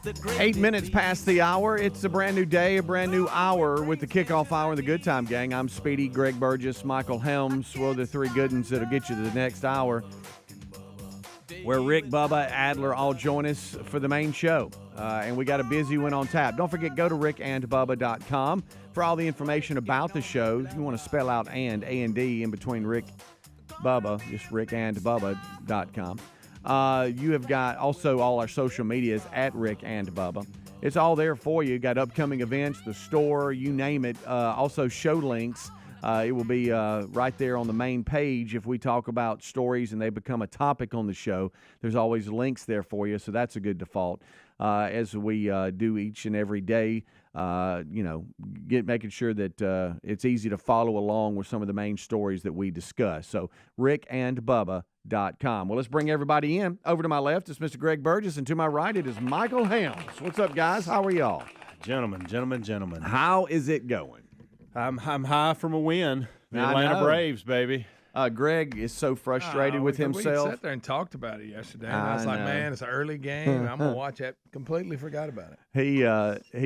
8 minutes past the hour. It's a brand new day, a brand new hour with the kickoff hour and the Good Time Gang. I'm Speedy, Greg Burgess, Michael Helms. Well, the three good ones that'll get you to the next hour, where Rick, Bubba, Adler all join us for the main show. And we got a busy one on tap. Don't forget, go to rickandbubba.com for all the information about the show. If you want to spell out A&D in between Rick, Bubba, just rickandbubba.com. You have got also all our social medias at Rick and Bubba. It's all there for you. Got upcoming events, the store, you name it. Also show links. It will be right there on the main page if we talk about stories and they become a topic on the show. There's always links there for you, so that's a good default. As we do each and every day, making sure that it's easy to follow along with some of the main stories that we discuss. So rickandbubba.com. Well, let's bring everybody in. Over to my left is Mr. Greg Burgess, and to my right it is Michael Helms. What's up, guys? How are y'all? Gentlemen. How is it going? I'm high from a win. The Atlanta Braves, baby. Greg is so frustrated with himself. We sat there and talked about it yesterday. And I was like, man, it's an early game. I'm going to watch it. Completely forgot about it. He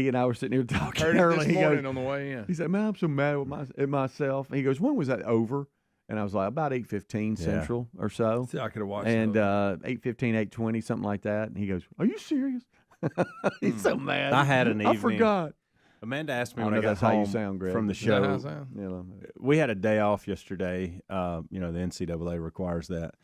and I were sitting here talking Heard early. it this morning on the way in. He said, man, I'm so mad at myself. And he goes, when was that over? And I was like, about 8:15 Central or so. See, I could have watched it. And 8:15, 8:20, something like that. And he goes, are you serious? He's so mad. I had an evening. I forgot. Amanda asked me when I got home from the show. Is that how I sound? We had a day off yesterday. The NCAA requires that.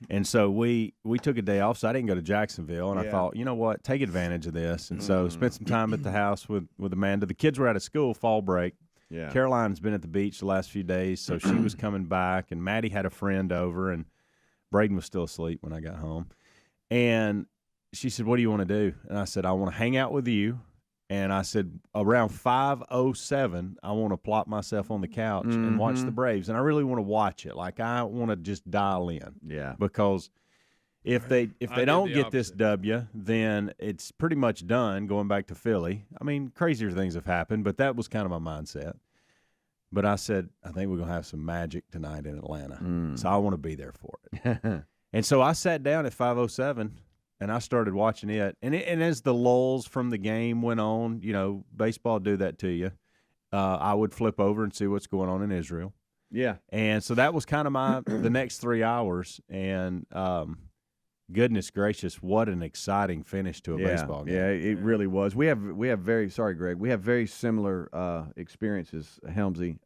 And so we took a day off, so I didn't go to Jacksonville. And I thought, you know what, take advantage of this. And so spent some time at the house with Amanda. The kids were out of school, fall break. Yeah. Caroline's been at the beach the last few days, so she was coming back. And Maddie had a friend over, and Braden was still asleep when I got home. And she said, what do you want to do? And I said, I want to hang out with you. And I said, around 5:07, I want to plop myself on the couch and watch the Braves. And I really want to watch it. Like, I want to just dial in. Yeah. Because if they don't get this W, then it's pretty much done going back to Philly. I mean, crazier things have happened, but that was kind of my mindset. But I said, I think we're going to have some magic tonight in Atlanta. So I want to be there for it. And so I sat down at 5:07. And I started watching it. And as the lulls from the game went on, baseball do that to you. I would flip over and see what's going on in Israel. Yeah. And so that was kind of the next 3 hours. And goodness gracious, what an exciting finish to a baseball game. Yeah, it really was. We have very, sorry, Greg, we have very similar experiences, Helmsy.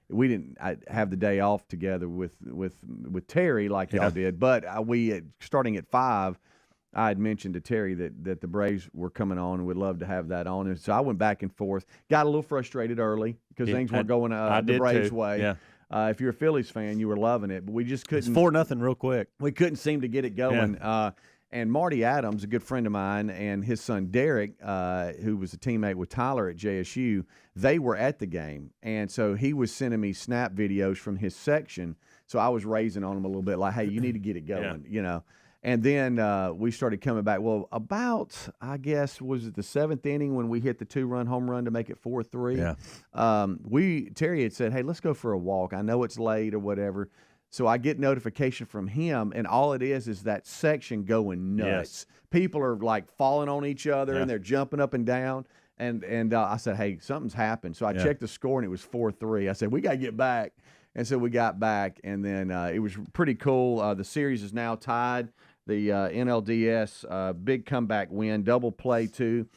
We didn't have the day off together with Terry like y'all did, but we starting at 5. I had mentioned to Terry that the Braves were coming on and would love to have that on. And so I went back and forth, got a little frustrated early because things weren't going the Braves' way. Yeah. If you're a Phillies fan, you were loving it, but we just couldn't. It's 4-0 real quick. We couldn't seem to get it going. Yeah. And Marty Adams, a good friend of mine, and his son Derek, who was a teammate with Tyler at JSU, they were at the game. And so he was sending me snap videos from his section. So I was raising on him a little bit like, hey, you need to get it going, And then we started coming back. Well, about, I guess, was it the 7th inning when we hit the 2-run home run to make it 4-3? Yeah. Terry had said, hey, let's go for a walk. I know it's late or whatever. So I get notification from him, and all it is that section going nuts. Yes. People are, like, falling on each other, and they're jumping up and down. And I said, hey, something's happened. So I checked the score, and it was 4-3. I said, we got to get back. And so we got back, and then it was pretty cool. The series is now tied. The NLDS big comeback win, double play too,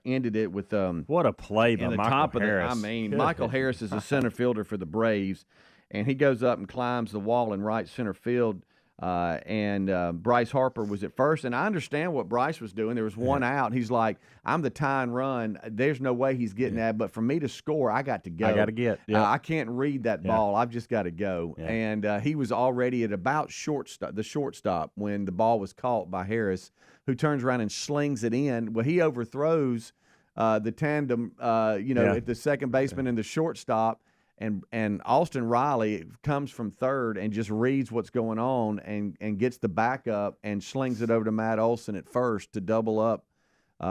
ended it with what a play by in the Michael top Harris. of the. I mean, Michael Harris is a center fielder for the Braves, and he goes up and climbs the wall in right center field. And Bryce Harper was at first, and I understand what Bryce was doing. There was one out. He's like, I'm the tying run. There's no way he's getting that. But for me to score, I got to go. I got to get. Yep. I can't read that ball. I've just got to go. Yeah. And he was already at about the shortstop when the ball was caught by Harris, who turns around and slings it in. Well, he overthrows the tandem, at the second baseman and the shortstop. And Austin Riley comes from third and just reads what's going on and gets the backup and slings it over to Matt Olson at first to double up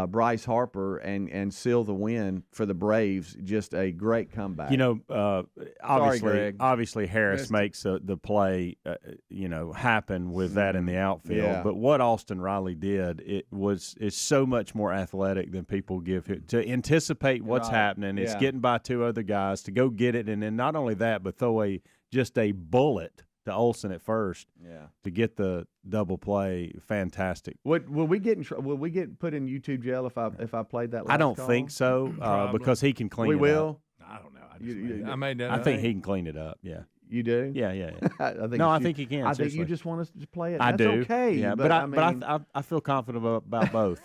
Bryce Harper and seal the win for the Braves. Just a great comeback. Obviously Harris makes the play, happen with that in the outfield. Yeah. But what Austin Riley did, is so much more athletic than people give him. To anticipate what's happening, it's getting by two other guys to go get it, and then not only that, but throw just a bullet to Olsen at first to get the double play. Fantastic. Will we get put in YouTube jail if I played that last I don't call? think so because he can clean it up. We will? I don't know. I made that I up. think he can clean it up, yeah. You do? Yeah. I think he can. I think seriously. you just want us to play it. I That's do. okay. Yeah, but I feel confident about both.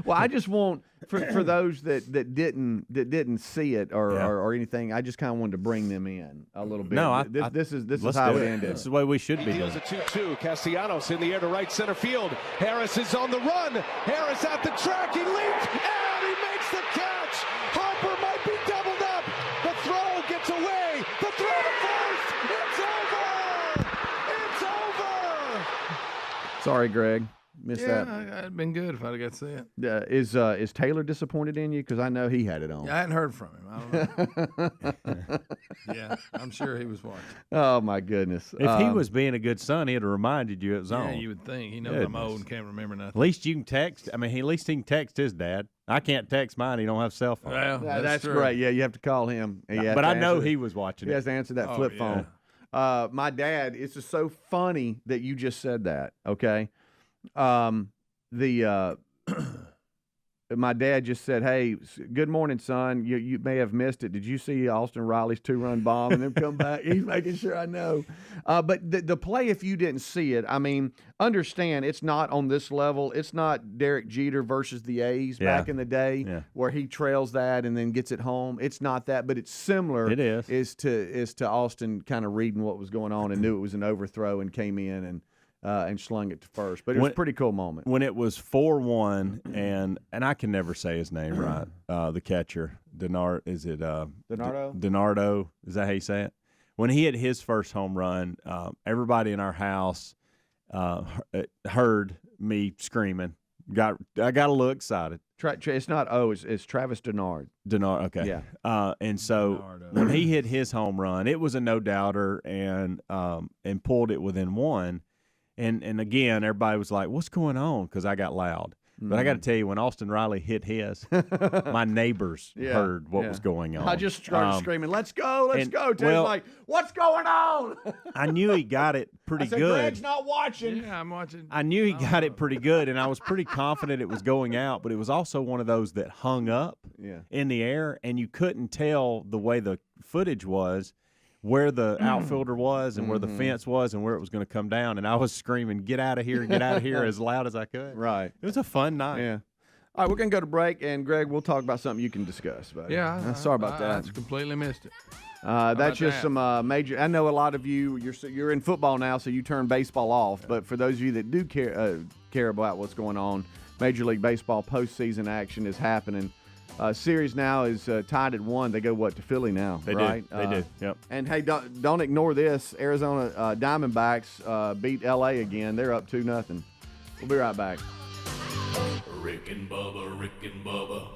Well, I just want for those that didn't see it or anything. I just kind of wanted to bring them in a little bit. No, this is how it ended. This is the way we should be doing. It's a 2-2. Castellanos in the air to right center field. Harris is on the run. Harris at the track. He leaps and he makes the catch. Harper might be doubled up. The throw gets away. The throw to first. It's over. It's over. Sorry, Greg. Missed that. It'd been good if I'd got to see it. Is Taylor disappointed in you? Because I know he had it on. Yeah, I hadn't heard from him. I don't know. Yeah, I'm sure he was watching. Oh my goodness! If he was being a good son, he'd have reminded you it was on. Yeah, you would think. He knows I'm old and can't remember nothing. At least you can text. I mean, at least he can text his dad. I can't text mine. He don't have a cell phone. Well, that's true. great. Yeah, you have to call him. But I know he was watching He it. has to answer that flip phone. My dad. It's just so funny that you just said that. Okay. My dad just said, "Hey, good morning, son. You may have missed it. Did you see Austin Riley's 2-run bomb and then come back?" He's making sure I know. But the play, if you didn't see it, I mean, understand it's not on this level. It's not Derek Jeter versus the A's back in the day where he trails that and then gets it home. It's not that, but it's similar. It is. Is to Austin kind of reading what was going on and knew it was an overthrow and came in and slung it to first. But it was a pretty cool moment. When it was 4-1, and I can never say his name right, the catcher, Denardo, is that how you say it? When he hit his first home run, everybody in our house heard me screaming. I got a little excited. It's not it's Travis Denard. Denard, okay. Yeah. And so when he hit his home run, it was a no-doubter and pulled it within one. And again, everybody was like, "What's going on?" Because I got loud. But I got to tell you, when Austin Riley hit his, my neighbors heard what was going on. I just started screaming, "Let's go, let's go!" Ted's like, "What's going on?" I knew he got it pretty good. Greg's not watching. Yeah, I'm watching. I knew he got it pretty good, and I was pretty confident it was going out. But it was also one of those that hung up in the air, and you couldn't tell the way the footage was where the outfielder was and where the fence was and where it was going to come down. And I was screaming, get out of here, as loud as I could. Right. It was a fun night. Yeah. All right, we're going to go to break, and Greg, we'll talk about something you can discuss. Buddy. Yeah. Sorry about that. I just completely missed it. That's just some major. I know a lot of you. You're in football now, so you turn baseball off. But for those of you that do care about what's going on, Major League Baseball postseason action is happening. Series now is tied at 1. They go to Philly now, right? They do. Yep. And hey, don't ignore this. Arizona Diamondbacks beat LA again. They're up 2-0. We'll be right back. Rick and Bubba.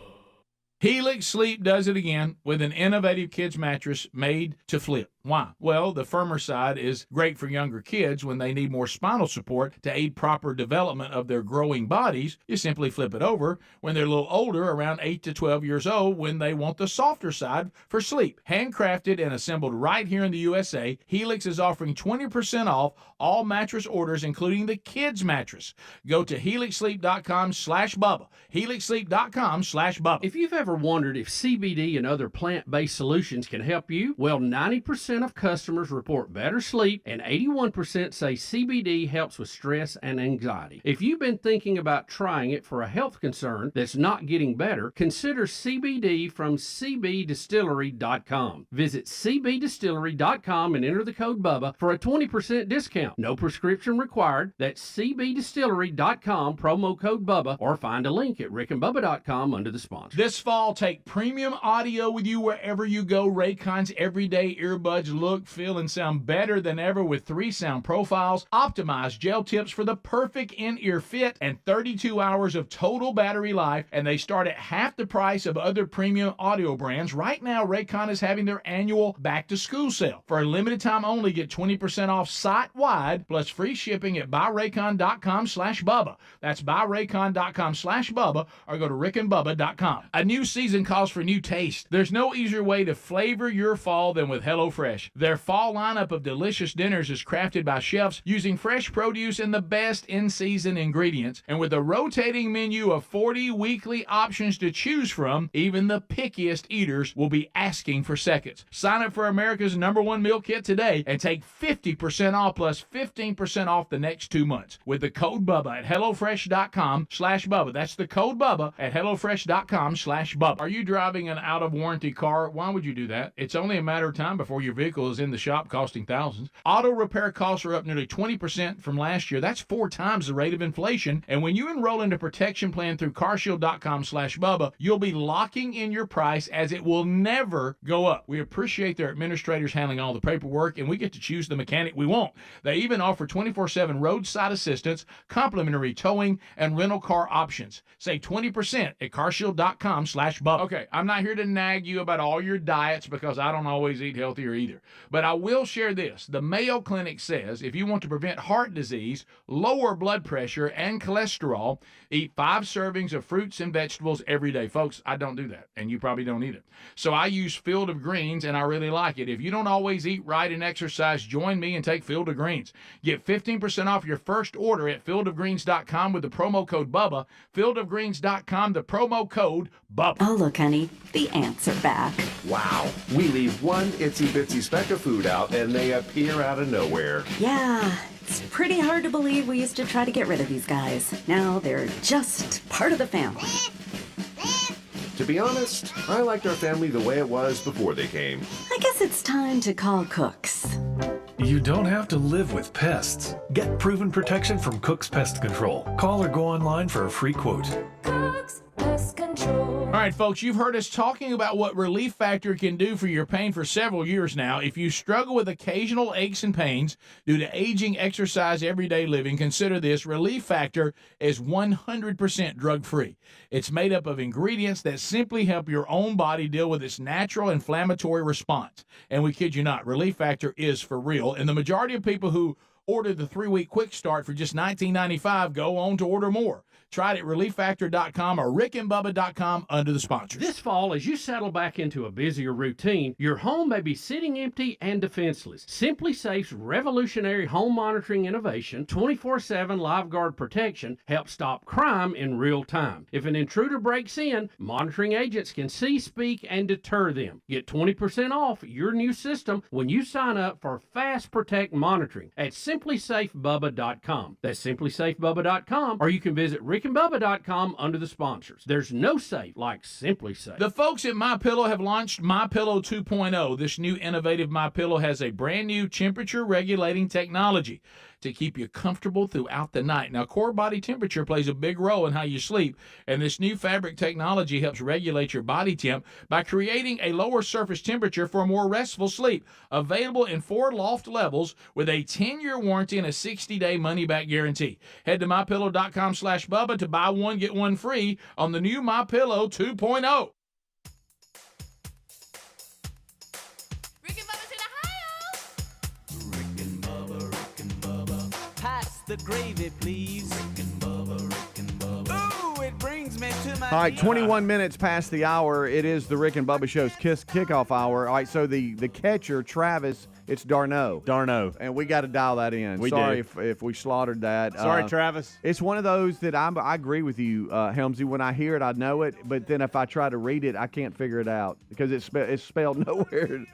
Helix Sleep does it again with an innovative kids mattress made to flip. Why? Well, the firmer side is great for younger kids when they need more spinal support to aid proper development of their growing bodies. You simply flip it over when they're a little older, around 8 to 12 years old, when they want the softer side for sleep. Handcrafted and assembled right here in the USA, Helix is offering 20% off all mattress orders, including the kids mattress. Go to helixsleep.com/Bubba. helixsleep.com/Bubba. If you've ever wondered if CBD and other plant-based solutions can help you, well, 90% of customers report better sleep, and 81% say CBD helps with stress and anxiety. If you've been thinking about trying it for a health concern that's not getting better, consider CBD from cbdistillery.com. Visit cbdistillery.com and enter the code BUBBA for a 20% discount. No prescription required. That's cbdistillery.com, promo code BUBBA, or find a link at rickandbubba.com under the sponsor. This fall, all, take premium audio with you wherever you go. Raycon's everyday earbuds look, feel, and sound better than ever with 3 sound profiles, optimized gel tips for the perfect in-ear fit, and 32 hours of total battery life, and they start at half the price of other premium audio brands. Right now, Raycon is having their annual back-to-school sale. For a limited time only, get 20% off site-wide, plus free shipping at buyraycon.com/Bubba. That's buyraycon.com/Bubba, or go to rickandbubba.com. A new season calls for new taste. There's no easier way to flavor your fall than with HelloFresh. Their fall lineup of delicious dinners is crafted by chefs using fresh produce and the best in-season ingredients. And with a rotating menu of 40 weekly options to choose from, even the pickiest eaters will be asking for seconds. Sign up for America's #1 meal kit today and take 50% off plus 15% off the next 2 months with the code Bubba at HelloFresh.com/Bubba. That's the code Bubba at HelloFresh.com/Bubba. Are you driving an out-of-warranty car? Why would you do that? It's only a matter of time before your vehicle is in the shop costing thousands. Auto repair costs are up nearly 20% from last year. That's 4 times the rate of inflation. And when you enroll in a protection plan through CarShield.com/Bubba, you'll be locking in your price as it will never go up. We appreciate their administrators handling all the paperwork, and we get to choose the mechanic we want. They even offer 24/7 roadside assistance, complimentary towing, and rental car options. Save 20% at CarShield.com/Bubba. Okay, I'm not here to nag you about all your diets because I don't always eat healthier either. But I will share this. The Mayo Clinic says if you want to prevent heart disease, lower blood pressure, and cholesterol, eat 5 servings of fruits and vegetables every day. Folks, I don't do that, and you probably don't either. So I use Field of Greens, and I really like it. If you don't always eat right and exercise, join me and take Field of Greens. Get 15% off your first order at fieldofgreens.com with the promo code Bubba. Fieldofgreens.com, the promo code Bubba. Oh, look, honey, the ants are back. Wow. We leave one itsy-bitsy speck of food out, and they appear out of nowhere. Yeah, it's pretty hard to believe we used to try to get rid of these guys. Now they're just part of the family. To be honest, I liked our family the way it was before they came. I guess it's time to call Cooks. You don't have to live with pests. Get proven protection from Cook's Pest Control. Call or go online for a free quote. Cook's Pest Control. All right, folks, you've heard us talking about what Relief Factor can do for your pain for several years now. If you struggle with occasional aches and pains due to aging, exercise, everyday living, consider this. Relief Factor is 100% drug-free. It's made up of ingredients that simply help your own body deal with its natural inflammatory response. And we kid you not, Relief Factor is for real. And the majority of people who order the 3-week quick start for just $19.95 go on to order more. Try it at ReliefFactor.com or rickandbubba.com under the sponsors. This fall, as you settle back into a busier routine, your home may be sitting empty and defenseless. Simply Safe's revolutionary home monitoring innovation, 24/7 live guard protection, helps stop crime in real time. If an intruder breaks in, monitoring agents can see, speak, and deter them. Get 20% off your new system when you sign up for Fast Protect monitoring at simplysafebubba.com. That's simplysafebubba.com, or you can visit rickandbubba.com under the sponsors. There's no safe like Simply Safe. The folks at MyPillow have launched MyPillow 2.0. This new innovative MyPillow has a brand new temperature regulating technology to keep you comfortable throughout the night. Now, core body temperature plays a big role in how you sleep, and this new fabric technology helps regulate your body temp by creating a lower surface temperature for a more restful sleep. Available in 4 loft levels with a 10-year warranty and a 60-day money-back guarantee. Head to MyPillow.com/Bubba to buy one, get one free on the new MyPillow 2.0. The gravy, please. Ooh, it brings me to my... All right, 21 minutes past the hour. It is the Rick and Bubba Show's kickoff hour. All right, so the catcher, Travis, it's Darno. And we got to dial that in. Sorry if we slaughtered that. Sorry, Travis. It's one of those that I agree with you, Helmsy. When I hear it, I know it. But then if I try to read it, I can't figure it out because it's spelled nowhere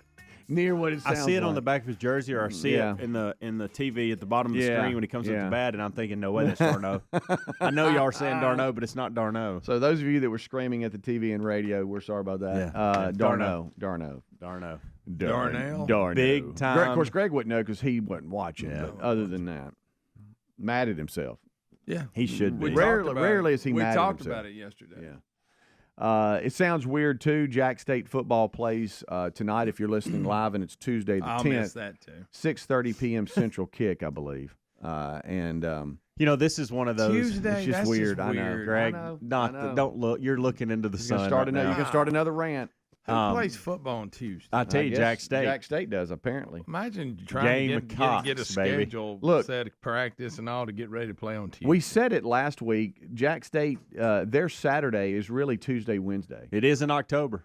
near what it sounds like. I see it on the back of his jersey, or I see it in the TV at the bottom of the screen when he comes up to bat, and I'm thinking, no way, that's Darno. I know y'all are saying Darno, but it's not Darno. So those of you that were screaming at the TV and radio, we're sorry about that. Darno. Big time. Of course, Greg wouldn't know because he wasn't watching. Yeah. But other than that, mad at himself. Yeah, he should be. Rarely is he mad at himself. We talked about it yesterday. Yeah. It sounds weird, too. Jack State football plays tonight if you're listening live, and it's Tuesday the 10th. I'll miss that, too. 6:30 p.m. Central kick, I believe. This is one of those. Tuesday, it's just that's weird. just I know, weird. Greg. I know. Don't look. You're looking into the sun. You can start another rant. Who plays football on Tuesday? I tell you, Jack State. Jack State does, apparently. Imagine trying to get a schedule, set of practice and all to get ready to play on Tuesday. We said it last week. Jack State, their Saturday is really Tuesday, Wednesday. It is in October,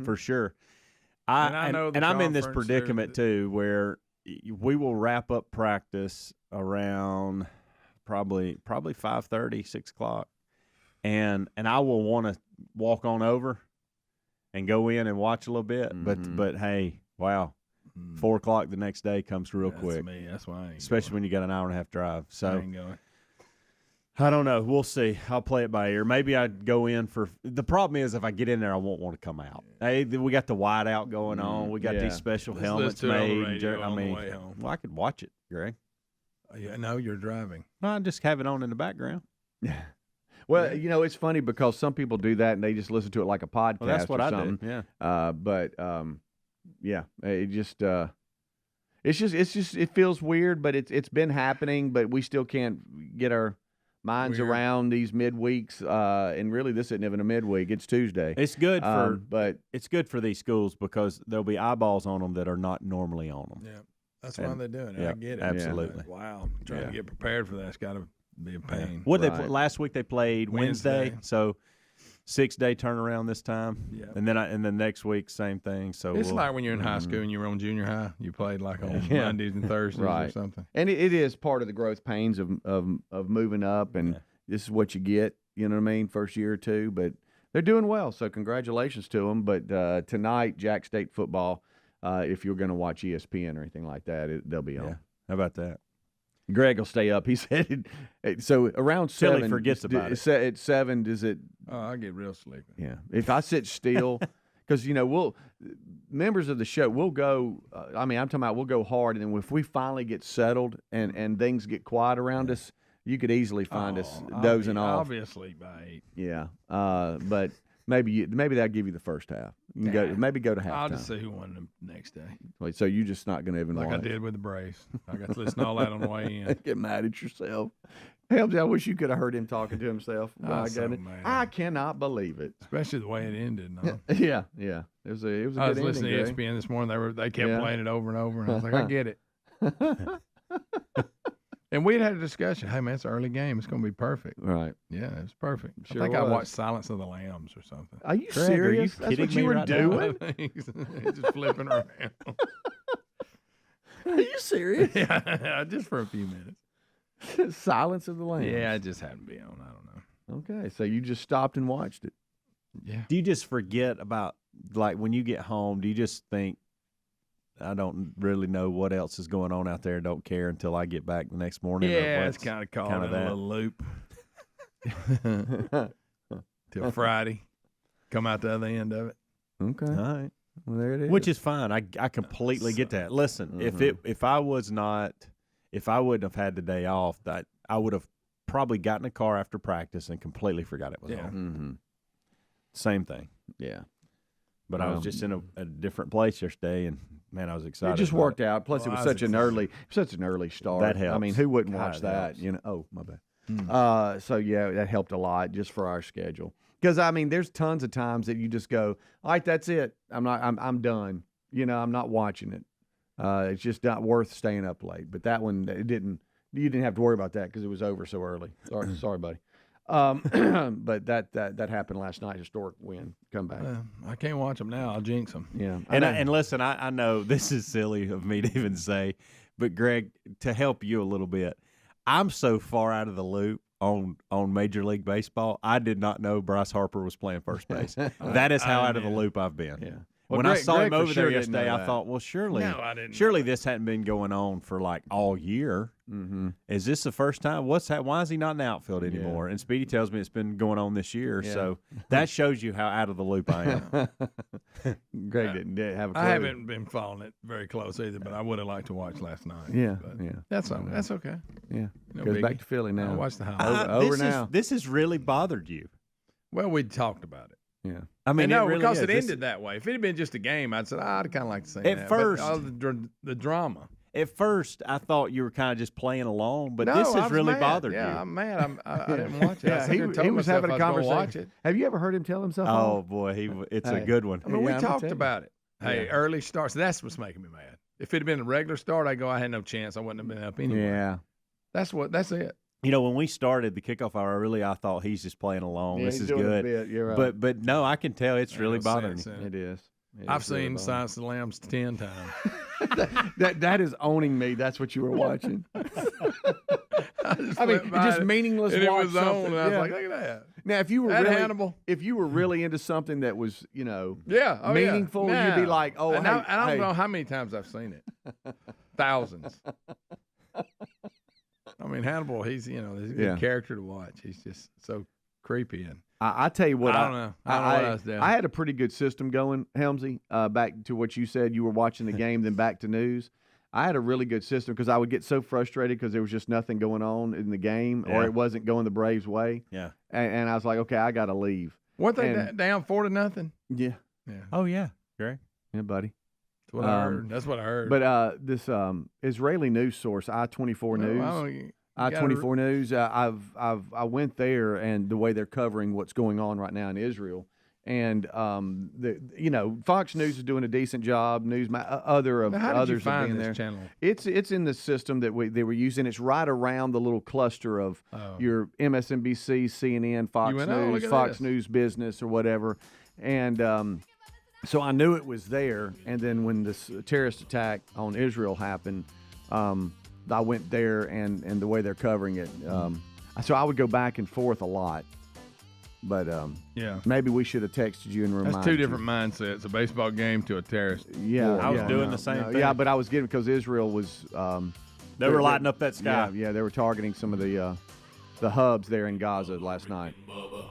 for sure. I'm in this predicament too, where we will wrap up practice around probably 5:30, 6 o'clock, and I will want to walk on over and go in and watch a little bit, but hey, wow, 4 o'clock the next day comes real quick. That's me. That's why I ain't especially going. when you got an hour and a half drive. I So ain't going. I don't know. We'll see. I'll play it by ear. Maybe I'd go in for – the problem is if I get in there, I won't want to come out. Hey, we got the white out going on. We got these special helmets made. Well, I could watch it, Greg. Yeah, no, you're driving. No, I just have it on in the background. Well, it's funny because some people do that and they just listen to it like a podcast. Well, that's what I something. do. Yeah. It feels weird, but it's been happening. But we still can't get our minds around these midweeks. And really, this isn't even a midweek; it's Tuesday. It's good it's good for these schools because there'll be eyeballs on them that are not normally on them. Yeah, that's why they're doing it. Yeah, I get it. absolutely. Yeah. Wow, trying to get prepared for that's got to be a pain. What last week they played Wednesday, so 6-day turnaround this time. Yeah, and then next week same thing. So it's like when you're in high school and you were on junior high, you played like on Mondays and Thursdays or something. And it is part of the growth pains of moving up, and this is what you get. You know what I mean? First year or two, but they're doing well. So congratulations to them. But tonight, Jack State football. If you're going to watch ESPN or anything like that, they'll be on. How about that? Greg will stay up. He said so around 7. Philly forgets about it. At 7, does it? Oh, I get real sleepy. Yeah. If I sit still, because members of the show, we'll go. I'm talking about we'll go hard, and then if we finally get settled and things get quiet around us, you could easily find us dozing off. I'll be asleep by 8. Yeah. But maybe that'll give you the first half. You can go to halftime. I'll just see who won the next day. Wait, so you're just not going to even like watch? I did with the Braves. I got to listen to all that on the way in. Get mad at yourself. Helms, I wish you could have heard him talking to himself. I cannot believe it. Especially the way it ended. No? Yeah. It was a good ending. I was listening to ESPN this morning. They kept playing it over and over, and I was like, I get it. And we'd had a discussion. Hey, man, it's an early game. It's going to be perfect. Right. Yeah, it was perfect. Sure I think I watched Silence of the Lambs or something. Are you serious? Are you That's kidding what me you were right now? doing? Just flipping around. Are you serious? Yeah, just for a few minutes. Silence of the Lambs. Yeah, I just happened to be on. I don't know. Okay, so you just stopped and watched it. Yeah. Do you just forget about, like, when you get home, do you just think, I don't really know what else is going on out there. Don't care until I get back the next morning. Yeah, it's kind of caught in a little loop. Till Friday. Come out the other end of it. Okay. All right. Well, there it is. Which is fine. I completely get that. Listen, if I wouldn't have had the day off, that I would have probably gotten a car after practice and completely forgot it was on. Mm-hmm. Same thing. Yeah. But I was just in a different place yesterday, and man, I was excited. It just worked out. Plus, it was such an early start. That helps. I mean, who wouldn't God, watch that? helps. Oh, my bad. So yeah, that helped a lot just for our schedule. Because I mean, there's tons of times that you just go, all right, that's it. I'm done. I'm not watching it. It's just not worth staying up late. But that one, you didn't have to worry about that because it was over so early. Sorry, buddy. But that happened last night. Historic win, comeback. I can't watch them now. I'll jinx them. Yeah. And listen, I know this is silly of me to even say, but Greg, to help you a little bit, I'm so far out of the loop on Major League Baseball. I did not know Bryce Harper was playing first base. That is how out of the loop I've been. Yeah. Well, when I saw him over there yesterday, I thought, well, surely this hadn't been going on for like all year. Mm-hmm. Is this the first time? What's that? Why is he not in the outfield anymore? And Speedy tells me it's been going on this year. Yeah. So that shows you how out of the loop I am. Greg didn't have a clue. I haven't been following it very close either, but I would have liked to watch last night. Yeah, That's okay. Yeah, no goes biggie. Back to Philly now. I'll watch the highlights. Over now. This has really bothered you. Well, we talked about it. Yeah. I mean, no, it really because is. it ended that way. If it had been just a game, I'd say, I'd kind of like to see that. At first. But, the drama. At first, I thought you were kind of just playing along, but No, this I has was really mad. bothered you. Yeah, I'm mad. I didn't watch it. Yeah, he was having a conversation. Watch it. Have you ever heard him tell himself? Oh off? boy, it's a Hey. good one. I mean, Yeah, we I'm talked telling you. about it. Hey, Yeah. early starts. That's what's making me mad. If it had been a regular start, I had no chance. I wouldn't have been up anyway. Yeah. That's it. You know, when we started the kickoff hour, I thought he's just playing along. Yeah, this he's is doing a good. bit. You're right. But no, I can tell it's really no bothering sense you. in It is. I've seen Silence of the Lambs 10 times. That is owning me. That's what you were watching. I mean, just meaningless. And it watch was on, something. and I was Yeah. like, look at that. Now, if you were That really Hannibal. if you were really into something that was, Yeah, meaningful, yeah. you'd be like, oh, and hey, I don't hey. know how many times I've seen it. Thousands. I mean, Hannibal, he's a good Yeah. character to watch. He's just so creepy. And I tell you what, I don't know. I don't know what I was doing. I had a pretty good system going, Helmsy. Back to what you said, you were watching the game, then back to news. I had a really good system because I would get so frustrated because there was just nothing going on in the game, or Yeah. it wasn't going the Braves' way. Yeah. And I was like, okay, I got to leave. weren't they And- down 4-0? Yeah, Yeah, Oh yeah, Greg. yeah, buddy. that's what I heard. That's what I heard. But this Israeli news source, I-24 No, News. I don't- you I-24 News. I went there, and the way they're covering what's going on right now in Israel, and Fox News is doing a decent job. Now, how did you others have find been this there. channel? It's in the system that they were using. It's right around the little cluster of your MSNBC, CNN, Fox You went, oh, News, look at Fox this. News Business, or whatever, and. So I knew it was there, and then when this terrorist attack on Israel happened, I went there, and the way they're covering it. So I would go back and forth a lot, but Yeah. maybe we should have texted you and reminded That's two you. different mindsets, a baseball game to a terrorist. Yeah, war. I was yeah, doing no, the same no, thing. Yeah, but I was getting because Israel was. They were lighting up that sky. Yeah, they were targeting some of the hubs there in Gaza last night. Bubba.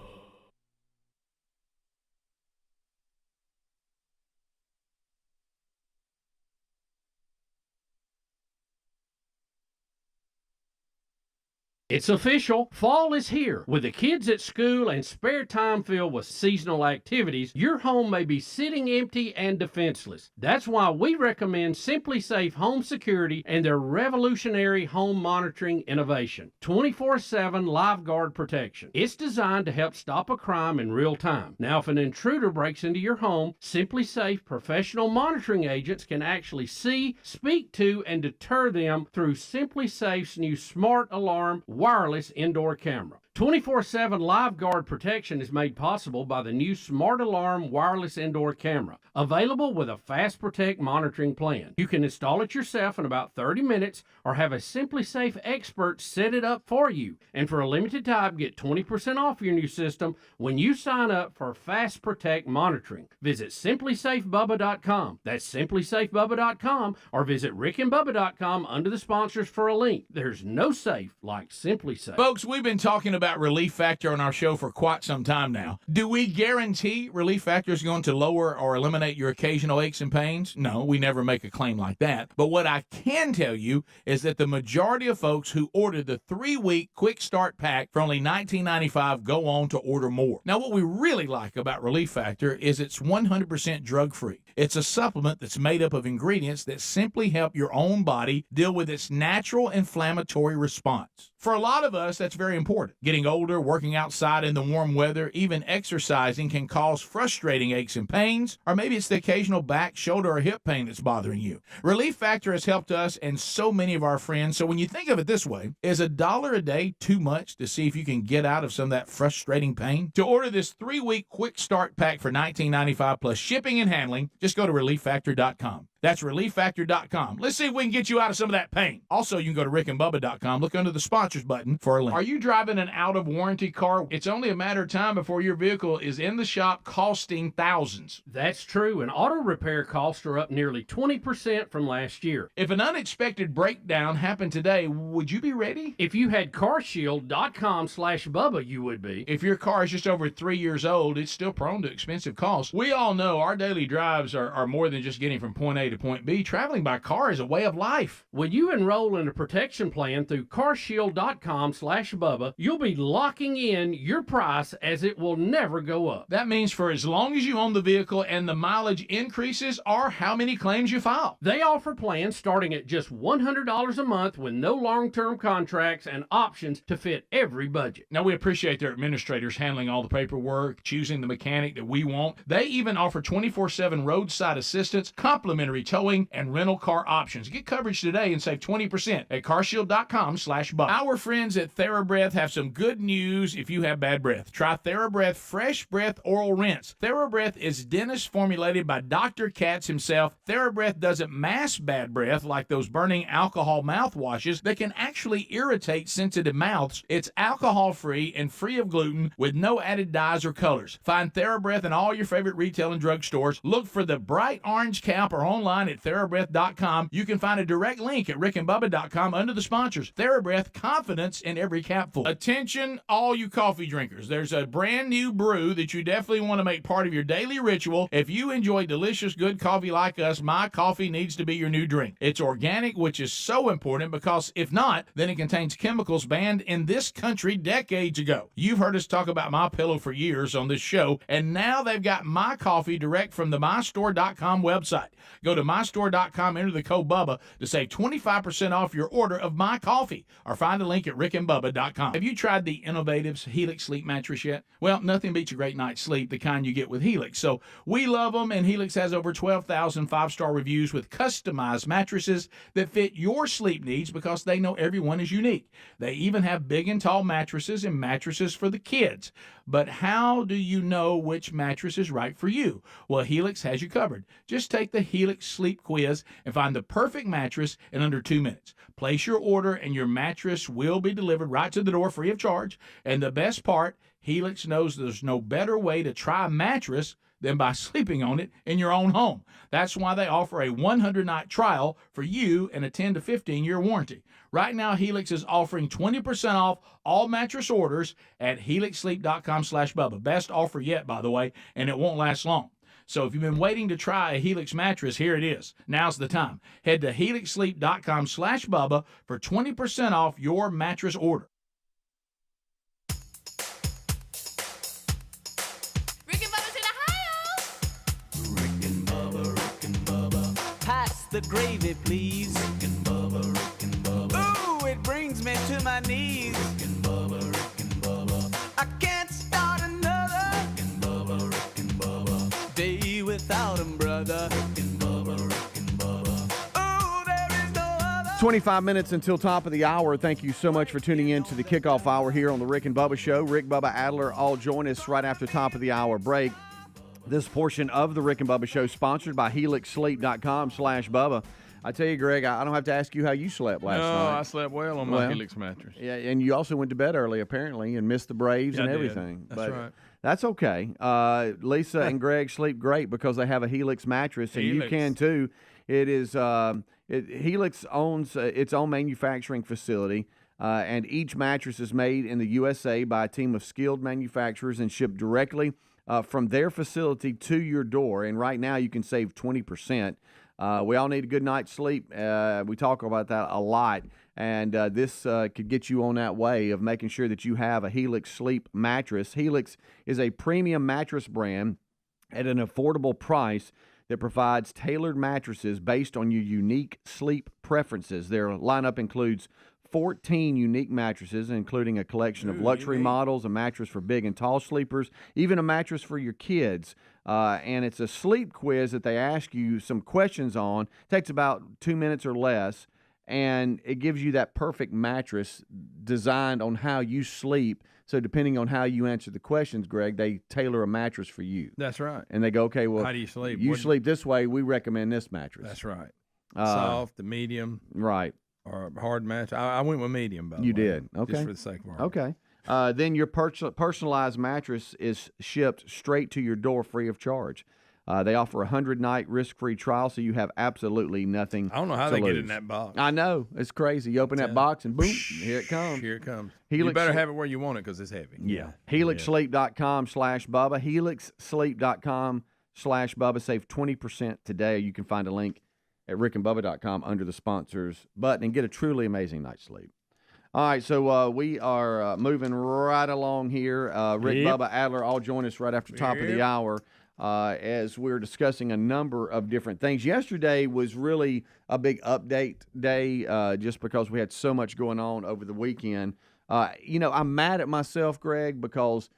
It's official. Fall is here. With the kids at school and spare time filled with seasonal activities, your home may be sitting empty and defenseless. That's why we recommend Simply Safe Home Security and their revolutionary home monitoring innovation. 24/7 Live Guard protection. It's designed to help stop a crime in real time. Now, if an intruder breaks into your home, Simply Safe professional monitoring agents can actually see, speak to, and deter them through Simply Safe's new Smart Alarm wireless indoor camera. 24/7 Live Guard protection is made possible by the new Smart Alarm wireless indoor camera, available with a Fast Protect monitoring plan. You can install it yourself in about 30 minutes or have a Simply Safe expert set it up for you. And for a limited time, get 20% off your new system when you sign up for Fast Protect monitoring. Visit simplysafebubba.com. That's simplysafebubba.com, or visit rickandbubba.com under the sponsors for a link. There's no safe like Simply Safe. Folks, we've been talking about Relief Factor on our show for quite some time now. Do we guarantee Relief Factor is going to lower or eliminate your occasional aches and pains? No, we never make a claim like that. But what I can tell you is that the majority of folks who order the 3-week quick start pack for only $19.95 go on to order more. Now, what we really like about Relief Factor is it's 100% drug-free. It's a supplement that's made up of ingredients that simply help your own body deal with its natural inflammatory response. For a lot of us, that's very important. Getting older, working outside in the warm weather, even exercising can cause frustrating aches and pains, or maybe it's the occasional back, shoulder, or hip pain that's bothering you. Relief Factor has helped us and so many of our friends, so when you think of it this way, is $1 a day too much to see if you can get out of some of that frustrating pain? To order this 3-week quick start pack for $19.95 plus shipping and handling, just go to ReliefFactor.com. That's ReliefFactor.com. Let's see if we can get you out of some of that pain. Also, you can go to RickandBubba.com. Look under the sponsors button for a link. Are you driving an out-of-warranty car? It's only a matter of time before your vehicle is in the shop costing thousands. That's true, and auto repair costs are up nearly 20% from last year. If an unexpected breakdown happened today, would you be ready? If you had carshield.com/Bubba, you would be. If your car is just over 3 years old, it's still prone to expensive costs. We all know our daily drives are more than just getting from point A to to point B, traveling by car is a way of life. When you enroll in a protection plan through carshield.com/Bubba, you'll be locking in your price as it will never go up. That means for as long as you own the vehicle and the mileage increases or how many claims you file. They offer plans starting at just $100 a month with no long-term contracts and options to fit every budget. Now, we appreciate their administrators handling all the paperwork, choosing the mechanic that we want. They even offer 24/7 roadside assistance, complimentary towing, and rental car options. Get coverage today and save 20% at carshield.com/Bubba. Our friends at TheraBreath have some good news if you have bad breath. Try TheraBreath Fresh Breath Oral Rinse. TheraBreath is dentist formulated by Dr. Katz himself. TheraBreath doesn't mask bad breath like those burning alcohol mouthwashes that can actually irritate sensitive mouths. It's alcohol-free and free of gluten with no added dyes or colors. Find TheraBreath in all your favorite retail and drug stores. Look for the bright orange cap or online at TheraBreath.com. You can find a direct link at rickandbubba.com under the sponsors. TheraBreath, confidence in every capful. Attention, all you coffee drinkers. There's a brand new brew that you definitely want to make part of your daily ritual. If you enjoy delicious, good coffee like us, My Coffee needs to be your new drink. It's organic, which is so important because if not, then it contains chemicals banned in this country decades ago. You've heard us talk about MyPillow for years on this show, and now they've got My Coffee direct from the MyStore.com website. Go to MyStore.com, enter the code Bubba to save 25% off your order of My Coffee, or find a link at rickandbubba.com. Have you tried the innovative Helix sleep mattress yet? Well, nothing beats a great night's sleep, the kind you get with Helix. So we love them, and Helix has over 12,000 five-star reviews with customized mattresses that fit your sleep needs because they know everyone is unique. They even have big and tall mattresses and mattresses for the kids. But how do you know which mattress is right for you? Well, Helix has you covered. Just take the Helix Sleep Quiz and find the perfect mattress in under 2 minutes. Place your order and your mattress will be delivered right to the door free of charge. And the best part, Helix knows there's no better way to try a mattress than by sleeping on it in your own home. That's why they offer a 100-night trial for you and a 10 to 15-year warranty. Right now, Helix is offering 20% off all mattress orders at helixsleep.com/Bubba. Best offer yet, by the way, and it won't last long. So if you've been waiting to try a Helix mattress, here it is. Now's the time. Head to helixsleep.com/Bubba for 20% off your mattress order. Pass the gravy, please. Rick and Bubba, Rick and Bubba. Ooh, it brings me to my knees. Rick and Bubba, Rick and Bubba. I can't start another. Rick and Bubba, Rick and Bubba. Day without 'em, brother. Rick and Bubba, Rick and Bubba. Ooh, there is no other. 25 minutes until top of the hour. Thank you so much for tuning in to the kickoff hour here on the Rick and Bubba Show. Rick, Bubba, Adler all join us right after top of the hour break. This portion of the Rick and Bubba Show sponsored by helixsleep.com/Bubba. I tell you, Greg, I don't have to ask you how you slept last night. No, I slept well on my Helix mattress. Yeah, and you also went to bed early, apparently, and missed the Braves and everything. That's right. That's okay. Lisa and Greg sleep great because they have a Helix mattress, and you can too. It is Helix owns its own manufacturing facility, and each mattress is made in the USA by a team of skilled manufacturers and shipped directly from their facility to your door. And right now you can save 20%. We all need a good night's sleep. We talk about that a lot. And this could get you on that way of making sure that you have a Helix Sleep mattress. Helix is a premium mattress brand at an affordable price that provides tailored mattresses based on your unique sleep preferences. Their lineup includes 14 unique mattresses, including a collection of luxury models, a mattress for big and tall sleepers, even a mattress for your kids. And it's a sleep quiz that they ask you some questions on. It takes about 2 minutes or less, and it gives you that perfect mattress designed on how you sleep. So depending on how you answer the questions, Greg, they tailor a mattress for you. That's right. And they go, okay, well, how do you sleep? You sleep this way, we recommend this mattress. That's right. Soft, the medium. Right. Or a hard match. I went with medium, by the way. You did. Okay. Just for the sake of argument. Okay. Then your personalized mattress is shipped straight to your door free of charge. They offer a 100-night risk-free trial, so you have absolutely nothing to lose. I don't know how they get it in that box. I know. It's crazy. You open that box and boom, here it comes. Here it comes. Helix, you better have it where you want it because it's heavy. Yeah. helixsleep.com/Bubba. helixsleep.com/Bubba. Save 20% today. You can find a link at rickandbubba.com under the sponsors button and get a truly amazing night's sleep. All right, so we are moving right along here. Rick, Bubba, Adler all join us right after top of the hour as we're discussing a number of different things. Yesterday was really a big update day just because we had so much going on over the weekend. I'm mad at myself, Greg, because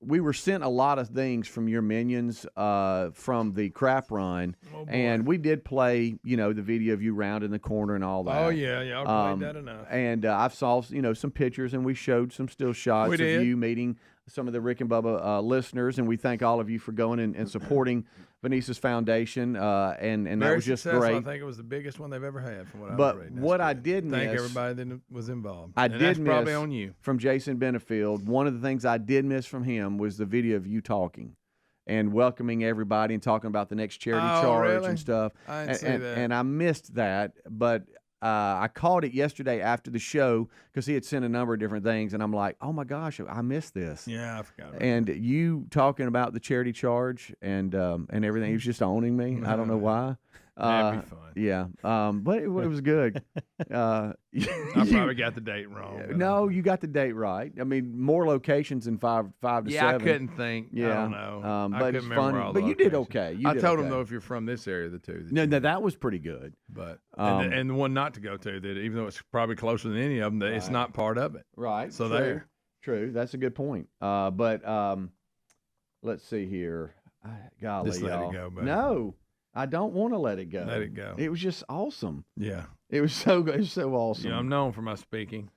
we were sent a lot of things from your minions from the crap run, and we did play, the video of you round in the corner and all that. Oh, yeah, y'all played that enough. And I've saw, some pictures, and we showed some still shots of you meeting some of the Rick and Bubba listeners, and we thank all of you for going and supporting Venice's Foundation, and that was just great. I think it was the biggest one they've ever had from what I've read. But what I did miss... Thank everybody that was involved. That's probably on you. From Jason Benefield, one of the things I did miss from him was the video of you talking and welcoming everybody and talking about the next charity charge and stuff. I didn't see that. And I missed that, but... I caught it yesterday after the show because he had sent a number of different things, and I'm like, oh, my gosh, I missed this. Yeah, I forgot about And you talking about the charity charge and everything, he was just owning me. I don't know why. That'd be fun. Yeah, but it was good. I probably got the date wrong. No, you got the date right. I mean, more locations than five to yeah, seven. I couldn't think. Yeah, I don't know. But it's fun. But you did okay. I told him, though, if you're from this area, the two. No, that was pretty good. But and the one not to go to, that even though it's probably closer than any of them, that it's not part of it. Right. So True. That's a good point. But let's see here. Golly, just let it go, buddy. No. I don't want to let it go. Let it go. It was just awesome. Yeah. It was so good. It was so awesome. Yeah, I'm known for my speaking.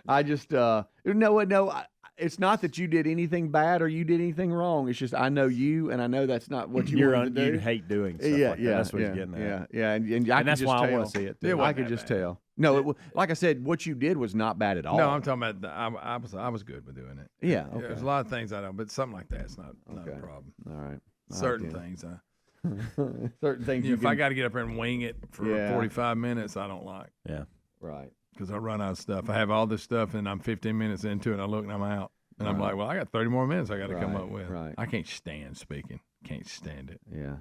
I just, it's not that you did anything bad or you did anything wrong. It's just I know you, and I know that's not what you want to do. You hate doing stuff like that. That's what he's getting at. Yeah, and that's why I want to see it, too. I could just tell. No, like I said, what you did was not bad at all. No, I'm talking about I was good with doing it. Yeah, okay. There's a lot of things I don't, but something like that's not a problem. All right. Certain things. Certain things. If I got to get up there and wing it for 45 minutes, I don't like. Yeah. Right. Because I run out of stuff. I have all this stuff, and I'm 15 minutes into it, and I look, and I'm out. And I'm like, well, I got 30 more minutes I got to come up with. Right. I can't stand speaking. Can't stand it. Yeah.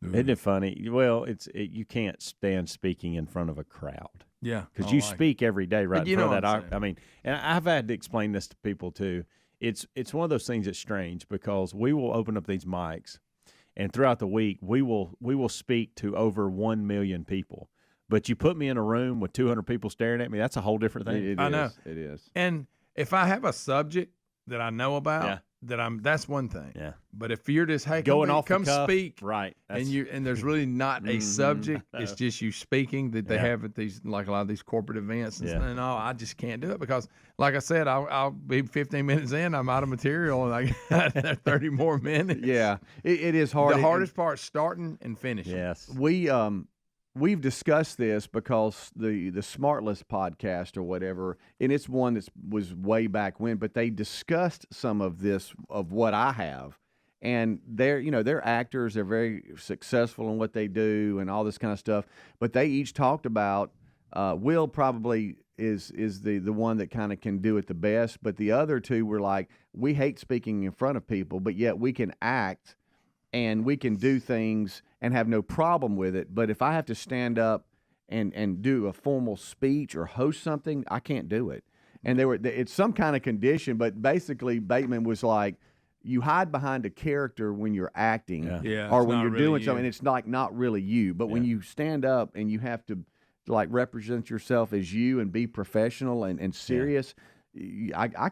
Isn't it funny? Well, you can't stand speaking in front of a crowd. Yeah. Because you speak every day right in front of that. I mean, and I've had to explain this to people, too. It's one of those things that's strange because we will open up these mics, and throughout the week, we will speak to over 1 million people. But you put me in a room with 200 people staring at me, that's a whole different thing. I know. It is. And if I have a subject that I know about, that's one thing. Yeah. But if you're just come speak, right? And there's really not a subject. It's just you speaking that they have at these, like a lot of these corporate events and all. I just can't do it because, like I said, I'll be 15 minutes in, I'm out of material, and I got 30 more minutes. Yeah, it is hard. The hardest part is starting and finishing. Yes. We've discussed this because the Smartless podcast or whatever, and it's one that was way back when, but they discussed some of this, of what I have. And they're actors, they're very successful in what they do and all this kind of stuff. But they each talked about, Will probably is the one that kind of can do it the best. But the other two were like, we hate speaking in front of people, but yet we can act and we can do things and have no problem with it. But if I have to stand up and do a formal speech or host something, I can't do it. And it's some kind of condition, but basically Bateman was like, you hide behind a character when you're acting or when you're doing something, it's like not really you. But when you stand up and you have to like represent yourself as you and be professional and serious, I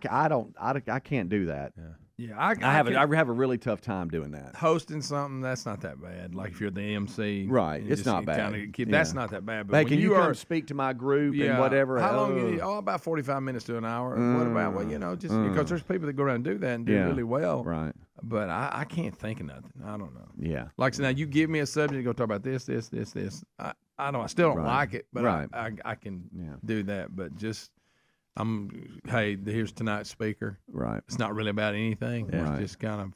can't do that. Yeah, I have a really tough time doing that. Hosting something, that's not that bad. Like if you're the MC, right? It's not bad. That's not that bad. But hey, when can you come speak to my group and whatever? How long you need? About 45 minutes to an hour. What about just because there's people that go around and do that and do really well, right? But I can't think of nothing. I don't know. Yeah. Like so now, you give me a subject, go talk about this. I still don't like it, but I can do that. But just. Here's tonight's speaker. Right. It's not really about anything. Yeah. It's just kind of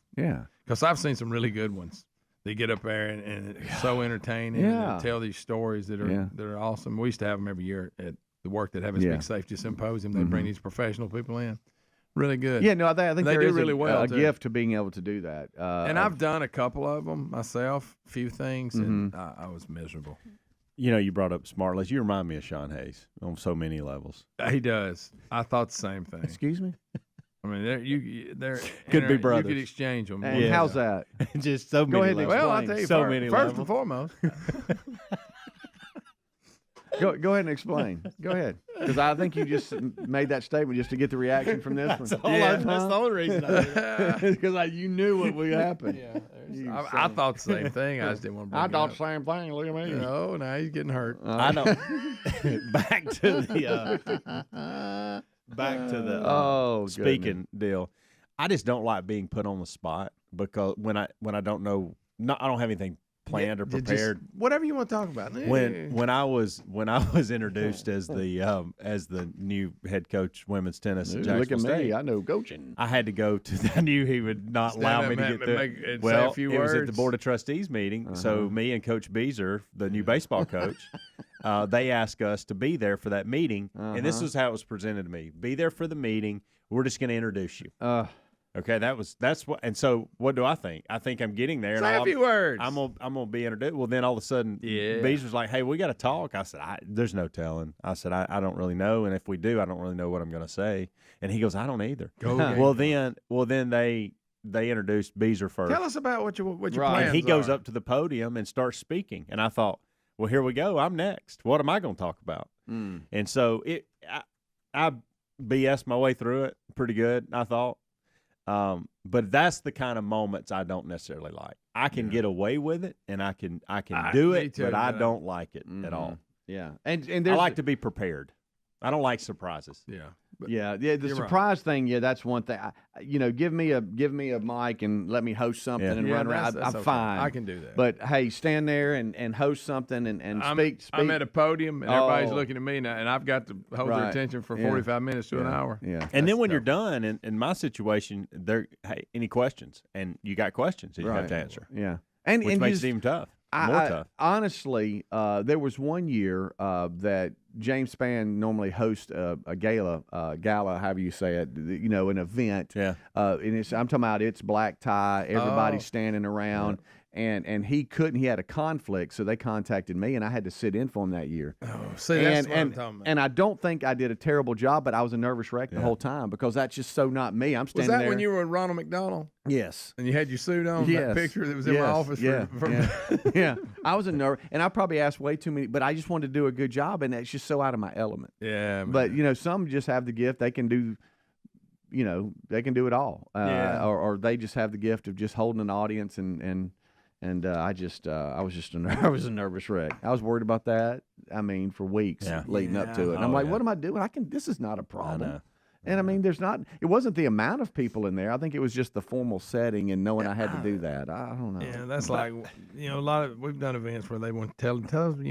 because I've seen some really good ones. They get up there and it's so entertaining. And they tell these stories that are awesome. We used to have them every year at the work that have this big safety symposium. They bring these professional people in. Really good. Yeah, no, I think they there do is really well a too. gift to being able to do that. And I've done a couple of them myself, a few things, and Mm-hmm. I was miserable. You know, you brought up Smartless. You remind me of Sean Hayes on so many levels. He does. I thought the same thing. Excuse me? I mean, they're Could be brothers. You could exchange them. And how's that? Just so Go many ahead and levels. Well, I'll tell you, So first, many first levels. and foremost, Go ahead and explain. Go ahead. Because I think you just made that statement just to get the reaction from this one. That's the only reason I did it. Because you knew what would happen. I thought the same thing. I just didn't want to bring I thought it the same thing. Look at me. up. No, now he's getting hurt. I know. Back to the speaking deal. I just don't like being put on the spot because when I don't know, I don't have anything planned or prepared. Just, whatever you want to talk about. When I was introduced as the new head coach women's tennis at Jacksonville Look at State, me, I know coaching. I had to go to. I knew he would not allow me to get there. Say Well, a few it was at the words. board of trustees meeting. So me and Coach Beezer, the new baseball coach, they asked us to be there for that meeting, and this was how it was presented to me: be there for the meeting. We're just going to introduce you. Okay, that's what. And so, what do I think? I think I'm getting there. Say a few words. I'm gonna be introduced. Well, then all of a sudden, Bees was like, "Hey, we got to talk." I said, "There's no telling." I said, "I don't really know, and if we do, I don't really know what I'm gonna say." And he goes, "I don't either." Well, then they introduced Beezer first. Tell us about what your plans And he goes are. up to the podium and starts speaking, and I thought, "Well, here we go. I'm next. What am I going to talk about?" And so I BS my way through it pretty good, I thought. But that's the kind of moments I don't necessarily like. I can get away with it, and I can do it, but I don't like it at all. Yeah, and I there's like to be prepared. I don't like surprises. Yeah. The surprise thing, that's one thing. Give me a mic and let me host something and run around. That's I'm okay. fine. I can do that. But hey, stand there and host something and speak. I'm at a podium and everybody's looking at me now, and I've got to hold their attention for 45 minutes to an hour. Yeah. And then when you're done, in my situation, any questions, and you got questions that you have to answer. Yeah, which makes it even tough. More tough. Honestly, there was one year that James Spann normally hosts a gala, however you say it, an event. Yeah. And I'm talking about it's black tie, everybody's standing around. Yeah. And he couldn't. He had a conflict, so they contacted me, and I had to sit in for him that year. Oh, see, that's what I'm talking about. And I don't think I did a terrible job, but I was a nervous wreck the whole time because that's just so not me. I'm standing there. Was that when you were with Ronald McDonald? Yes. And you had your suit on? Yes. That picture that was in my office? Yeah. I was a nervous, and I probably asked way too many, but I just wanted to do a good job, and it's just so out of my element. Yeah. Man. But, some just have the gift. They can do, they can do it all. Or they just have the gift of just holding an audience and I was a nervous wreck. I was worried about that. I mean, for weeks leading up to it. And I'm like, what am I doing? This is not a problem. And I mean, it wasn't the amount of people in there. I think it was just the formal setting and knowing I had to do that. I don't know. Yeah, that's like, a lot of, we've done events where they want to tell us,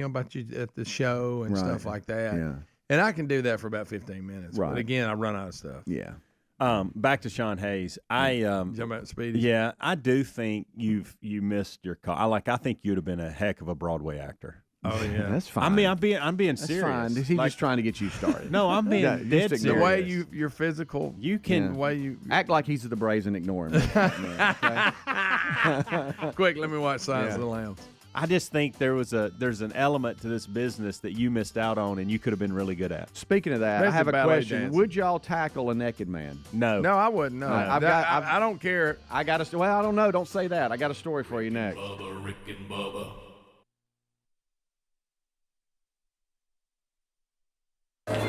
about you at the show and stuff like that. Yeah. And I can do that for about 15 minutes. Right. But again, I run out of stuff. Yeah. Back to Sean Hayes. Talking about Speedy. Yeah, I do think you missed your call. I think you'd have been a heck of a Broadway actor. Oh yeah, that's fine. I mean, I'm being that's serious. Fine. He's just trying to get you started. No, I'm being dead serious. The way you're physical, you can the way you act like he's the Braves and ignoring me. Quick, let me watch Silence of the Lambs. I just think there's an element to this business that you missed out on and you could have been really good at. Speaking of that, I have a question. Would y'all tackle a naked man? No. No, I wouldn't. No. I don't care. I don't know. Don't say that. I got a story for you next. Bubba, Rick and Bubba.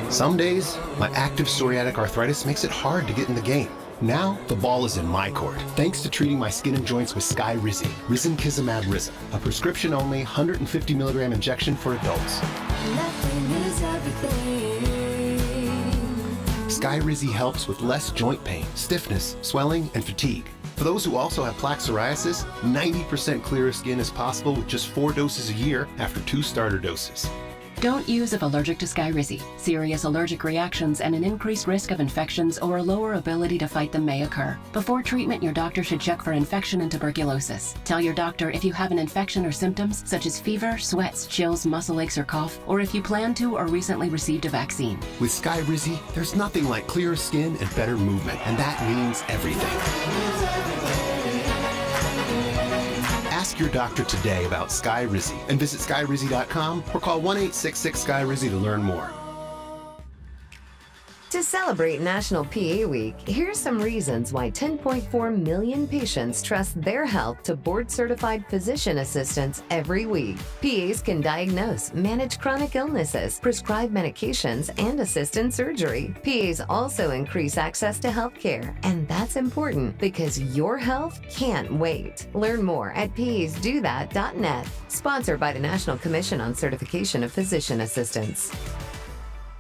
Some days, my active psoriatic arthritis makes it hard to get in the game. Now, the ball is in my court, thanks to treating my skin and joints with Skyrizi, Risankizumab Rizin, a prescription-only 150 milligram injection for adults. Skyrizi helps with less joint pain, stiffness, swelling, and fatigue. For those who also have plaque psoriasis, 90% clearer skin is possible with just 4 doses a year after 2 starter doses. Don't use if allergic to Skyrizi. Serious allergic reactions and an increased risk of infections or a lower ability to fight them may occur. Before treatment, your doctor should check for infection and tuberculosis. Tell your doctor if you have an infection or symptoms such as fever, sweats, chills, muscle aches, or cough, or if you plan to or recently received a vaccine. With Skyrizi, there's nothing like clearer skin and better movement, and that means everything. Ask your doctor today about Skyrizi and visit Skyrizi.com or call 1-866-SKYRIZI to learn more. To celebrate National PA Week, here's some reasons why 10.4 million patients trust their health to board-certified physician assistants every week. PAs can diagnose, manage chronic illnesses, prescribe medications, and assist in surgery. PAs also increase access to health care, and that's important because your health can't wait. Learn more at pasdothat.net. Sponsored by the National Commission on Certification of Physician Assistants.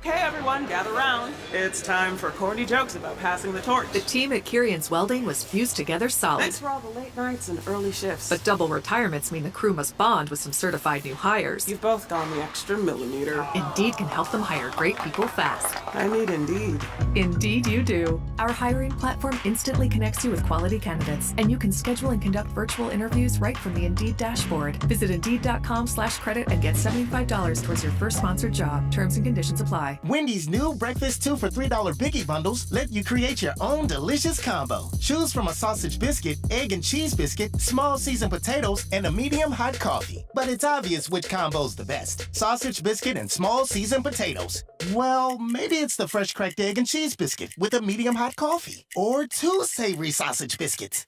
Okay, everyone, gather round. It's time for corny jokes about passing the torch. The team at Kirian's Welding was fused together solid. Thanks for all the late nights and early shifts. But double retirements mean the crew must bond with some certified new hires. You've both gone the extra millimeter. Indeed can help them hire great people fast. I need Indeed. Indeed you do. Our hiring platform instantly connects you with quality candidates, and you can schedule and conduct virtual interviews right from the Indeed dashboard. Visit Indeed.com/credit and get $75 towards your first sponsored job. Terms and conditions apply. Wendy's new breakfast 2 for $3 Biggie Bundles let you create your own delicious combo. Choose from a sausage biscuit, egg and cheese biscuit, small seasoned potatoes, and a medium hot coffee. But it's obvious which combo's the best. Sausage biscuit and small seasoned potatoes. Well, maybe it's the fresh cracked egg and cheese biscuit with a medium hot coffee. Or 2 savory sausage biscuits.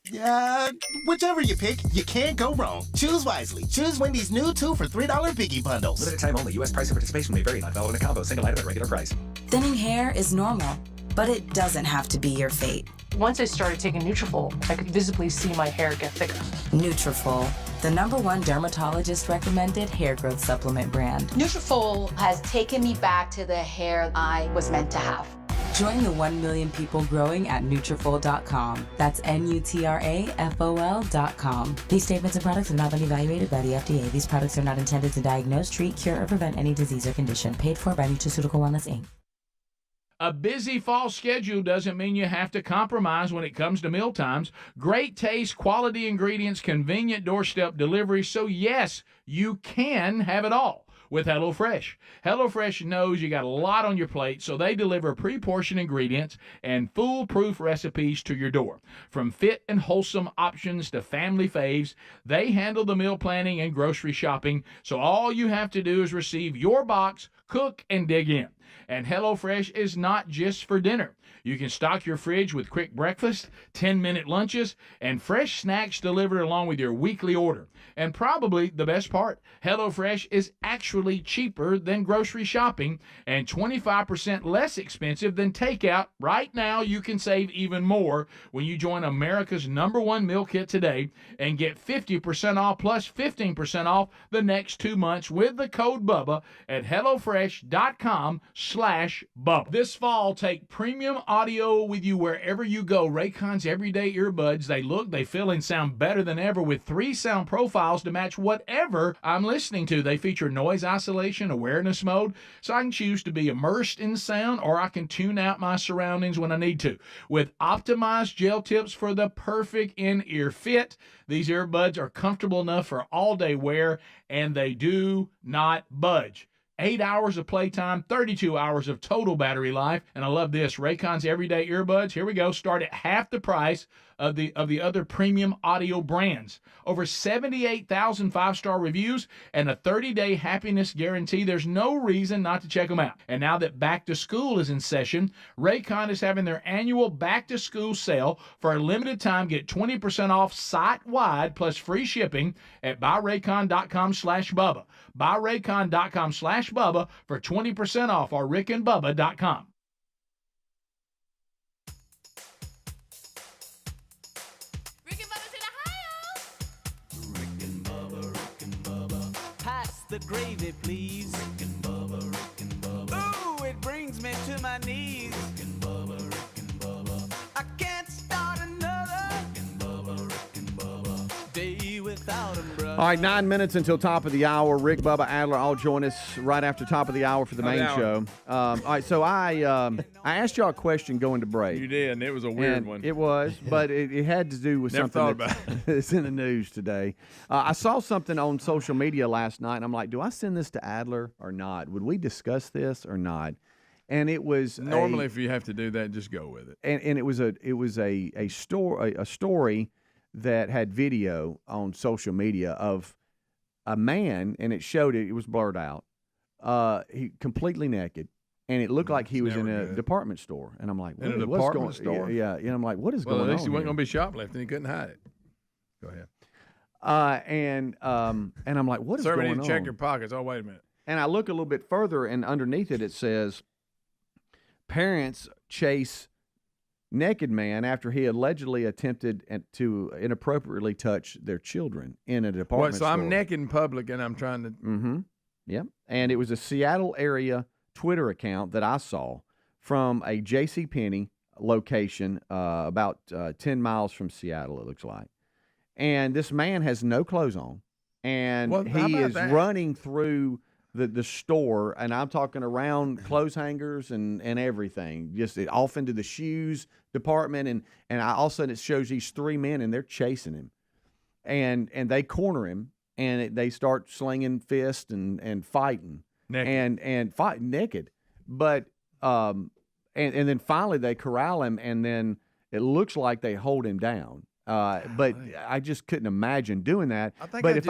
Whichever you pick, you can't go wrong. Choose wisely. Choose Wendy's new 2 for $3 Biggie Bundles. Limited time only. U.S. price and participation may vary. Not valid in a combo. Single item at regular price. Thinning hair is normal, but it doesn't have to be your fate. Once I started taking Nutrafol, I could visibly see my hair get thicker. Nutrafol, the #1 dermatologist-recommended hair growth supplement brand. Nutrafol has taken me back to the hair I was meant to have. Join the 1 million people growing at Nutrafol.com. That's Nutrafol.com. These statements and products have not been evaluated by the FDA. These products are not intended to diagnose, treat, cure, or prevent any disease or condition. Paid for by Nutraceutical Wellness, Inc. A busy fall schedule doesn't mean you have to compromise when it comes to meal times. Great taste, quality ingredients, convenient doorstep delivery. So yes, you can have it all with HelloFresh. HelloFresh knows you got a lot on your plate, so they deliver pre-portioned ingredients and foolproof recipes to your door. From fit and wholesome options to family faves, they handle the meal planning and grocery shopping, so all you have to do is receive your box, cook, and dig in. And HelloFresh is not just for dinner. You can stock your fridge with quick breakfast, 10-minute lunches, and fresh snacks delivered along with your weekly order. And probably the best part, HelloFresh is actually cheaper than grocery shopping and 25% less expensive than takeout. Right now, you can save even more when you join America's #1 meal kit today and get 50% off plus 15% off the next 2 months with the code BUBBA at HelloFresh.com/Bubba. This fall, take premium audio with you wherever you go. Raycon's everyday earbuds. They look, they feel, and sound better than ever with 3 sound profiles to match whatever I'm listening to. They feature noise isolation, awareness mode, so I can choose to be immersed in sound or I can tune out my surroundings when I need to. With optimized gel tips for the perfect in-ear fit, these earbuds are comfortable enough for all-day wear, and they do not budge. 8 hours of playtime, 32 hours of total battery life, and I love this. Raycon's everyday earbuds, here we go, start at half the price of the other premium audio brands. Over 78,000 5-star reviews and a 30-day happiness guarantee. There's no reason not to check them out. And now that back to school is in session, Raycon is having their annual back to school sale. For a limited time, get 20% off site-wide plus free shipping at buyraycon.com/Bubba. Buyraycon.com/Bubba for 20% off or rickandbubba.com. The gravy, please. Rick and Bubba. Ooh, it brings me to my knees. Rick and Bubba. I can't start another. Rick and Bubba. Day without 'em, brother. All right, 9 minutes until top of the hour. Rick, Bubba, Adler all join us right after top of the hour for the main show. All right, so I asked y'all a question going to break. You did, and it was a weird one. It was, but it had to do with Never something thought that's in the news today. I saw something on social media last night, and I'm like, do I send this to Adler or not? Would we discuss this or not? And it was normally if you have to do that, just go with it. And it was a story that had video on social media of a man, and it showed it was blurred out. He completely naked, and it looked like he was in a department store. And I'm like, in a department store? Yeah. And I'm like, what is going on? Well, at least he here? wasn't going to be shoplifting. He couldn't hide it. Go ahead. And I'm like, what is Sir, going we on? need to check your pockets. Oh, wait a minute. And I look a little bit further, and underneath it says, parents chase naked man after he allegedly attempted to inappropriately touch their children in a department store. I'm naked in public, and I'm trying to... Mm-hmm. Yep. And it was a Seattle area Twitter account that I saw from a JCPenney location about 10 miles from Seattle, it looks like. And this man has no clothes on, and he is running through the store, and I'm talking around clothes hangers and everything, just off into the shoes department, and all of a sudden it shows these three men, and they're chasing him, and they corner him, and they start slinging fists and fighting, naked. and fighting naked, but and then finally they corral him, and then it looks like they hold him down. But I just couldn't imagine doing that. But if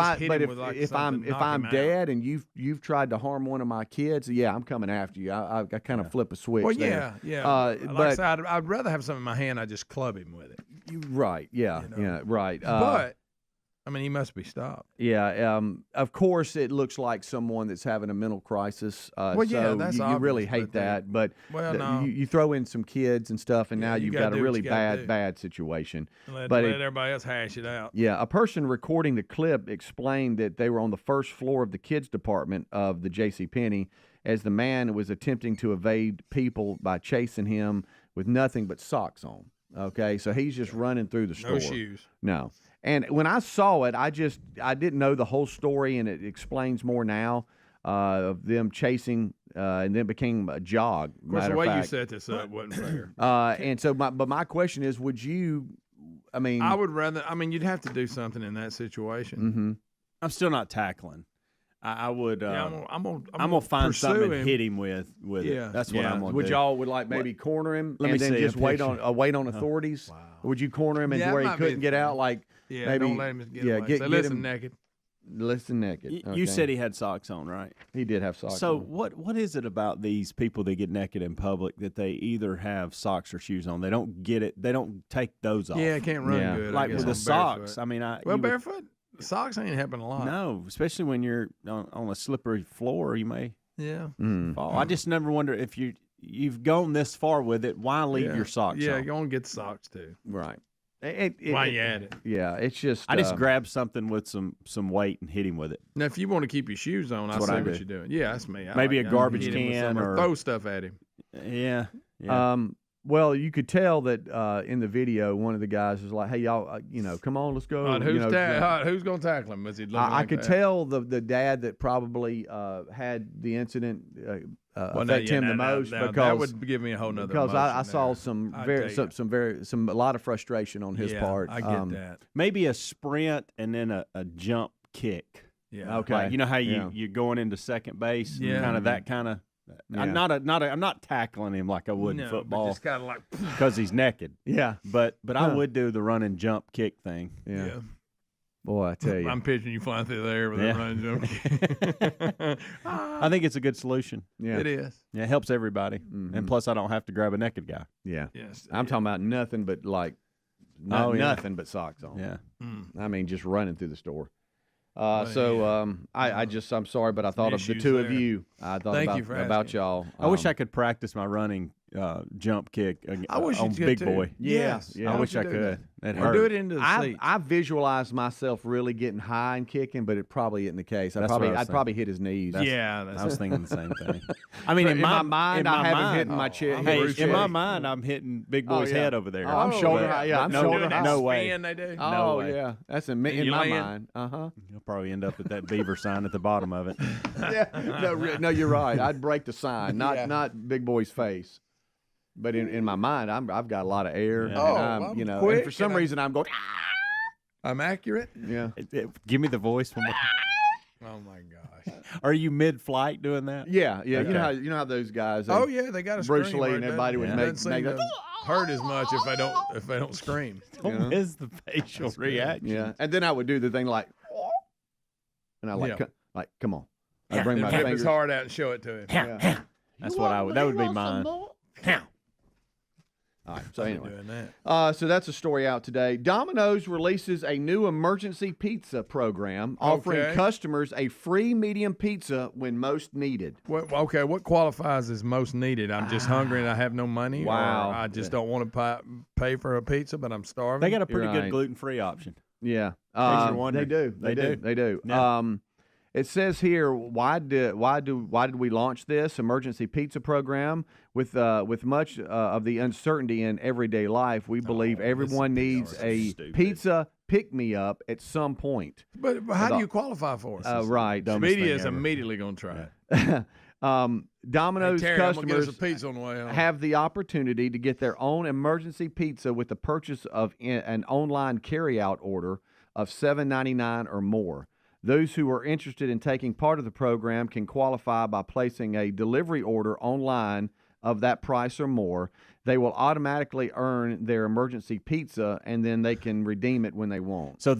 I'm dead and you've tried to harm one of my kids, yeah, I'm coming after you. I kind of flip a switch. Well, there. yeah. But I said, I'd rather have something in my hand. I just club him with it. Right. Yeah. Yeah. Right. But I mean, he must be stopped. Yeah. Of course, it looks like someone that's having a mental crisis. Well, yeah, so that's you obvious, really hate that. But no. you throw in some kids and stuff, and now you you've gotta got a do what really you gotta do. bad situation. Let but everybody else hash it out. Yeah, a person recording the clip explained that they were on the first floor of the kids department of the JCPenney as the man was attempting to evade people by chasing him with nothing but socks on. Okay, so he's just running through the store. No shoes. No. And when I saw it, I didn't know the whole story, and it explains more now of them chasing, and then it became a jog. Of course, the way you set this up wasn't fair. And so, my question is, would you? I mean, I would rather. I mean, you'd have to do something in that situation. Mm-hmm. I'm still not tackling. I would. I'm gonna find something to him. hit him with Yeah. it. That's what I'm gonna do. Would y'all like maybe corner him Let and me then see just a wait picture. on authorities? Wow. Or would you corner him and Yeah, where it he might be couldn't get out? Like Yeah, maybe don't let him get yeah, away. get, Say, get listen, him naked. Listen naked. You Okay. said he had socks on, right? He did have socks. So on. what is it about these people that get naked in public that they either have socks or shoes on? They don't get it. They don't take those off. Yeah, can't run good. I Like guess, with the on socks. barefoot. I mean, barefoot socks ain't happening a lot. No, especially when you're on a slippery floor, you may Yeah. fall. I just never wonder if you've gone this far with it. Why leave your socks Yeah, on? go and get the socks too. Right. Why you at it? Yeah, it's just. I just grab something with some weight and hit him with it. Now, if you want to keep your shoes on, I see what you're doing. Yeah, that's me. Maybe like a that. garbage Hit him with can something or throw stuff at him. Yeah. Well, you could tell that in the video, one of the guys was like, "Hey, y'all, come on, let's go." Who's going to tackle him? Was he looking I like could that? tell the dad that probably had the incident affect him the most because that would give me a whole nother. Because I emotion saw there. a lot of frustration on his part. I get that. Maybe a sprint and then a jump kick. Yeah. Okay. Like, you know how you're going into second base? Yeah. Kind of that kind of. Yeah. I'm not tackling him like I would in football. But just kind of like because he's naked. Yeah. But I would do the run and jump kick thing. Yeah. Boy, I tell you. I'm picturing you flying through the air with a run and jump. I think it's a good solution. Yeah. It is. Yeah, it helps everybody. Mm-hmm. And plus I don't have to grab a naked guy. Yeah. Yes. I'm talking about nothing but nothing but socks on. Yeah. I mean, just running through the store. I'm sorry, but I thought No of the issues two there. of you. I thought Thank you for about asking. y'all. I wish I could practice my running jump kick I wish on you could Big too. Boy. Yes. I wish I could. It Or hurt. do it into the I seats. visualize myself really getting high and kicking, but it probably isn't the case. That's what I was I'd probably hit his knees. Yeah, I was thinking the same thing. I mean, in my mind, I have him hitting my chest. Hey, in my mind, I'm hitting Big Boy's head over there. Oh, I'm shoulder high. Yeah, I'm shoulder high. No way. They do. Oh, way. yeah. That's in you my land? mind. You'll probably end up with that beaver sign at the bottom of it. Yeah. No, you're right. I'd break the sign, not Big Boy's face. But in my mind, I've got a lot of air. Yeah. And I'm and quick for some reason, I'm going. I'm accurate. Yeah. Give me the voice one more. Oh my gosh. Are you mid-flight doing that? Yeah. Okay. You know how those guys. Oh yeah, they got a Bruce scream Lee right and there. everybody would It make doesn't seem to hurt as much if they don't scream. Don't miss the facial reaction. Yeah. And then I would do the thing like, and I come on. I bring my Flip fingers his heart out and show it to him. Yeah. That's what I would. That would be mine. All right. So anyway, Doing that. so that's a story out today. Domino's releases a new emergency pizza program offering Okay. customers a free medium pizza when most needed. Okay, what qualifies as most needed? I'm just hungry and I have no money. Wow. Or I just don't want to pay for a pizza, but I'm starving. They got a pretty Right. good gluten-free option. Yeah, you're wondering. They do. Yeah. It says here, why did we launch this emergency pizza program with much of the uncertainty in everyday life? We believe everyone needs a pizza pick-me-up at some point. But how do you qualify for it? Right, Speedy is immediately going to try it. Domino's Hey, Terry, I'm gonna get us customers a pizza on the way home. have the opportunity to get their own emergency pizza with the purchase of an online carryout order of $7.99 or more. Those who are interested in taking part of the program can qualify by placing a delivery order online of that price or more. They will automatically earn their emergency pizza, and then they can redeem it when they want. So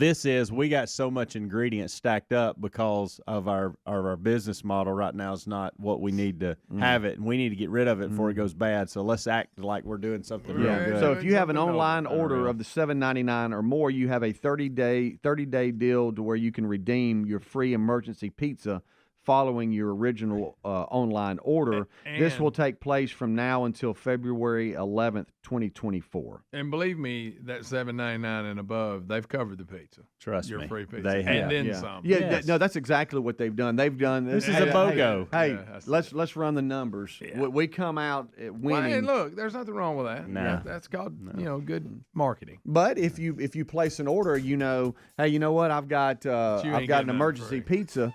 we got so much ingredients stacked up because of our business model right now is not what we need to have it, and we need to get rid of it before it goes bad. So let's act like we're doing something real good. So if you have an online order of the $7.99 or more, you have a 30-day deal to where you can redeem your free emergency pizza following your original online order. This will take place from now until February 11th, 2024. And believe me, that $7.99 and above, they've covered the pizza. Trust your me, free pizza, they have. and then Yeah. some. Yeah, Yes. no, that's exactly what they've done. They've done This is a BOGO. Hey, Yeah, let's run the numbers. We come out Well, winning. hey, look, there's nothing wrong with that. No. That's called good marketing. But if you place an order, hey, you know what? I've got ain't an getting emergency nothing pizza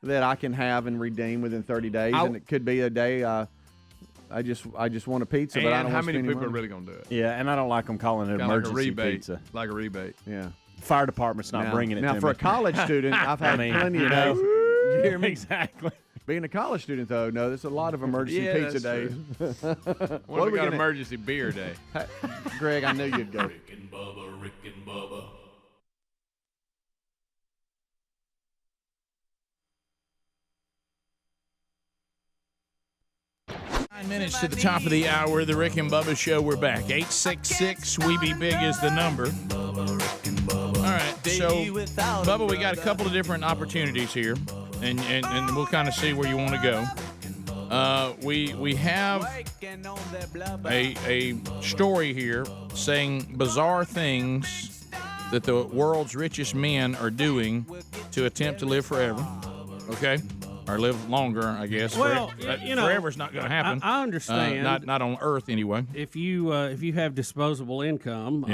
that I can have and redeem within 30 days, and it could be a day. I just want a pizza, but I don't how want to many spend people any are money. really going to do it? Yeah, and I don't like them calling it Kinda like a emergency rebate, pizza. like a rebate. Yeah. Fire department's not bringing it now to for me. a college student, I've had plenty of days. You hear me? Exactly. Being a college student, though, no, there's a lot of emergency pizza days. What if we got emergency beer day? Hey, Greg, I knew you'd go. Rick and Bubba. 9 minutes to the top of the hour, the Rick and Bubba Show. We're back. 866-WE-BE-BIG is the number. All right, so, Bubba, we got a couple of different opportunities here, and we'll kind of see where you want to go. We have a story here saying bizarre things that the world's richest men are doing to attempt to live forever. Okay? Or live longer, I guess. Well, forever's not going to happen. I understand. Not on Earth anyway. If you have disposable income,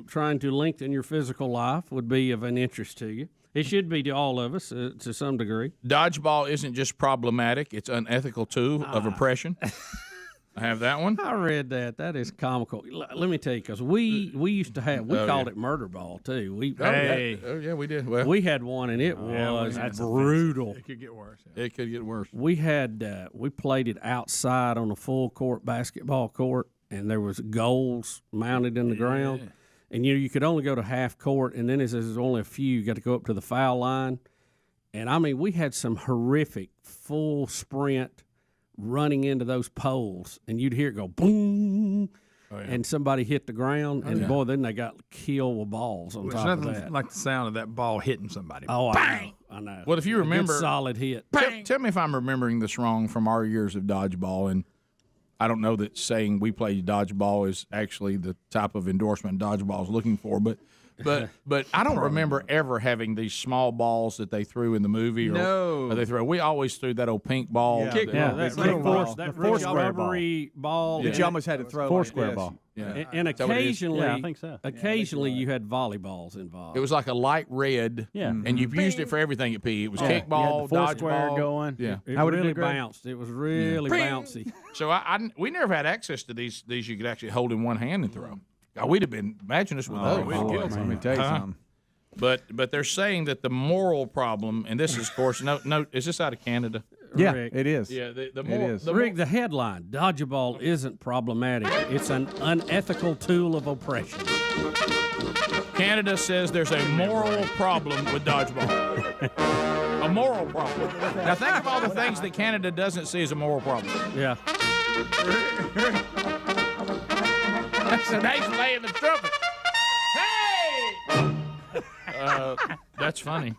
trying to lengthen your physical life would be of an interest to you. It should be to all of us to some degree. Dodgeball isn't just problematic; it's unethical too, of oppression. I have that one. I read that. That is comical. Let me tell you, because we used to have, we called it murder ball too. we did. Well, we had one, and it was brutal. It could get worse. It could get worse. We had we played it outside on a full court basketball court, and there was goals mounted in the ground, and you could only go to half court, and then as there's only a few, you got to go up to the foul line, and I mean we had some horrific full sprint running into those poles, and you'd hear it go boom, and somebody hit the ground, and boy, then they got killed with balls on top of that. Nothing like the sound of that ball hitting somebody. Oh, bang! I know. Well, if you remember, good solid hit. Tell me if I'm remembering this wrong from our years of dodgeball. And I don't know that saying we play dodgeball is actually the type of endorsement dodgeball is looking for, but I don't remember ever having these small balls that they threw in the movie. Or they throw. We always threw that old pink ball. That rubbery ball that you almost had to throw. Four-square ball. Yeah. And occasionally, I think so. Occasionally, you had volleyballs involved. It was like a light red. Yeah. And you've used it for everything at PE. It was kickball, dodgeball dodgeball. going. Yeah. It really bounced. It was really bouncy. So we never had access to these you could actually hold in one hand and throw. We'd have been, imagine us with those. Let me tell you something. But they're saying that the moral problem, and this is, of course, no, is this out of Canada? Yeah, Rick. it is. Yeah, the it moral, is. Rick, the headline, dodgeball isn't problematic. It's an unethical tool of oppression. Canada says there's a moral problem with dodgeball. A moral problem. Now think of all the things that Canada doesn't see as a moral problem. Yeah. So they's playing the trumpet. Hey! That's funny.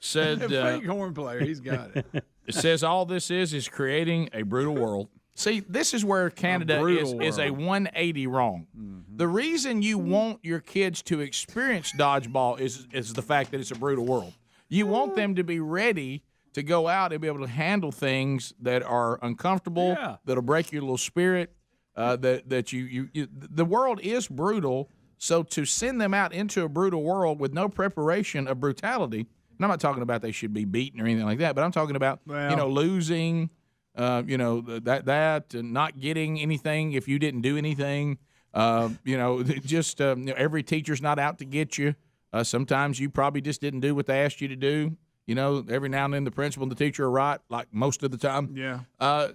Said fake horn player, he's got it. It says all this is creating a brutal world. See, this is where Canada is a 180 wrong. Mm-hmm. The reason you want your kids to experience dodgeball is the fact that it's a brutal world. You want them to be ready to go out and be able to handle things that are uncomfortable, that'll break your little spirit. That you the world is brutal, so to send them out into a brutal world with no preparation of brutality, and I'm not talking about they should be beaten or anything like that, but I'm talking about losing, that and not getting anything if you didn't do anything, every teacher's not out to get you. Sometimes you probably just didn't do what they asked you to do. Every now and then the principal and the teacher are right, like most of the time. Yeah.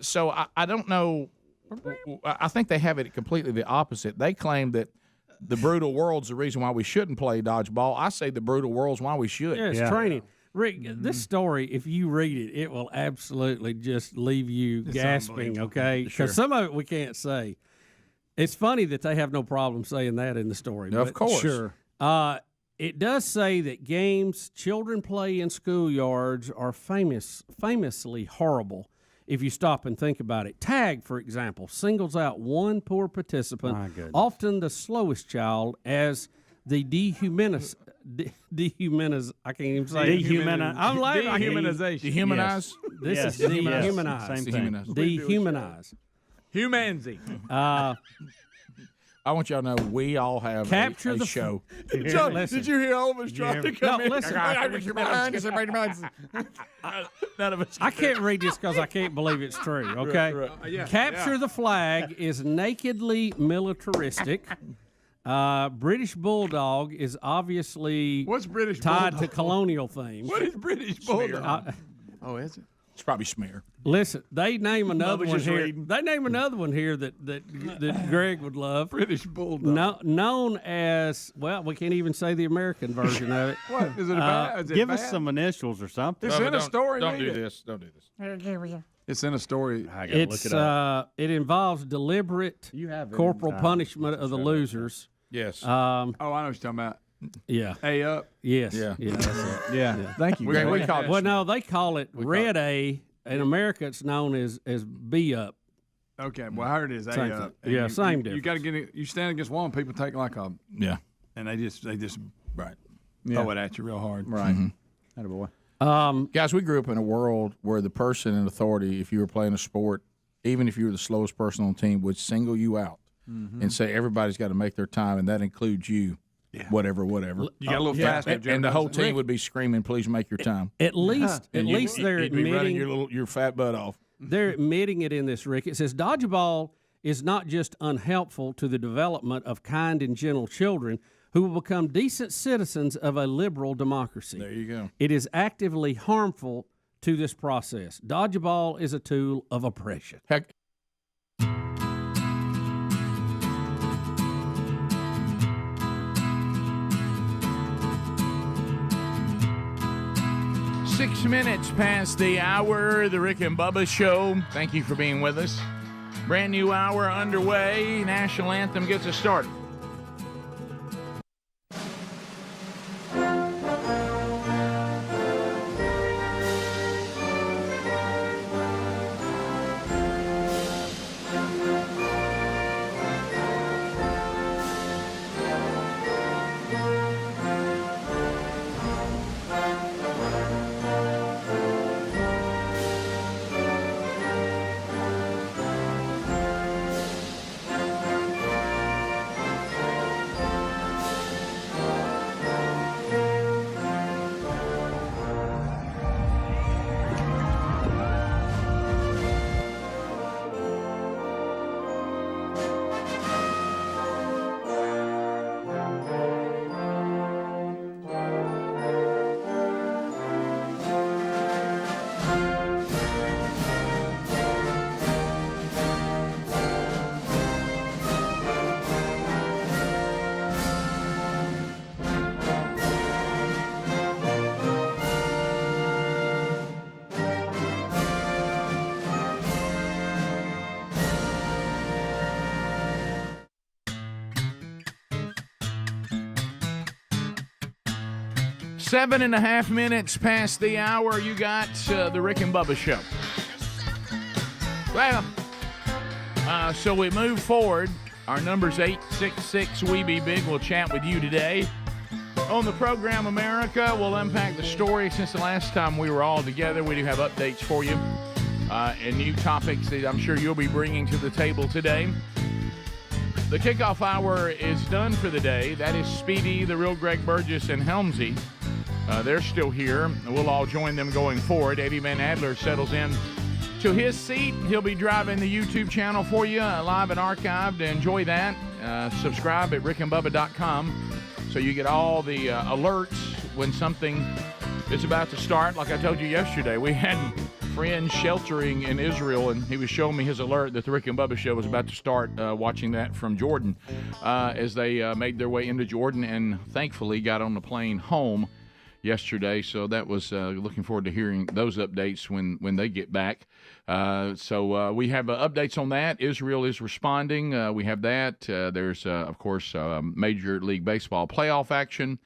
So I don't know. I think they have it completely the opposite. They claim that the brutal world's the reason why we shouldn't play dodgeball. I say the brutal world's why we should. Yeah, it's training. Rick, this story, if you read it, it will absolutely just leave you gasping, okay? Because some of it we can't say. It's funny that they have no problem saying that in the story. Of course. Sure. It does say that games children play in schoolyards are famously horrible. If you stop and think about it. Tag, for example, singles out one poor participant, often the slowest child, as the dehumanize. I can't even say dehumanize. I'm laughing. Dehumanization. Dehumanize. This is dehumanize. Same thing. Dehumanize. Humanity. I want y'all to know we all have Capture a the show. John, did you hear all of us trying to come in? Listen. None of us. I can't read this because I can't believe it's true, okay? Right. Capture the flag is nakedly militaristic. British Bulldog is obviously What's British tied Bulldog? to colonial themes. What is British Bulldog? Oh, is it? It's probably smear. Listen, they name another one just here. reading. They name another one here that Greg would love. British Bulldog. Known as, well, we can't even say the American version of it. What is it about? Is it Give bad? us some initials or something. It's in a story. Don't read do it. this. Don't do this. It's in a story. I gotta look it up. It involves deliberate corporal punishment of the losers. Yes. Oh, I know what you're talking about. Yeah. A up. Yes. Yeah. Yeah. That's it. Yeah. Thank you. We call it. Well, no, they call it red A. In America, it's known as B up. Okay. Well, I heard it is A Same up. thing. Yeah, same You got to get it. You stand against one, people take like a and they just right. throw it at you real hard. Right. Mm-hmm. Attaboy. Guys, we grew up in a world where the person in authority, if you were playing a sport, even if you were the slowest person on the team, would single you out and say everybody's got to make their time, and that includes you. Yeah. Whatever. You got a little faster, and the whole team would be screaming, "Please make your time." At least they're You'd be running admitting your fat butt off. they're admitting it in this, Rick. It says dodgeball is not just unhelpful to the development of kind and gentle children who will become decent citizens of a liberal democracy. There you go. It is actively harmful to this process. Dodgeball is a tool of oppression. Heck. Six minutes past the hour, the Rick and Bubba Show. Thank you for being with us. Brand new hour underway. National anthem gets us started. 7.5 minutes past the hour. You got the Rick and Bubba Show. Well, so we move forward. Our number's 866-WE-BE-BIG. We'll chat with you today. On the program, America, we'll unpack the story since the last time we were all together. We do have updates for you and new topics that I'm sure you'll be bringing to the table today. The kickoff hour is done for the day. That is Speedy, the real Greg Burgess, and Helmsy. They're still here. We'll all join them going forward. Eddie Van Adler settles in to his seat. He'll be driving the YouTube channel for you, live and archived. Enjoy that. Subscribe at rickandbubba.com so you get all the alerts when something is about to start. Like I told you yesterday, we had friends sheltering in Israel, and he was showing me his alert that the Rick and Bubba Show was about to start, watching that from Jordan as they made their way into Jordan and thankfully got on the plane home yesterday. So that was looking forward to hearing those updates when they get back. So we have updates on that. Israel is responding. We have that. There's, of course, Major League Baseball playoff action.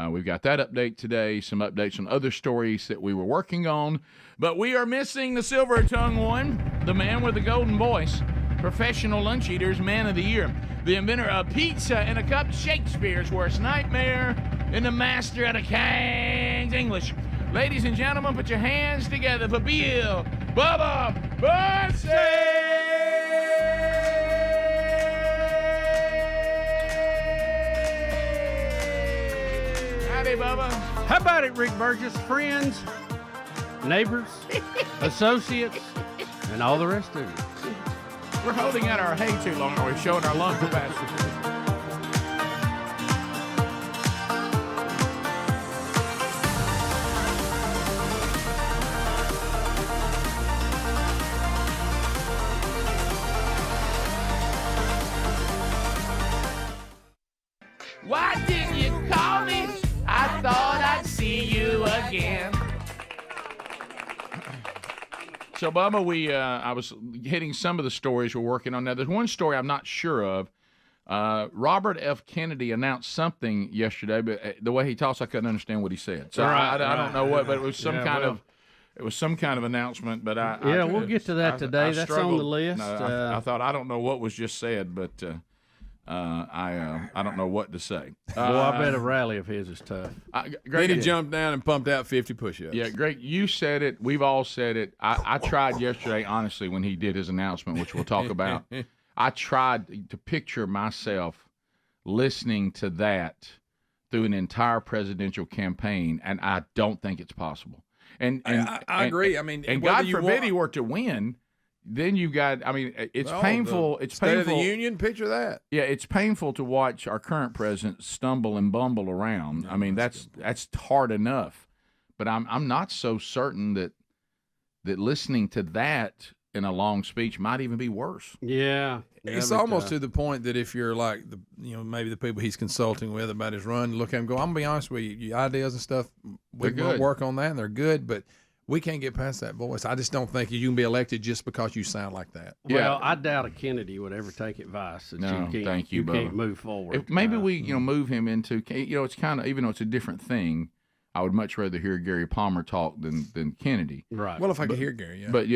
We've got that update today, some updates on other stories that we were working on. But we are missing the silver-tongued one, the man with the golden voice, professional lunch eaters, man of the year, the inventor of pizza and a cup, Shakespeare's worst nightmare, and the master of the King's English. Ladies and gentlemen, put your hands together for Bill Bubba Bussey! Howdy, Bubba. How about it, Rick Burgess? Friends, neighbors, associates, and all the rest of you. We're holding out our hay too long, or we're showing our lung capacity. Why didn't you call me? I thought I'd see you again. So, Bubba, I was hitting some of the stories we're working on. Now, there's one story I'm not sure of. Robert F. Kennedy announced something yesterday, but the way he talks, I couldn't understand what he said. So I don't know what, but it was some kind of announcement. But we'll get to that today. That's on the list. No, I thought I don't know what was just said, but I don't know what to say. Well, I bet a rally of his is tough. Then he jumped down and pumped out 50 push-ups. Yeah, Greg, you said it. We've all said it. I tried yesterday, honestly, when he did his announcement, which we'll talk about. I tried to picture myself listening to that through an entire presidential campaign, and I don't think it's possible. And I agree. I mean, and God forbid he were to win. Then you've got, I mean, it's painful. It's State painful. of the Union, picture that. Yeah, it's painful to watch our current president stumble and bumble around. I mean, that's hard enough. But I'm not so certain that listening to that in a long speech might even be worse. Yeah. It's almost to the point that if you're like maybe the people he's consulting with about his run, look at him, go, I'm gonna be honest with you, your ideas and stuff, we can work on that and they're good, but we can't get past that voice. I just don't think you can be elected just because you sound like that. Well, I doubt a Kennedy would ever take advice that you can't move forward. Maybe we move him into, it's kind of, even though it's a different thing, I would much rather hear Gary Palmer talk than Kennedy. Right. Well, if I could hear Gary, yeah. But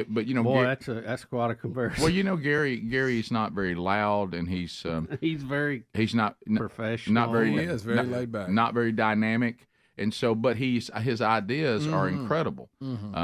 boy, that's quite a comparison. Well, Gary's not very loud, and he's not professional. Not very. He is very laid back. Not very dynamic. And so, but his ideas are incredible. The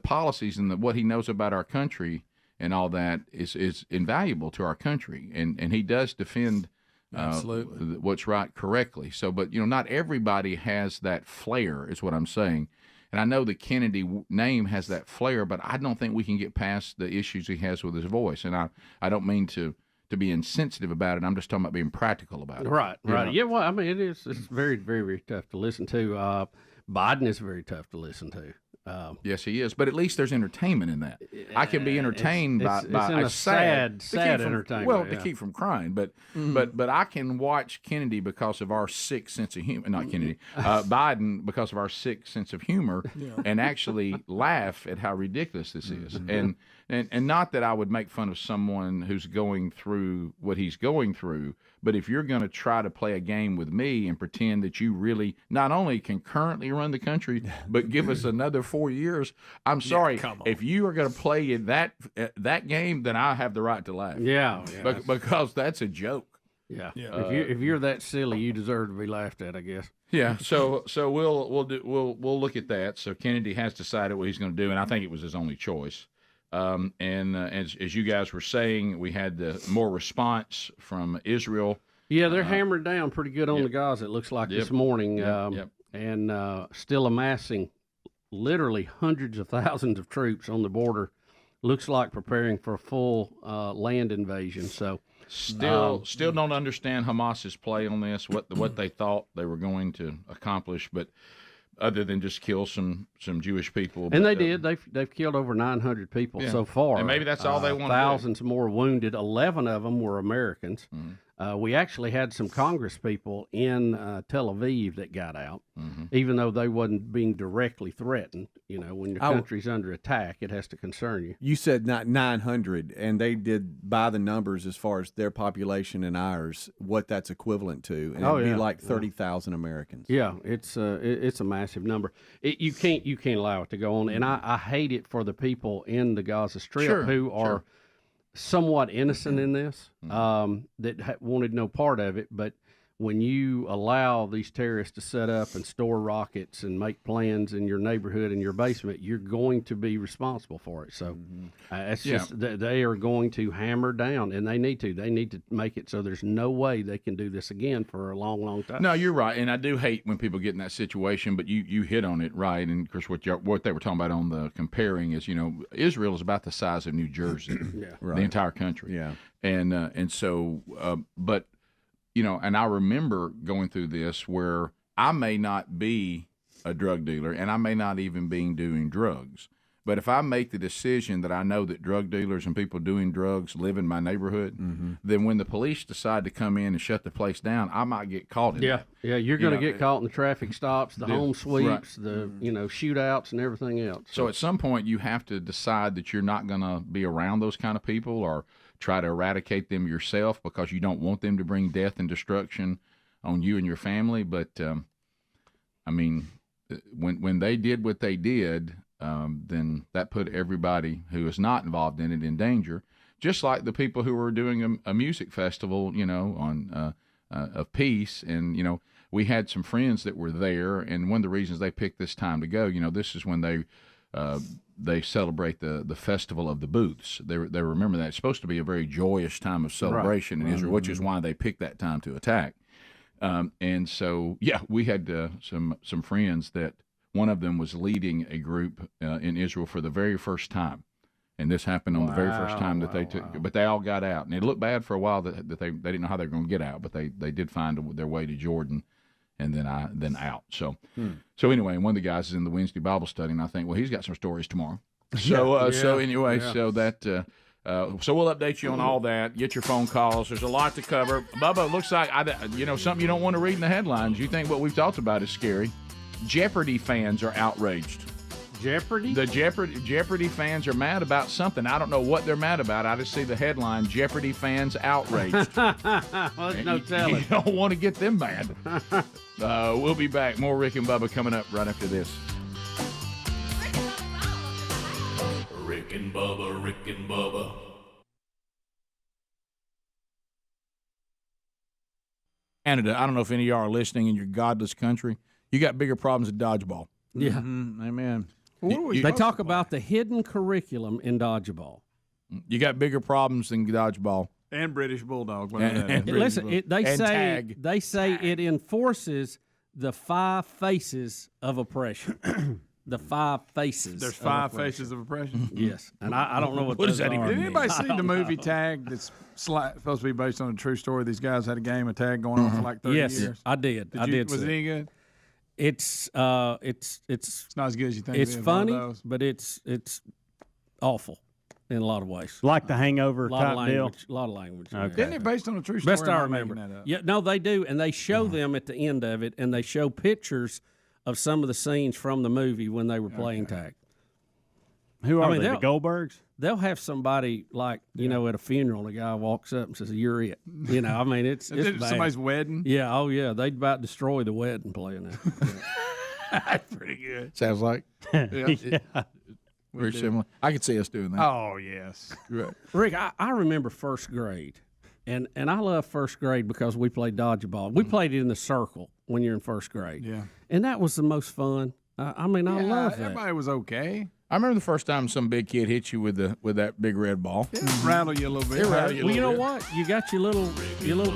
policies and what he knows about our country and all that is invaluable to our country, and he does defend what's right correctly. So, but not everybody has that flair, is what I'm saying. And I know the Kennedy name has that flair, but I don't think we can get past the issues he has with his voice. And I don't mean to be insensitive about it. I'm just talking about being practical about it. Right. Yeah, well, I mean, it's very, very, very tough to listen to. Biden is very tough to listen to. Yes, he is. But at least there's entertainment in that. I can be entertained by a sad entertainment. Well, to keep from crying. But I can watch Kennedy because of our sick sense of humor. Not Kennedy. Biden because of our sick sense of humor, and actually laugh at how ridiculous this is. And not that I would make fun of someone who's going through what he's going through, But if you're going to try to play a game with me and pretend that you really not only can currently run the country, but give us another 4 years, I'm sorry. If you are going to play in that game, then I have the right to laugh. Yeah. Because that's a joke. Yeah. If you're that silly, you deserve to be laughed at, I guess. Yeah. So we'll look at that. So Kennedy has decided what he's going to do, and I think it was his only choice. As you guys were saying, we had more response from Israel. Yeah, they're hammering down pretty good on the Gaza, it looks like, this morning. And still amassing literally hundreds of thousands of troops on the border. Looks like preparing for a full land invasion. So still don't understand Hamas's play on this, what they thought they were going to accomplish, but other than just kill some Jewish people. And they did. They've killed over 900 people so far. And maybe that's all they want. Thousands more wounded. 11 of them were Americans. We actually had some Congress people in Tel Aviv that got out, even though they wasn't being directly threatened. You know, when your country's under attack, it has to concern you. You said not 900, and they did by the numbers as far as their population and ours, what that's equivalent to, and it'd be like 30,000 Americans. Yeah, it's a massive number. You can't allow it to go on, and I hate it for the people in the Gaza Strip who are somewhat innocent in this, that wanted no part of it. But when you allow these terrorists to set up and store rockets and make plans in your neighborhood and your basement, you're going to be responsible for it. So it's just they are going to hammer down, and they need to make it so there's no way they can do this again for a long, long time. No, you're right, and I do hate when people get in that situation. But you hit on it right, and of course what they were talking about on the comparing is, you know, Israel is about the size of New Jersey, the entire country, and so but. You know, and I remember going through this where I may not be a drug dealer and I may not even be doing drugs. But if I make the decision that I know that drug dealers and people doing drugs live in my neighborhood, then when the police decide to come in and shut the place down, I might get caught in that. Yeah, you're going to get caught in the traffic stops, the home sweeps, the shootouts and everything else. So at some point you have to decide that you're not going to be around those kind of people or try to eradicate them yourself because you don't want them to bring death and destruction on you and your family. But, I mean, when they did what they did, then that put everybody who is not involved in it in danger, just like the people who were doing a music festival, you know, on of peace. And, you know, we had some friends that were there, and one of the reasons they picked this time to go, you know, this is when they celebrate the festival of the booths. They remember that. It's supposed to be a very joyous time of celebration in Israel, which is why they picked that time to attack. And so, we had some friends that one of them was leading a group in Israel for the very first time. And this happened on the very first time that they took, but they all got out. And it looked bad for a while that they didn't know how they were going to get out, but they did find their way to Jordan and then out. So anyway, one of the guys is in the Wednesday Bible study, and I think, well, he's got some stories tomorrow. So so that so we'll update you on all that. Get your phone calls. There's a lot to cover. Bubba, it looks like something you don't want to read in the headlines. You think what we've talked about is scary. Jeopardy fans are outraged. Jeopardy? The Jeopardy fans are mad about something. I don't know what they're mad about. I just see the headline, Jeopardy fans outraged. Well, there's no telling. You don't want to get them mad. We'll be back. More Rick and Bubba coming up right after this. Rick and Bubba, Rick and Bubba. Canada, I don't know if any of y'all are listening in your godless country. You got bigger problems than dodgeball. Yeah. Amen. They talk about the hidden curriculum in dodgeball. You got bigger problems than dodgeball. And British Bulldog. They say it enforces the 5 faces of oppression. The 5 faces. There's 5 faces of oppression. Yes, and I don't know what does that even mean? Did anybody see the movie Tag that's supposed to be based on a true story? These guys had a game of tag going on for like 30 years. Yes, I did. Was it any good? It's not as good as you think. It's funny, but it's awful in a lot of ways. Like The Hangover type deal. A lot of language. Okay. Isn't it based on a true story? Best I remember. Yeah, no, they do, and they show them at the end of it, and they show pictures of some of the scenes from the movie when they were playing tag. Who are they? The Goldbergs? they'll have somebody like, you know, at a funeral, a guy walks up and says, "You're it." You know, I mean, it's bad. Somebody's wedding. Yeah, oh yeah, they'd about destroy the wedding playing that. That's pretty good. Sounds like very similar. I could see us doing that. Oh yes, right. Rick, I remember first grade, and I love first grade because we played dodgeball. We played it in the circle when you're in first grade. Yeah, and that was the most fun. I mean, I love that. Everybody was okay. I remember the first time some big kid hit you with that big red ball. It rattled you a little bit. Well, you know what? You got your little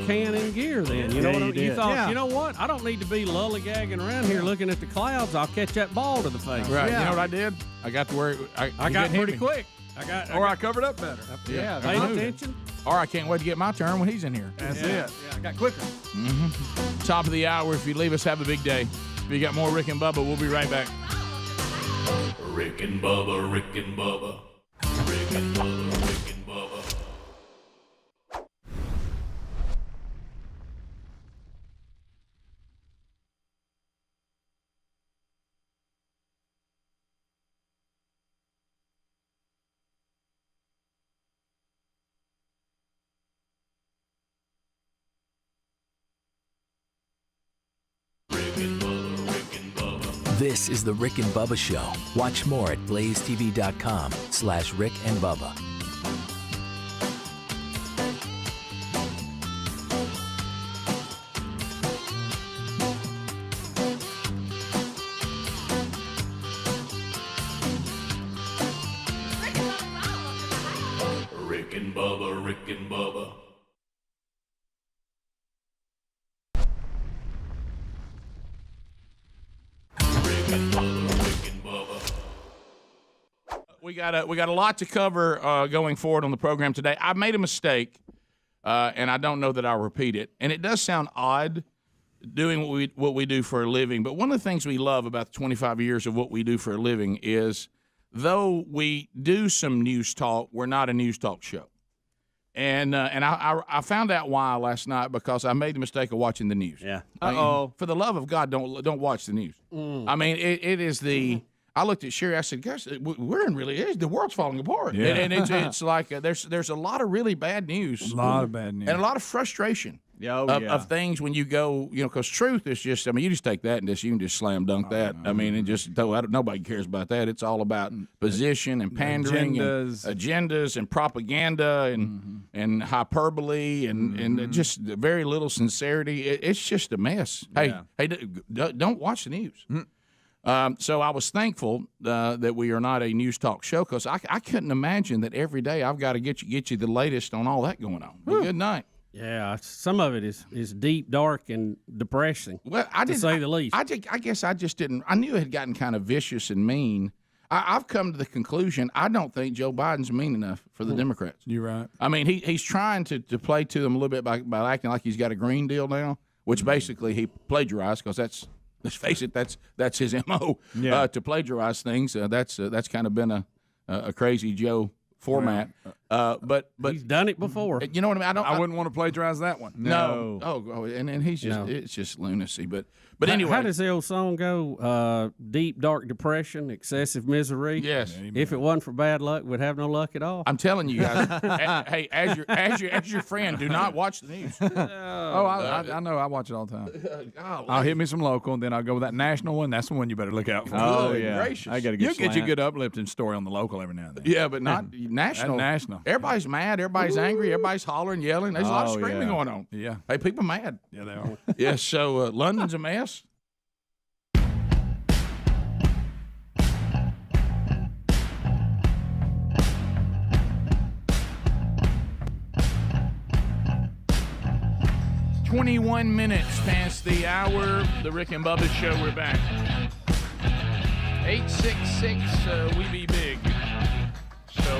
can in gear then. You know what I mean? You thought, you know what? I don't need to be lollygagging around here looking at the clouds. I'll catch that ball to the face. Right. You know what I did? I got to where I got pretty quick. I covered up better. Yeah, paid attention. Or I can't wait to get my turn when he's in here. That's it. Yeah, I got quicker. Mm-hmm. Top of the hour. If you leave us, have a big day. If you got more Rick and Bubba, we'll be right back. Rick and Bubba, Rick and Bubba. Rick and Bubba, Rick and Bubba. This is the Rick and Bubba Show. Watch more at blazetv.com/Rick and Bubba. Rick and Bubba, Rick and Bubba. We got a lot to cover going forward on the program today. I made a mistake, and I don't know that I'll repeat it. And it does sound odd doing what we do for a living. But one of the things we love about the 25 years of what we do for a living is, though we do some news talk, we're not a news talk show. And I found out why last night, because I made the mistake of watching the news. Yeah. For the love of God, don't watch the news. I mean, it is the. I looked at Sherry. I said, "Gosh, we're in really the world's falling apart." Yeah. And it's like there's a lot of really bad news. A lot of bad news. And a lot of frustration. Of things when you go, because truth is just, I mean, you just take that and you can just slam dunk that. I mean, and just nobody cares about that. It's all about position and pandering, agendas and propaganda and hyperbole and just very little sincerity. It's just a mess. Yeah. Hey, don't watch the news. So I was thankful that we are not a news talk show, because I couldn't imagine that every day I've got to get you the latest on all that going on. Well, good night. Yeah, some of it is deep, dark, and depressing. Well, to say the least. I guess I just didn't. I knew it had gotten kind of vicious and mean. I've come to the conclusion I don't think Joe Biden's mean enough for the Democrats. You're right. I mean, he's trying to play to them a little bit by acting like he's got a Green Deal now, which basically he plagiarized, because let's face it, that's his MO, to plagiarize things. That's kind of been a crazy Joe format. But he's done it before. You know what I mean? I wouldn't want to plagiarize that one. No. Oh, and he's just it's just lunacy. But anyway, how does the old song go? Deep, dark depression, excessive misery. Yes. If it wasn't for bad luck, we'd have no luck at all. I'm telling you guys. Hey, as your friend, do not watch the news. I know. I watch it all the time. I'll hit me some local, and then I'll go with that national one. That's the one you better look out for. Oh, Good yeah. gracious. I got to get You'll get you a good uplifting story on the local every now and then. Yeah, but not national. National. Everybody's mad. Everybody's angry. Everybody's hollering, yelling. There's a lot of screaming going on. Yeah. Hey, people mad. Yeah, they are. Yeah, so London's a mess. "21 minutes past the hour. The Rick and Bubba Show. We're back. 866 we be big. So,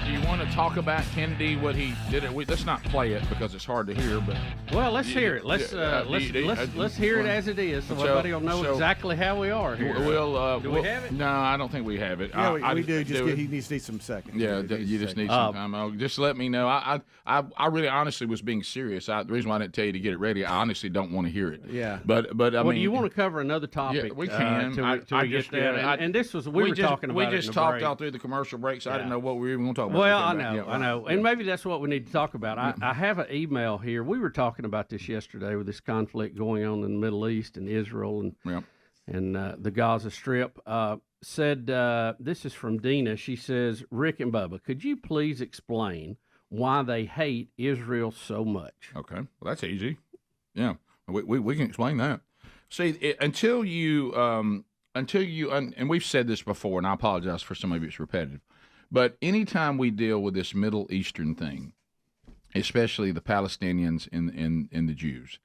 do you want want to talk about Kennedy, what he did? Let's not play it because it's hard to hear. But well, let's hear it. Let's hear it as it is, so everybody will know exactly how we are here. Do we have it? No, I don't think we have it. Yeah, we do. He needs some seconds. Yeah, you just need some time. Just let me know. I really honestly was being serious. The reason why I didn't tell you to get it ready, I honestly don't want to hear it. Yeah. But I mean, do you want to cover another topic? Yeah, we can. Till we get there. And this was we were talking about. We just talked all through the commercial break, so I didn't know what we were even going to talk about. Well, I know, and maybe that's what we need to talk about. I have an email here. We were talking about this yesterday with this conflict going on in the Middle East and Israel and the Gaza Strip. Said this is from Dina. She says, Rick and Bubba, could you please explain why they hate Israel so much? Okay, well that's easy. Yeah, we can explain that. See, until you and we've said this before, and I apologize for some of it's repetitive, but anytime we deal with this Middle Eastern thing, especially the Palestinians and the Jews,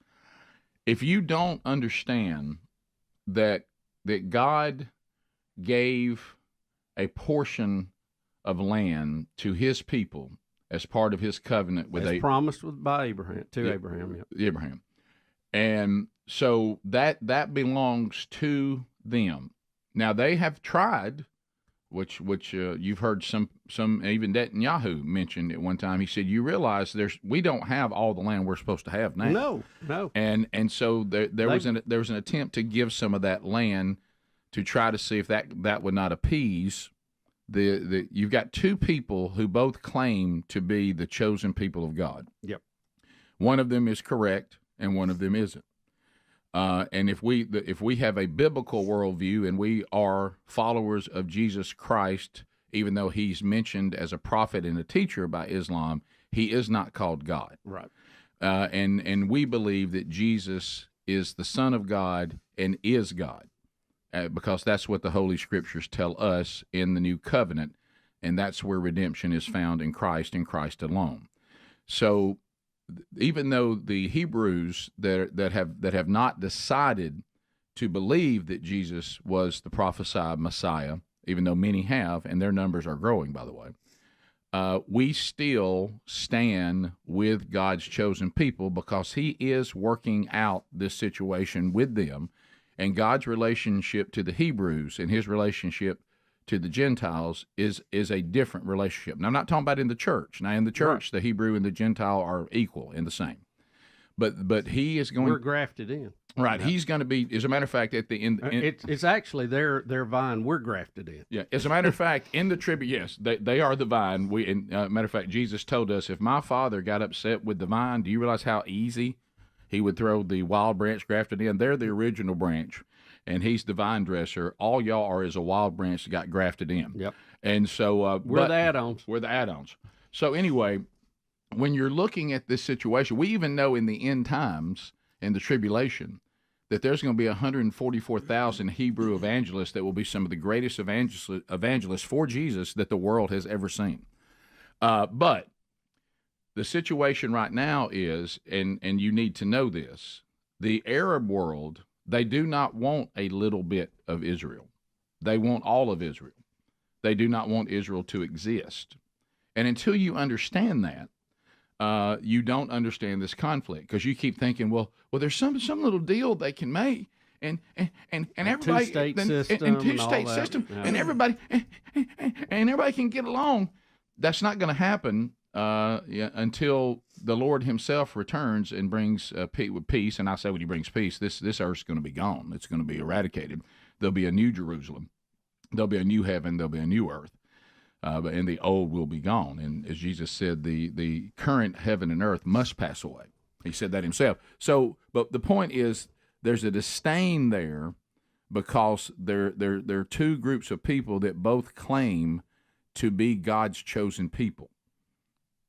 if you don't understand that God gave a portion of land to His people as part of His covenant with promised by Abraham Abraham, and so that belongs to them. Now they have tried, which you've heard some even Netanyahu mentioned at one time. He said, "You realize we don't have all the land we're supposed to have now." No. And so there was an attempt to give some of that land to try to see if that would not appease the. You've got two people who both claim to be the chosen people of God. Yep. One of them is correct, and one of them isn't. And if we have a biblical worldview and we are followers of Jesus Christ, even though He's mentioned as a prophet and a teacher by Islam, He is not called God. Right. And we believe that Jesus is the Son of God and is God, because that's what the Holy Scriptures tell us in the New Covenant, and that's where redemption is found in Christ and Christ alone. So even though the Hebrews that have not decided to believe that Jesus was the prophesied Messiah, even though many have, and their numbers are growing, by the way, we still stand with God's chosen people because He is working out this situation with them, and God's relationship to the Hebrews and His relationship to the Gentiles is a different relationship. Now, I'm not talking about in the church. Now, in the church, the Hebrew and the Gentile are equal and the same. But He is going. We're grafted in. Right. Yeah. He's going to be, as a matter of fact, at the end. It's actually their vine. We're grafted in. Yeah. As a matter of fact, in the yes, they are the vine. Matter of fact, Jesus told us, if my Father got upset with the vine, do you realize how easy He would throw the wild branch grafted in? They're the original branch, and He's the vine dresser. All y'all are is a wild branch that got grafted in. Yep. And so we're the add-ons. We're the add-ons. So anyway, when you're looking at this situation, we even know in the end times, in the tribulation, that there's going to be 144,000 Hebrew evangelists that will be some of the greatest evangelists for Jesus that the world has ever seen. But the situation right now is, and you need to know this, the Arab world, they do not want a little bit of Israel. They want all of Israel. They do not want Israel to exist. And until you understand that, you don't understand this conflict, because you keep thinking, well, there's some little deal they can make, and everybody two-state system, and everybody can get along. That's not going to happen until the Lord Himself returns and brings peace. And I say, when He brings peace, this earth's going to be gone. It's going to be eradicated. There'll be a new Jerusalem. There'll be a new heaven. There'll be a new earth. And the old will be gone. And as Jesus said, the current heaven and earth must pass away. He said that Himself. So, but the point is, there's a disdain there because there are two groups of people that both claim to be God's chosen people.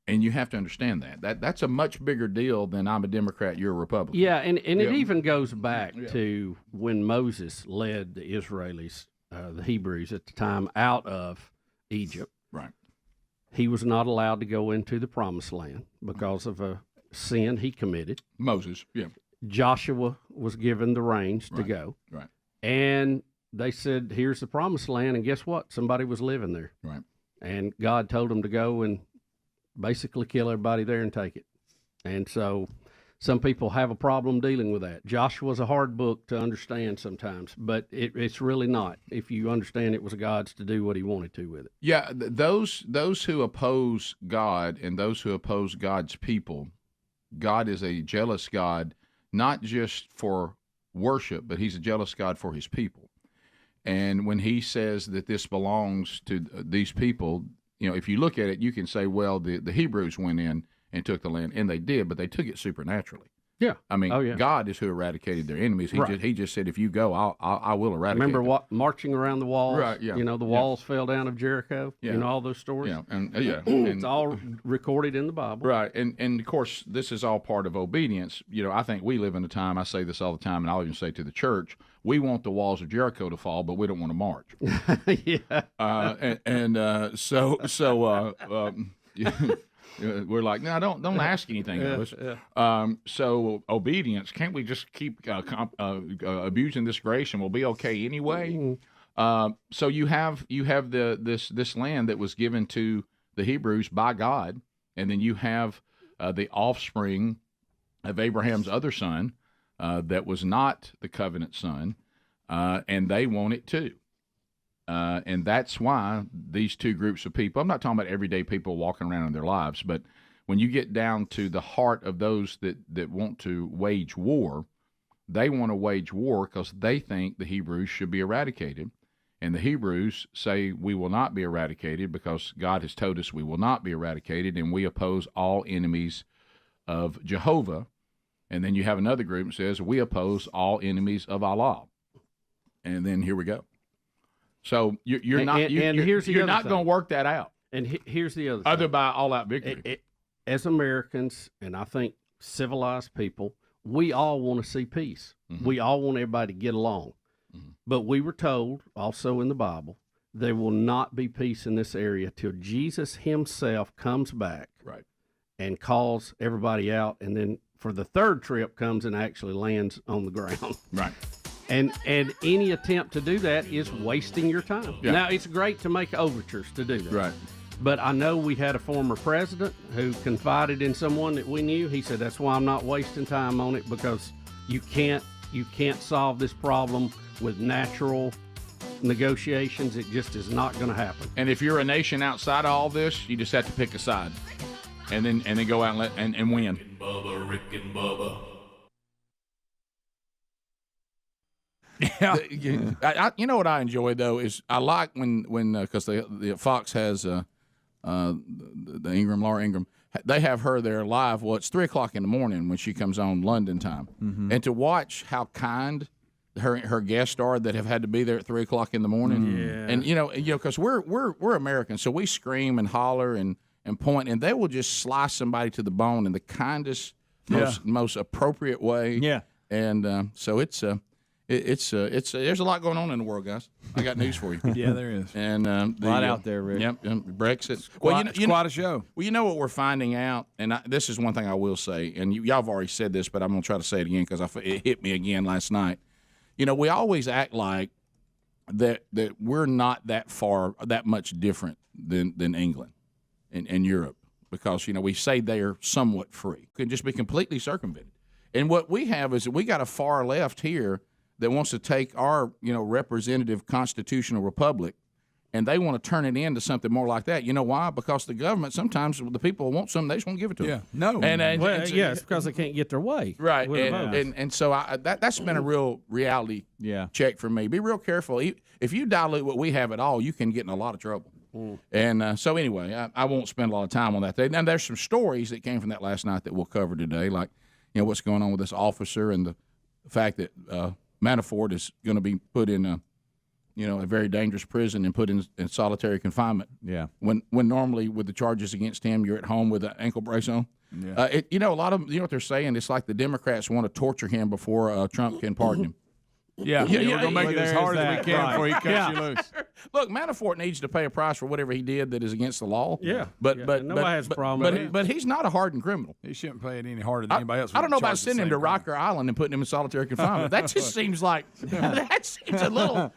And you have to understand that's a much bigger deal than I'm a Democrat, you're a Republican. Yeah, and it even goes back to when Moses led the Israelis, the Hebrews at the time, out of Egypt. Right. He was not allowed to go into the promised land because of a sin he committed. Moses, yeah. Joshua was given the reins to go. Right. And they said, here's the promised land, and guess what? Somebody was living there. Right. And God told them to go and basically kill everybody there and take it. And so some people have a problem dealing with that. Joshua's a hard book to understand sometimes, but it's really not if you understand it was God's to do what he wanted to with it. Yeah, those who oppose God and those who oppose God's people, God is a jealous God, not just for worship, but he's a jealous God for his people. And when he says that this belongs to these people, if you look at it, you can say, well, the Hebrews went in and took the land, and they did, but they took it supernaturally. Yeah. I mean, God is who eradicated their enemies. He just said, if you go, I will eradicate Remember them. what marching around the walls? Right, yeah. The walls fell down of Jericho. Yeah. All those stories. Yeah, and it's all recorded in the Bible. Right, and of course, this is all part of obedience. I think we live in a time, I say this all the time, and I'll even say to the church, we want the walls of Jericho to fall, but we don't want to march. We're like, no, don't ask anything of us. So obedience, can't we just keep abusing this grace and we'll be okay anyway? So you have this land that was given to the Hebrews by God, and then you have the offspring of Abraham's other son that was not the covenant son, and they want it too. And that's why these two groups of people, I'm not talking about everyday people walking around in their lives, but when you get down to the heart of those that want to wage war, they want to wage war because they think the Hebrews should be eradicated. And the Hebrews say we will not be eradicated because God has told us we will not be eradicated, and we oppose all enemies of Jehovah. And then you have another group that says we oppose all enemies of Allah. And then here we go. So you're not going to work that out. And here's the other thing. Other by all-out victory. As Americans, and I think civilized people, we all want to see peace. Mm-hmm. We all want everybody to get along. Mm-hmm. But we were told, also in the Bible, there will not be peace in this area till Jesus himself comes back and calls everybody out, and then for the third trip comes and actually lands on the ground. Right. And any attempt to do that is wasting your time. Yeah. Now, it's great to make overtures to do that. Right. But I know we had a former president who confided in someone that we knew. He said, that's why I'm not wasting time on it, because you can't solve this problem with natural negotiations. It just is not going to happen. And if you're a nation outside of all this, you just have to pick a side and then go out and win. Rick and Bubba, Rick and Bubba. Yeah, you know what I enjoy though is I like when because the Fox has the Laura Ingraham, they have her there live. Well, it's 3:00 in the morning when she comes on London time, and to watch how kind her guests are that have had to be there at 3:00 in the morning. Yeah. And because we're Americans, so we scream and holler and point, and they will just slice somebody to the bone in the kindest, most appropriate way. Yeah, and so it's there's a lot going on in the world, guys. I got news for you. Yeah, there is. And a lot out there, Rick. Yep, Brexit. It's quite a show. Well, you know what we're finding out, and this is one thing I will say, and y'all have already said this, but I'm going to try to say it again because it hit me again last night. We always act like that we're not that much different than England and Europe because, we say they are somewhat free. Can just be completely circumvented. And what we have is that we got a far left here that wants to take our, representative constitutional republic, and they want to turn it into something more like that. You know why? Because the government, sometimes the people want something, they just won't give it to them. Yeah, no. It's because they can't get their way. Right, and so that's been a real reality check for me. Be real careful. If you dilute what we have at all, you can get in a lot of trouble. And so anyway, I won't spend a lot of time on that. And there's some stories that came from that last night that we'll cover today, like what's going on with this officer and the fact that Manafort is going to be put in a very dangerous prison and put in solitary confinement. Yeah. When normally with the charges against him, you're at home with an ankle brace on. Yeah. A lot of them, what they're saying? It's like the Democrats want to torture him before Trump can pardon him. Yeah, we're going to make it as hard as we can before he cuts you loose. Look, Manafort needs to pay a price for whatever he did that is against the law. Yeah, but nobody has a problem. But he's not a hardened criminal. He shouldn't play it any harder than anybody else. I don't know about sending him to Rocker Island and putting him in solitary confinement. That just seems like that seems a little.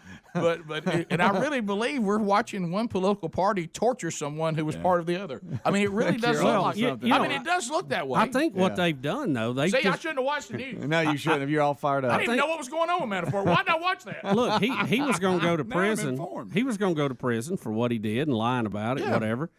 and I really believe we're watching one political party torture someone who was part of the other. I mean, it really does look like something. I mean, it does look that way. I think what they've done, though, I shouldn't have watched the news. No, you shouldn't have. You're all fired up. I didn't know what was going on with Manafort. Why did I watch that? Look, he was going to go to prison. He was going to go to prison for what he did and lying about it, whatever.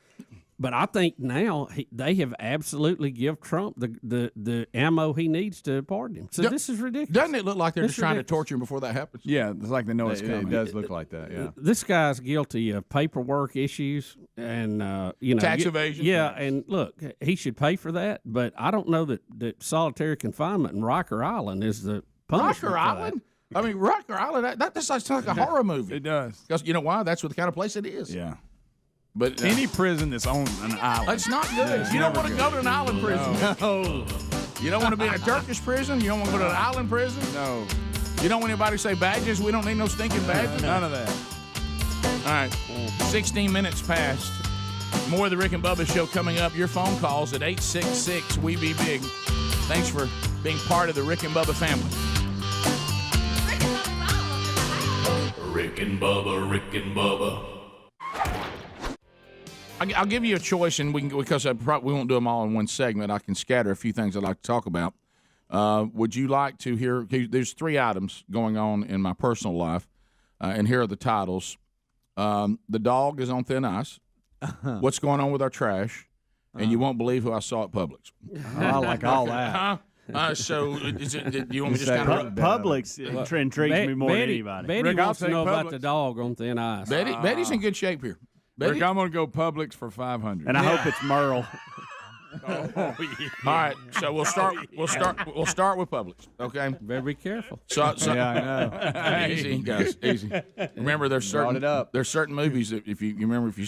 But I think now they have absolutely give Trump the ammo he needs to pardon him. So this is ridiculous. Doesn't it look like they're just trying to torture him before that happens? Yeah, it's like they know it's coming. It does look like that, yeah. This guy's guilty of paperwork issues and tax evasion. Yeah, and look, he should pay for that. But I don't know that solitary confinement in Rocker Island is the punishment. Rocker Island? I mean, Rocker Island, that sounds like a horror movie. It does. Because you know why? That's what the kind of place it is. Yeah. But any prison that's on an island. It's not good. You don't want to go to an island prison. No. You don't want to be in a Turkish prison. You don't want to go to an island prison. No. You don't want anybody to say badges. We don't need no stinking badges. None of that. All right. 16 minutes past. More of the Rick and Bubba Show coming up. Your phone calls at 866-WE-BE-BIG. Thanks for being part of the Rick and Bubba family. Rick and Bubba, Rick and Bubba. I'll give you a choice, and because we won't do them all in one segment, I can scatter a few things I'd like to talk about. Would you like to hear? There's 3 items going on in my personal life, and here are the titles. The dog is on thin ice. What's going on with our trash? And you won't believe who I saw at Publix. I like all that. So, do you want me to just kind of Publix intrigues me more than anybody. Betty Rick, wants to know Publix. about the dog on thin ice. Betty's in good shape here. Rick, I'm going to go Publix for $500. And I hope it's Merle. All right, so we'll start with Publix. Okay, better be careful. So yeah, I know. Easy, guys, easy. Remember, there's certain movies that if you remember if you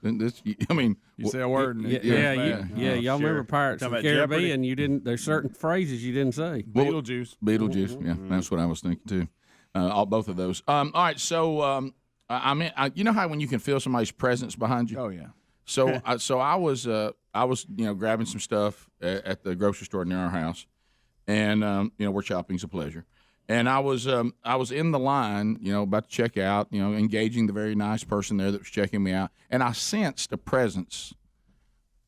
this, I mean, you say a word. And y'all remember Pirates of the Caribbean? You didn't. There's certain phrases you didn't say. Beetlejuice. Yeah, that's what I was thinking too. Both of those. All right, so you know how when you can feel somebody's presence behind you? Oh yeah. So I was grabbing some stuff at the grocery store near our house, and where shopping's a pleasure. And I was in the line, about to check out, engaging the very nice person there that was checking me out, and I sensed a presence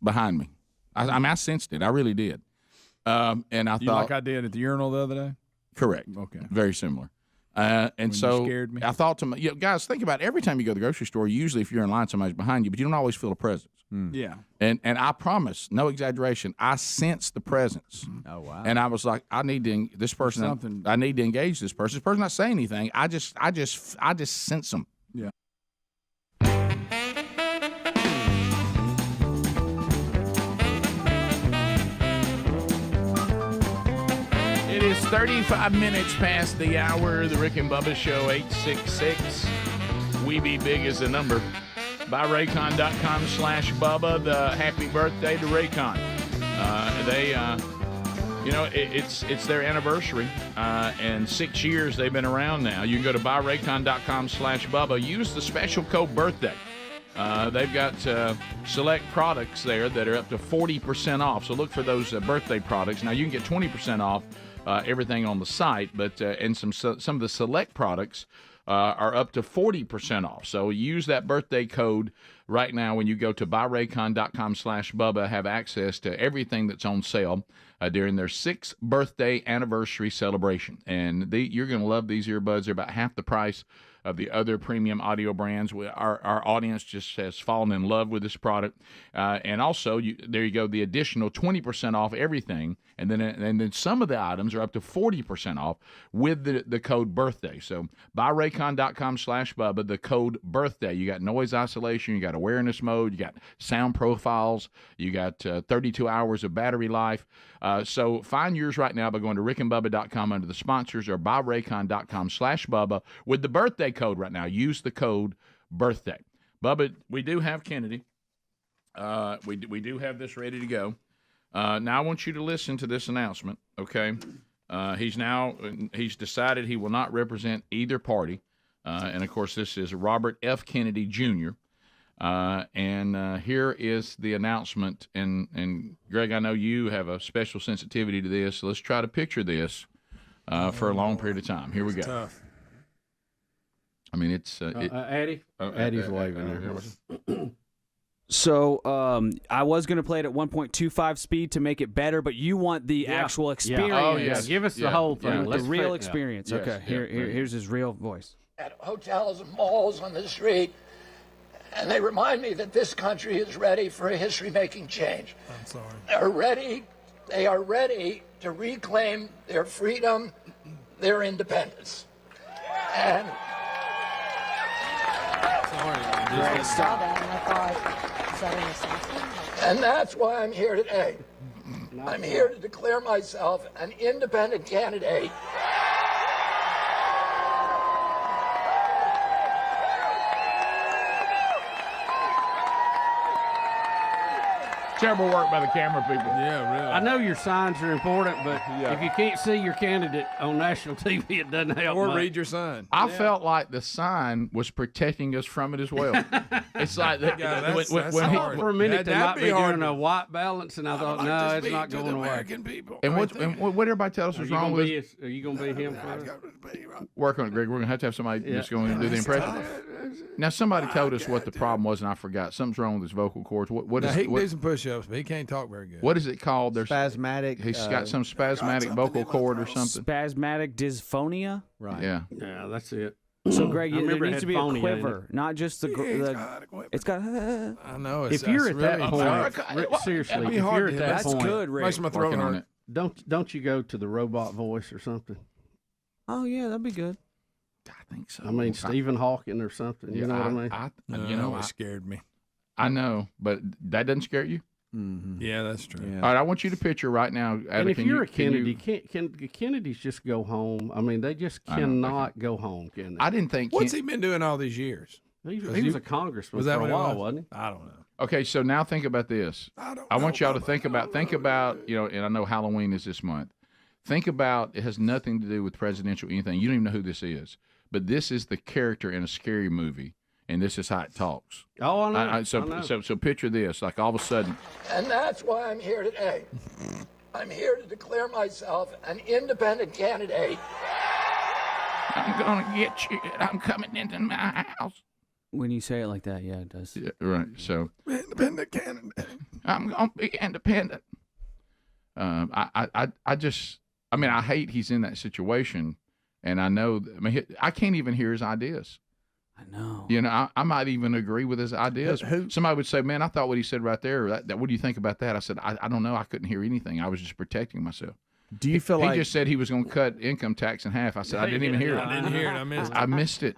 behind me. I sensed it. I really did. And I thought, like I did at the urinal the other day. Correct. Okay. Very similar. And so scared me. I thought to myself, guys, think about it. Every time you go to the grocery store, usually if you're in line, somebody's behind you, but you don't always feel a presence. Yeah. And I promise, no exaggeration, I sensed the presence. Oh wow. And I was like, I need to engage this person. I need to engage this person. This person's not saying anything. I just sense them. Yeah. It is 35 minutes past the hour. The Rick and Bubba Show, 866. We Be Big is the number. By Raycon.com/Bubba. The happy birthday to Raycon. It's their anniversary, and 6 years they've been around now. You can go to buyraycon.com/Bubba. Use the special code birthday. They've got select products there that are up to 40% off. So look for those birthday products. Now you can get 20% off everything on the site, but and some of the select products are up to 40% off. So use that birthday code right now when you go to buyraycon.com/Bubba. Have access to everything that's on sale during their 6th birthday anniversary celebration. And you're going to love these earbuds. They're about half the price of the other premium audio brands. Our audience just has fallen in love with this product. And also, there you go, the additional 20% off everything. And then some of the items are up to 40% off with the code birthday. So buyraycon.com/Bubba, the code birthday. You got noise isolation, you got awareness mode, you got sound profiles, you got 32 hours of battery life. So find yours right now by going to rickandbubba.com under the sponsors or buyraycon.com/Bubba with the birthday code right now. Use the code birthday. Bubba, we do have Kennedy. We do have this ready to go. Now I want you to listen to this announcement, okay? He's decided he will not represent either party. And of course this is Robert F. Kennedy Jr. And here is the announcement. And Greg, I know you have a special sensitivity to this. So let's try to picture this for a long period of time. Here we go. Tough. I mean, it's Addie. Addie's waving there. So I was going to play it at 1.25 speed to make it better, but you want the actual experience. Oh, yeah. Give us the whole thing. The real experience. Yes, Okay, here's his real voice. At hotels and malls on the street, and they remind me that this country is ready for a history-making change. I'm sorry. They are ready to reclaim their freedom, their independence. And and that's why I'm here today. I'm here to declare myself an independent candidate. Terrible work by the camera people. Yeah, really. I know your signs are important, but if you can't see your candidate on national TV, it doesn't help. Or much. read your sign. I felt like the sign was protecting us from it as well. It's like I thought for a minute they might be doing a white balance, and I thought, no, it's not going away. And what everybody tell us was wrong with it? Are you going to be him? Work on it, Greg. We're going to have somebody just going to do the impression. Now, somebody told us what the problem was, and I forgot. Something's wrong with his vocal cords. What is He it? can do some push-ups, but he can't talk very good. What is it called? There's spasmatic. He's got some spasmatic vocal cord or something. Spasmatic dysphonia. Right. Yeah. Yeah, that's it. So, Greg, I there remember it needs had to be a phony in quiver, not just the. It's got. I know. If you're at that point, seriously, if you're at that that's point, good, Rick. Makes my throat hurt. Don't you go to the robot voice or something? Oh yeah, that'd be good. I think so. I mean, Stephen Hawking or something. You know what I mean? It scared me. I know, but that doesn't scare you? Mm-hmm. Yeah, that's true. Yeah. All right, I want you to picture right now. And if you're a Kennedy, can Kennedys just go home? I mean, they just cannot go home, can they? I didn't think. What's he been doing all these years? He was a congressman was that for a what while, it was? wasn't he? I don't know. Okay, so now think about this. I want y'all to think about, and I know Halloween is this month. Think about, it has nothing to do with presidential anything. You don't even know who this is. But this is the character in a scary movie, and this is how it talks. Oh, I know. I know. So picture this, like all of a sudden. And that's why I'm here today. I'm here to declare myself an independent candidate. I'm going to get you. I'm coming into my house. When you say it like that, yeah, it does. Yeah, right. So independent candidate. I'm going to be independent. I hate he's in that situation, and I know. I can't even hear his ideas. I know. You know, I might even agree with his ideas. Somebody would say, "Man, I thought what he said right there. What do you think about that?" I said, "I don't know. I couldn't hear anything. I was just protecting myself." Do you feel like he just said he was going to cut income tax in half? I said, "I didn't even hear it. I didn't hear it. I missed it."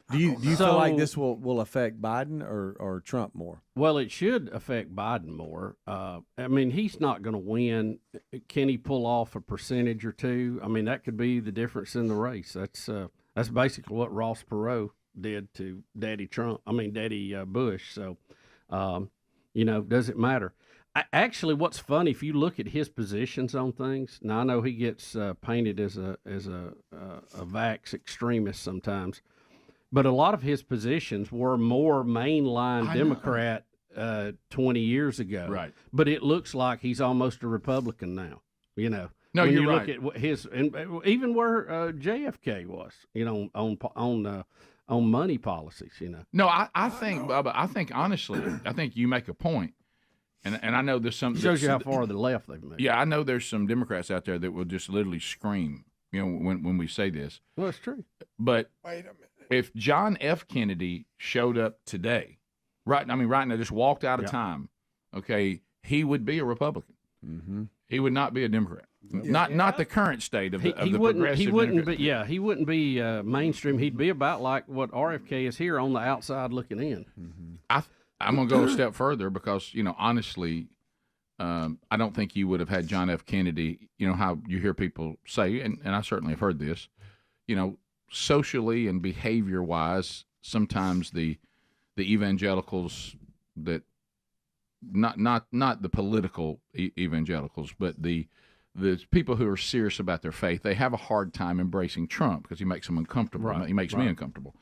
Do you feel like this will affect Biden or Trump more? Well, it should affect Biden more. I mean, he's not going to win. Can he pull off a percentage or two? I mean, that could be the difference in the race. That's basically what Ross Perot did to Daddy Bush. So, does it matter? Actually, what's funny, if you look at his positions on things, now I know he gets painted as a vax extremist sometimes, but a lot of his positions were more mainline Democrat 20 years ago. Right. But it looks like he's almost a Republican now, you know. No, when you're you right. look at his, and even where JFK was, on money policies, you know. No, I think, Bubba, honestly, I think you make a point. And I know there's some. Shows you how far the left they've moved. Yeah, I know there's some Democrats out there that will just literally scream, when we say this. Well, it's true. But wait a minute. If John F. Kennedy showed up today, right now, just walked out of time, okay, he would be a Republican. Mm-hmm. He would not be a Democrat. Not the current state of the progressive. He wouldn't Democrat. be. Yeah, he wouldn't be mainstream. He'd be about like what RFK is here on the outside looking in. Mm-hmm. I'm going to go a step further because, honestly, I don't think you would have had John F. Kennedy, how you hear people say, and I certainly have heard this, socially and behavior-wise, sometimes the evangelicals that, not the political evangelicals, but the people who are serious about their faith, they have a hard time embracing Trump because he makes them uncomfortable. Right, he makes me uncomfortable.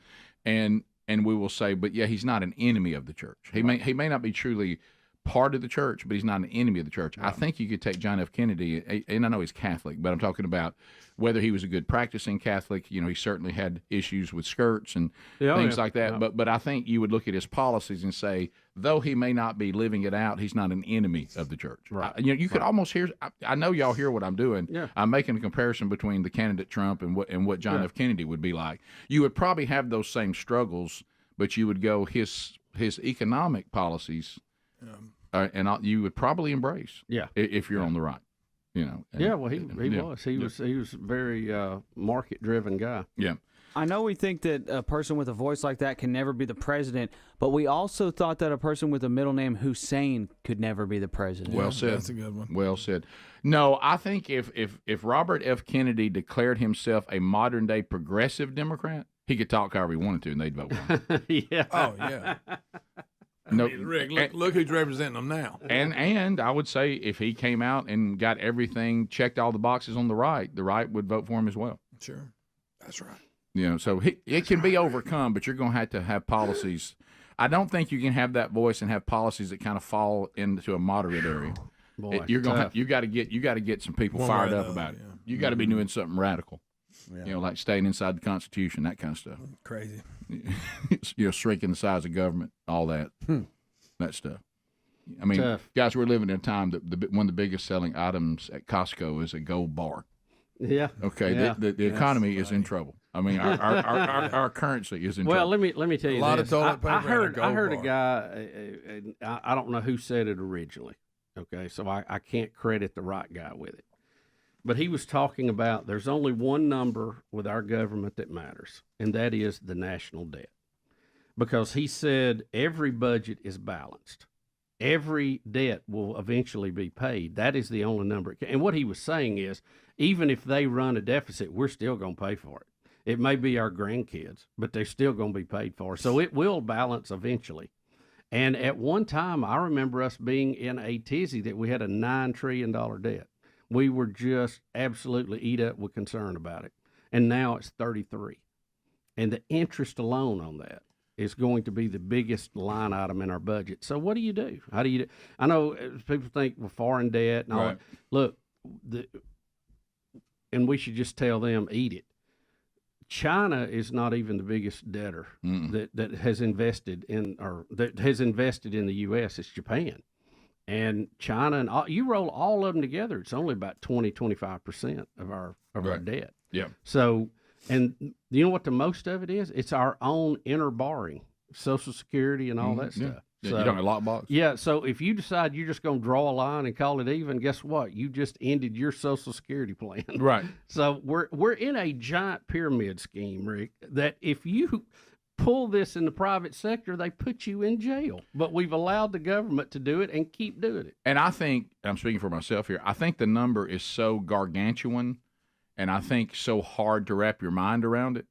And we will say, but yeah, he's not an enemy of the church. He may not be truly part of the church, but he's not an enemy of the church. I think you could take John F. Kennedy, and I know he's Catholic, but I'm talking about whether he was a good practicing Catholic. You know, he certainly had issues with skirts and things like that. Yeah. But I think you would look at his policies and say, though he may not be living it out, he's not an enemy of the church. Right. You could almost hear. I know y'all hear what I'm doing. Yeah. I'm making a comparison between the candidate Trump and what John F. Kennedy would be like. You would probably have those same struggles, but you would go his economic policies. And you would probably embrace, if you're on the right, you know. And, he was very market driven guy. Yeah. I know we think that a person with a voice like that can never be the president, but we also thought that a person with a middle name Hussein could never be the president. Well said. That's a good one. Well said. No, I think if Robert F. Kennedy declared himself a modern day progressive Democrat, he could talk however he wanted to, and they'd vote for him. Yeah. Oh yeah. No, Rick, look who's representing them now. And I would say if he came out and got everything, checked all the boxes on the right would vote for him as well. Sure, that's right. You know, so it can be overcome, but you're going to have policies. I don't think you can have that voice and have policies that kind of fall into a moderate area. Boy, you got to get some people fired up about it. Yeah. You got to be doing something radical. Yeah. You know, like staying inside the Constitution, that kind of stuff. Crazy. You know, shrinking the size of government, all that, that stuff. I mean, guys, we're living in a time that one of the biggest selling items at Costco is a gold bar. Yeah. Okay. Yeah. The economy is in trouble. I mean, our currency is in trouble. Well, let me tell you a lot of toilet paper. I heard a guy. I don't know who said it originally. Okay, so I can't credit the right guy with it. But he was talking about there's only one number with our government that matters, and that is the national debt. Because he said every budget is balanced. Every debt will eventually be paid. That is the only number. And what he was saying is, even if they run a deficit, we're still going to pay for it. It may be our grandkids, but they're still going to be paid for. So it will balance eventually. And at one time, I remember us being in a tizzy that we had a $9 trillion debt. We were just absolutely eat up with concern about it. And now it's 33. And the interest alone on that is going to be the biggest line item in our budget. So what do you do? How do you do? I know people think we're foreign debt and all that. Look, and we should just tell them, eat it. China is not even the biggest debtor that has invested in the U.S. It's Japan. And China and you roll all of them together, it's only about 20-25% of our debt. Yeah. So, and you know what the most of it is? It's our own inner borrowing, Social Security and all that stuff. So, you don't have a lockbox. Yeah. So if you decide you're just going to draw a line and call it even, guess what? You just ended your Social Security plan. Right. So we're in a giant pyramid scheme, Rick, that if you pull this in the private sector, they put you in jail. But we've allowed the government to do it and keep doing it. And I think, I'm speaking for myself here, I think the number is so gargantuan and I think so hard to wrap your mind around it.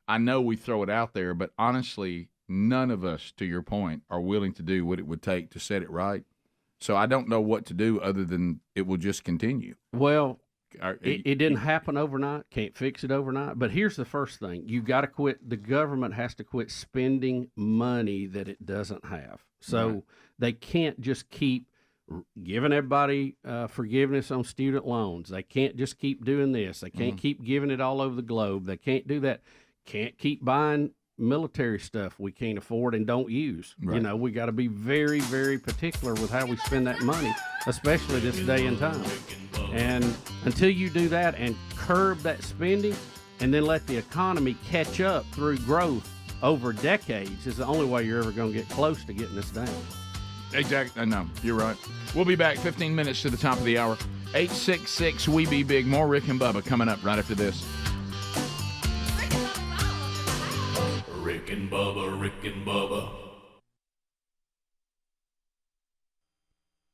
I know we throw it out there, but honestly, none of us, to your point, are willing to do what it would take to set it right. So I don't know what to do other than it will just continue. Well, it didn't happen overnight. Can't fix it overnight. But here's the first thing. You got to quit. The government has to quit spending money that it doesn't have. So they can't just keep giving everybody forgiveness on student loans. They can't just keep doing this. They can't keep giving it all over the globe. They can't do that. Can't keep buying military stuff we can't afford and don't use. You know, we got to be very, very particular with how we spend that money, especially this day and time. And until you do that and curb that spending and then let the economy catch up through growth over decades is the only way you're ever going to get close to getting this down. Exactly. No, you're right. We'll be back 15 minutes to the top of the hour. 866 We Be Big. More Rick and Bubba coming up right after this. Rick and Bubba, Rick and Bubba.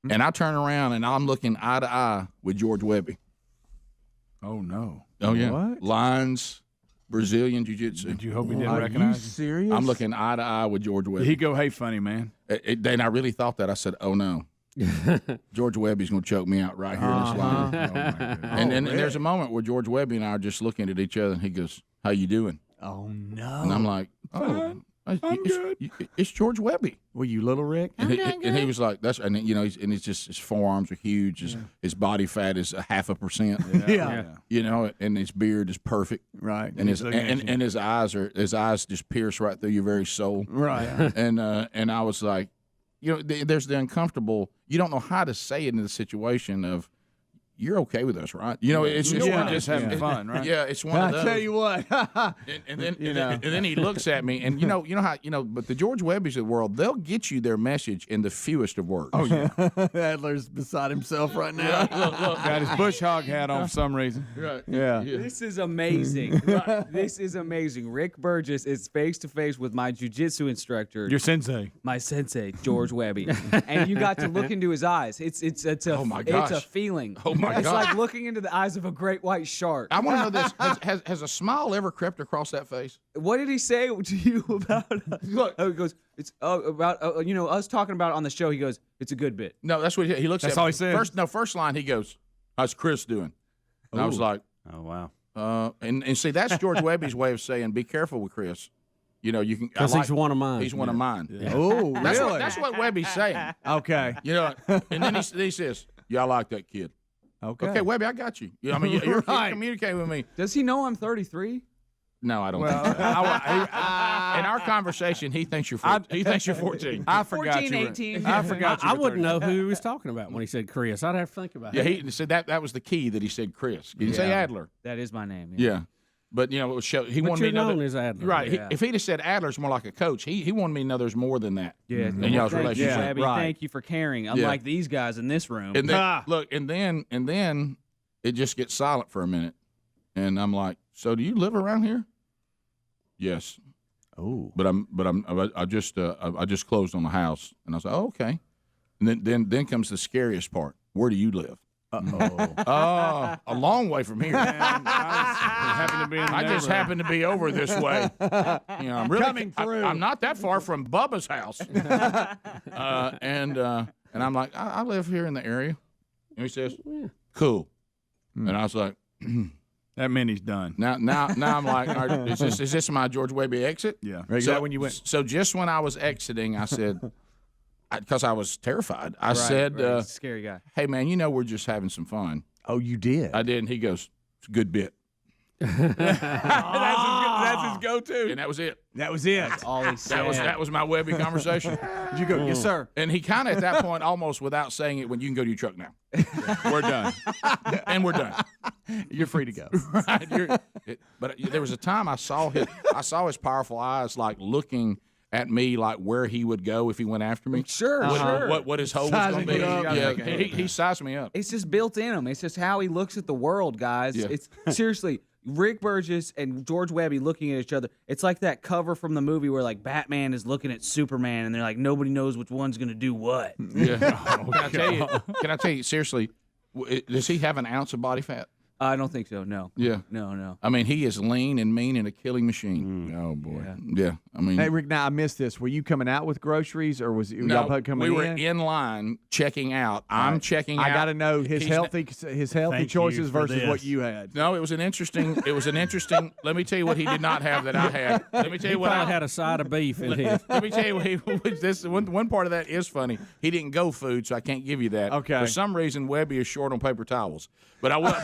And I turn around and I'm looking eye to eye with George Webby. Oh, no. Oh, yeah. What? Lines, Brazilian Jiu-Jitsu. Did you hope he didn't recognize you? Serious? I'm looking eye to eye with George Webby. Did he go, hey, funny man? Then I really thought that. I said, oh, no. George Webby's going to choke me out right here in this line. Oh, my goodness. And there's a moment where George Webby and I are just looking at each other, and he goes, how you doing? Oh, no. And I'm like, oh, I'm good. It's George Webby. Were you little Rick? And he was like, that's, and you know, he's just, his forearms are huge. His body fat is 0.5%. Yeah. You know, and his beard is perfect. Right. And his eyes just pierce right through your very soul. Right. And I was like, you know, there's the uncomfortable. You don't know how to say it in the situation of, you're okay with us, right? You know, it's just we're just having fun, right? Yeah, it's one of those. I tell you what. and then he looks at me, and you know how but the George Webbys of the world, they'll get you their message in the fewest of words. Oh yeah, Adler's beside himself right now. Look. Got his bush hog hat on for some reason. Right. Yeah. This is amazing. This is amazing. Rick Burgess is face to face with my jiu-jitsu instructor. Your sensei. My sensei, George Webby. And you got to look into his eyes. It's a Oh my gosh. it's a feeling. Oh my It's gosh. like looking into the eyes of a great white shark. I want to know this: has a smile ever crept across that face? What did he say to you about? Look, he goes, it's about us talking about it on the show. He goes, it's a good bit. No, that's what he looks at. That's all he said. First line, he goes, "How's Chris doing?" And I was like, Oh, wow. and see, that's George Webby's way of saying, "Be careful with Chris." You know, you can Because he's one of mine. He's one of mine. Yeah. Oh, really? That's what Webby's saying. Okay. You know, and then he says, "Yeah, I like that kid." Okay, Webby, I got you. I mean, you're communicating with me. Does he know I'm 33? No, I don't. Well, in our conversation, he thinks you're 14. He thinks you're 14. I forgot 14, you. 18. I forgot you. I wouldn't know who he was talking about when he said Chris. I'd have to think about Yeah, it. he said that was the key that he said Chris. He didn't say Adler. That is my name. Yeah. But, you know, he But wanted me you're to know known that, as Adler. right. Yeah. If he'd have said Adler's more like a coach, he wanted me to know there's more than that. Yeah. In y'all's Thank you, relationship. Webby. Right. Thank you for caring. Unlike these guys in this room. And then, look, and then it just gets silent for a minute. And I'm like, so do you live around here? Yes. Oh. But I just closed on the house. And I was like, oh, okay. And then comes the scariest part. Where do you live? Uh-oh. A long way from here. I just happen to be over this way. You know, I'm really Coming through. I'm not that far from Bubba's house. And I'm like, I live here in the area. And he says, cool. And I was like, that meant he's done. Now I'm like, all right, is this my George Webby exit? Yeah. Is that when you went? So just when I was exiting, I said, because I was terrified, I said, scary guy. hey, man, you know we're just having some fun. Oh, you did? I did, and he goes, it's a good bit. That's his go-to. And that was it. That was it. That's all he said. That was my Webby conversation. Did you go, yes, sir? And he kind of at that point, almost without saying it, went, you can go to your truck now. We're done. And we're done. You're free to go. Right. But there was a time I saw his powerful eyes like looking at me like where he would go if he went after me. Sure. What his hole was going to be. Yeah, he sized me up. It's just built in him. It's just how he looks at the world, guys. Yeah. It's seriously Rick Burgess and George Webby looking at each other. It's like that cover from the movie where like Batman is looking at Superman and they're like nobody knows which one's going to do what. Yeah. Can I tell you seriously? Does he have an ounce of body fat? I don't think so. No. Yeah. No. I mean, he is lean and mean and a killing machine. Oh boy. Yeah. I mean, Hey, Rick, now I missed this. Were you coming out with groceries or was y'all coming in? we were in line checking out. I'm checking out. I got to know his healthy choices versus what you had. No, it was an interesting. Let me tell you what he did not have that I had. Let me tell you what I had a side of beef in his. Let me tell you what this one part of that is funny. He didn't go food, so I can't give you that. Okay. For some reason, Webby is short on paper towels, but I will.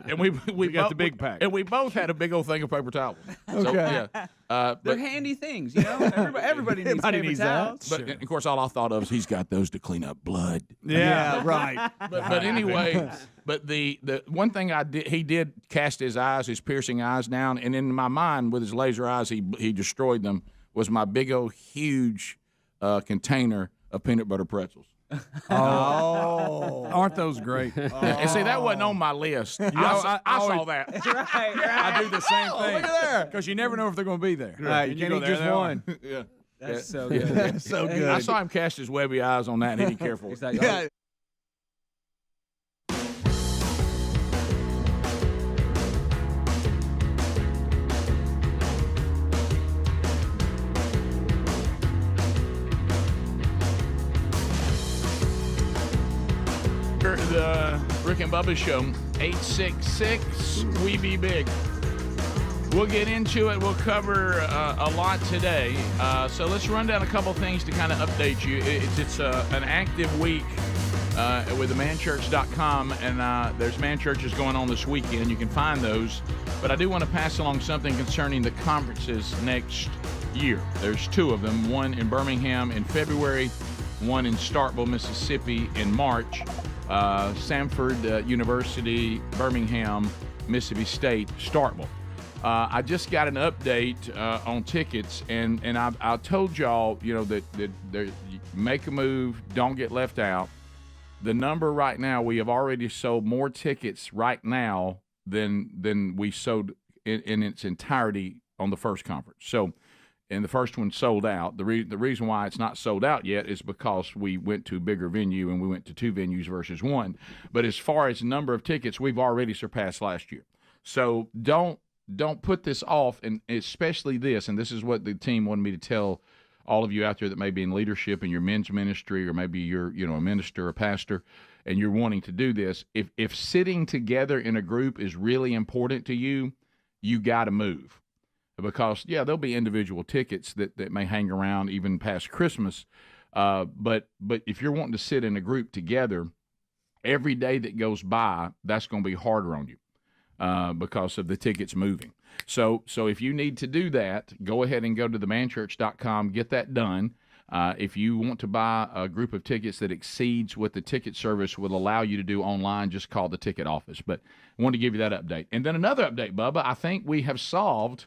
And we got the big pack, and we both had a big old thing of paper towels. Okay. So, They're handy things, you know. Everybody needs paper towels. But of course, all I thought of is he's got those to clean up blood. Yeah, right. But anyway, but the one thing he did cast his piercing eyes down, and in my mind, with his laser eyes, he destroyed them. Was my big old huge container of peanut butter pretzels. Oh, aren't those great? And see, that wasn't on my list. I saw that. right. I do the same thing. Look at there. Because you never know if they're going to be there. Right, you can't eat just one. Yeah. That's so good. That's so good. I saw him cast his Webby eyes on that, and he didn't care for it. He's like, Yeah. The Rick and Bubba Show, 866 We Be Big. We'll get into it. We'll cover a lot today. So let's run down a couple things to kind of update you. It's an active week with the manchurch.com, and there's man churches going on this weekend. You can find those. But I do want to pass along something concerning the conferences next year. There's 2 of them, one in Birmingham in February, one in Starkville, Mississippi in March. Samford University, Birmingham, Mississippi State, Starkville. I just got an update on tickets, and I told y'all, that make a move, don't get left out. The number right now, we have already sold more tickets right now than we sold in its entirety on the first conference. So, and the first one sold out. The reason why it's not sold out yet is because we went to a bigger venue and we went to 2 venues versus 1. But as far as number of tickets, we've already surpassed last year. So don't put this off, and especially this, and this is what the team wanted me to tell all of you out there that may be in leadership in your men's ministry, or maybe you're a minister or pastor, and you're wanting to do this. If sitting together in a group is really important to you, you got to move. Because, there'll be individual tickets that may hang around even past Christmas. But if you're wanting to sit in a group together, every day that goes by, that's going to be harder on you because of the tickets moving. So if you need to do that, go ahead and go to themanchurch.com, get that done. If you want to buy a group of tickets that exceeds what the ticket service will allow you to do online, just call the ticket office. But I wanted to give you that update. And then another update, Bubba. I think we have solved,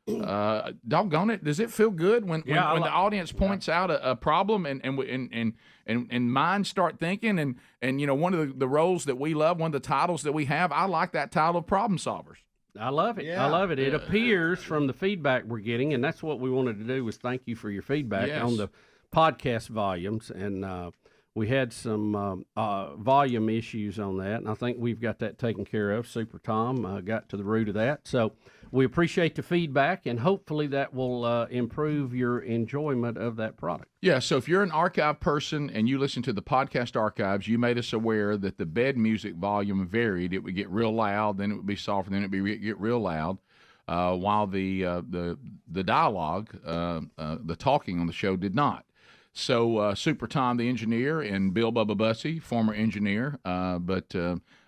doggone it, does it feel good when the audience points out a problem and minds start thinking? And one of the roles that we love, one of the titles that we have, I like that title of problem solvers. I love it. Yeah. I love it. It appears from the feedback we're getting, and that's what we wanted to do was thank you for your feedback on the podcast volumes. And we had some volume issues on that, and I think we've got that taken care of. Super Tom got to the root of that. So we appreciate the feedback, and hopefully that will improve your enjoyment of that product. Yeah, so if you're an archive person and you listen to the podcast archives, you made us aware that the bed music volume varied. It would get real loud, then it would be softer, then it would get real loud, while the dialogue, the talking on the show did not. So Super Tom, the engineer, and Bill Bubba Bussey, former engineer, but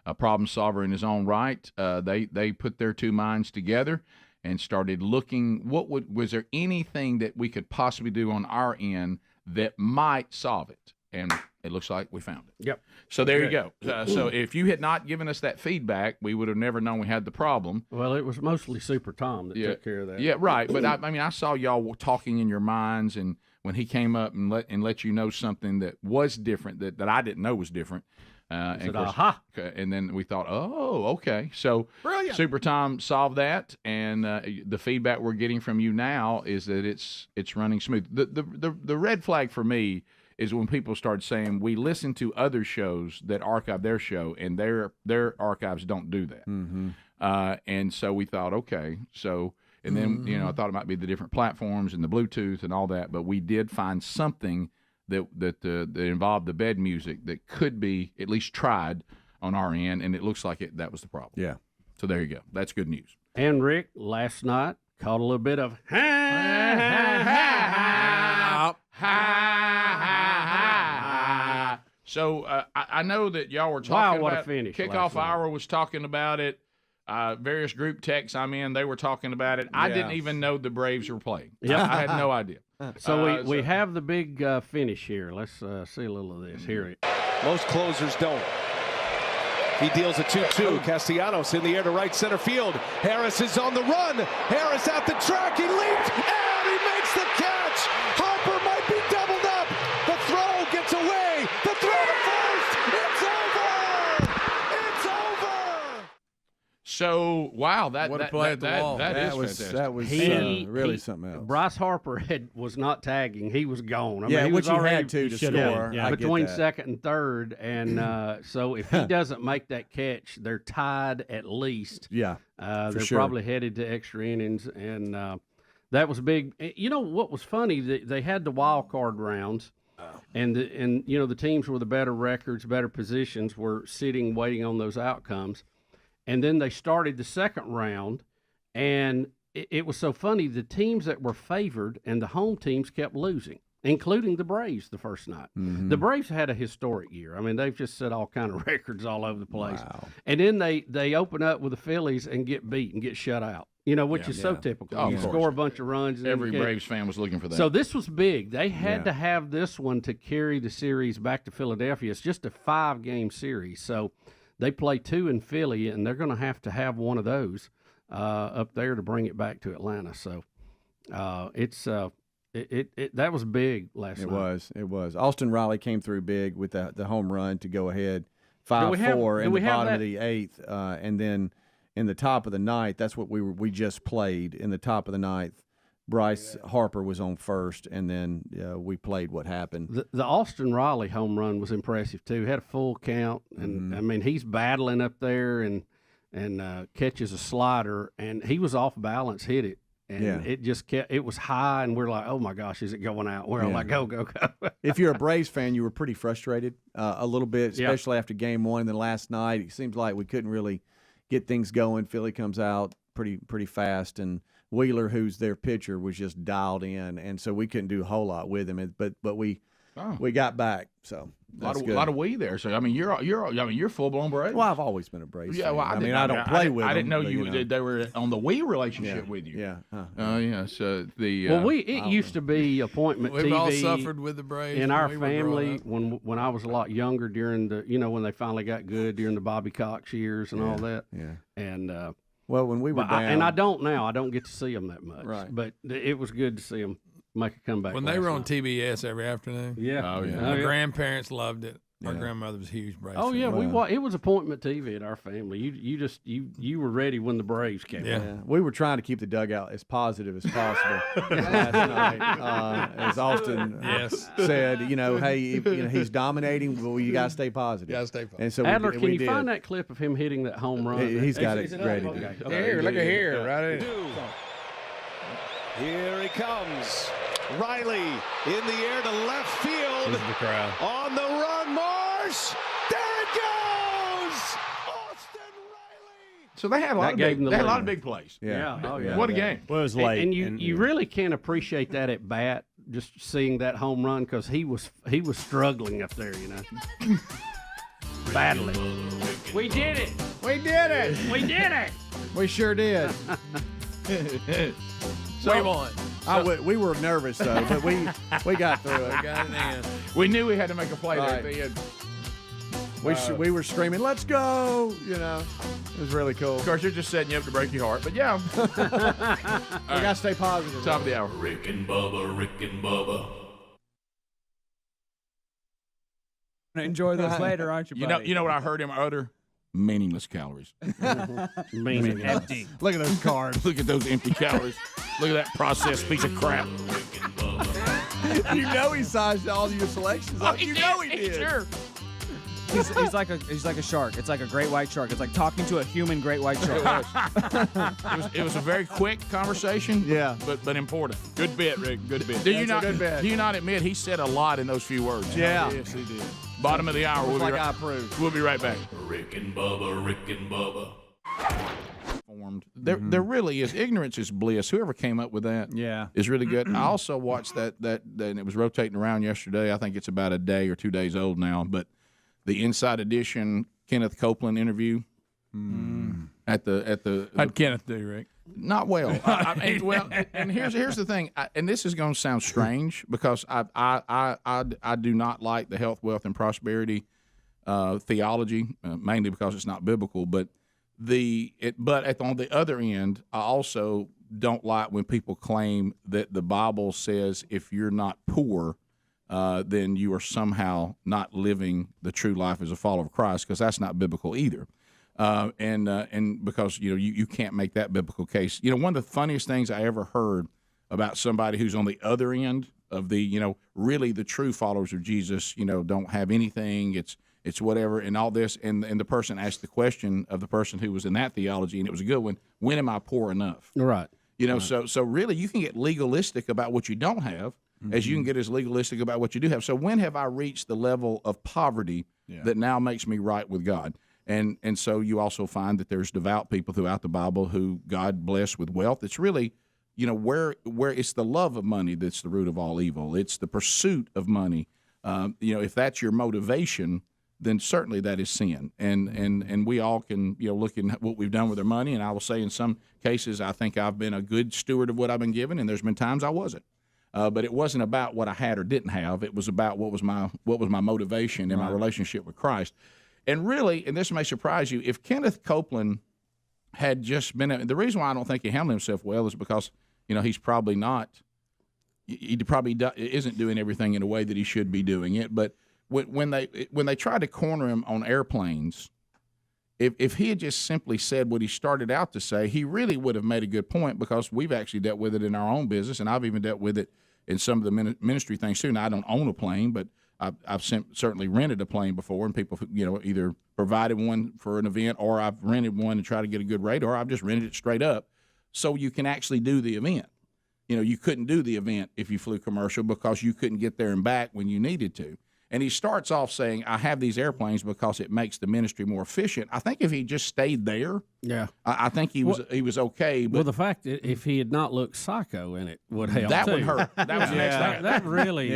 a problem solver in his own right, they put their 2 minds together and started looking, was there anything that we could possibly do on our end that might solve it? And it looks like we found it. Yep. So there you go. So if you had not given us that feedback, we would have never known we had the problem. Well, it was mostly Super Tom that took care of that. Yeah, right. But I saw y'all talking in your minds, and when he came up and let you know something that was different, that I didn't know was different. And, said, aha. And then we thought, oh, okay. So brilliant. Super Tom solved that, and the feedback we're getting from you now is that it's running smooth. The red flag for me is when people start saying we listen to other shows that archive their show, and their archives don't do that. Mm-hmm. And so we thought, okay, so. And then, I thought it might be the different platforms and the Bluetooth and all that, but we did find something that involved the bed music that could be at least tried on our end, and it looks like that was the problem. Yeah. So there you go. That's good news. And Rick, last night, caught a little bit of So I know that y'all were talking what a about finish Kickoff last night. Hour was talking about it. Various group texts I'm in, they were talking about it. I didn't even know the Braves were playing. Yep. I had no idea. So we have the big finish here. Let's see a little of this. Here it. Most closers don't. He deals a 2-2. Castellanos in the air to right center field. Harris is on the run. Harris at the track. He leaps and he makes the catch. Harper might be doubled up. The throw gets away. The throw to first. It's over. It's over. So wow, that What a play at the wall. That is was fantastic. really something else. Bryce Harper was not tagging. He was gone. I Yeah, mean, he which was he already had to score. I get between that. second and third. And so if he doesn't make that catch, they're tied at least. Yeah, they're sure. probably headed to extra innings. And that was big. You know what was funny? They had the wild card rounds. And the teams with the better records, better positions were sitting, waiting on those outcomes. And then they started the second round, and it was so funny. The teams that were favored and the home teams kept losing, including the Braves the first night. Mm-hmm. The Braves had a historic year. I mean, they've just set all kind of records all over the place. Wow. And then they open up with the Phillies and get beat and get shut out. Which is so typical. Oh, you score a bunch of runs. And every Braves fan was looking for that. So this was big. They had to have this one to carry the series back to Philadelphia. It's just a 5-game series. So they play 2 in Philly, and they're going to have one of those up there to bring it back to Atlanta. So that was big last night. It was. Austin Riley came through big with the home run to go ahead 5-4 in the bottom of the 8th, and then in the top of the 9th, that's what we just played. In the top of the 9th, Bryce Harper was on first, and then we played what happened. The Austin Riley home run was impressive too. He had a full count, and I mean he's battling up there and catches a slider, and he was off balance, hit it. And it just kept. It was high, and we're like, "Oh my gosh, is it going out?" We're like, "Go, go, go!" If you're a Braves fan, you were pretty frustrated a little bit, especially after Game 1. And then last night, it seems like we couldn't really get things going. Philly comes out pretty fast, and Wheeler, who's their pitcher, was just dialed in, and so we couldn't do a whole lot with him. But we got back. So a lot of we there. So I mean, you're full blown Braves. Well, I've always been a Braves. Yeah, well, fan. I don't play with them. I didn't know they were on the we relationship with you. Yeah. Yeah. So the it used to be appointment We've TV. all suffered with the Braves in our when we were family growing up. when I was a lot younger during the when they finally got good during the Bobby Cox years and all that. Yeah. And well, when we were down, and I don't now. I don't get to see them that much. Right. But it was good to see them make a comeback. When they were on TBS every afternoon. Yeah. Oh yeah. My grandparents loved it. My grandmother was a huge Braves fan. Yeah, it was appointment TV at our family. You were ready when the Braves came. Yeah, we were trying to keep the dugout as positive as possible last night. As Austin said, hey, he's dominating, but you got to stay positive. You got to stay positive. And so Adler, we can you did. find that clip of him hitting that home run? He's got it ready. Okay. Here, look at here, right? Here he comes. Riley in the air to left field. This is the crowd. On the run, Marsh. There it goes. Austin Riley. So they had a lot of big plays. Yeah. Oh yeah. What a game. Well, it was late. And you really can't appreciate that at bat, just seeing that home run, because he was struggling up there, battling. We did it. We did it. We did it. We sure did. We won. We were nervous though, but we got through it. Got it in. We knew we had to make a play there at the end. We were screaming, "Let's go!" It was really cool. Of course, they're just setting you up to break your heart, but yeah. We got to stay positive. Top of the hour. Rick and Bubba. Enjoy those later, aren't you, buddy? You know what I heard him utter? Meaningless calories. Empty. Look at those carbs. Look at those empty calories. Look at that processed piece of crap. He sized all your selections up. He did. Sure. He's like a shark. It's like a great white shark. It's like talking to a human great white shark. It was a very quick conversation. Yeah, but important. Good bit, Rick. Good bit. Do you not admit he said a lot in those few words? Yeah. Yes, he did. Bottom of the hour. I approved. We'll be right back. Rick and Bubba. There really is. Ignorance is bliss. Whoever came up with that is really good. I also watched that and it was rotating around yesterday. I think it's about a day or 2 days old now, but the Inside Edition Kenneth Copeland interview at the How'd Kenneth do, Rick? Not well. And here's the thing, and this is going to sound strange because I do not like the health, wealth, and prosperity theology, mainly because it's not biblical. But on the other end, I also don't like when people claim that the Bible says if you're not poor, then you are somehow not living the true life as a follower of Christ, because that's not biblical either. And because you can't make that biblical case. One of the funniest things I ever heard about somebody who's on the other end of the really the true followers of Jesus don't have anything, it's whatever and all this, and the person asked the question of the person who was in that theology, and it was a good one: when am I poor enough? Right. So really you can get legalistic about what you don't have as you can get as legalistic about what you do have. So when have I reached the level of poverty that now makes me right with God? And so you also find that there's devout people throughout the Bible who God blessed with wealth. It's really, where it's the love of money that's the root of all evil. It's the pursuit of money. If that's your motivation, then certainly that is sin. And we all can, look at what we've done with our money. And I will say in some cases, I think I've been a good steward of what I've been given, and there's been times I wasn't. But it wasn't about what I had or didn't have. It was about what was my motivation in my relationship with Christ. And really, and this may surprise you, if Kenneth Copeland had just been the reason why I don't think he handled himself well is because he's probably not. He probably isn't doing everything in a way that he should be doing it. But when they tried to corner him on airplanes, if he had just simply said what he started out to say, he really would have made a good point, because we've actually dealt with it in our own business, and I've even dealt with it in some of the ministry things too. Now, I don't own a plane, but I've certainly rented a plane before, and people, either provided one for an event, or I've rented one to try to get a good rate, or I've just rented it straight up so you can actually do the event. You couldn't do the event if you flew commercial because you couldn't get there and back when you needed to. And he starts off saying, I have these airplanes because it makes the ministry more efficient. I think if he just stayed there, I think he was okay. But the fact that if he had not looked psycho in it would help. That too. would hurt. That was the next thing. That really,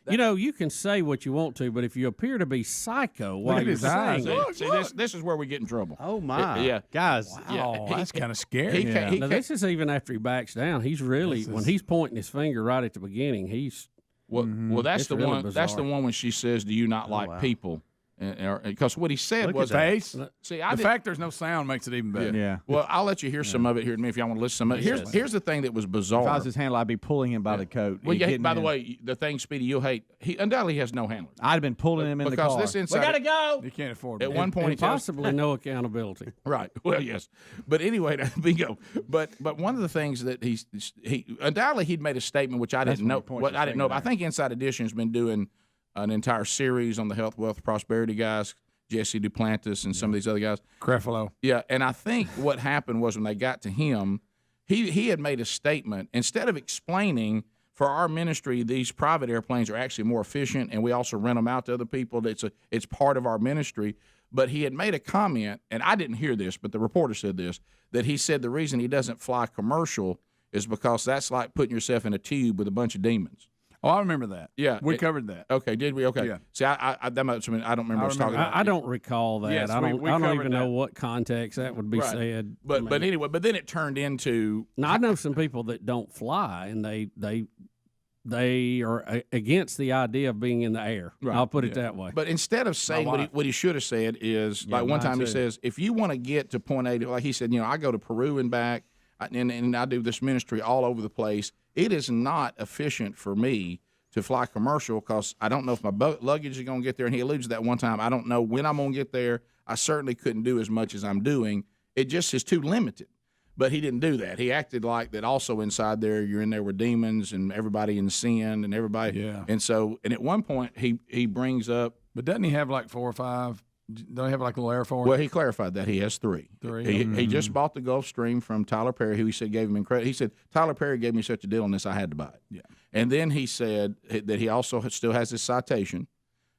you can say what you want to, but if you appear to be psycho while you're saying it. See, this is where we get in trouble. Oh, my. Yeah. Guys. Wow, that's kind of scary. Now, this is even after he backs down. He's really, when he's pointing his finger right at the beginning, he's. Well, that's it's the really one. bizarre. That's the one when she says, "Do you not like people?" Because what he said was face. See, the fact there's no sound makes it even better. Yeah. Well, I'll let you hear some of it here in a minute if y'all want to listen to some of it. Here's the thing that was bizarre. If I was his handler, I'd be pulling him by the coat. Well, by the way, the thing, Speedy, you'll hate. He undoubtedly has no handler. I'd have been pulling him in the car. Because this inside, we gotta go. You can't afford it. At one point, and possibly no accountability. Right. Well, yes. But anyway, bingo. But one of the things that he undoubtedly he'd made a statement which I didn't know. What I didn't know. I think Inside Edition's been doing an entire series on the health, wealth, prosperity guys. Jesse Duplantis and some of these other guys. Creflo. Yeah, and I think what happened was when they got to him, he had made a statement. Instead of explaining, for our ministry, these private airplanes are actually more efficient, and we also rent them out to other people. It's part of our ministry. But he had made a comment, and I didn't hear this, but the reporter said this, that he said the reason he doesn't fly commercial is because that's like putting yourself in a tube with a bunch of demons. Oh, I remember that. Yeah, we covered that. Okay, did we? Okay. Yeah. See, I that much. I mean, I don't remember us talking about. I don't recall that. Yes, I don't even know that. what context that would be said. But anyway, but then it turned into. Now I know some people that don't fly, and they are against the idea of being in the air. Right. I'll put it that way. But instead of saying what he should have said is, like one time he says, if you want to get to point A, like he said, I go to Peru and back, and I do this ministry all over the place. It is not efficient for me to fly commercial because I don't know if my luggage is going to get there. And he alludes to that one time. I don't know when I'm going to get there. I certainly couldn't do as much as I'm doing. It just is too limited. But he didn't do that. He acted like that also inside there, you're in there with demons and everybody in sin and everybody. Yeah. And so, and at one point he brings up. But doesn't he have like 4 or 5? Don't he have like a little Air Force? Well, he clarified that he has 3. 3. He just bought the Gulfstream from Tyler Perry, who he said gave him incredible. He said Tyler Perry gave me such a deal on this, I had to buy it. Yeah. And then he said that he also still has this citation,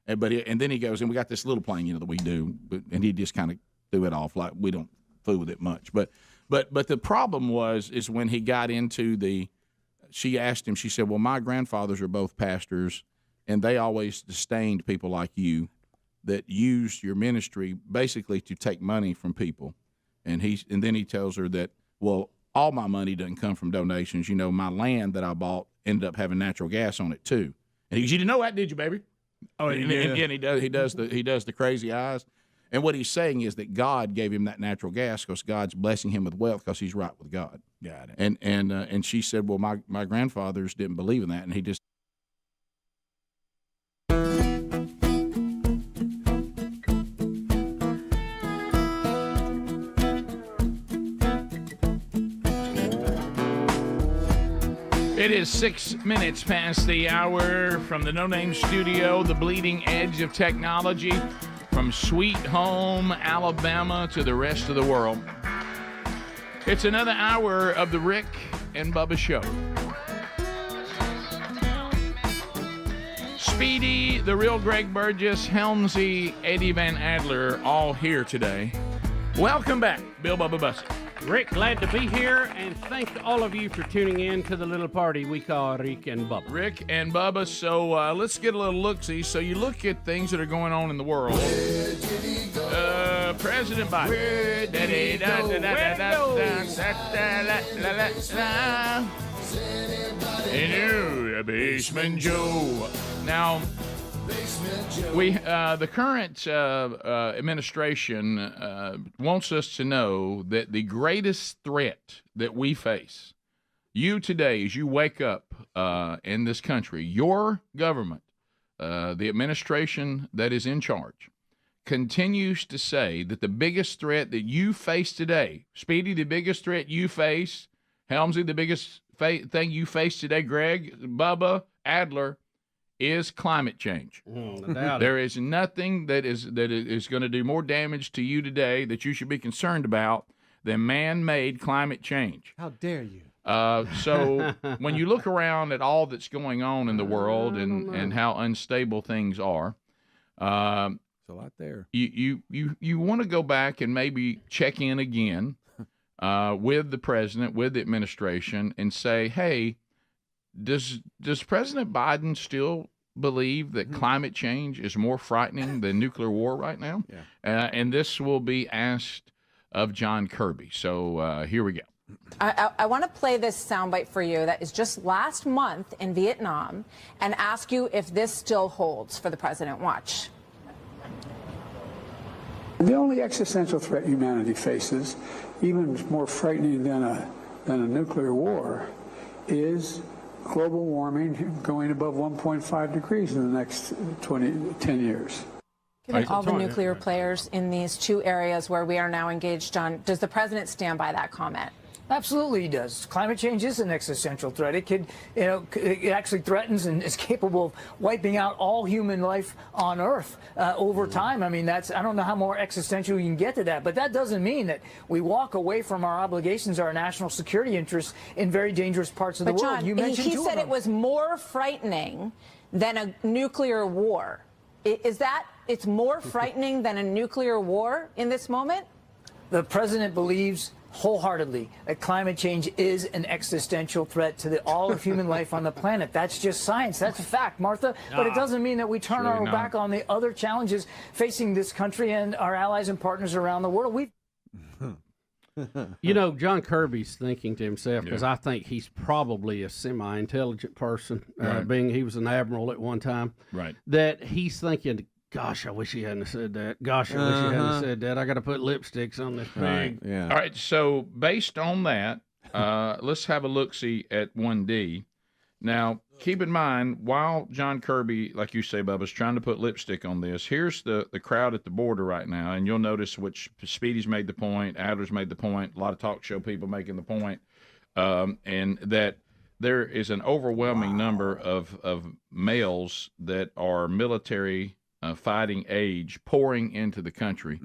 and then he goes, and we got this little plane, that we do, and he just kind of threw it off like we don't fool with it much. But the problem is when he got into she asked him, she said, well, my grandfathers are both pastors, and they always disdained people like you that used your ministry basically to take money from people. And then he tells her that, well, all my money doesn't come from donations. My land that I bought ended up having natural gas on it too. And he goes, you didn't know that, did you, baby? Oh, and he does the crazy eyes. And what he's saying is that God gave him that natural gas because God's blessing him with wealth because he's right with God. Got it. And she said, well, my grandfathers didn't believe in that, and he just. It is 6 minutes past the hour from the No Name Studio, the bleeding edge of technology, from Sweet Home, Alabama to the rest of the world. It's another hour of the Rick and Bubba Show. Speedy, the real Greg Burgess, Helmsy, Eddie Van Adler, all here today. Welcome back, Bill Bubba Bussey. Rick, glad to be here, and thank all of you for tuning in to the little party we call Rick and Bubba. Rick and Bubba, so let's get a little look-see. So you look at things that are going on in the world. President Biden. Basement Joe. Now, the current administration wants us to know that the greatest threat that we face, you today, as you wake up in this country, your government, the administration that is in charge, continues to say that the biggest threat that you face today, Speedy, the biggest threat you face, Helmsy, the biggest thing you face today, Greg, Bubba, Adler, is climate change. There is nothing that is going to do more damage to you today that you should be concerned about than man-made climate change. How dare you? So when you look around at all that's going on in the world and how unstable things are, it's a lot there. You want to go back and maybe check in again with the president, with the administration, and say, hey, does President Biden still believe that climate change is more frightening than nuclear war right now? Yeah. And this will be asked of John Kirby. So here we go. I want to play this soundbite for you that is just last month in Vietnam and ask you if this still holds for the president. Watch. The only existential threat humanity faces, even more frightening than a nuclear war, is global warming going above 1.5 degrees in the next 10 years. Given all the nuclear players in these two areas where we are now engaged, John, does the president stand by that comment? Absolutely, he does. Climate change is an existential threat. It could, it actually threatens and is capable of wiping out all human life on Earth over time. I mean, I don't know how more existential you can get to that, but that doesn't mean that we walk away from our obligations, our national security interests in very dangerous parts of the world. John, You mentioned he said it was more frightening than a nuclear war. Is that it's more frightening than a nuclear war in this moment? The president believes wholeheartedly that climate change is an existential threat to all of human life on the planet. That's just science. That's a fact, Martha. But it doesn't mean that we turn our back on the other challenges facing this country and our allies and partners around the world. You know, John Kirby's thinking to himself, because I think he's probably a semi-intelligent person, being he was an admiral at one time, that he's thinking, gosh, I wish he hadn't said that. Gosh, I wish he hadn't said that. I got to put lipsticks on this pig. All right, so based on that, let's have a look-see at 1D. Now, keep in mind, while John Kirby, like you say, Bubba, is trying to put lipstick on this, here's the crowd at the border right now, and you'll notice which Speedy's made the point, Adler's made the point, a lot of talk show people making the point, and that there is an overwhelming number of males that are military fighting age pouring into the country.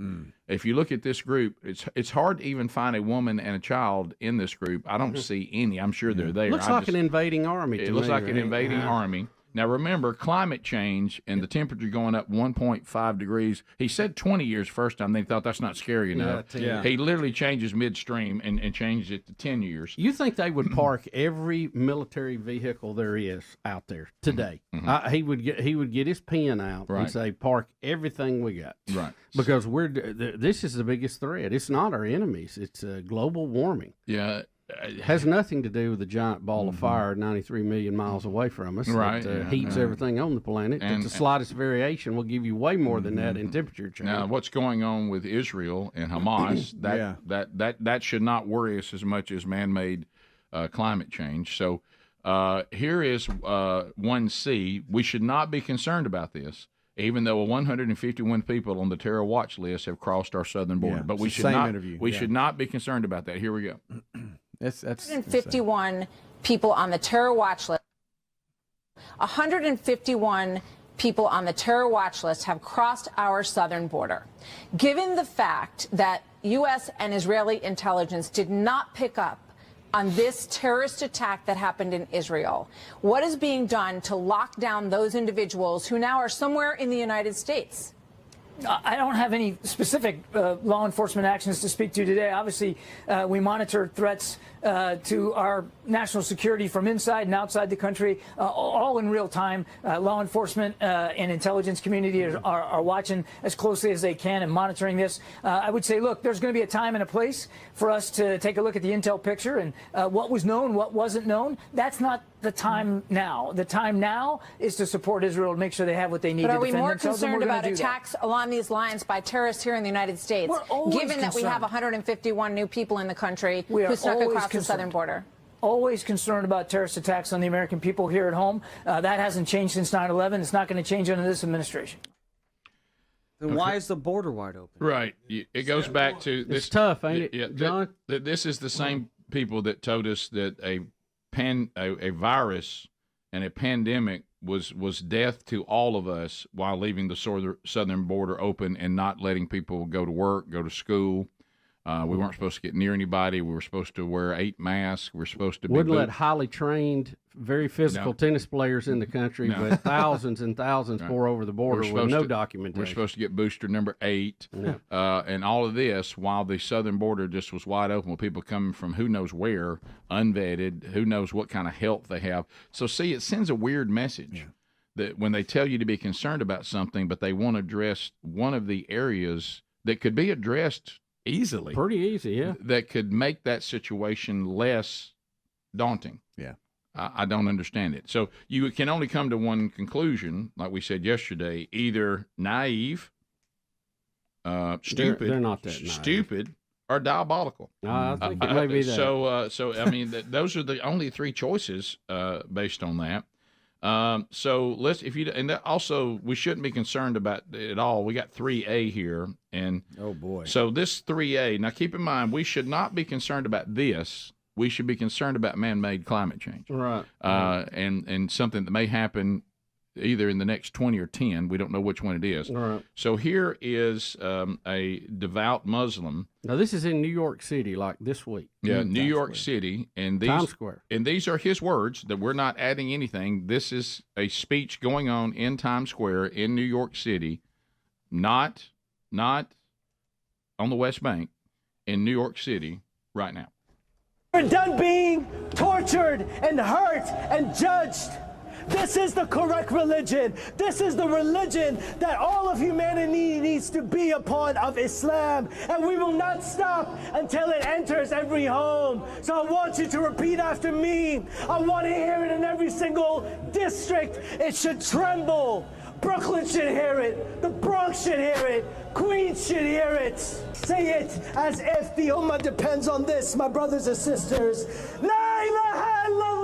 If you look at this group, it's hard to even find a woman and a child in this group. I don't see any. I'm sure they're there. Looks like an invading army to me. It looks like an invading army. Now, remember, climate change and the temperature going up 1.5 degrees. He said 20 years first time. They thought that's not scary enough. He literally changes midstream and changed it to 10 years. You think they would park every military vehicle there is out there today? He would get his pen out and say, park everything we got. Right. Because this is the biggest threat. It's not our enemies. It's global warming. Yeah. It has nothing to do with the giant ball of fire 93 million miles away from us that heats everything on the planet. And the slightest variation will give you way more than that in temperature change. Now, what's going on with Israel and Hamas, that should not worry us as much as man-made climate change. So here is 1C. We should not be concerned about this, even though 151 people on the terror watch list have crossed our southern border. But we should not be concerned about that. Here we go. That's 151 people on the terror watch list. 151 people on the terror watch list have crossed our southern border. Given the fact that U.S. and Israeli intelligence did not pick up on this terrorist attack that happened in Israel? What is being done to lock down those individuals who now are somewhere in the United States? I don't have any specific law enforcement actions to speak to today. Obviously, we monitor threats to our national security from inside and outside the country, all in real time. Law enforcement and intelligence community are watching as closely as they can and monitoring this. I would say, look, there's going to be a time and a place for us to take a look at the intel picture and what was known, what wasn't known. That's not the time now. The time now is to support Israel and make sure they have what they need to defend themselves. But are we more concerned about attacks along these lines by terrorists here in the United States, given that we have 151 new people in the country who snuck across the southern border? Always concerned about terrorist attacks on the American people here at home. That hasn't changed since 9/11. It's not going to change under this administration. Then why is the border wide open? Right. It goes back to this. It's tough, ain't it, John? This is the same people that told us that a virus and a pandemic was death to all of us while leaving the southern border open and not letting people go to work, go to school. We weren't supposed to get near anybody. We were supposed to wear 8 masks. We were supposed to wouldn't let highly trained, very physical tennis players in the country, but thousands and thousands pour over the border with no documentation. We're supposed to get booster number 8, and all of this while the southern border just was wide open with people coming from who knows where, unvetted, who knows what kind of health they have. So, see, it sends a weird message that when they tell you to be concerned about something, but they want to address one of the areas that could be addressed easily. Pretty easy, yeah. That could make that situation less daunting. Yeah. I don't understand it. So you can only come to one conclusion, like we said yesterday, either naive, stupid, they're not that naive. Stupid, or diabolical. I think it may be that. So I mean, those are the only 3 choices based on that. So also we shouldn't be concerned about it all. We got 3A here, and oh boy. So this 3A. Now keep in mind, we should not be concerned about this. We should be concerned about man-made climate change, right? And something that may happen either in the next 20 or 10. We don't know which one it is. Right. So here is a devout Muslim. Now this is in New York City, like this week. Yeah, New York City, and these Times Square. And these are his words that we're not adding anything. This is a speech going on in Times Square in New York City, not on the West Bank, in New York City right now. We're done being tortured and hurt and judged. This is the correct religion. This is the religion that all of humanity needs to be a part of, Islam. And we will not stop until it enters every home. So I want you to repeat after me. I want to hear it in every single district. It should tremble. Brooklyn should hear it. The Bronx should hear it. Queens should hear it. Say it as if the Ummah depends on this, my brothers and sisters. La ilaha illallah.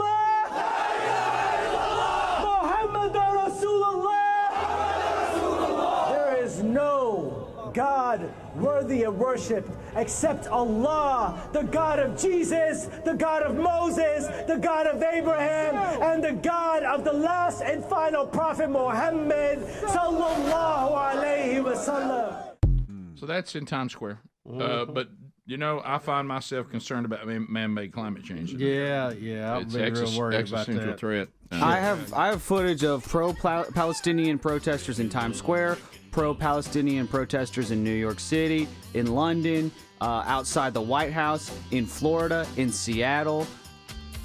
There is no God worthy of worship except Allah, the God of Jesus, the God of Moses, the God of Abraham, and the God of the last and final prophet Muhammad sallallahu alaihi wasallam. So that's in Times Square. But you know, I find myself concerned about man-made climate change. Yeah, I've been real worried about existential that. threat. I have footage of pro-Palestinian protesters in Times Square, pro-Palestinian protesters in New York City, in London, outside the White House, in Florida, in Seattle.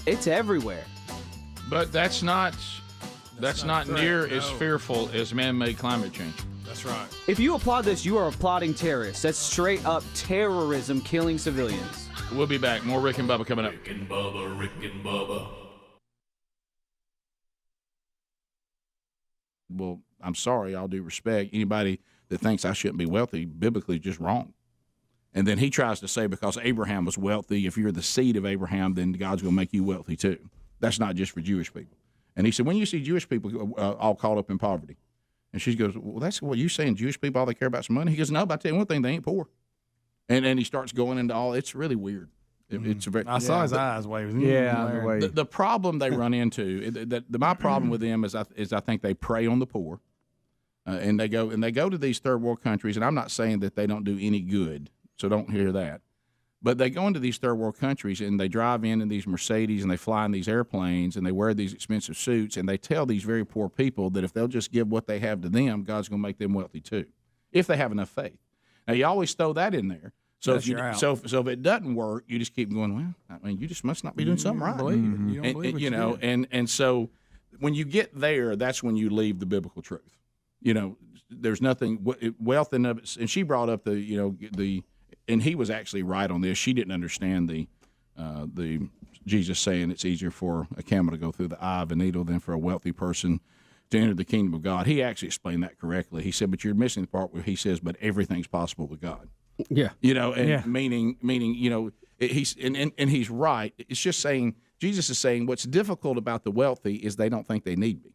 It's everywhere. But that's not near as fearful as man-made climate change. That's right. If you applaud this, you are applauding terrorists. That's straight up terrorism, killing civilians. We'll be back. More Rick and Bubba coming up. Rick and Bubba. Well, I'm sorry, all due respect. Anybody that thinks I shouldn't be wealthy, biblically, is just wrong. And then he tries to say because Abraham was wealthy, if you're the seed of Abraham, then God's going to make you wealthy too. That's not just for Jewish people. And he said, when you see Jewish people all caught up in poverty, and she goes, well, that's what you saying, Jewish people, all they care about is money? He goes, no, but I tell you one thing, they ain't poor. And he starts going into all, it's really weird. It's very. I saw his eyes waving. The problem they run into, my problem with them is I think they prey on the poor, and they go to these third world countries. And I'm not saying that they don't do any good, so don't hear that. But they go into these third world countries and they drive in these Mercedes and they fly in these airplanes and they wear these expensive suits and they tell these very poor people that if they'll just give what they have to them, God's going to make them wealthy too, if they have enough faith. Now you always throw that in there. So if if it doesn't work, you just keep going. Well, I mean, you just must not be doing something right. Believe it. You don't believe it, and so when you get there, that's when you leave the biblical truth. There's nothing wealth in of it. And she brought up and he was actually right on this. She didn't understand the Jesus saying it's easier for a camel to go through the eye of a needle than for a wealthy person to enter the kingdom of God. He actually explained that correctly. He said, but you're missing the part where he says, but everything's possible with God. Yeah. Meaning, he's right. It's just saying, Jesus is saying what's difficult about the wealthy is they don't think they need me.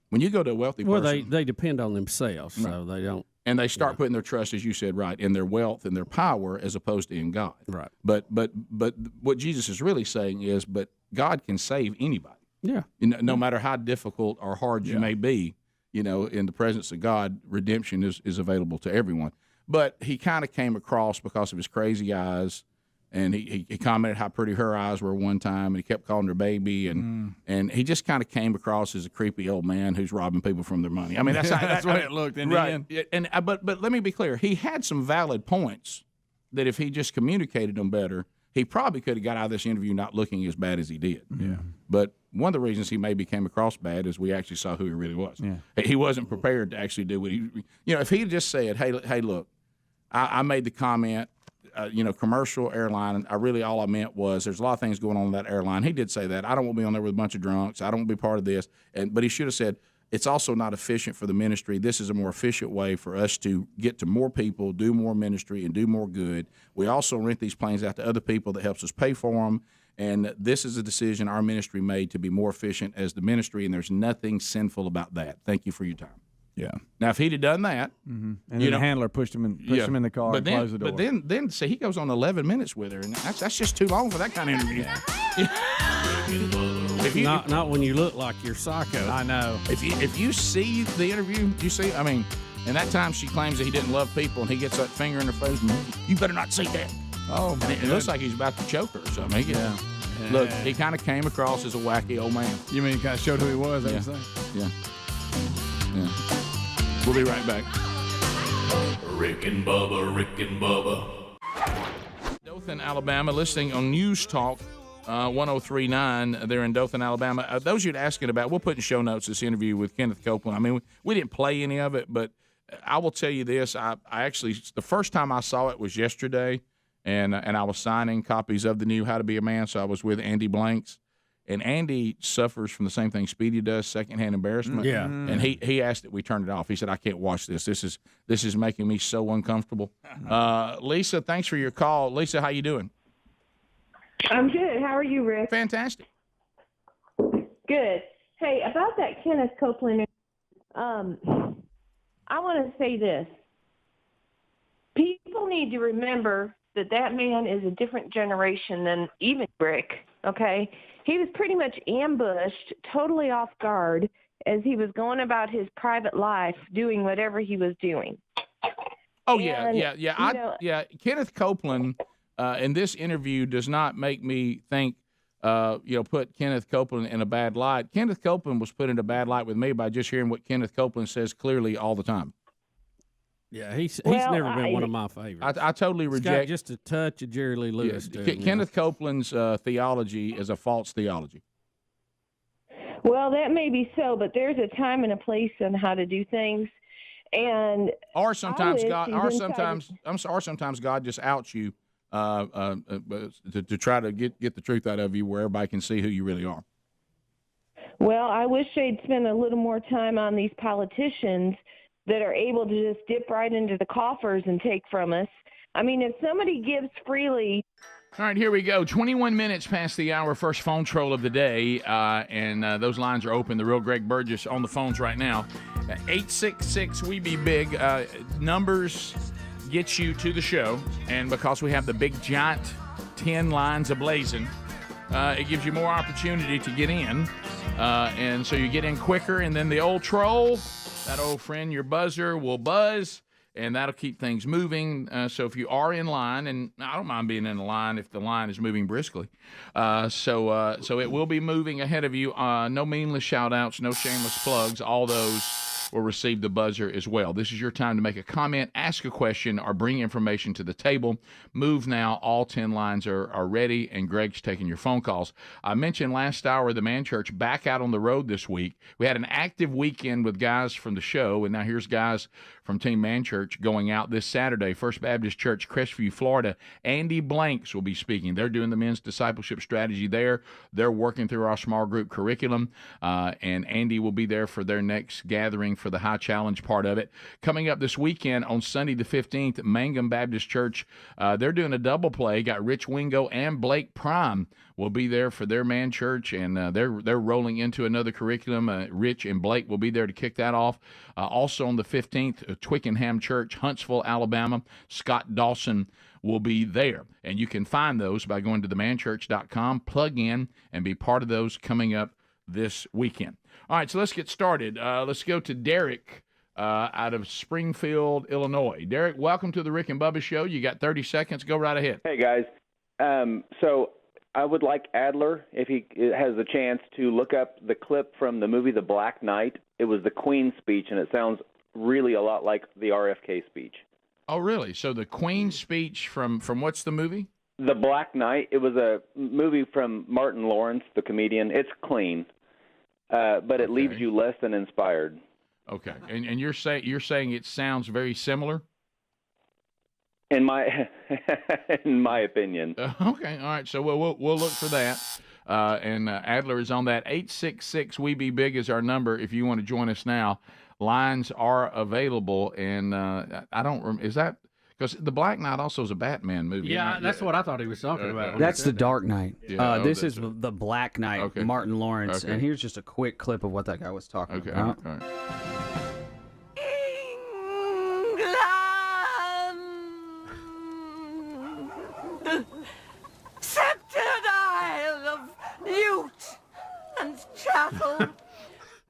When you go to a wealthy person. Well, they depend on themselves, so they don't. And they start putting their trust, as you said, right, in their wealth and their power as opposed to in God. Right. But what Jesus is really saying is, but God can save anybody. Yeah. No matter how difficult or hard you may be, in the presence of God, redemption is available to everyone. But he kind of came across because of his crazy eyes, and he commented how pretty her eyes were one time, and he kept calling her baby, and he just kind of came across as a creepy old man who's robbing people from their money. I mean, that's the way it looked in the end. And but let me be clear, he had some valid points that if he just communicated them better, he probably could have got out of this interview not looking as bad as he did. Yeah. But one of the reasons he maybe came across bad is we actually saw who he really was. Yeah. He wasn't prepared to actually do what he, if he had just said, hey, look, I made the comment, commercial airline, all I meant was there's a lot of things going on in that airline. He did say that. I don't want to be on there with a bunch of drunks. I don't want to be part of this. But he should have said, it's also not efficient for the ministry. This is a more efficient way for us to get to more people, do more ministry, and do more good. We also rent these planes out to other people that helps us pay for them. And this is a decision our ministry made to be more efficient as the ministry, and there's nothing sinful about that. Thank you for your time. Yeah. Now, if he'd have done that, and then the handler pushed him in the car and closed the door. But then see, he goes on 11 minutes with her, and that's just too long for that kind of interview. Not when you look like you're psycho. I know. If you see the interview, and that time she claims that he didn't love people, and he gets that finger in her face, you better not see that. Oh, my it looks like he's about to choke her or something. Look, he kind of came across as a wacky old man. You mean he kind of showed who he was? Yeah. We'll be right back. Rick and Bubba. Dothan, Alabama, listening on News Talk 103.9 there in Dothan, Alabama. Those you'd asking about, we'll put in show notes this interview with Kenneth Copeland. I mean, we didn't play any of it, but I will tell you this. I actually, the first time I saw it was yesterday, and I was signing copies of the new How to Be a Man, so I was with Andy Blanks. And Andy suffers from the same thing Speedy does, secondhand embarrassment. Yeah. And he asked that we turn it off. He said, I can't watch this. This is making me so uncomfortable. Lisa, thanks for your call. Lisa, how you doing? I'm good. How are you, Rick? Fantastic. Good. Hey, about that Kenneth Copeland, I want to say this. People need to remember that man is a different generation than even Rick, okay? He was pretty much ambushed, totally off guard, as he was going about his private life, doing whatever he was doing. Oh, yeah. Kenneth Copeland in this interview does not make me think, put Kenneth Copeland in a bad light. Kenneth Copeland was put in a bad light with me by just hearing what Kenneth Copeland says clearly all the time. Yeah, he's never been one of my favorites. I totally reject. Just a touch of Jerry Lee Lewis. Kenneth Copeland's theology is a false theology. Well, that may be so, but there's a time and a place on how to do things, and sometimes God just outs you to try to get the truth out of you, where everybody can see who you really are. Well, I wish they'd spend a little more time on these politicians that are able to just dip right into the coffers and take from us. I mean, if somebody gives freely. All right, here we go. 21 minutes past the hour, first phone troll of the day, and those lines are open. The real Greg Burgess on the phones right now. 866-WE-BE-BIG. Numbers get you to the show, and because we have the big, giant 10 lines ablazing, it gives you more opportunity to get in, and so you get in quicker, and then the old troll, that old friend, your buzzer, will buzz, and that'll keep things moving. So if you are in line, and I don't mind being in the line if the line is moving briskly. So it will be moving ahead of you. No meaningless shout-outs, no shameless plugs. All those will receive the buzzer as well. This is your time to make a comment, ask a question, or bring information to the table. Move now. All 10 lines are ready, and Greg's taking your phone calls. I mentioned last hour the Man Church back out on the road this week. We had an active weekend with guys from the show, and now here's guys from Team Man Church going out this Saturday. First Baptist Church, Crestview, Florida. Andy Blanks will be speaking. They're doing the men's discipleship strategy there. They're working through our small group curriculum, and Andy will be there for their next gathering for the High Challenge part of it. Coming up this weekend on Sunday the 15th, Mangum Baptist Church, they're doing a double play. Got Rich Wingo and Blake Prime will be there for their Man Church, and they're rolling into another curriculum. Rich and Blake will be there to kick that off. Also on the 15th, Twickenham Church, Huntsville, Alabama. Scott Dawson will be there, and you can find those by going to themanchurch.com, plug in, and be part of those coming up this weekend. All right, so let's get started. Let's go to Derek out of Springfield, Illinois. Derek, welcome to the Rick and Bubba Show. You got 30 seconds. Go right ahead. Hey, guys. So I would like Adler, if he has the chance, to look up the clip from the movie The Black Knight. It was the Queen's speech, and it sounds really a lot like the RFK speech. Oh, really? So the Queen's speech from what's the movie? The Black Knight. It was a movie from Martin Lawrence, the comedian. It's clean, but it leaves you less than inspired. Okay, and you're saying it sounds very similar? In my opinion. Okay, all right. So we'll look for that. And Adler is on that. 866 We Be Big is our number. If you want to join us now, lines are available. And I don't. Is that because The Black Knight also is a Batman movie? Yeah, right? that's what I thought he was talking about. That's The Dark Knight. Yeah, this is The Black Knight, Martin Lawrence. And here's just a quick clip of what that guy was talking about. All right. Sceptred Isle of Newt and Chattel.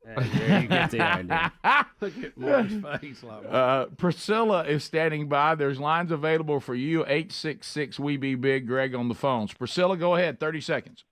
There you get the idea. Look at Mark's face. Like, Priscilla is standing by. There's lines available for you. 866 We Be Big. Greg on the phones. Priscilla, go ahead. 30 seconds.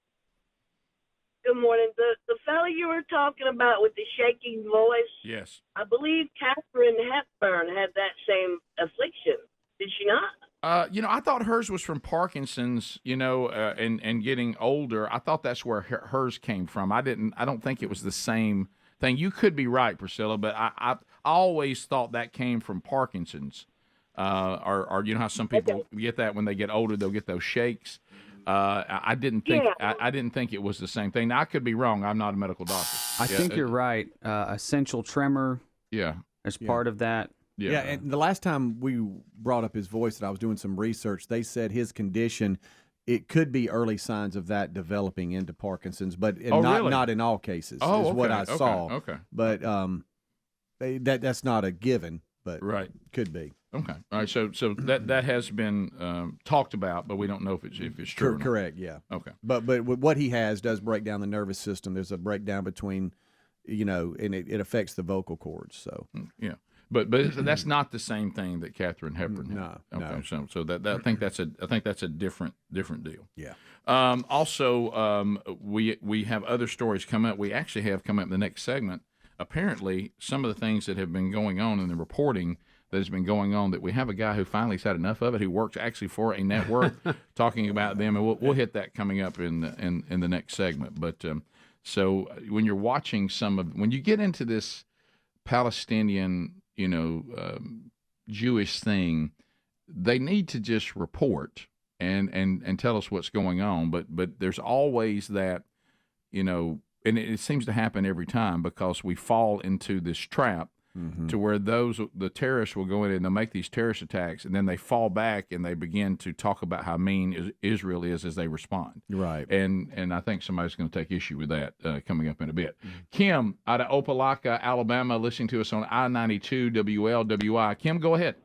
Good morning. The fellow you were talking about with the shaking voice, Yes. I believe Katharine Hepburn had that same affliction. Did she not? I thought hers was from Parkinson's, and getting older. I thought that's where hers came from. I don't think it was the same thing. You could be right, Priscilla, but I always thought that came from Parkinson's. Or you know how some people get that when they get older, they'll get those shakes. I didn't think I didn't think it was the same thing. Now, I could be wrong. I'm not a medical doctor. I think you're right. Essential tremor. Yeah. As part of that. Yeah, and the last time we brought up his voice and I was doing some research, they said his condition, it could be early signs of that developing into Parkinson's, but not in all cases is what I saw. Okay. But that's not a given, but could be. Okay. All right. So that has been talked about, but we don't know if it's true. or not. Correct. Yeah. Okay. But what he has does break down the nervous system. There's a breakdown between, and it affects the vocal cords. So yeah. But that's not the same thing that Katharine Hepburn had. No. Okay. No. So that I think that's a different deal. Yeah. Also, we have other stories come up. We actually have come up in the next segment. Apparently, some of the things that have been going on in the reporting that has been going on, that we have a guy who finally has had enough of it, who works actually for a network, talking about them, and we'll hit that coming up in the next segment. But so when you're watching when you get into this Palestinian, Jewish thing, they need to just report and tell us what's going on. But there's always that, and it seems to happen every time, because we fall into this trap to where the terrorists will go in and they'll make these terrorist attacks, and then they fall back and they begin to talk about how mean Israel is as they respond. Right. And I think somebody's going to take issue with that coming up in a bit. Kim out of Opelika, Alabama, listening to us on I-92 WLWI. Kim, go ahead.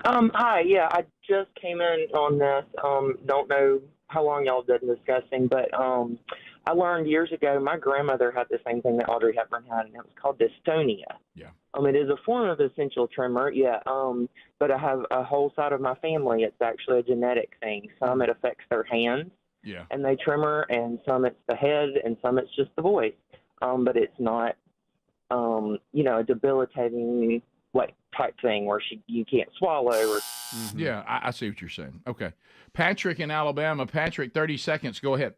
Hi. Yeah, I just came in on this. Don't know how long y'all have been discussing, but I learned years ago, my grandmother had the same thing that Audrey Hepburn had, and it was called dystonia. Yeah. It is a form of essential tremor, yeah. But I have a whole side of my family. It's actually a genetic thing. Some it affects their hands, Yeah. and they tremor, and some it's the head, and some it's just the voice. But it's not, a debilitating type thing where you can't swallow. Or Yeah, I see what you're saying. Okay, Patrick in Alabama. Patrick, 30 seconds. Go ahead.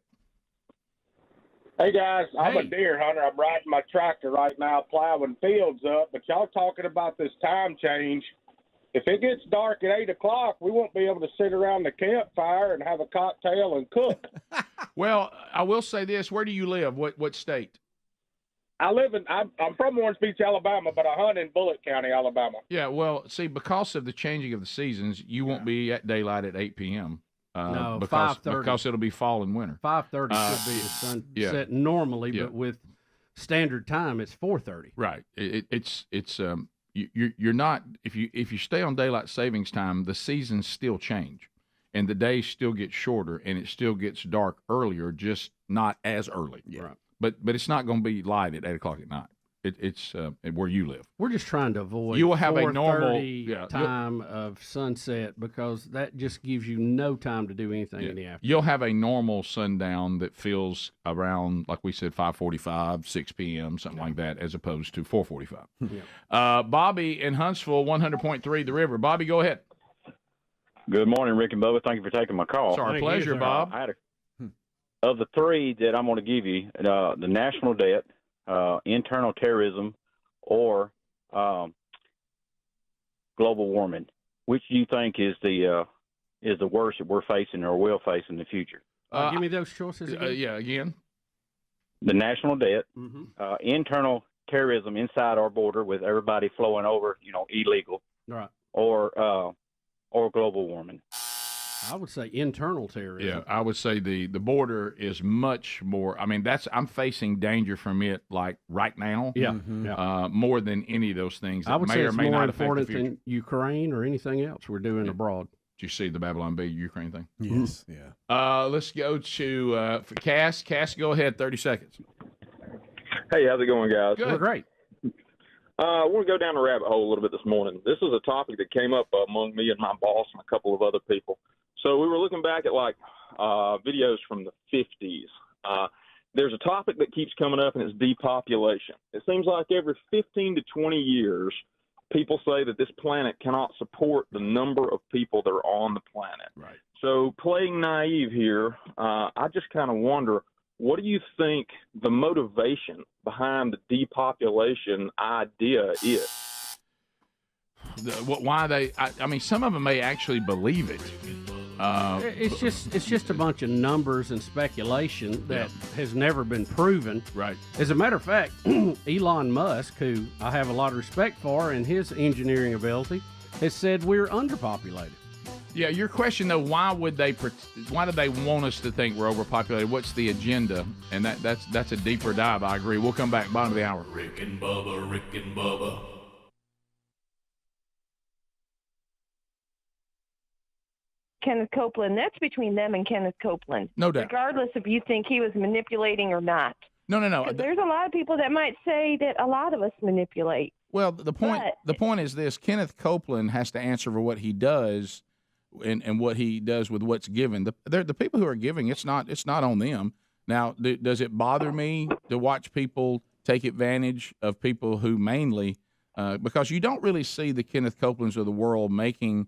Hey, guys, I'm a deer hunter. I'm riding my tractor right now, plowing fields up, but y'all talking about this time change. If it gets dark at 8 o'clock, we won't be able to sit around the campfire and have a cocktail and cook. Well, I will say this. Where do you live? What state? I'm from Orange Beach, Alabama, but I hunt in Bullitt County, Alabama. Yeah, well, see, because of the changing of the seasons, you won't be at daylight at 8 p.m. No, because 5:30. Because it'll be fall and winter. 5:30 should be the sunset normally, but with standard time, it's 4:30. Right. You're not if you stay on daylight savings time, the seasons still change, and the days still get shorter, and it still gets dark earlier, just not as early. Yeah. Right. But it's not going to be light at 8 o'clock at night. It's where you live. We're just trying to avoid You will have a normal time of sunset because that just gives you no time to do anything in the afternoon. You'll have a normal sundown that feels around, like we said, 5:45, 6 p.m., something like that, as opposed to 4:45. Bobby in Huntsville, 100.3 The River. Bobby, go ahead. Good morning, Rick and Bubba. Thank you for taking my call. It's our pleasure, Bob. Of the three that I'm going to give you, the national debt, internal terrorism, or global warming, which do you think is the worst that we're facing or will face in the future? Give me those choices again. Again. The national debt, internal terrorism inside our border with everybody flowing over, illegal, right, or global warming. I would say internal terrorism. Yeah, I would say the border is much more. I mean, I'm facing danger from it like right now. Yeah, more than any of those things. That I would may say or it's may more not affect the important future. than Ukraine or anything else we're doing abroad. Did you see the Babylon Bee Ukraine thing? Yes, yeah. Let's go to Cass. Cass, go ahead. 30 seconds. Hey, how's it going, guys? Good. Great. I want to go down the rabbit hole a little bit this morning. This is a topic that came up among me and my boss and a couple of other people. So we were looking back at videos from the 50s. There's a topic that keeps coming up, and it's depopulation. It seems like every 15 to 20 years, people say that this planet cannot support the number of people that are on the planet. Right. So playing naive here, I just kind of wonder, what do you think the motivation behind the depopulation idea is? Why they? I mean, some of them may actually believe it. It's just a bunch of numbers and speculation that has never been proven. Right. As a matter of fact, Elon Musk, who I have a lot of respect for and his engineering ability, has said we're underpopulated. Yeah, your question though, why do they want us to think we're overpopulated? What's the agenda? And that's a deeper dive. I agree. We'll come back bottom of the hour. Rick and Bubba, Rick and Bubba. Kenneth Copeland. That's between them and Kenneth Copeland. No doubt. Regardless if you think he was manipulating or not. No. 'Cause there's a lot of people that might say that a lot of us manipulate. Well, the point is this: Kenneth Copeland has to answer for what he does, and what he does with what's given. The people who are giving, it's not on them. Now, does it bother me to watch people take advantage of people who mainly because you don't really see the Kenneth Copelands of the world making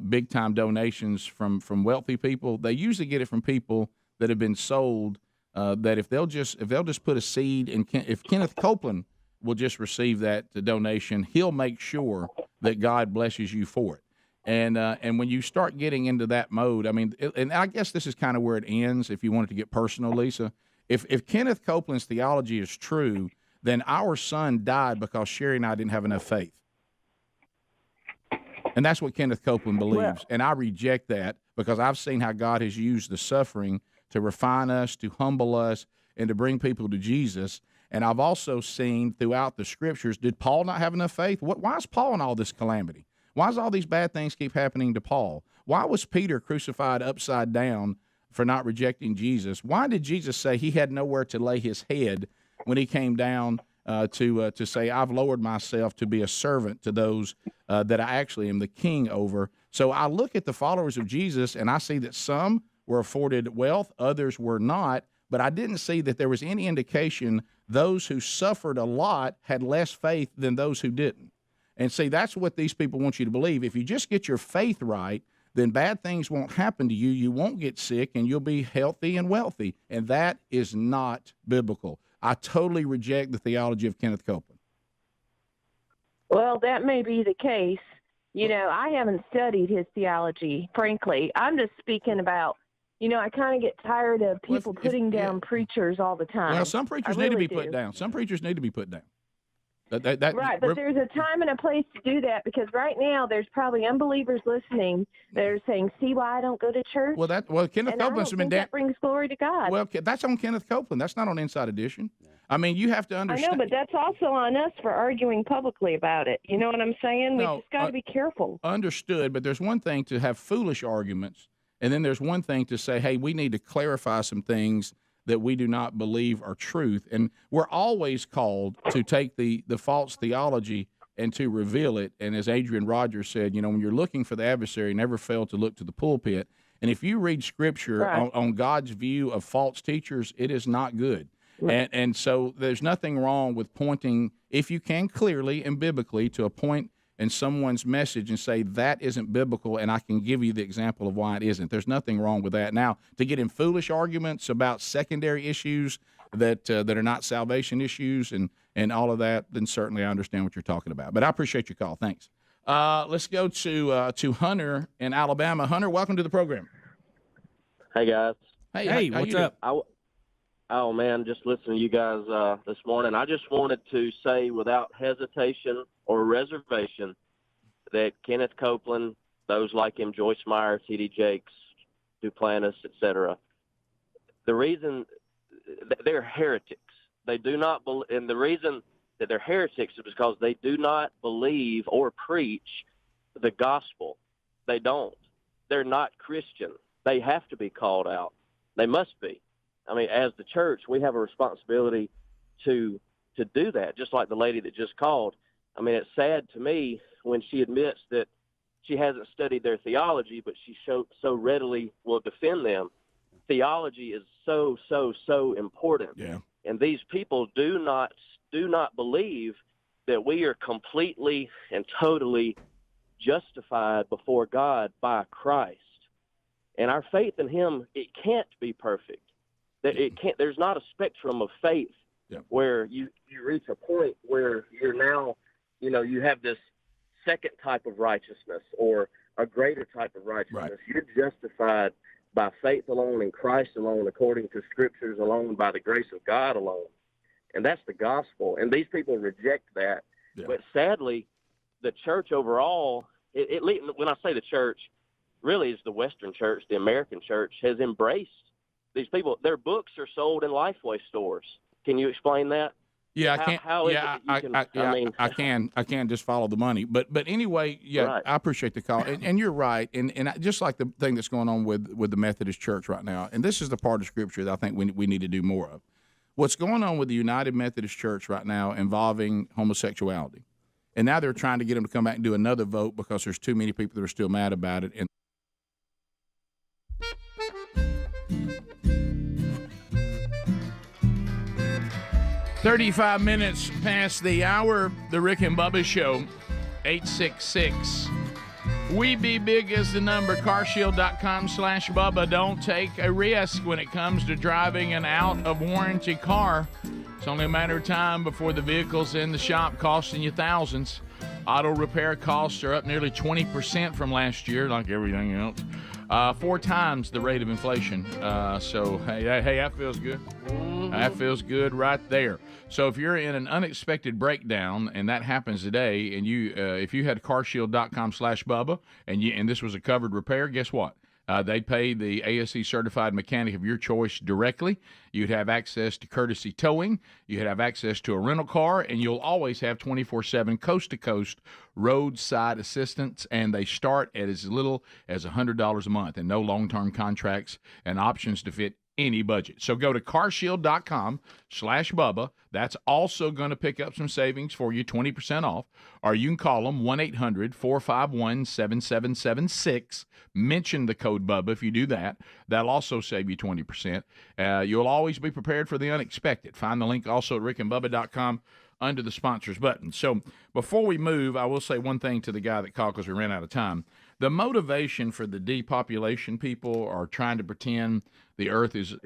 big time donations from wealthy people. They usually get it from people that have been sold. That if they'll just put a seed in, if Kenneth Copeland will just receive that donation, he'll make sure that God blesses you for it. And when you start getting into that mode, I mean, and I guess this is kind of where it ends. If you wanted to get personal, Lisa, if Kenneth Copeland's theology is true, then our son died because Sherry and I didn't have enough faith. And that's what Kenneth Copeland believes. And I reject that because I've seen how God has used the suffering to refine us, to humble us, and to bring people to Jesus. And I've also seen throughout the scriptures, did Paul not have enough faith? Why is Paul in all this calamity? Why does all these bad things keep happening to Paul? Why was Peter crucified upside down for not rejecting Jesus. Why did Jesus say he had nowhere to lay his head when he came down to say, I've lowered myself to be a servant to those that I actually am the king over? So I look at the followers of Jesus, and I see that some were afforded wealth, others were not, but I didn't see that there was any indication those who suffered a lot had less faith than those who didn't. And see, that's what these people want you to believe. If you just get your faith right, then bad things won't happen to you. You won't get sick, and you'll be healthy and wealthy. And that is not biblical. I totally reject the theology of Kenneth Copeland. Well, that may be the case. You know, I haven't studied his theology, frankly. I'm just speaking about, you know, I kind of get tired of people putting down preachers all the time. Well, some preachers need to be put down. Some preachers need to be put down. Right, but there's a time and a place to do that, because right now there's probably unbelievers listening that are saying, see why I don't go to church? Well, Kenneth Copeland's been that brings glory to God. Well, that's on Kenneth Copeland. That's not on Inside Edition. I mean, you have to understand. I know, but that's also on us for arguing publicly about it. You know what I'm saying? We just got to be careful. Understood, but there's one thing to have foolish arguments, and then there's one thing to say, hey, we need to clarify some things that we do not believe are truth. And we're always called to take the false theology and to reveal it. And as Adrian Rogers said, you know, when you're looking for the adversary, never fail to look to the pulpit. And if you read Scripture on God's view of false teachers, it is not good. And so there's nothing wrong with pointing, if you can clearly and biblically, to a point in someone's message and say that isn't biblical, and I can give you the example of why it isn't. There's nothing wrong with that. Now, to get in foolish arguments about secondary issues that are not salvation issues and all of that, then certainly I understand what you're talking about. But I appreciate your call. Thanks. Let's go to Hunter in Alabama. Hunter, welcome to the program. Hey, guys. Hey, what's up? Oh, man, just listening to you guys this morning. I just wanted to say without hesitation or reservation that Kenneth Copeland, those like him, Joyce Meyer, T.D. Jakes, Duplantis, etc., the reason they're heretics. They do not believe, and the reason that they're heretics is because they do not believe or preach the gospel. They don't. They're not Christian. They have to be called out. They must be. I mean, as the church, we have a responsibility to do that, just like the lady that just called. I mean, it's sad to me when she admits that she hasn't studied their theology, but she so readily will defend them. Theology is so important. Yeah. And these people do not believe that we are completely and totally justified before God by Christ. And our faith in him, it can't be perfect. It can't. There's not a spectrum of faith where you reach a point where you're now, you know, you have this second type of righteousness or a greater type of righteousness. You're justified by faith alone in Christ alone, according to Scriptures alone, by the grace of God alone. And that's the gospel. And these people reject that. Yeah. But sadly, the church overall, when I say the church, really is the Western church, the American church, has embraced these people. Their books are sold in Lifeway stores. Can you explain that? Yeah, I can't. How is it I can. I can't just follow the money. But anyway, I appreciate the call, and you're right. And just like the thing that's going on with the Methodist Church right now, and this is the part of Scripture that I think we need to do more of. What's going on with the United Methodist Church right now involving homosexuality, and now they're trying to get them to come back and do another vote because there's too many people that are still mad about it. And 35 minutes past the hour, the Rick and Bubba Show, 866. We be big as the number, carshield.com/Bubba. Don't take a risk when it comes to driving an out-of-warranty car. It's only a matter of time before the vehicle's in the shop costing you thousands. Auto repair costs are up nearly 20% from last year, like everything else. 4 times the rate of inflation. So, hey, that feels good. That feels good right there. So if you're in an unexpected breakdown, and that happens today, and you if you had carshield.com/Bubba, and this was a covered repair, guess what? They pay the ASE certified mechanic of your choice directly. You'd have access to courtesy towing. You'd have access to a rental car, and you'll always have 24/7 coast-to-coast roadside assistance, and they start at as little as $100 a month, and no long-term contracts and options to fit any budget. So go to carshield.com/Bubba. That's also going to pick up some savings for you, 20% off. Or you can call them 1-800-451-7776. Mention the code Bubba if you do that. That'll also save you 20%. You'll always be prepared for the unexpected. Find the link also at rickandbubba.com under the sponsors button. So before we move, I will say one thing to the guy that called because we ran out of time. The motivation for the depopulation people are trying to pretend the earth is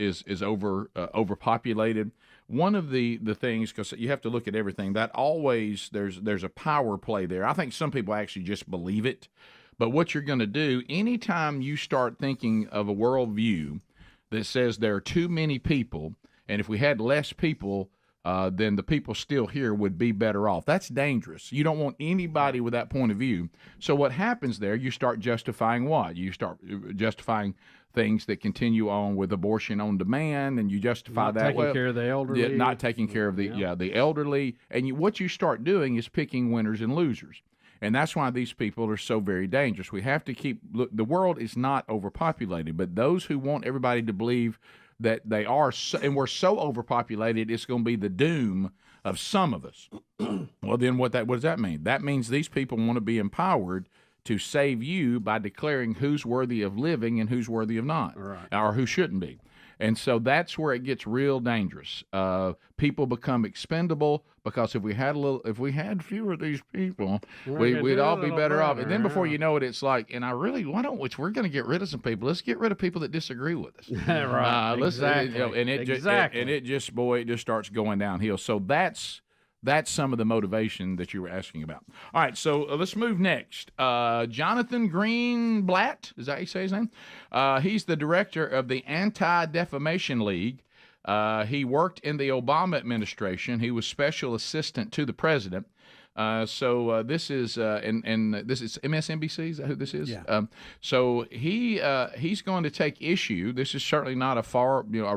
overpopulated. One of the things, because you have to look at everything, that always there's a power play there. I think some people actually just believe it. But what you're going to do, anytime you start thinking of a worldview that says there are too many people, and if we had less people, then the people still here would be better off. That's dangerous. You don't want anybody with that point of view. So what happens there, you start justifying what? You start justifying things that continue on with abortion on demand, and you justify not that. Taking care of the elderly. Not taking care of the elderly. And what you start doing is picking winners and losers. And that's why these people are so very dangerous. We have to look, the world is not overpopulated, but those who want everybody to believe that they are, and we're so overpopulated, it's going to be the doom of some of us. Well, then what does that mean? That means these people want to be empowered to save you by declaring who's worthy of living and who's worthy of not, or who shouldn't be. And so that's where it gets real dangerous. People become expendable because if we had fewer of these people, we'd all be better off. And then before you know it, it's like, and if we're going to get rid of some people, let's get rid of people that disagree with us. Right. Exactly. It just starts going downhill. So that's some of the motivation that you were asking about. All right, so let's move next. Jonathan Greenblatt, is that how you say his name? He's the director of the Anti-Defamation League. He worked in the Obama administration. He was special assistant to the president. So this is this is MSNBC. Is that who this is? Yeah. So he's going to take issue. This is certainly not a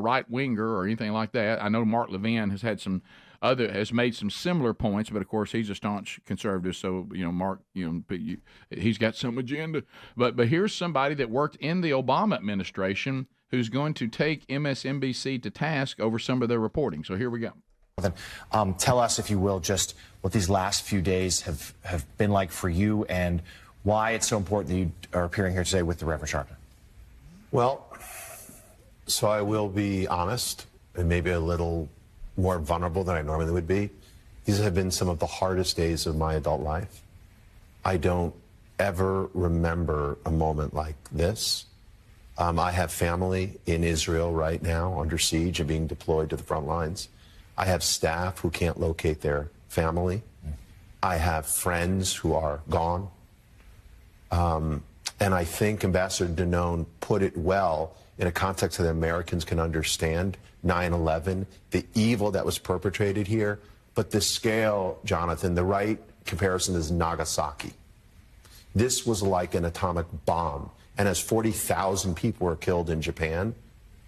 right winger or anything like that. I know Mark Levin has made some similar points, but of course he's a staunch conservative. So Mark, he's got some agenda. But here's somebody that worked in the Obama administration who's going to take MSNBC to task over some of their reporting. So here we go. Tell us, if you will, just what these last few days have been like for you and why it's so important that you are appearing here today with the Reverend Sharpton. Well, so I will be honest and maybe a little more vulnerable than I normally would be. These have been some of the hardest days of my adult life. I don't ever remember a moment like this. I have family in Israel right now under siege and being deployed to the front lines. I have staff who can't locate their family. I have friends who are gone. And I think Ambassador Danone put it well in a context that Americans can understand. 9/11, the evil that was perpetrated here. But the scale, Jonathan, the right comparison is Nagasaki. This was like an atomic bomb. And as 40,000 people were killed in Japan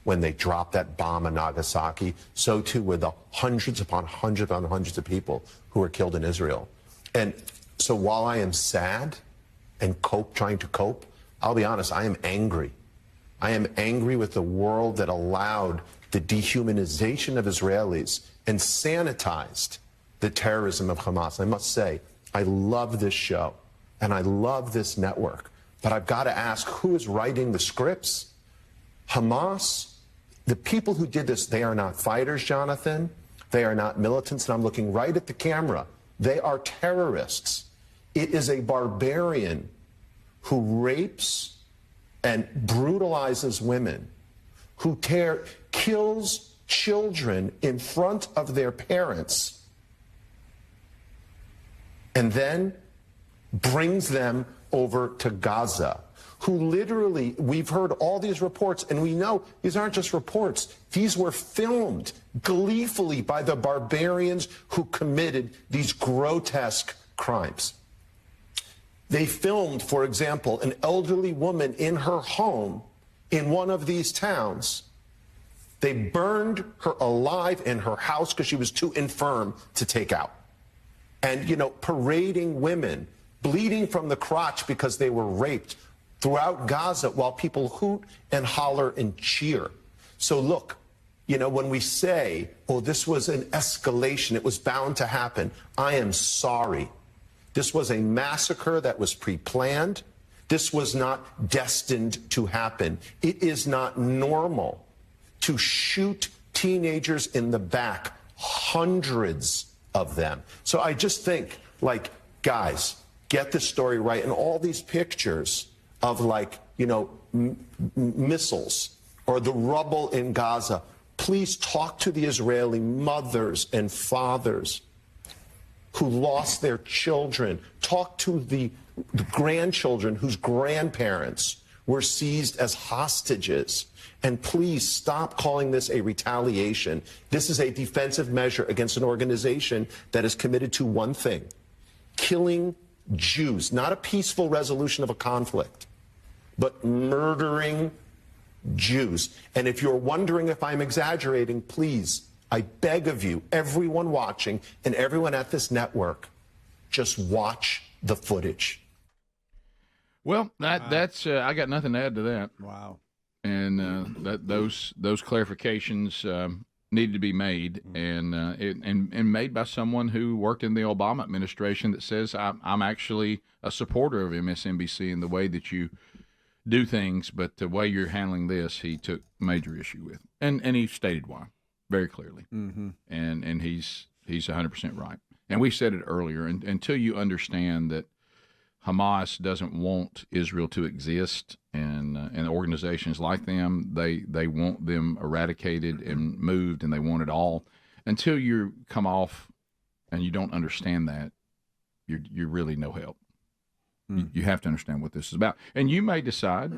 when they dropped that bomb in Nagasaki, so too were the hundreds upon hundreds of people who were killed in Israel. And so while I am sad and trying to cope, I'll be honest, I am angry. I am angry with the world that allowed the dehumanization of Israelis and sanitized the terrorism of Hamas. I must say, I love this show and I love this network, but I've got to ask, who is writing the scripts? Hamas, the people who did this, they are not fighters, Jonathan. They are not militants, and I'm looking right at the camera. They are terrorists. It is a barbarian who rapes and brutalizes women, who kills children in front of their parents, and then brings them over to Gaza, who literally, we've heard all these reports, and we know these aren't just reports. These were filmed gleefully by the barbarians who committed these grotesque crimes. They filmed, for example, an elderly woman in her home in one of these towns. They burned her alive in her house because she was too infirm to take out. And, you know, parading women, bleeding from the crotch because they were raped throughout Gaza while people hoot and holler and cheer. So look, you know, when we say, oh, this was an escalation, it was bound to happen, I am sorry. This was a massacre that was pre-planned. This was not destined to happen. It is not normal to shoot teenagers in the back, hundreds of them. So I just think, like, guys, get the story right. And all these pictures of, like, you know, missiles or the rubble in Gaza, please talk to the Israeli mothers and fathers who lost their children. Talk to the grandchildren whose grandparents were seized as hostages. And please stop calling this a retaliation. This is a defensive measure against an organization that is committed to one thing: killing Jews, not a peaceful resolution of a conflict, but murdering Jews. And if you're wondering if I'm exaggerating, please, I beg of you, everyone watching and everyone at this network, just watch the footage. Well, that's I got nothing to add to that. Wow. And that those clarifications needed to be made, and made by someone who worked in the Obama administration that says I'm actually a supporter of MSNBC in the way that you do things, but the way you're handling this, he took major issue with, and he stated why very clearly. Mm-hmm. And he's 100% right. And we said it earlier, and until you understand that Hamas doesn't want Israel to exist, and organizations like them, they want them eradicated and moved, and they want it all. Until you come off and you don't understand that, you're really no help. You have to understand what this is about, and you may decide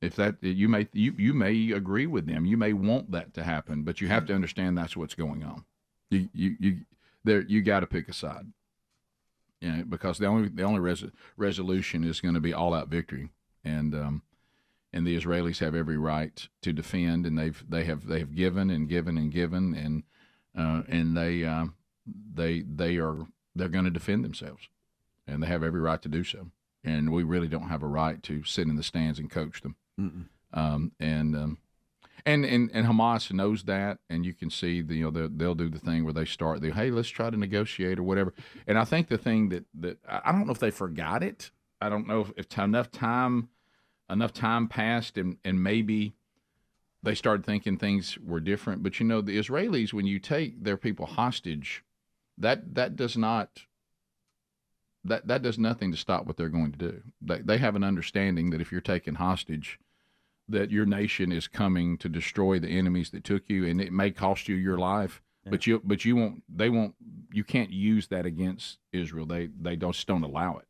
if that you may agree with them. You may want that to happen, but you have to understand that's what's going on. You got to pick a side. Yeah, because the only resolution is going to be all-out victory, and the Israelis have every right to defend, and they have given and given and given, and they're going to defend themselves, and they have every right to do so. And we really don't have a right to sit in the stands and coach them. And Hamas knows that, and you can see they'll do the thing where they start hey, let's try to negotiate or whatever. And I think the thing that I don't know if they forgot it. I don't know if enough time passed, and maybe they started thinking things were different. But the Israelis, when you take their people hostage, that does nothing to stop what they're going to do. They have an understanding that if you're taken hostage, that your nation is coming to destroy the enemies that took you, and it may cost you your life, but you can't use that against Israel. They just don't allow it.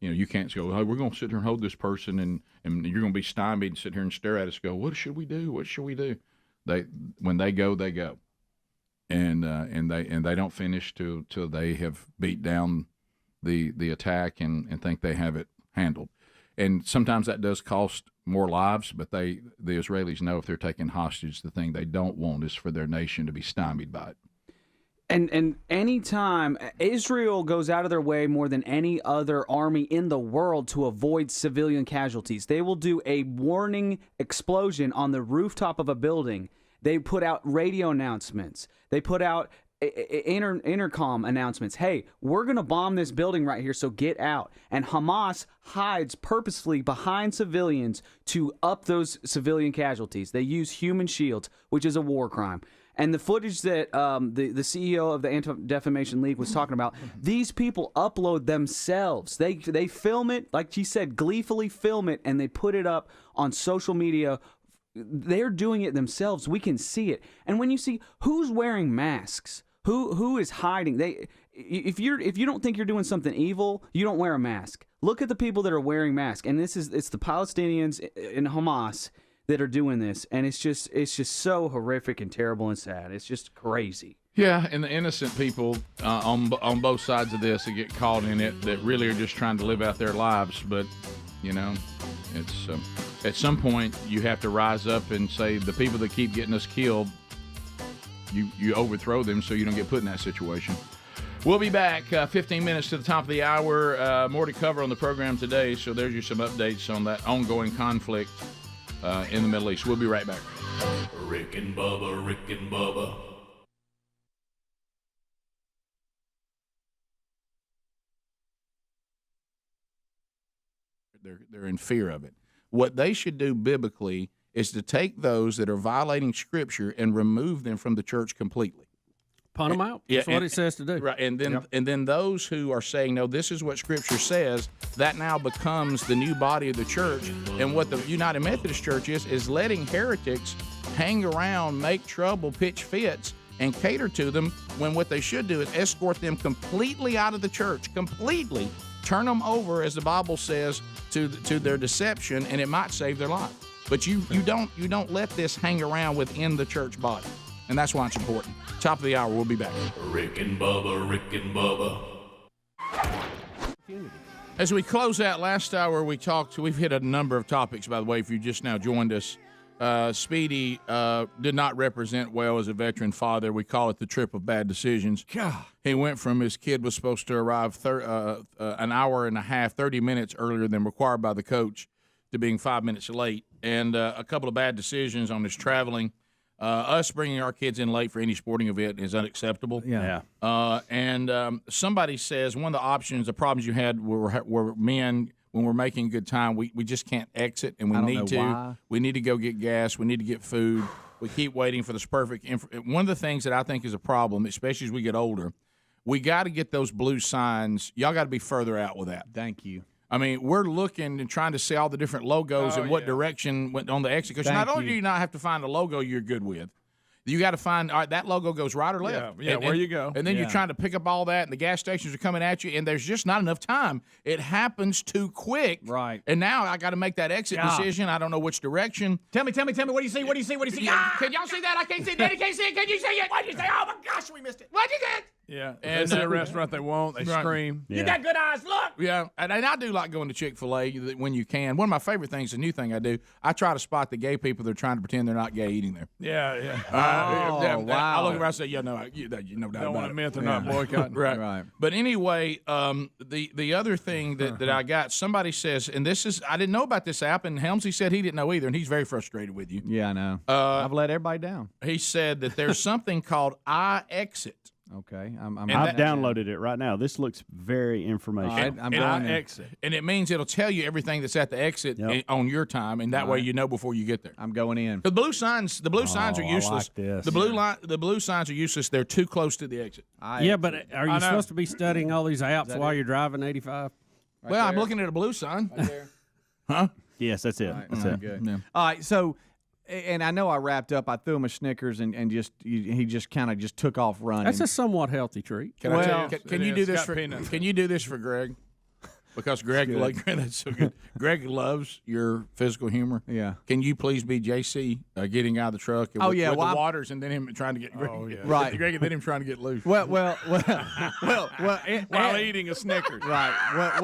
You can't go, hey, we're going to sit here and hold this person, and you're going to be stymied and sit here and stare at us and go, what should we do? What should we do? When they go, they go. And they don't finish till they have beat down the attack and think they have it handled. And sometimes that does cost more lives, but the Israelis know if they're taking hostage, the thing they don't want is for their nation to be stymied by it. And anytime Israel goes out of their way more than any other army in the world to avoid civilian casualties, they will do a warning explosion on the rooftop of a building. They put out radio announcements. They put out intercom announcements. Hey, we're going to bomb this building right here, so get out. And Hamas hides purposefully behind civilians to up those civilian casualties. They use human shields, which is a war crime. And the footage that the CEO of the Anti-Defamation League was talking about, these people upload themselves. They film it, like she said, gleefully film it, and they put it up on social media. They're doing it themselves. We can see it. And when you see who's wearing masks, who is hiding, if you don't think you're doing something evil, you don't wear a mask. Look at the people that are wearing masks, and it's the Palestinians and Hamas that are doing this, and it's just so horrific and terrible and sad. It's just crazy. Yeah, and the innocent people on both sides of this that get caught in it that really are just trying to live out their lives. But, it's at some point you have to rise up and say the people that keep getting us killed, you overthrow them so you don't get put in that situation. We'll be back 15 minutes to the top of the hour. More to cover on the program today, so there's just some updates on that ongoing conflict in the Middle East. We'll be right back. Rick and Bubba, Rick and Bubba. They're in fear of it. What they should do biblically is to take those that are violating Scripture and remove them from the church completely. Punt them out. That's what it says to do. Right, and then those who are saying, no, this is what Scripture says, that now becomes the new body of the church. And what the United Methodist Church is letting heretics hang around, make trouble, pitch fits, and cater to them, when what they should do is escort them completely out of the church, completely turn them over, as the Bible says, to their deception, and it might save their life. But you don't let this hang around within the church body, and that's why it's important. Top of the hour, we'll be back. Rick and Bubba, Rick and Bubba. As we close out last hour, we've hit a number of topics, by the way, if you just now joined us. Speedy did not represent well as a veteran father. We call it the trip of bad decisions. God. He went from his kid was supposed to arrive an hour and a half, 30 minutes earlier than required by the coach, to being 5 minutes late. And a couple of bad decisions on his traveling. Us bringing our kids in late for any sporting event is unacceptable. Yeah. And somebody says one of the options, the problems you had were men. When we're making good time, we just can't exit, and we need to go get gas. We need to get food. We keep waiting for this perfect. One of the things that I think is a problem, especially as we get older, we got to get those blue signs. Y'all got to be further out with that. Thank you. I mean, we're looking and trying to see all the different logos and what direction went on the exit. Because not only do you not have to find a logo you're good with, you got to find, all right, that logo goes right or left. Yeah, where you go. And then you're trying to pick up all that, and the gas stations are coming at you, and there's just not enough time. It happens too quick. Right. And now I got to make that exit decision. I don't know which direction. Tell me. What do you see? What do you see? Can y'all see that? I can't see it. Daddy can't see it. Can you see it? What did you say? Oh, my gosh, we missed it. What did you get? Yeah, and they see a restaurant they want, they scream. You got good eyes, look! Yeah, and I do like going to Chick-fil-A when you can. One of my favorite things, a new thing I do, I try to spot the gay people that are trying to pretend they're not gay eating there. Yeah. Wow. I look around and say, you no doubt don't about want it. to admit they're not boycotting. Right. But anyway, the other thing that I got, somebody says, and this is, I didn't know about this app, and Helmsy said he didn't know either, and he's very frustrated with you. Yeah, I know. I've let everybody down. He said that there's something called iExit. Okay, I've downloaded it right now. This looks very informational. I'm going exit, and it means it'll tell you everything that's at the exit on your time, and that way you know before you get there. I'm going in. The blue signs are useless. I like this. The blue signs are useless. They're too close to the exit. But are you supposed to be studying all these apps while you're driving 85? Well, I'm looking at a blue sign. Right there. Huh? Yes, that's it. That's it. Good. Yeah. All right, so. And I know I wrapped up. I threw him a Snickers, and he just kind of just took off running. That's a somewhat healthy treat. Can you do this for Greg? Because Greg, that's so good. Greg loves your physical humor. Yeah. Can you please be JC getting out of the truck? With the waters, and then him trying to get Greg. Oh, yeah. Right. Greg, and then him trying to get loose. Well. While eating a Snickers. Right.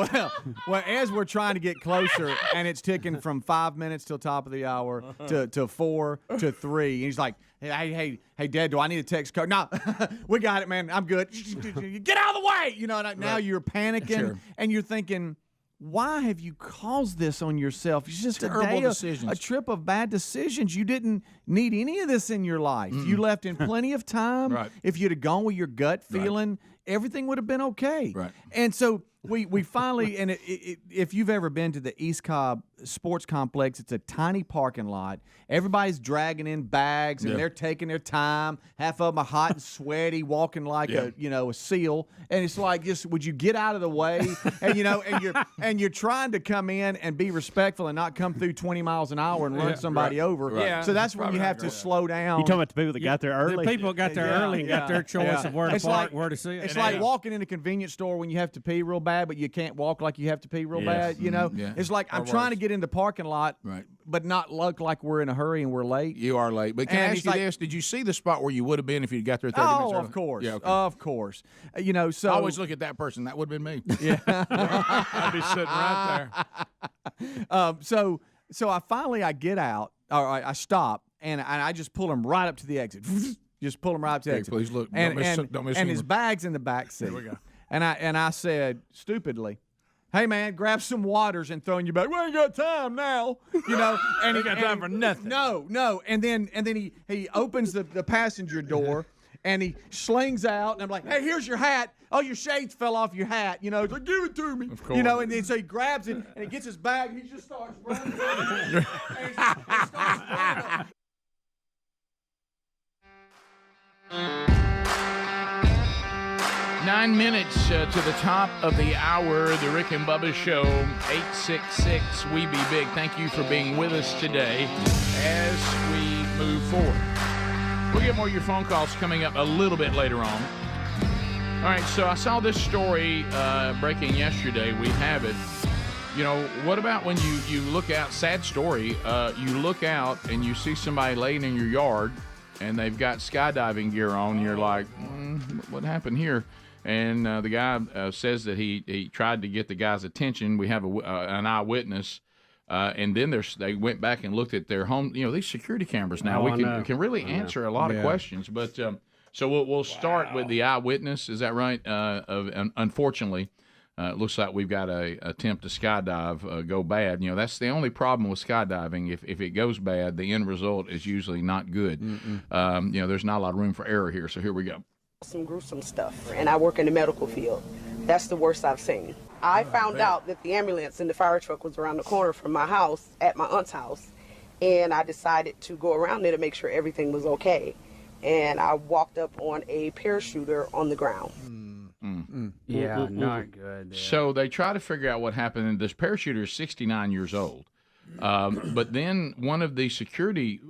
Well. As we're trying to get closer, and it's ticking from 5 minutes till top of the hour to 4 to 3, and he's like, Hey, Dad, do I need a text code? No, we got it, man. I'm good. Get out of the way. Now you're panicking, and you're thinking, why have you caused this on yourself? It's just a trip of bad decisions. You didn't need any of this in your life. You left in plenty of time. Right. If you'd have gone with your gut feeling, everything would have been okay. Right. And so we finally, and if you've ever been to the East Cobb Sports Complex, it's a tiny parking lot. Everybody's dragging in bags, and they're taking their time. Half of them are hot and sweaty, walking like a seal. And it's like, just would you get out of the way? And you're trying to come in and be respectful and not come through 20 miles an hour and run somebody over. Right. Yeah. So that's when you have to slow down. You talking about the people that got there early? The people got there early and got their choice of where to park, where to sit. It's like walking in a convenience store when you have to pee real bad, but you can't walk like you have to pee real bad. It's like I'm trying to get get in the parking lot, but not look like we're in a hurry and we're late. You are late. But can I ask you this? Did you see the spot where you would have been if you got there 30 minutes early? Of course. Yeah, okay. Of course. So. I always look at that person. That would have been me. Yeah. I'd be sitting right there. So I get out, or I stop, and I just pull him right up to the exit. Just pull him right up to the exit. Please look. And don't miss his bag's in the back seat. Here we go. And I said stupidly, "Hey man, grab some waters and throw in your bag. We ain't got time now." And he got time for nothing. No. And then he opens the passenger door and he slings out, and I'm like, "Hey, here's your hat. Oh, your shades fell off your hat." He's like, "Give it to me." Of course. And then so he grabs it and he gets his bag and he just starts running. And he starts running. 9 minutes to the top of the hour, the Rick and Bubba Show, 866 We Be Big. Thank you for being with us today as we move forward. We'll get more of your phone calls coming up a little bit later on. All right, so I saw this story breaking yesterday. We have it. What about when you look out, sad story, you look out and you see somebody laying in your yard and they've got skydiving gear on, you're like, what happened here? And the guy says that he tried to get the guy's attention. We have an eyewitness, and then they went back and looked at their home. These security cameras now, we can really answer a lot of questions. But so we'll start with the eyewitness. Is that right? Unfortunately, it looks like we've got a attempt to skydive go bad. That's the only problem with skydiving. If it goes bad, the end result is usually not good. There's not a lot of room for error here. So here we go. Some gruesome stuff, and I work in the medical field. That's the worst I've seen. I found out that the ambulance and the fire truck was around the corner from my house at my aunt's house, and I decided to go around there to make sure everything was okay. And I walked up on a parachuter on the ground. Yeah, not good. Yeah. So they try to figure out what happened. And this parachuter is 69 years old. But then one of the security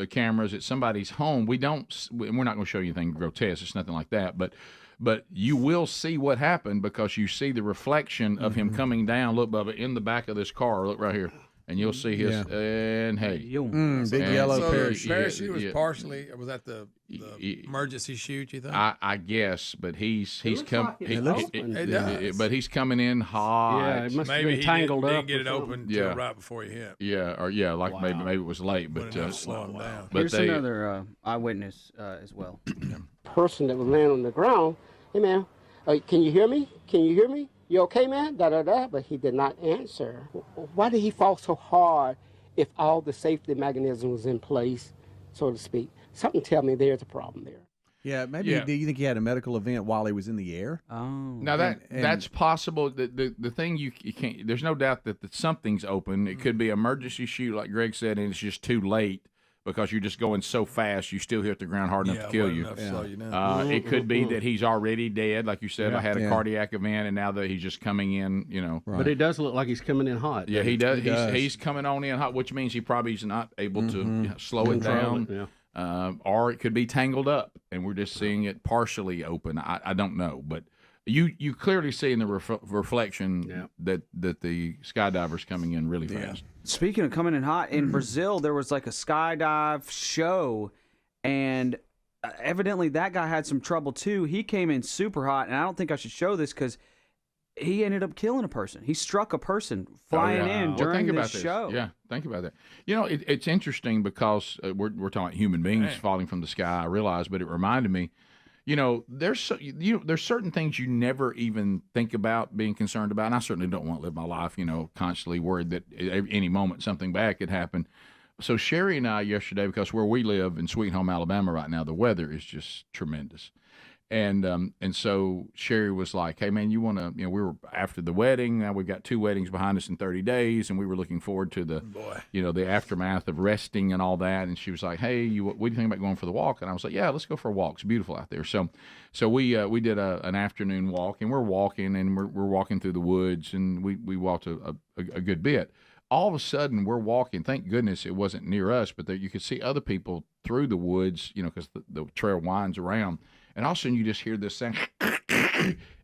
cameras at somebody's home, we're not going to show you anything grotesque. It's nothing like that. But you will see what happened because you see the reflection of him coming down. Look, Bubba, in the back of this car. Look right here. And you'll see his, and hey. Big yellow parachute. The parachute was partially, or was that the emergency chute, you think? I guess, but he's come. It but he's coming in hot. Yeah, it must maybe have been tangled he up. didn't get it open till right before he hit. Maybe it was late, but slow him down. Here's another eyewitness as well. Person that was laying on the ground, hey man, can you hear me? Can you hear me? You okay, man? Da-da-da. But he did not answer. Why did he fall so hard if all the safety mechanism was in place, so to speak? Something tell me there's a problem there. Yeah, maybe. Do you think he had a medical event while he was in the air? Oh. Now that's possible. The thing you can't. There's no doubt that something's open. It could be emergency chute, like Greg said, and it's just too late. Because you're just going so fast, you still hit the ground hard enough to kill you. It could be that he's already dead, like you said. I had a cardiac event, and now that he's just coming in, Right. But it does look like he's coming in hot. Yeah, he does. He's coming on in hot, which means he probably is not able to slow it down. Or it could be tangled up, and we're just seeing it partially open. I don't know, but you clearly see in the reflection that the skydiver's coming in really fast. Speaking of coming in hot, in Brazil, there was like a skydive show, and evidently that guy had some trouble too. He came in super hot, and I don't think I should show this because he ended up killing a person. He struck a person flying in during this show. Yeah, think about that. It's interesting because we're talking about human beings falling from the sky, I realize, but it reminded me, there's certain things you never even think about being concerned about. And I certainly don't want to live my life, constantly worried that at any moment something bad could happen. So Sherry and I yesterday, because where we live in Sweet Home, Alabama right now, the weather is just tremendous. And so Sherry was like, hey, man, you want to, we were after the wedding. Now we've got 2 weddings behind us in 30 days. And we were looking forward to the, the aftermath of resting and all that. And she was like, hey, what do you think about going for the walk? And I was like, yeah, let's go for a walk. It's beautiful out there. So we did an afternoon walk, and we're walking, and we're walking through the woods, and we walked a good bit. All of a sudden, we're walking. Thank goodness it wasn't near us, but you could see other people through the woods, because the trail winds around. And all of a sudden, you just hear this sound,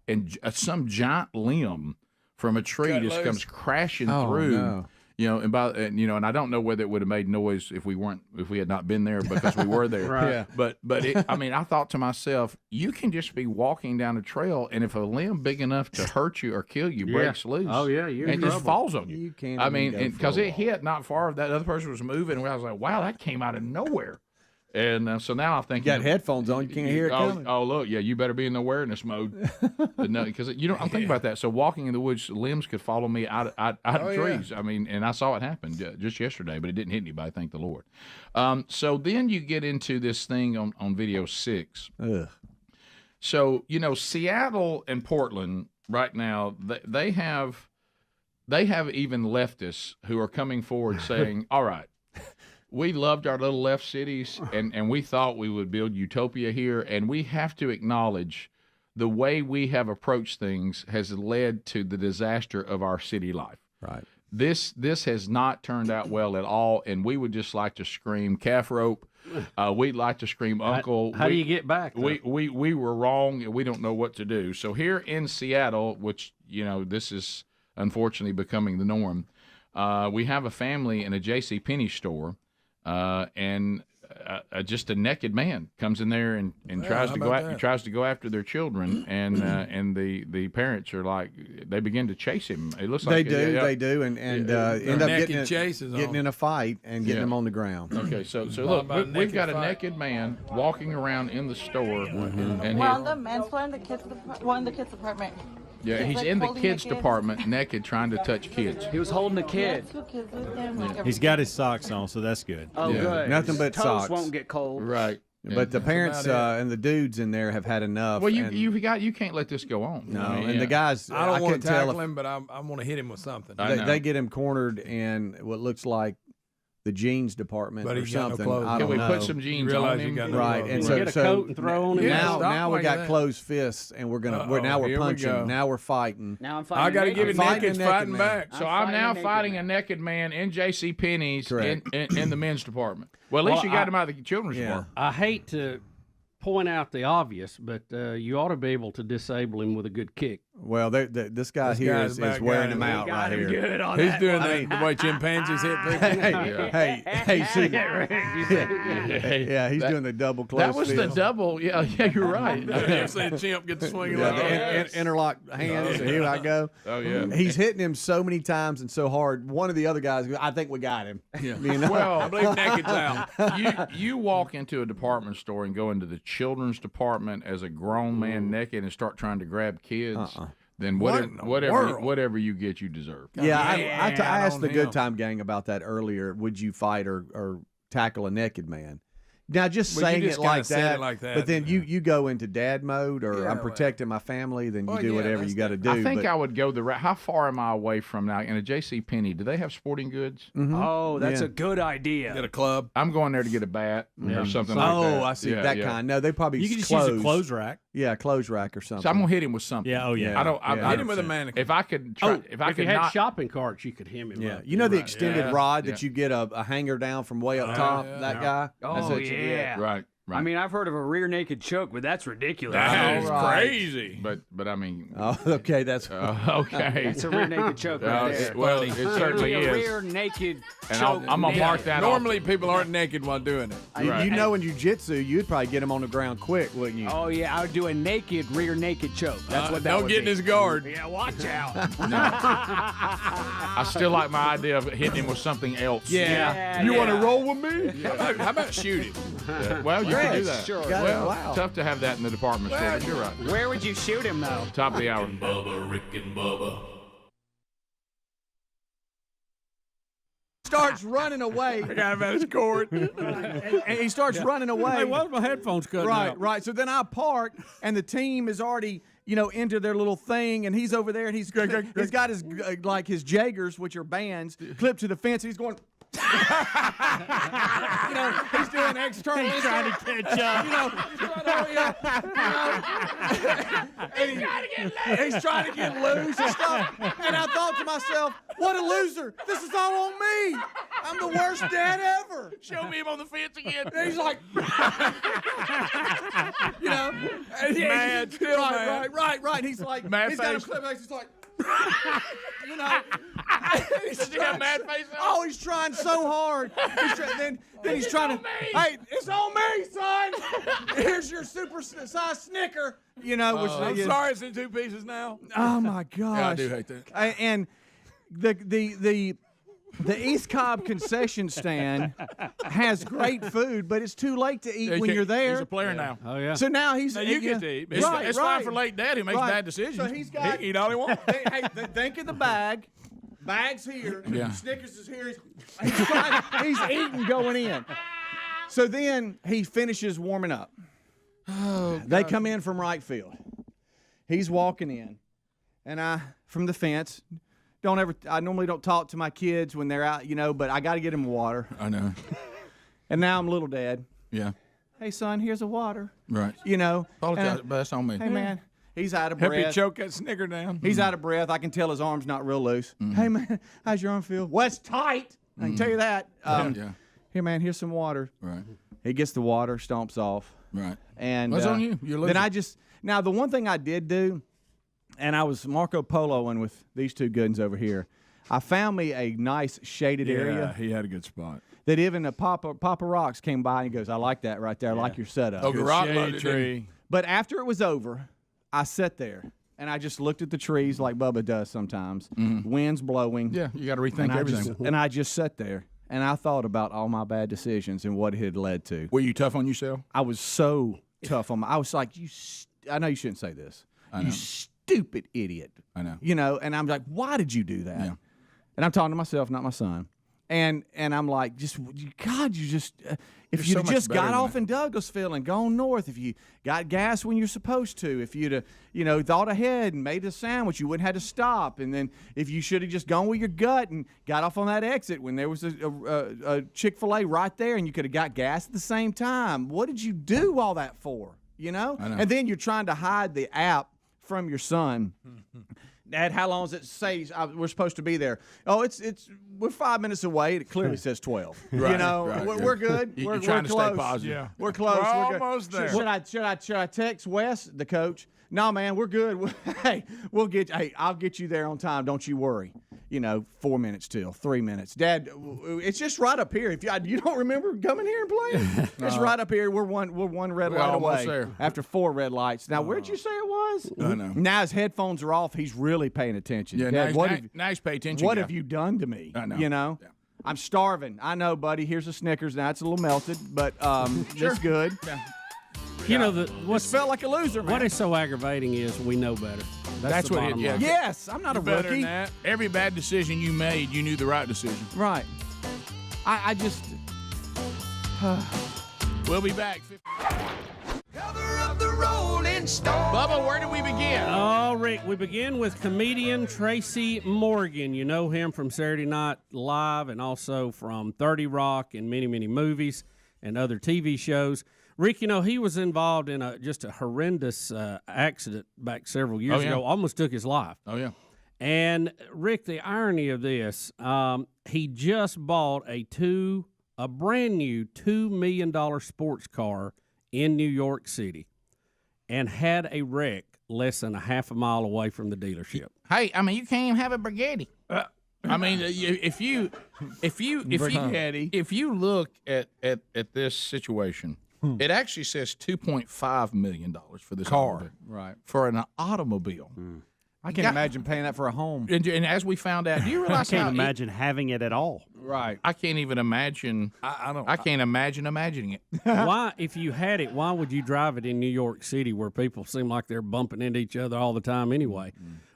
and some giant limb from a tree just comes crashing through. No. And I don't know whether it would have made noise if we had not been there because we were there. Right. Yeah. But I thought to myself, you can just be walking down a trail, and if a limb big enough to hurt you or kill you breaks loose, you're in and just trouble. falls on you. You can't. Because it hit not far. That other person was moving, and I was like, wow, that came out of nowhere. And so now I'm thinking, you got headphones on, you can't hear it coming. Oh, look, yeah, you better be in awareness mode. Because I'm thinking about that. So walking in the woods, limbs could follow me out of trees. I mean, and I saw it happen just yesterday, but it didn't hit anybody, thank the Lord. So then you get into this thing on video 6. Ugh. So Seattle and Portland right now, they have even leftists who are coming forward saying, all right, we loved our little left cities, and we thought we would build utopia here, and we have to acknowledge the way we have approached things has led to the disaster of our city life. Right. This has not turned out well at all, and we would just like to scream calf rope. We'd like to scream uncle. How do you get back? We were wrong, and we don't know what to do. So here in Seattle, which this is unfortunately becoming the norm, we have a family in a JCPenney store. And just a naked man comes in there and tries to go after their children, and the parents are like, they begin to chase him. It looks like they do, and end up getting in a fight and getting him on the ground. Okay, so look, we've got a naked man walking around in the store, and the man's playing one in the kids' apartment. yeah, he's in the kids' department naked, trying to touch kids. He was holding a kid. He's got his socks on, so that's good. Oh, good. Nothing but Toes socks. won't get cold. Right. But the parents and the dudes in there have had enough. Well, you can't let this go on. No, and the guys, I don't want couldn't to tell tackle if him, but I want to hit him with something. they get him cornered in what looks like the jeans department But or he's got no something. clothes. I Can don't we know. put some jeans on him? Right, and Get a coat and throw on him. Now we got closed fists, and we're punching. go. Now we're fighting. Now I'm fighting. I got to give it fighting naked, a naked fighting man. back. So I'm now fighting a naked man in JCPenney's in the men's department. Well, at least you got him out of the children's department. I hate to point out the obvious, but you ought to be able to disable him with a good kick. Well, this guy here is wearing him out right here. Good on He's that doing one. the way chimpanzees hit people. Hey, he's doing the double close. That was the double. Yeah, you're right. I've seen a chimp get the swing like that. Interlock hands, and here I go. Oh, yeah. He's hitting him so many times and so hard. One of the other guys, I think we got him. Yeah. Well, I believe naked's out. You walk into a department store and go into the children's department as a grown man naked and start trying to grab kids. Then whatever you get, you deserve. Yeah, I asked the Good Time Gang about that earlier. Would you fight or tackle a naked man? Now, just saying it like that, but then you go into dad mode, or I'm protecting my family, then you do whatever you got to do. I think I would go the route. How far am I away from now? In a JCPenney, do they have sporting goods? Mm-hmm. Oh, that's a good idea. Get a club. I'm going there to get a bat or something like that. Oh, I see that kind. No, they probably You can just use a clothes rack. Yeah, clothes rack or something. So I'm gonna hit him with something. Yeah. Oh, yeah. I hit him with a mannequin. If I could try, if I could had not, shopping carts, you could hem him. Yeah, up. you know the extended rod that you get a hanger down from way up top. That guy. Oh, That's yeah. Right. I mean, I've heard of a rear naked choke, but that's ridiculous. That is crazy. But I mean, okay, that's okay. That's a rear naked choke right there. Well, it certainly a is. rear naked And choke. I'm gonna mark that. Normally, people aren't naked while doing it. You know, in jiu-jitsu, you'd probably get him on the ground quick, wouldn't you? Oh yeah, I would do a naked rear naked choke. That's what that Don't would get be. in his guard. Yeah, watch out. I still like my idea of hitting him with something else. Yeah. You want to roll with me? How about shoot him? Well, you can do that. Sure. Well, tough to have that in the department store. But you're right. Where would you shoot him though? Top of the hour. Rick and Bubba. Starts running away. I got him at his court. and he starts running away. Hey, why are my headphones cut out? Right. So then I park, and the team is already, into their little thing, and he's over there, and he's got his his Jaggers, which are bands, clipped to the fence, and he's going. He's doing external. He's trying to catch up. He's trying to get loose and stuff. And I thought to myself, what a loser. This is all on me. I'm the worst dad ever. Show me him on the fence again. And he's like, He's mad. Still mad. Right. He's like, Mad he's got him face. clipped. He's like, You know, he's mad face on? Oh, he's trying so hard. Then he's trying to. Hey, it's on me, son. Here's your super size Snicker. You know, which I'm sorry, it's in 2 pieces now. Oh my gosh! Yeah, I do hate that. And the East Cobb concession stand has great food, but it's too late to eat when you're there. He's a player now. Oh yeah. So now he's. Now you get to eat. It's fine for late dad who makes bad decisions. So he's got. He can eat all he wants. Hey, think of the bag. Bag's here. Yeah. Snickers is here. He's eating going in. So then he finishes warming up. Oh, they come in from right field. He's walking in, and I from the fence. I normally don't talk to my kids when they're out, you know, but I got to get them water. I know. And now I'm little dad. Yeah. Hey son, here's a water. Right. You know. Apologize, but that's on me. Hey man. He's out of Help breath. you choke that Snicker down. He's out of breath. I can tell his arm's not real loose. Hey, man, how's your arm feel? Well, it's tight. I can tell you that. Yeah. Here, man, here's some water. Right. He gets the water, stomps off. Right. And What's on you? You're losing. Then now the one thing I did do, and I was Marco Poloing with these two good ones over here. I found me a nice shaded area. He had a good spot. That even a Papa Rocks came by and he goes, I like that right there. I like your setup. Oh, Good rock shade tree. But after it was over, I sat there. And I just looked at the trees like Bubba does sometimes. Wind's blowing. Yeah, you got to rethink everything. And I just sat there, and I thought about all my bad decisions and what it had led to. Were you tough on yourself? I was so tough on I was like, I know you shouldn't say this. I know. You stupid idiot. I know. You know, and I'm like, why did you do that? Yeah. And I'm talking to myself, not my son. And I'm like, if you'd just got off in Douglasville and gone north, if you got gas when you're supposed to, if you'd thought ahead and made a sandwich, you wouldn't have to stop. And then if you should have just gone with your gut and got off on that exit when there was a Chick-fil-A right there and you could have got gas at the same time. What did you do all that for? You know? I know. And then you're trying to hide the app from your son. Dad, how long does it say we're supposed to be there? Oh, we're 5 minutes away. It clearly says 12. Right, you know, right, we're good. You're We're trying to close. stay positive. Yeah. We're close. We're good. almost there. Should I text Wes, the coach? No, man, we're good. Hey, I'll get you there on time. Don't you worry. 4 minutes till 3 minutes. Dad, it's just right up here. If you don't remember coming here and playing, it's right up here. We're one red light away. There. After 4 red lights. Now, where'd you say it was? I know. Now his headphones are off. He's really paying attention. Yeah, Dad, nice pay attention. What guy. have you done to me? I know. Yeah. I'm starving. I know, buddy. Here's a Snickers. Now it's a little melted, but it's good. Yeah. You know, What's felt like a loser, man. what is so aggravating is we know better. That's the what it bottom is. line. Yes, I'm not a Better than rookie. that. Every bad decision you made, you knew the right decision. Right. I just. We'll be back. Bubba, where do we begin? Oh, Rick, we begin with comedian Tracy Morgan. You know him from Saturday Night Live and also from 30 Rock and many, many movies and other TV shows. Rick, he was involved in just a horrendous accident back several years ago. Almost took his life. Oh, yeah. And, Rick, the irony of this, he just bought a brand new $2 million sports car in New York City and had a wreck less than a half a mile away from the dealership. Hey, you can't even have a Brigetti. If you look at this situation, it actually says $2.5 million for this car, automobile. Right. For an automobile. I can't imagine paying that for a home. And as we found out, do you I realize can't how imagine having it at all. Right. I can't even imagine. I can't imagine imagining it. Why, if you had it, why would you drive it in New York City where people seem like they're bumping into each other all the time anyway?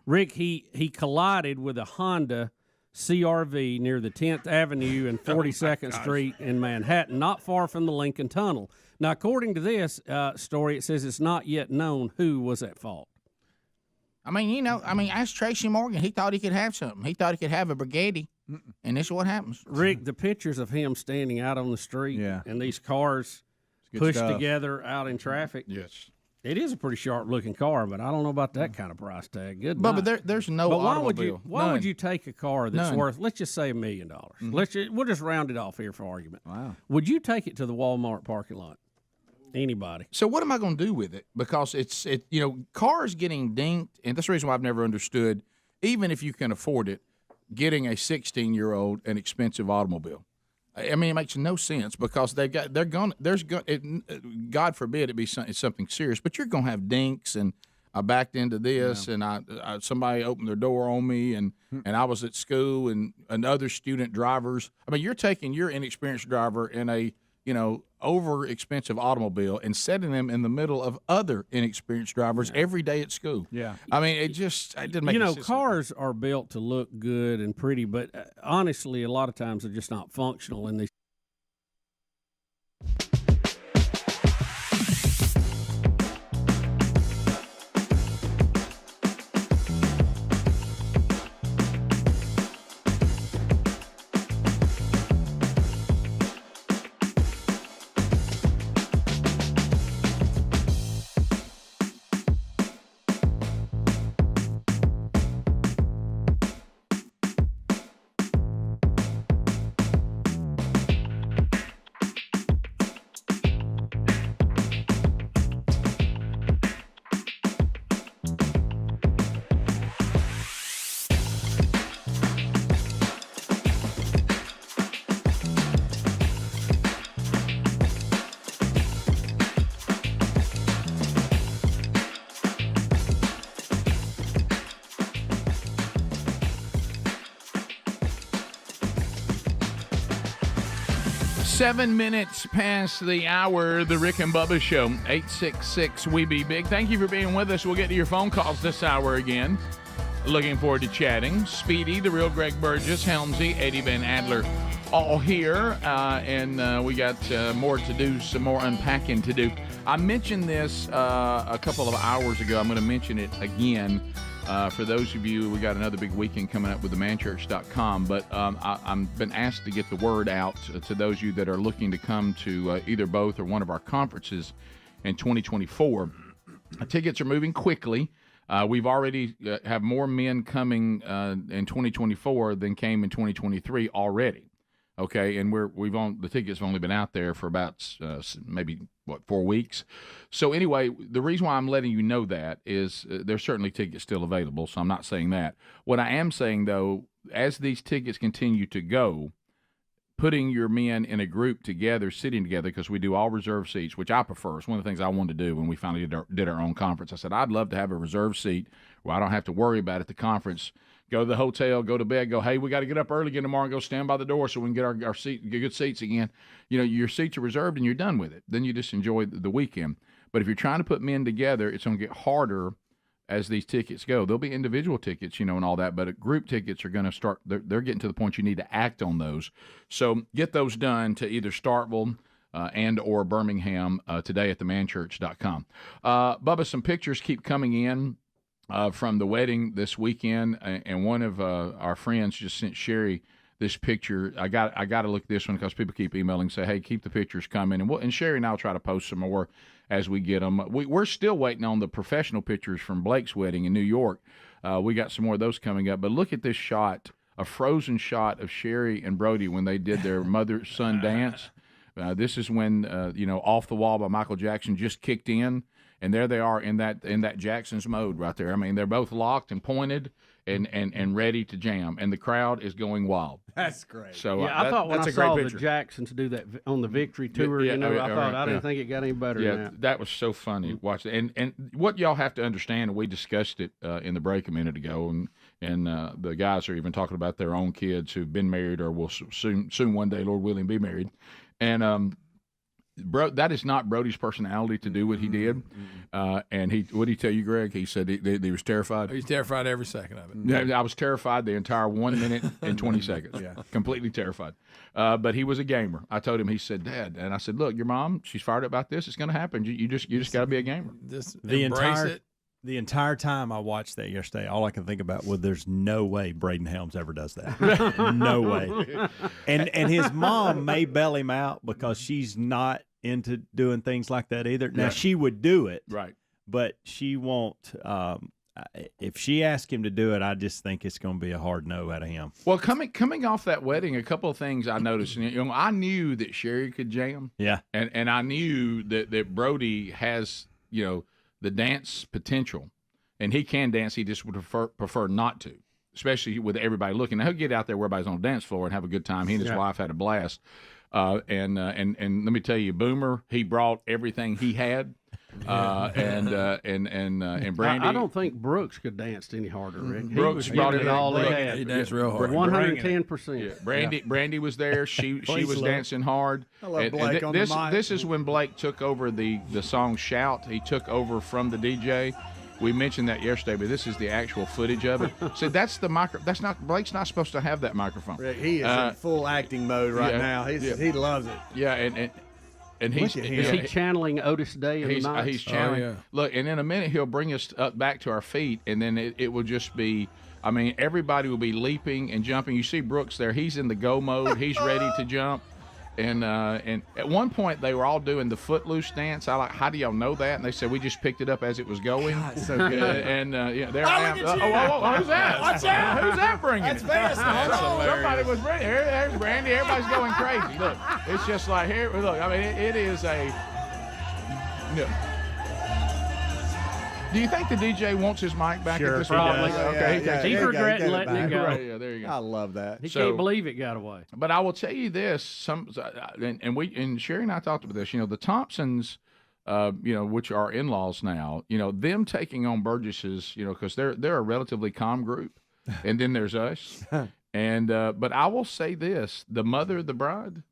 Rick, he collided with a Honda CRV near the 10th Avenue and 42nd Street in Manhattan, not far from the Lincoln Tunnel. Now, according to this story, it says it's not yet known who was at fault. Ask Tracy Morgan. He thought he could have something. He thought he could have a Brigetti, and this is what happens. Rick, the pictures of him standing out on the street and these cars pushed together out in traffic. Yes. It is a pretty sharp-looking car, but I don't know about that kind of price tag. Good But night. there's no But automobile. why would you take a car that's None. worth, let's just say $1 million? We'll just round it off here for argument. Wow. Would you take it to the Walmart parking lot? Anybody? So what am I going to do with it? Because cars getting dinked, and that's the reason why I've never understood. even if you can afford it, getting a 16-year-old an expensive automobile. I mean, it makes no sense because God forbid it be something serious, but you're going to have dinks and I backed into this and somebody opened their door on me and I was at school and other student drivers. I mean, you're taking your inexperienced driver in a, over expensive automobile and setting them in the middle of other inexperienced drivers every day at school. Yeah. I mean, it didn't make sense. Cars are built to look good and pretty, but honestly, a lot of times they're just not functional and they. Seven minutes past the hour, the Rick and Bubba Show, 866-WE-BE-BIG. Thank you for being with us. We'll get to your phone calls this hour again. Looking forward to chatting. Speedy, the real Greg Burgess, Helmsy, Eddie Van Adler, all here. And we got more to do, some more unpacking to do. I mentioned this a couple of hours ago. I'm going to mention it again. For those of you, we got another big weekend coming up with themanchurch.com, but I've been asked to get the word out to those of you that are looking to come to either both or one of our conferences in 2024. Tickets are moving quickly. We've already have more men coming in 2024 than came in 2023 already. Okay, and the tickets have only been out there for about maybe 4 weeks. So anyway, the reason why I'm letting you know that is there's certainly tickets still available. So I'm not saying that. What I am saying though, as these tickets continue to go, putting your men in a group together, sitting together, because we do all reserve seats, which I prefer. It's one of the things I wanted to do when we finally did our own conference. I said I'd love to have a reserve seat where I don't have to worry about it at the conference. Go to the hotel, go to bed, go, hey, we got to get up early again tomorrow and go stand by the door so we can get our seat, get good seats again. Your seats are reserved and you're done with it. Then you just enjoy the weekend. But if you're trying to put men together, it's going to get harder as these tickets go. There'll be individual tickets, and all that, but group tickets are going to start, they're getting to the point you need to act on those. So get those done to either Starkville and or Birmingham today at themanchurch.com. Bubba, some pictures keep coming in. From the wedding this weekend, and one of our friends just sent Sherry this picture. I got to look at this one because people keep emailing, say, hey, keep the pictures coming, and Sherry and I'll try to post some more as we get them. We're still waiting on the professional pictures from Blake's wedding in New York. We got some more of those coming up, but look at this shot, a frozen shot of Sherry and Brody when they did their mother-son dance. This is when Off the Wall by Michael Jackson just kicked in. And there they are in that Jackson's mode right there. I mean, they're both locked and pointed and ready to jam, and the crowd is going wild. That's great. So I thought when I saw the Jacksons do that on the Victory Tour, I didn't think it got any better than that. That was so funny. Watch it. And what y'all have to understand, and we discussed it in the break a minute ago, and the guys are even talking about their own kids who've been married or will soon one day, Lord willing, be married, and that is not Brody's personality to do what he did. And what did he tell you, Greg? He said he was terrified. He's terrified every second of it. Yeah, I was terrified the entire 1 minute and 20 seconds. Yeah, completely terrified. But he was a gamer. I told him. He said, "Dad," and I said, "Look, your mom, she's fired up about this. It's going to happen. You just got to be a gamer." Just embrace it. The entire time I watched that yesterday, all I can think about was there's no way Braden Helms ever does that. No way. And his mom may bail him out because she's not into doing things like that either. Now, she would do it. Right. But she won't. If she asks him to do it, I just think it's going to be a hard no out of him. Well, coming off that wedding, a couple of things I noticed. I knew that Sherry could jam. Yeah. And I knew that Brody has, the dance potential, and he can dance. He just would prefer not to. especially with everybody looking. Now, he'll get out there where everybody's on the dance floor and have a good time. He and his wife had a blast. And let me tell you, Boomer, he brought everything he had. And Brandy. I don't think Brooks could dance any harder, Rick. Brooks brought it all he Look, had. He danced real hard. 110%. Brandy was there. She was dancing hard. I love Blake on the mic. This is when Blake took over the song "Shout." He took over from the DJ. We mentioned that yesterday, but this is the actual footage of it. So that's the micro. That's not Blake's not supposed to have that microphone. Rick, he is in full acting mode right now. He loves it. Yeah, and he's is he channeling Otis Day in the night? He's channeling. Oh, yeah. Look, and in a minute he'll bring us up back to our feet, and then it will just be. I mean, everybody will be leaping and jumping. You see Brooks there; he's in the go mode. He's ready to jump. And at one point they were all doing the footloose dance. I like, how do y'all know that? And they said we just picked it up as it was going. God, so good. There I am. Who's that? Watch out! Who's that bringing? That's Vance. Somebody was bringing. There's Brandy. Everybody's going crazy. Look, it's just like here. Look, I mean, it is a. Do you think the DJ wants his mic back at this probably. Okay, he's regretting letting it go. Right, yeah, there you go. I love that. He can't believe it got away. But I will tell you this: and Sherry and I talked about this. The Thompsons, which are in-laws now. Them taking on Burgess's, because they're a relatively calm group, and then there's us. And but I will say this: the mother of the bride,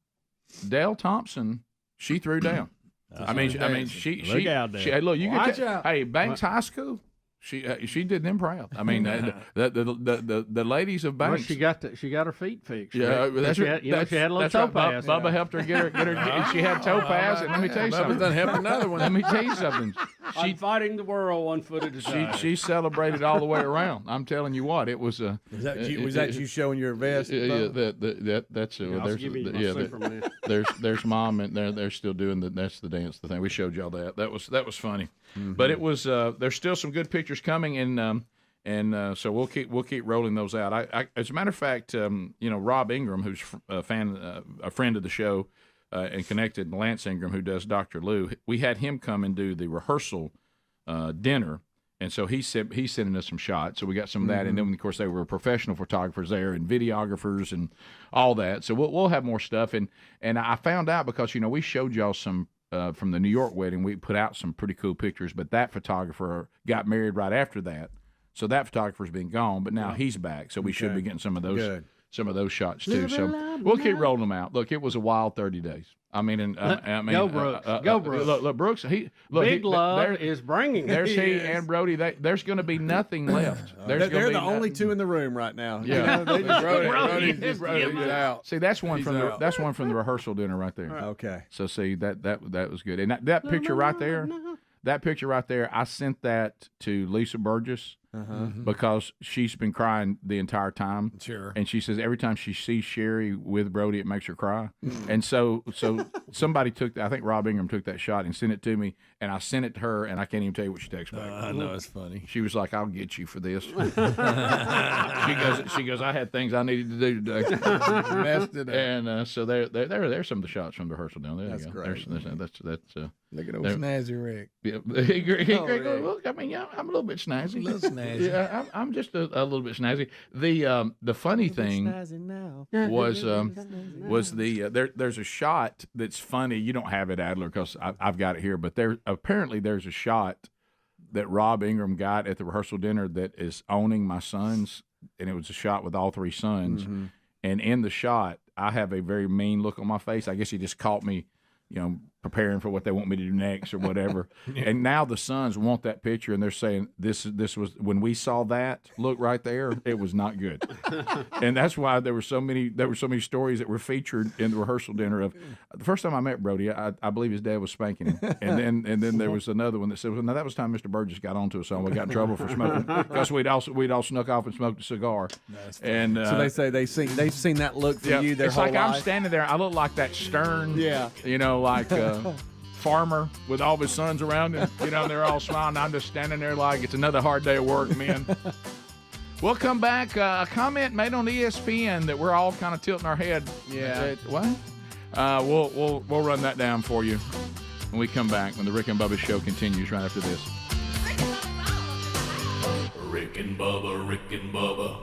Dale Thompson, she threw down. I mean, she look out there. Hey, look, you Watch can out. Hey, Banks High School. She did them proud. I mean, the ladies of Banks. Well, she got her feet fixed. Yeah, right? She had a little topaz. Bubba helped her get her. She had topaz, and let me tell you something. Bubba's done helped another one. Let me tell you something. She's fighting the world 1 foot at a time. She celebrated all the way around. I'm telling you what, it was. Was that you showing your vest? Yeah, that's there's mom, and they're still doing that's the dance. The thing we showed y'all that was funny, but it was. There's still some good pictures coming, and so we'll keep rolling those out. I as a matter of fact, Rob Ingram, who's a friend of the show, and connected, and Lance Ingram, who does Dr. Lou, we had him come and do the rehearsal dinner, and so he's sending us some shots. So we got some of that, and then of course they were professional photographers there and videographers and all that. So we'll have more stuff, and I found out because we showed y'all some. From the New York wedding, we put out some pretty cool pictures, but that photographer got married right after that, so that photographer's been gone. But now he's back, so we should be getting some of those shots too. So we'll keep rolling them out. Look, it was a wild 30 days. I mean, go Brooks. Go Brooks. Look, Brooks. Big Love is bringing. There's he and Brody. There's going to be nothing left. They're the only two in the room right now. Yeah, Brody out. See, that's one from the rehearsal dinner right there. Okay. So see that was good, and that picture right there. That picture right there, I sent that to Lisa Burgess because she's been crying the entire time. Sure. And she says every time she sees Sherry with Brody, it makes her cry. And so somebody I think Rob Ingram took that shot and sent it to me, and I sent it to her, and I can't even tell you what she texted back. I know, it's funny. She was like, "I'll get you for this." She goes, "I had things I needed to do today." Messed it up. And so there's some of the shots from the rehearsal down there. That's great. That's Look at old snazzy Rick. Yeah, look, I mean, yeah, I'm a little bit snazzy. A little snazzy. Yeah, I'm just a little bit snazzy. The funny thing was there's a shot that's funny. You don't have it, Adler, because I've got it here. But there's a shot that Rob Ingram got at the rehearsal dinner that is owning my sons, and it was a shot with all three sons. And in the shot, I have a very mean look on my face. I guess he just caught me, preparing for what they want me to do next or whatever. And now the sons want that picture, and they're saying this was when we saw that look right there, it was not good. And that's why there were so many stories that were featured in the rehearsal dinner of the first time I met Brody, I believe his dad was spanking him. And then there was another one that said, well, now that was time Mr. Burgess got onto us, so we got in trouble for smoking because we'd all snuck off and smoked a cigar. And so they say they've seen that look for you their whole life. It's like I'm standing there, I look like that stern, farmer with all of his sons around him, they're all smiling. I'm just standing there like it's another hard day of work, man. We'll come back. A comment made on ESPN that we're all kind of tilting our head. Yeah. What? We'll run that down for you when we come back, when the Rick and Bubba show continues right after this. Rick and Bubba, Rick and Bubba.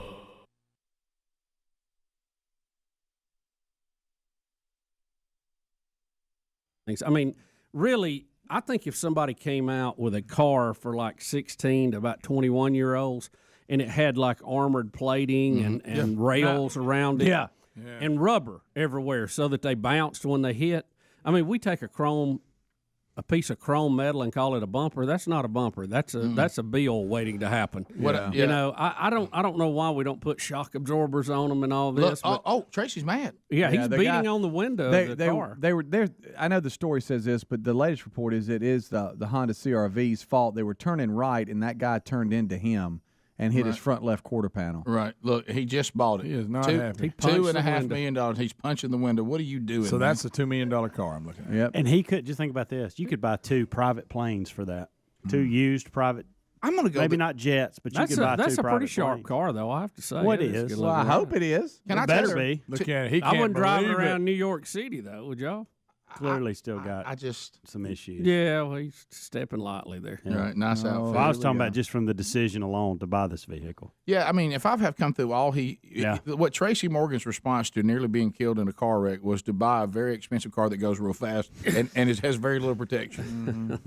things. I mean, really, I think if somebody came out with a car for like 16 to about 21-year-olds and it had like armored plating and rails around it and rubber everywhere so that they bounced when they hit. I mean, we take a piece of chrome metal and call it a bumper. That's not a bumper. That's a bill waiting to happen. You know, I don't know why we don't put shock absorbers on them and all this. Look, Tracy's mad. Yeah, he's beating on the window of the car. They were there. I know the story says this, but the latest report is it is the Honda CR-V's fault. They were turning right, and that guy turned into him and hit his front left quarter panel. Right. Look, he just bought it. He is not happy. $2.5 million. He's punching the window. What are you doing? So that's a $2 million car I'm looking at. Yep. And he could just think about this. You could buy 2 private planes for that. 2 used private. I'm going to go. Maybe not jets, but you could buy 2 private planes. That's a pretty sharp car, though. I have to say. What is? Well, I hope it is. Can I better be. Look at it. I wouldn't drive around New York City, though, would y'all? Clearly still got some issues. Yeah, well, he's stepping lightly there. Yeah. Right, nice outfit. Well, I was talking about just from the decision alone to buy this vehicle. Yeah, I mean, if I have come through what Tracy Morgan's response to nearly being killed in a car wreck was to buy a very expensive car that goes real fast and it has very little protection.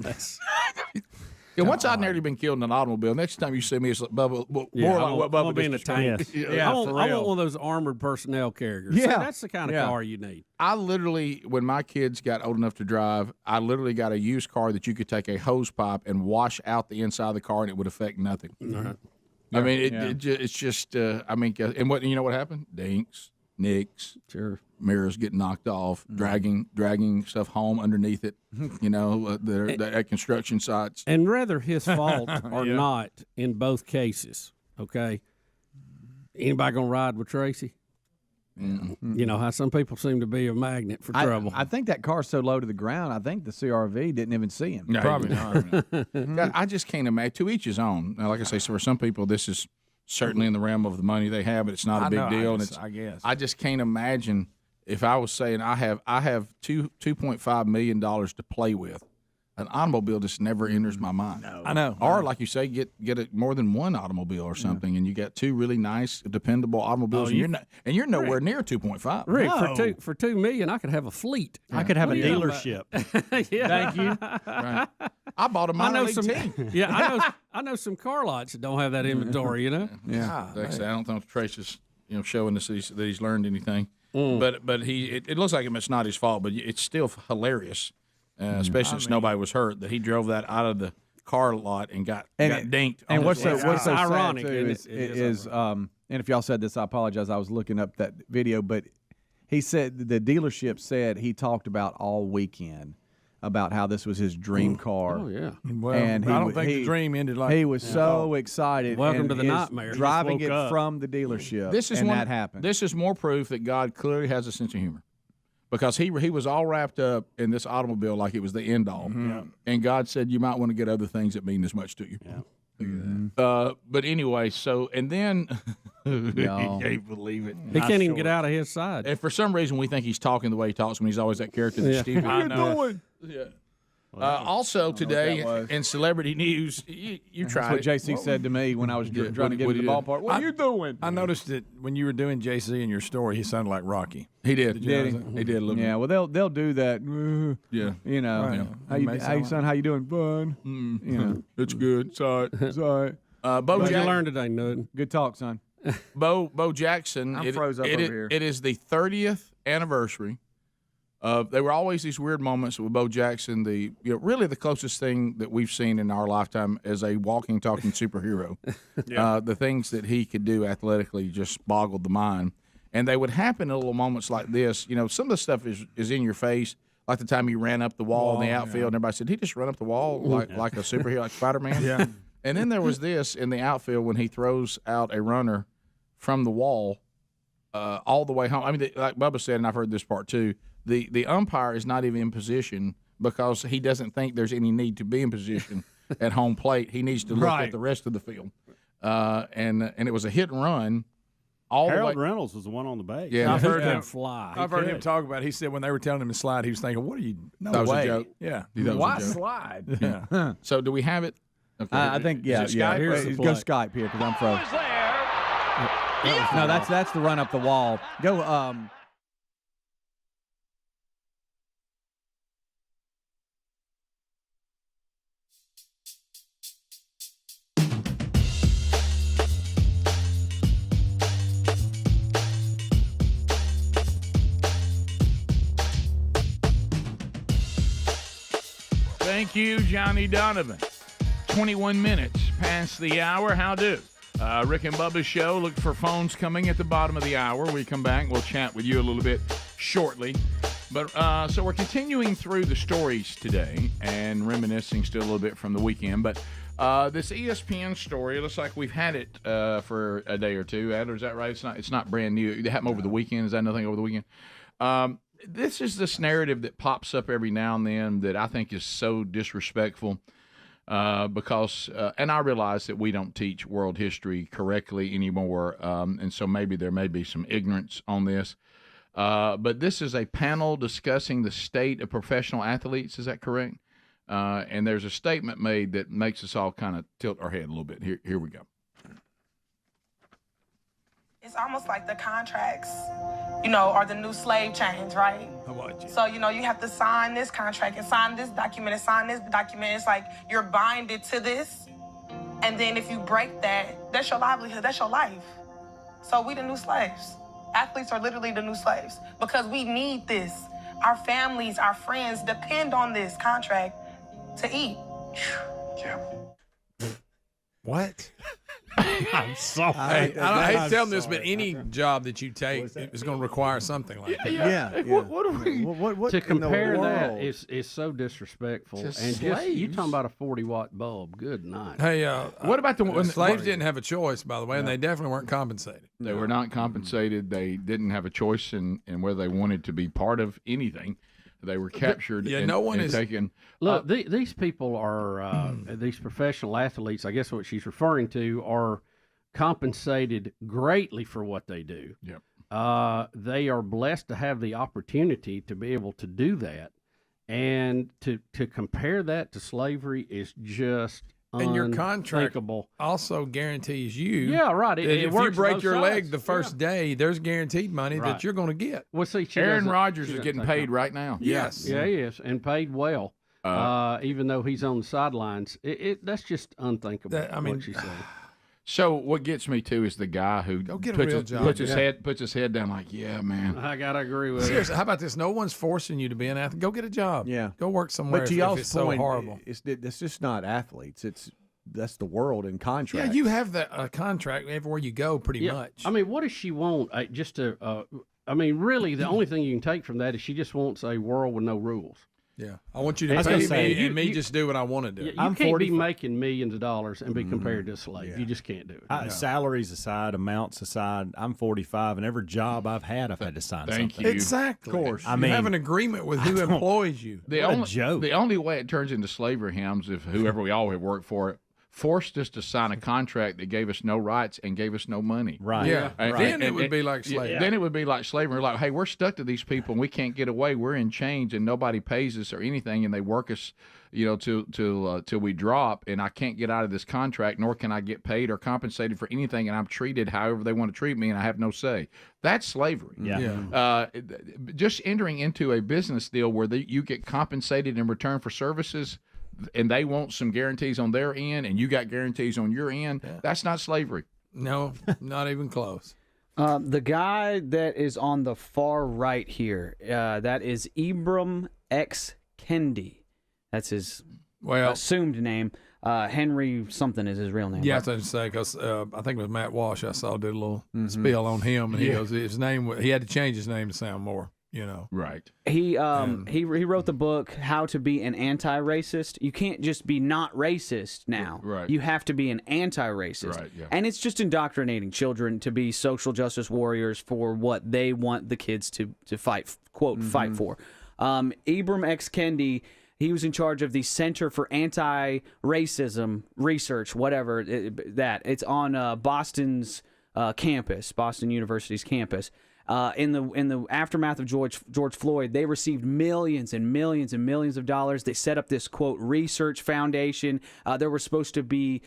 Once I've nearly been killed in an automobile, next time you see me, it's like Bubba, more like what Bubba be in a tank. I want one of those armored personnel carriers. Yeah. See, that's the kind of car you need. I literally, when my kids got old enough to drive, I literally got a used car that you could take a hose pipe and wash out the inside of the car and it would affect nothing. Right. I mean, it's just, I mean, and what you know what happened? Dinks, nicks, mirrors get knocked off, dragging stuff home underneath it. You know, they're at construction sites. And whether his fault or not, in both cases, okay. Anybody gonna ride with Tracy? You know how some people seem to be a magnet for trouble. I think that car's so low to the ground. I think the CR-V didn't even see him. No, probably not. I just can't imagine. To each his own. Now, like I say, so for some people, this is certainly in the realm of the money they have, but it's not a big deal. I guess. I just can't imagine if I was saying I have $2.5 million to play with. An automobile just never enters my mind. No. I know. Or like you say, get more than one automobile or something, and you got 2 really nice, dependable automobiles, and you're nowhere near 2.5. Rick, for $2 million, I could have a fleet. I could have a dealership. Thank you. Right. I bought a minor league team. Yeah, I know some car lots that don't have that inventory. You know. Yeah. Like I say, I don't think Trace is showing us that he's learned anything. But it looks like it's not his fault, but it's still hilarious. Especially since nobody was hurt, that he drove that out of the car lot and got dinked. And what's so ironic is and if y'all said this, I apologize. I was looking up that video, but he said the dealership said he talked about all weekend about how this was his dream car. Oh yeah. Well, and I don't think the dream ended like he was so excited. Welcome to the nightmare. Driving it from the dealership. That happened. This is more proof that God clearly has a sense of humor. Because he was all wrapped up in this automobile like it was the end all, and God said you might want to get other things that mean as much to you. Yeah. But anyway, so and then he can't believe it. He can't even get out of his side. And for some reason, we think he's talking the way he talks when he's always that character that's stupid. What are you doing? Yeah. Also today in celebrity news, you tried what JC said to me when I was trying to get to the ballpark. What are you doing? I noticed that when you were doing JC in your story, he sounded like Rocky. He did. He did a little bit. Yeah, well they'll do that. Yeah. You know. Hey son, how you doing? Fun. You know. It's good. Sorry. Bo, you learned today, Nud. Good talk, son. Bo Jackson. I'm froze up over here. It is the 30th anniversary. There were always these weird moments with Bo Jackson. Really the closest thing that we've seen in our lifetime as a walking, talking superhero. The things that he could do athletically just boggled the mind. And they would happen in little moments like this. You know, some of the stuff is in your face, like the time he ran up the wall in the outfield, and everybody said, he just ran up the wall like a superhero, like Spider-Man? Yeah. And then there was this in the outfield when he throws out a runner from the wall all the way home. I mean, like Bubba said, and I've heard this part too, the umpire is not even in position because he doesn't think there's any need to be in position at home plate. He needs to look at the rest of the field. And it was a hit and run. Harold Reynolds was the one on the base. Yeah, I've heard him fly. I've heard him talk about it. He said when they were telling him to slide, he was thinking, "What are you? No that was way." a joke. Yeah. Why slide? Yeah. So do we have it? Okay. I think yeah. Here's go Skype here because I'm froze. No, that's the run up the wall. Go. Thank you, Johnny Donovan. 21 minutes past the hour. How do? Rick and Bubba's show. Look for phones coming at the bottom of the hour. We come back. We'll chat with you a little bit shortly. But so we're continuing through the stories today and reminiscing still a little bit from the weekend. But this ESPN story, it looks like we've had it for a day or two. Adler, is that right? It's not brand new. It happened over the weekend. Is that nothing over the weekend? This is this narrative that pops up every now and then that I think is so disrespectful because and I realize that we don't teach world history correctly anymore, and so maybe there may be some ignorance on this. But this is a panel discussing the state of professional athletes. Is that correct? And there's a statement made that makes us all kind of tilt our head a little bit. Here we go. It's almost like the contracts, are the new slave chains, right? So, you have to sign this contract and sign this document and sign this document. It's like you're binded to this. And then if you break that, that's your livelihood, that's your life. So we the new slaves. Athletes are literally the new slaves because we need this. Our families, our friends depend on this contract to eat. Yeah. What? I'm sorry. I hate telling this, but any job that you take is going to require something like that. Yeah. What are we? What to in the compare that world? is so disrespectful. To And just you talking about a 40-watt bulb? Good night. Hey, What about the slaves didn't have a choice, by the way, and they definitely weren't compensated. They were not compensated. They didn't have a choice in whether they wanted to be part of anything. They were captured. Yeah, and, no one and is taken. Look, these people are these professional athletes. I guess what she's referring to are compensated greatly for what they do. Yep. They are blessed to have the opportunity to be able to do that, and to compare that to slavery is just And your contract unthinkable. also guarantees you. Yeah, right. That It if you works break both your leg sides. the first day, there's guaranteed money Right. that you're going to get. Well, see, Aaron Rodgers is getting paid right now. Yes. Yeah, he is, and paid well. Even though he's on the sidelines, that's just unthinkable. What she said. So what gets me too is the guy who get a real job. puts his head down like, yeah, man. I gotta agree with Seriously, how about this? No one's forcing you to be an athlete. Go get a job. Yeah. Go work somewhere. But to if y'all's it's point, so horrible. it's just not athletes. That's the world in contracts. Yeah, you have that contract everywhere you go, pretty much. I mean, what does she want? Just to, really, the only thing you can take from that is she just wants a world with no rules. Yeah, I want you to pay me and me just do what I want to do. You can't be making millions of dollars and be compared to a slave. Yeah. You just can't do it. Salaries aside, amounts aside, I'm 45, and every job I've had to sign Thank something. you. Exactly. Of course. You have an agreement with who employs you. The only way it turns into slavery, Hams, if whoever we all have worked for forced us to sign a contract that gave us no rights and gave us no money. Right. Yeah. And, Then it would be like slavery. Then it would be like slavery. We're like, hey, we're stuck to these people and we can't get away. We're in chains and nobody pays us or anything, and they work us, till we drop, and I can't get out of this contract, nor can I get paid or compensated for anything, and I'm treated however they want to treat me, and I have no say. That's slavery. Yeah. Just entering into a business deal where you get compensated in return for services, and they want some guarantees on their end, and you got guarantees on your end. Yeah. That's not slavery. No, not even close. The guy that is on the far right here, that is Ibram X. Kendi. That's his assumed name. Henry something is his real name. Yeah, I was going to say, because I think it was Matt Walsh I saw did a little spiel on him, and he goes, his name, he had to change his name to sound more. Right. He wrote the book How to Be an Anti-Racist. You can't just be not racist now. Right. You have to be an anti-racist. Right, yeah. And it's just indoctrinating children to be social justice warriors for what they want the kids to fight, quote, fight for. Ibram X. Kendi, he was in charge of the Center for Anti-Racism Research, whatever that. It's on Boston's campus, Boston University's campus. In the aftermath of George Floyd, they received millions and millions and millions of dollars. They set up this, quote, research foundation. There were supposed to be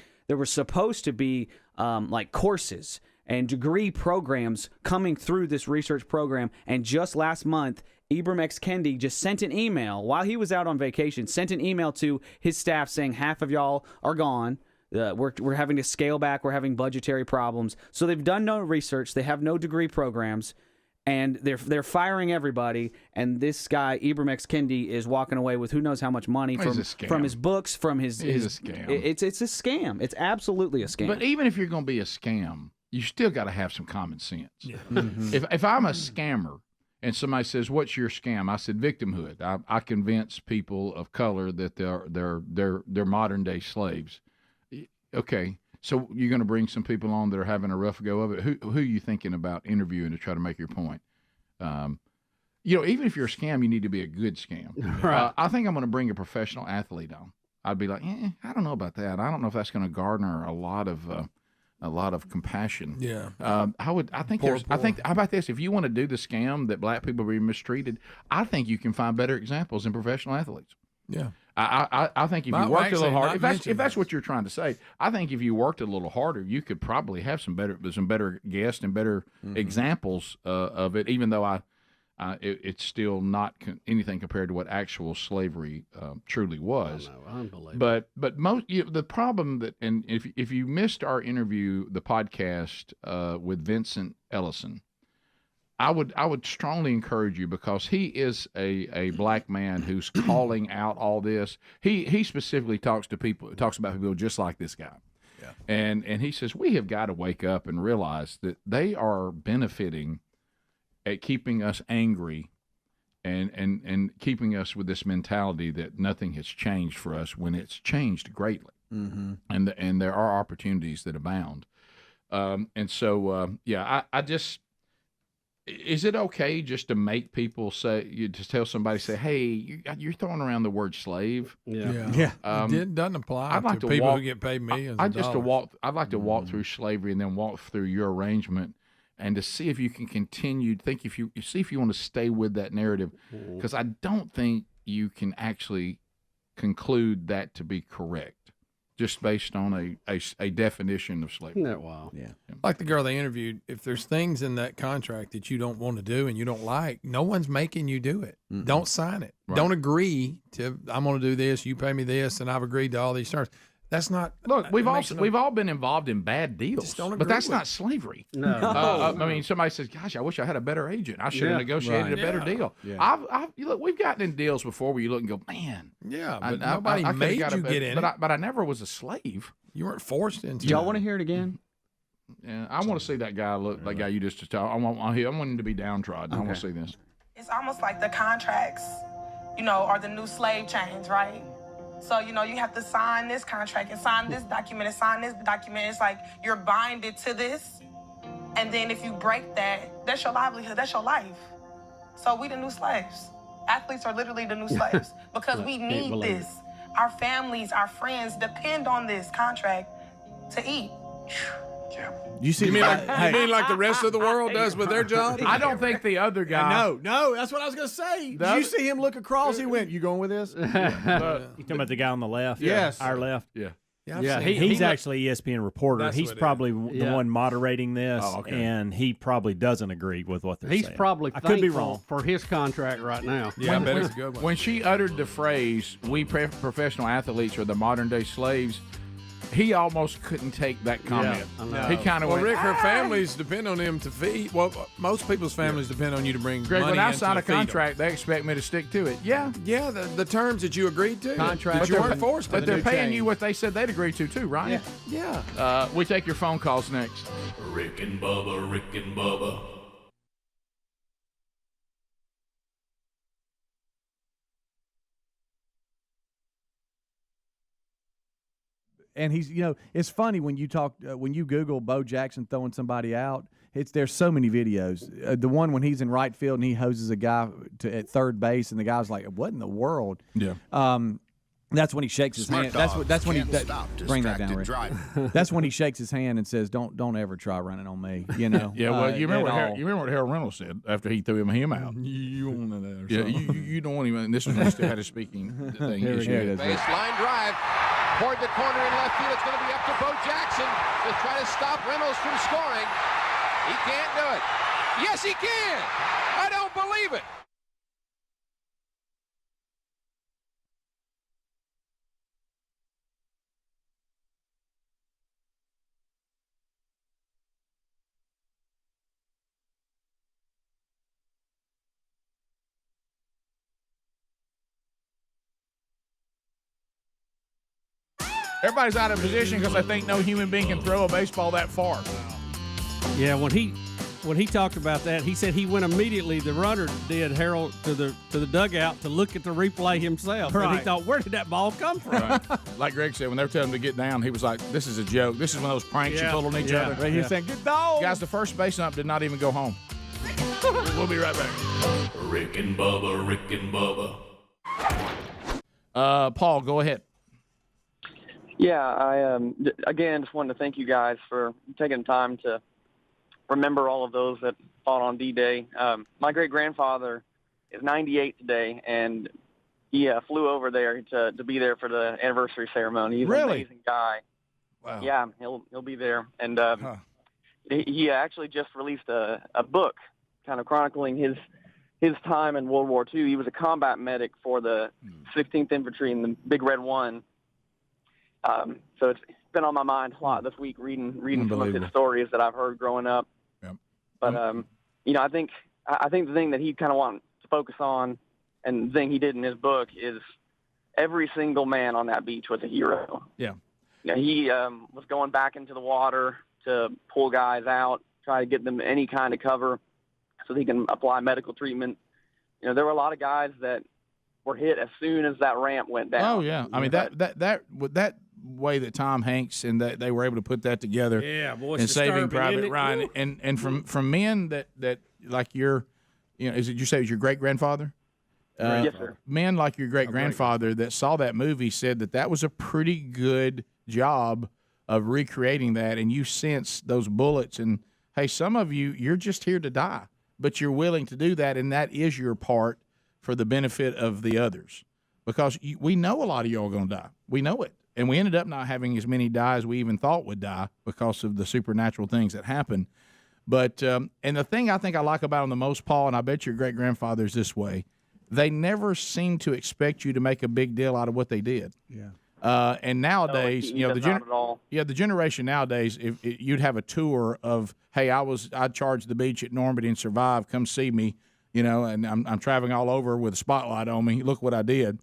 like courses and degree programs coming through this research program. And just last month, Ibram X. Kendi just sent an email while he was out on vacation, sent an email to his staff saying half of y'all are gone. We're having to scale back. We're having budgetary problems. So they've done no research. They have no degree programs. and they're firing everybody. And this guy Ibram X. Kendi is walking away with who knows how much money from his books, from his. He's a scam. It's a scam. It's absolutely a scam. But even if you're going to be a scam, you still got to have some common sense. If I'm a scammer and somebody says, "What's your scam?" I said, "Victimhood. I convince people of color that they're modern day slaves." Okay, so you're going to bring some people on that are having a rough go of it. Who are you thinking about interviewing to try to make your point? Even if you're a scam, you need to be a good scam. Right. I think I'm going to bring a professional athlete on. I'd be like, I don't know about that. I don't know if that's going to garner a lot of compassion. Yeah. How about this? If you want to do the scam that black people are being mistreated, I think you can find better examples in professional athletes. Yeah. I think if you Well, worked a little actually, harder, if that's what you're trying to say, I think if you worked a little harder, you could probably have some better guests and better examples of it. Even though it's still not anything compared to what actual slavery truly was. Unbelievable. But the problem that, and if you missed our interview, the podcast with Vincent Ellison, I would strongly encourage you, because he is a black man who's calling out all this. He specifically talks about people just like this guy. Yeah. And he says we have got to wake up and realize that they are benefiting at keeping us angry and keeping us with this mentality that nothing has changed for us when it's changed greatly. And there are opportunities that abound. I just, is it okay just to make people tell somebody, hey, you're throwing around the word slave? Yeah. It doesn't apply to people who get paid millions of dollars. I'd like to walk through slavery and then walk through your arrangement, and to see if you can continue. If you want to stay with that narrative, because I don't think you can actually conclude that to be correct, just based on a definition of slavery. Isn't that wild? Yeah. Like the girl they interviewed, if there's things in that contract that you don't want to do and you don't like, no one's making you do it. Don't sign it. Right. Don't agree to, I'm going to do this, you pay me this, and I've agreed to all these terms. That's not. Look, we've all been involved in bad deals, but that's not slavery. No. I mean, somebody says, "Gosh, I wish I had a better agent. I should have negotiated a better deal." Yeah. Look, we've gotten in deals before where you look and go, "Man, yeah, but nobody made you get in it." But I never was a slave. You weren't forced into it. Y'all want to hear it again? Yeah, I want to see that guy. That guy you just talked. I want him to be downtrodden. Okay. I want to see this. It's almost like the contracts, are the new slave chains, right? So, you have to sign this contract and sign this document and sign this document. It's like you're binded to this. And then if you break that, that's your livelihood, that's your life. So we the new slaves. Athletes are literally the new slaves because we need this. Our families, our friends depend on this contract to eat. Yeah. You mean like the rest of the world does with their job? I don't think the other guy. No, that's what I was going to say. Did you see him look across? He went, "You going with this?" You talking about the guy on the left? Yes. Our left? Yeah. Yeah, he's actually ESPN reporter. He's probably the one moderating this, and he probably doesn't agree with what they're saying. He's probably I could be thankful wrong for his contract right now. Yeah, I bet it's a good one. When she uttered the phrase, "We professional athletes are the modern day slaves," he almost couldn't take that comment. Yeah, he kind of went. Rick, her families depend on him to feed. Well, most people's families depend on you to bring Greg, money when I in to sign a feed them. contract, they expect me to stick to it. Yeah. Yeah, the terms that you agreed to. Contract. But you weren't forced to. But they're paying you what they said they'd agree to too, right? Yeah. We take your phone calls next. Rick and Bubba, Rick and Bubba. And he's, it's funny when you talk, when you Google Bo Jackson throwing somebody out. There's so many videos. The one when he's in right field and he hoses a guy at third base, and the guy's like, "What in the world?" Yeah. That's when he shakes his hand. That's when he bring that down, Rick. That's when he shakes his hand and says, "Don't ever try running on me." Yeah. Well, you remember what Harold Reynolds said after he threw him out. You want that? Yeah. You don't want him. And this was when he still had his speaking thing. Baseline drive toward the corner in left field. It's going to be up to Bo Jackson to try to stop Reynolds from scoring. He can't do it. Yes, he can. I don't believe it. Everybody's out of position because they think no human being can throw a baseball that far. Yeah, when he talked about that, he said he went immediately. The runner did, Harold, to the dugout to look at the replay himself. Right. And he thought, where did that ball come from? Right. Like Greg said, when they were telling him to get down, he was like, "This is a joke. This is one of those pranks you pull on each other." Right, he was saying, "Get down." Guys, the first base ump did not even go home. We'll be right back. Rick and Bubba, Rick and Bubba. Paul, go ahead. Yeah, I again just wanted to thank you guys for taking time to remember all of those that fought on D-Day. My great-grandfather is 98 today, and he flew over there to be there for the anniversary ceremony. He's an amazing guy. Wow. Yeah, he'll be there. And he actually just released a book kind of chronicling his time in World War II. He was a combat medic for the 16th Infantry in the Big Red One. So it's been on my mind a lot this week reading some of his stories that I've heard growing up. Yep. But I think the thing that he kind of wanted to focus on, and the thing he did in his book, is every single man on that beach was a hero. Yeah. You know, he was going back into the water to pull guys out, try to get them any kind of cover so they can apply medical treatment. You know, there were a lot of guys that were hit as soon as that ramp went down. Oh yeah, I mean that way that Tom Hanks and that they were able to put that together. Yeah, boy, and it's Saving disturbing, Private isn't it? Ryan, and from men that like your, you know, you say it was your great grandfather? Yes, sir. Men like your great grandfather that saw that movie said that was a pretty good job of recreating that, and you sense those bullets. And hey, some of you're just here to die, but you're willing to do that, and that is your part for the benefit of the others, because we know a lot of y'all are going to die. We know it. And we ended up not having as many die as we even thought would die because of the supernatural things that happen. But and the thing I think I like about them the most, Paul, and I bet your great-grandfather's this way, they never seem to expect you to make a big deal out of what they did. Yeah. And nowadays, the generation nowadays, if you'd have a tour of, hey, I charged the beach at Normandy and survived, come see me, you know, and I'm traveling all over with a spotlight on me. Look what I did.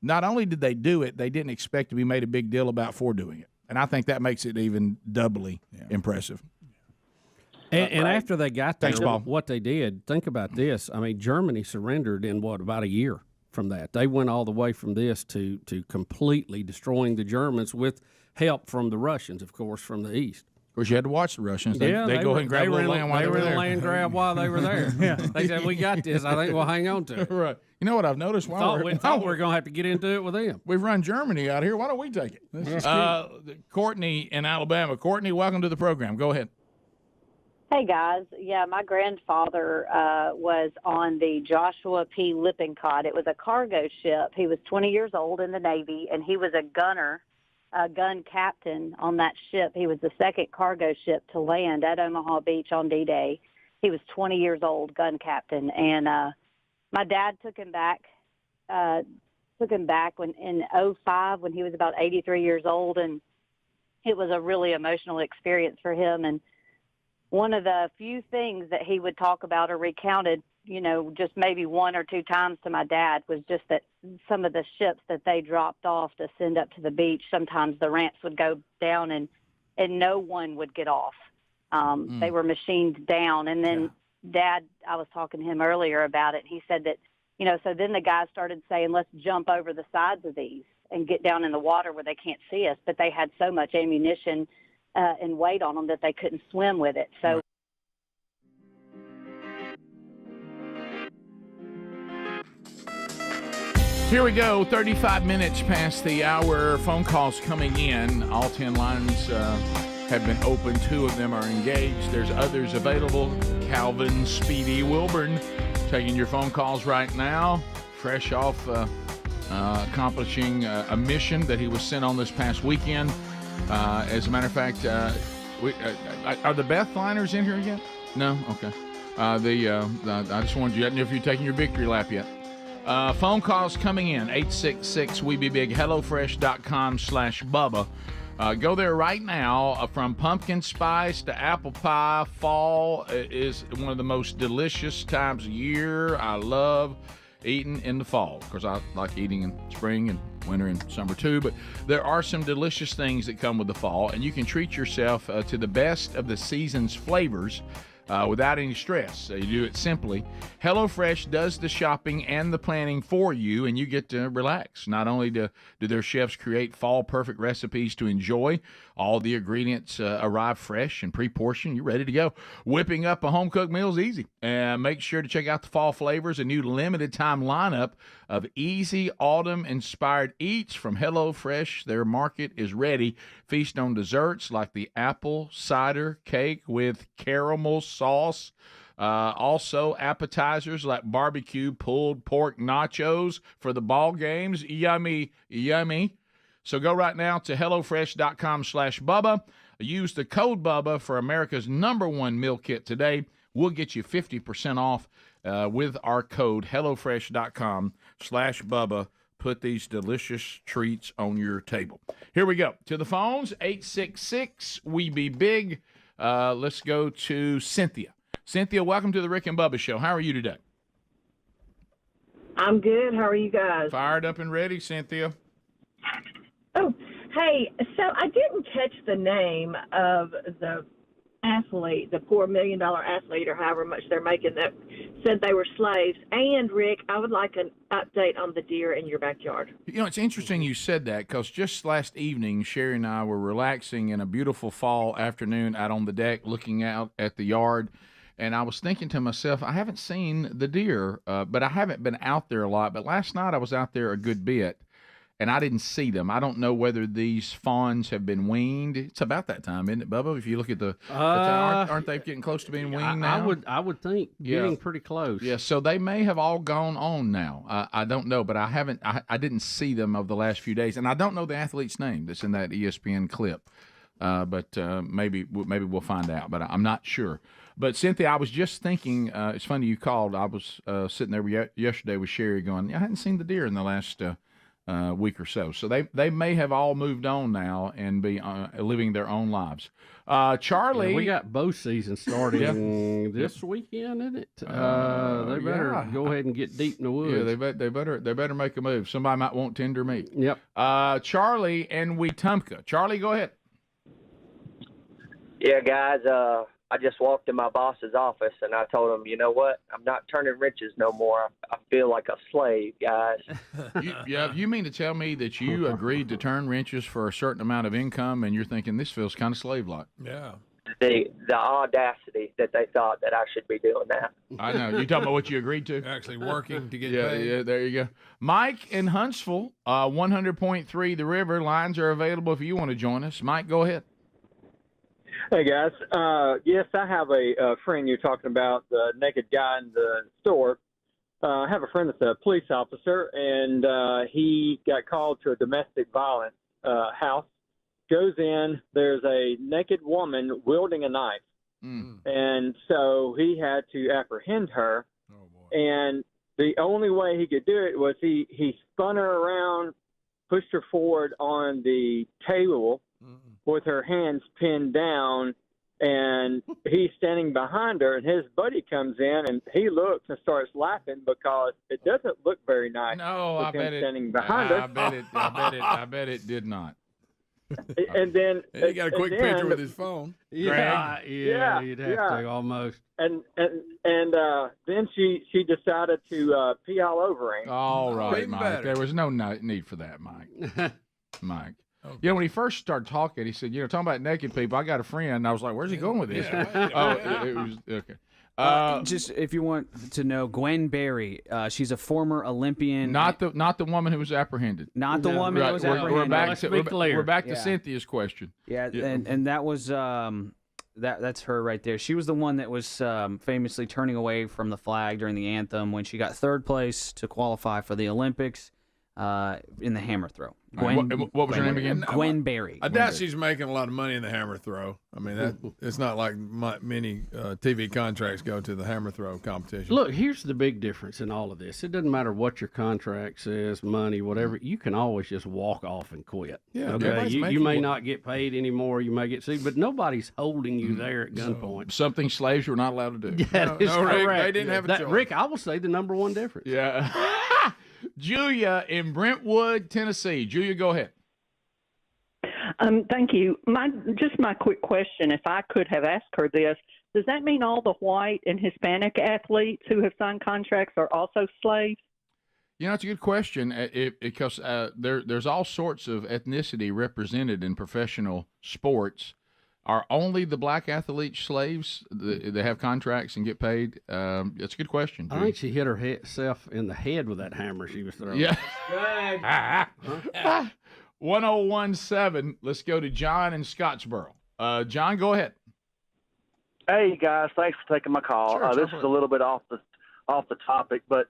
Not only did they do it, they didn't expect to be made a big deal about for doing it. And I think that makes it even doubly impressive. And after they got there, Thanks, Paul. what they did, think about this. I mean, Germany surrendered in, about a year from that. They went all the way from this to completely destroying the Germans with help from the Russians, of course, from the east. Of course, you had to watch the Russians. They go ahead and grab a little land while they were there. in land grab while they were there. They said, we got this. I think we'll hang on to it. Right. You know what I've noticed? We thought we were going to have to get into it with them. We've run Germany out here. Why don't we take it? Courtney in Alabama. Courtney, welcome to the program. Go ahead. Hey, guys. Yeah, my grandfather was on the Joshua P. Lippincott. It was a cargo ship. He was 20 years old in the Navy, and he was a gun captain on that ship. He was the second cargo ship to land at Omaha Beach on D-Day. He was 20 years old, gun captain. And my dad took him back when in 2005 when he was about 83 years old, and it was a really emotional experience for him. And one of the few things that he would talk about or recounted, you know, just maybe one or two times to my dad was just that some of the ships that they dropped off to send up to the beach, sometimes the ramps would go down and no one would get off. They were machined down. And then Dad, I was talking to him earlier about it. He said that, you know, so then the guys started saying, let's jump over the sides of these and get down in the water where they can't see us. But they had so much ammunition and weight on them that they couldn't swim with it. So. Here we go, 35 minutes past the hour. Phone calls coming in. All 10 lines have been open. 2 of them are engaged. There's others available. Calvin Speedy Wilburn taking your phone calls right now. Fresh off accomplishing a mission that he was sent on this past weekend. As a matter of fact, are the Beth liners in here yet? No? Okay. I just wanted you to know if you're taking your victory lap yet. Phone calls coming in, 866-WE-BE-BIG, HelloFresh.com/Bubba. Go there right now. From pumpkin spice to apple pie, fall is one of the most delicious times of year. I love eating in the fall. Of course, I like eating in spring and winter and summer too, but there are some delicious things that come with the fall, and you can treat yourself to the best of the season's flavors without any stress. You do it simply. HelloFresh does the shopping and the planning for you, and you get to relax. Not only do their chefs create fall-perfect recipes to enjoy, all the ingredients arrive fresh and pre-portioned. You're ready to go. Whipping up a home-cooked meal is easy. And make sure to check out the fall flavors, a new limited-time lineup of easy autumn-inspired eats from HelloFresh. Their market is ready. Feast on desserts like the apple cider cake with caramel sauce. Also, appetizers like barbecue pulled pork nachos for the ball games. Yummy, yummy. So go right now to HelloFresh.com/Bubba. Use the code Bubba for America's #1 meal kit today. We'll get you 50% off with our code HelloFresh.com/Bubba. Put these delicious treats on your table. Here we go. To the phones, 866-WE-BE-BIG. Let's go to Cynthia. Cynthia, welcome to the Rick and Bubba Show. How are you today? I'm good. How are you guys? Fired up and ready, Cynthia. Oh, hey, so I didn't catch the name of the athlete, the poor $1 million athlete or however much they're making that said they were slaves. And, Rick, I would like an update on the deer in your backyard. You know, it's interesting you said that because just last evening, Sherry and I were relaxing in a beautiful fall afternoon out on the deck looking out at the yard. And I was thinking to myself, I haven't seen the deer, but I haven't been out there a lot. But last night I was out there a good bit, and I didn't see them. I don't know whether these fawns have been weaned. It's about that time, isn't it, Bubba? If you look at the aren't they getting close to being weaned now? I would think getting pretty close. Yeah, so they may have all gone on now. I don't know, but I didn't see them over the last few days, and I don't know the athlete's name that's in that ESPN clip. But maybe we'll find out, but I'm not sure. But Cynthia, I was just thinking. It's funny you called. I was sitting there yesterday with Sherry, going, I hadn't seen the deer in the last week or so. So they may have all moved on now and be living their own lives. Charlie, we got bow season starting this weekend, isn't it? They better go ahead and get deep in the woods. Yeah, they better make a move. Somebody might want tender meat. Yep. Charlie and Wetumpka. Charlie, go ahead. Yeah, guys. I just walked in my boss's office and I told him, you know what? I'm not turning wrenches no more. I feel like a slave, guys. You mean to tell me that you agreed to turn wrenches for a certain amount of income, and you're thinking this feels kind of slave-like? Yeah. The audacity that they thought that I should be doing that. I know. You talking about what you agreed to? Actually working to get paid. Yeah, there you go. Mike in Huntsville, 100.3 The River. Lines are available if you want to join us. Mike, go ahead. Hey, guys. Yes, I have a friend you're talking about, the naked guy in the store. I have a friend that's a police officer, and he got called to a domestic violence house. Goes in, there's a naked woman wielding a knife. And so he had to apprehend her. And the only way he could do it was he spun her around, pushed her forward on the table with her hands pinned down, and he's standing behind her, and his buddy comes in, and he looks and starts laughing because it doesn't look very nice. No, I bet standing behind her. I bet it did not. And then he got a quick picture with his phone. You'd have to almost. And then she decided to pee all over him. All right, Mike. There was no need for that, Mike. Mike. Okay. You know, when he first started talking, he said, talking about naked people, I got a friend. And I was like, where's he going with this? It was okay. Just if you want to know, Gwen Berry, she's a former Olympian. Not the woman who was apprehended. Not the woman who was apprehended. We're back to Cynthia's question. Yeah. And that was that's her right there. She was the one that was famously turning away from the flag during the anthem when she got third place to qualify for the Olympics in the hammer throw. What was her name again? Gwen Berry. I doubt she's making a lot of money in the hammer throw. I mean, it's not like many TV contracts go to the hammer throw competition. Look, here's the big difference in all of this. It doesn't matter what your contract says, money, whatever. You can always just walk off and quit. Yeah. Okay. You may not get paid anymore. You may get sued, but nobody's holding you there at gunpoint. Something slaves were not allowed to do. That is correct. Rick, they didn't have a choice. Rick, I will say the #1 difference. Yeah. Julia in Brentwood, Tennessee. Julia, go ahead. Thank you. My quick question, if I could have asked her this, does that mean all the white and Hispanic athletes who have signed contracts are also slaves? You know, it's a good question because there's all sorts of ethnicity represented in professional sports. Are only the black athletes slaves? They have contracts and get paid? It's a good question. I think she hit herself in the head with that hammer she was throwing. Yeah. 1017. Let's go to John in Scottsboro. John, go ahead. Hey guys, thanks for taking my call. Sure, this is a little bit off the topic, but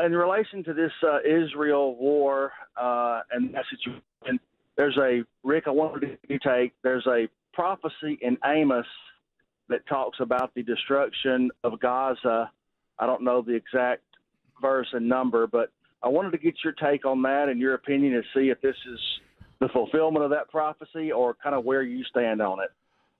in relation to this Israel war and that situation, Rick, I wanted to take. There's a prophecy in Amos that talks about the destruction of Gaza. I don't know the exact verse and number, but I wanted to get your take on that and your opinion to see if this is the fulfillment of that prophecy or kind of where you stand on it.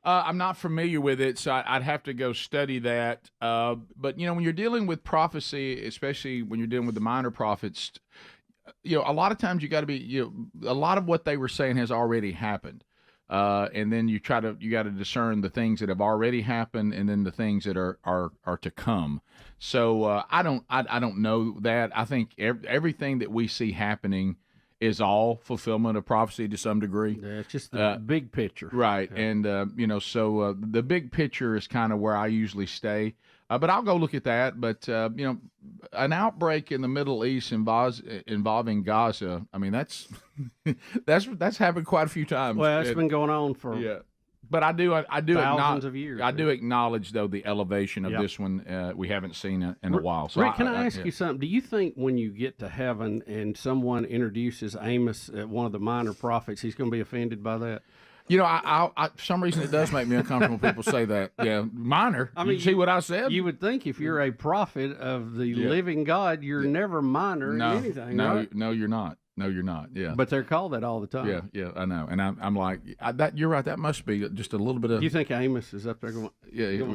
I'm not familiar with it, so I'd have to go study that. But, when you're dealing with prophecy, especially when you're dealing with the minor prophets, a lot of times you got to be, a lot of what they were saying has already happened. And then you got to discern the things that have already happened and then the things that are to come. So I don't know that. I think everything that we see happening is all fulfillment of prophecy to some degree. Yeah, it's just the big picture. Right. Yeah. And, so the big picture is kind of where I usually stay. But I'll go look at that. But, an outbreak in the Middle East involving Gaza, I mean, that's happened quite a few times. Well, it's been going on for But I do thousands of years. I do acknowledge, though, the elevation of this one. We haven't seen it in a while. So Rick, can I ask you something? Do you think when you get to heaven and someone introduces Amos, one of the minor prophets, he's going to be offended by that? I for some reason it does make me uncomfortable when people say that. Yeah, minor. I mean, you see what I said? You would think if you're a prophet of the living God, you're never minor in anything, right? No, you're not. No, you're not. Yeah. But they're called that all the time. Yeah, I know. And I'm like, that. You're right. That must be just a little bit of. Do you think Amos is up there going? Yeah. You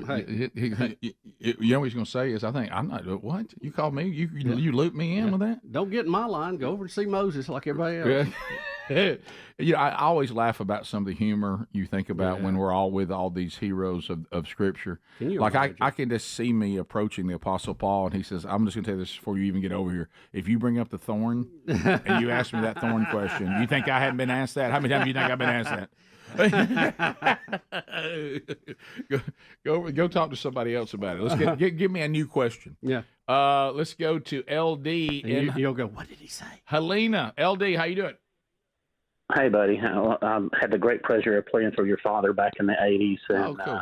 know what he's going to say is, I think I'm not. What you call me? You loop me in with that? Don't get in my line. Go over and see Moses like everybody else. I always laugh about some of the humor you think about when we're all with all these heroes of Scripture. Like I can just see me approaching the Apostle Paul, and he says, "I'm just going to tell you this before you even get over here. If you bring up the thorn and you ask me that thorn question, you think I haven't been asked that? How many times do you think I've been asked that?" Go talk to somebody else about it. Let's give me a new question. Yeah. Let's go to LD. And you'll go, what did he say? Helena, LD, how you doing? Hey, buddy. I had the great pleasure of playing for your father back in the 80s, and cool.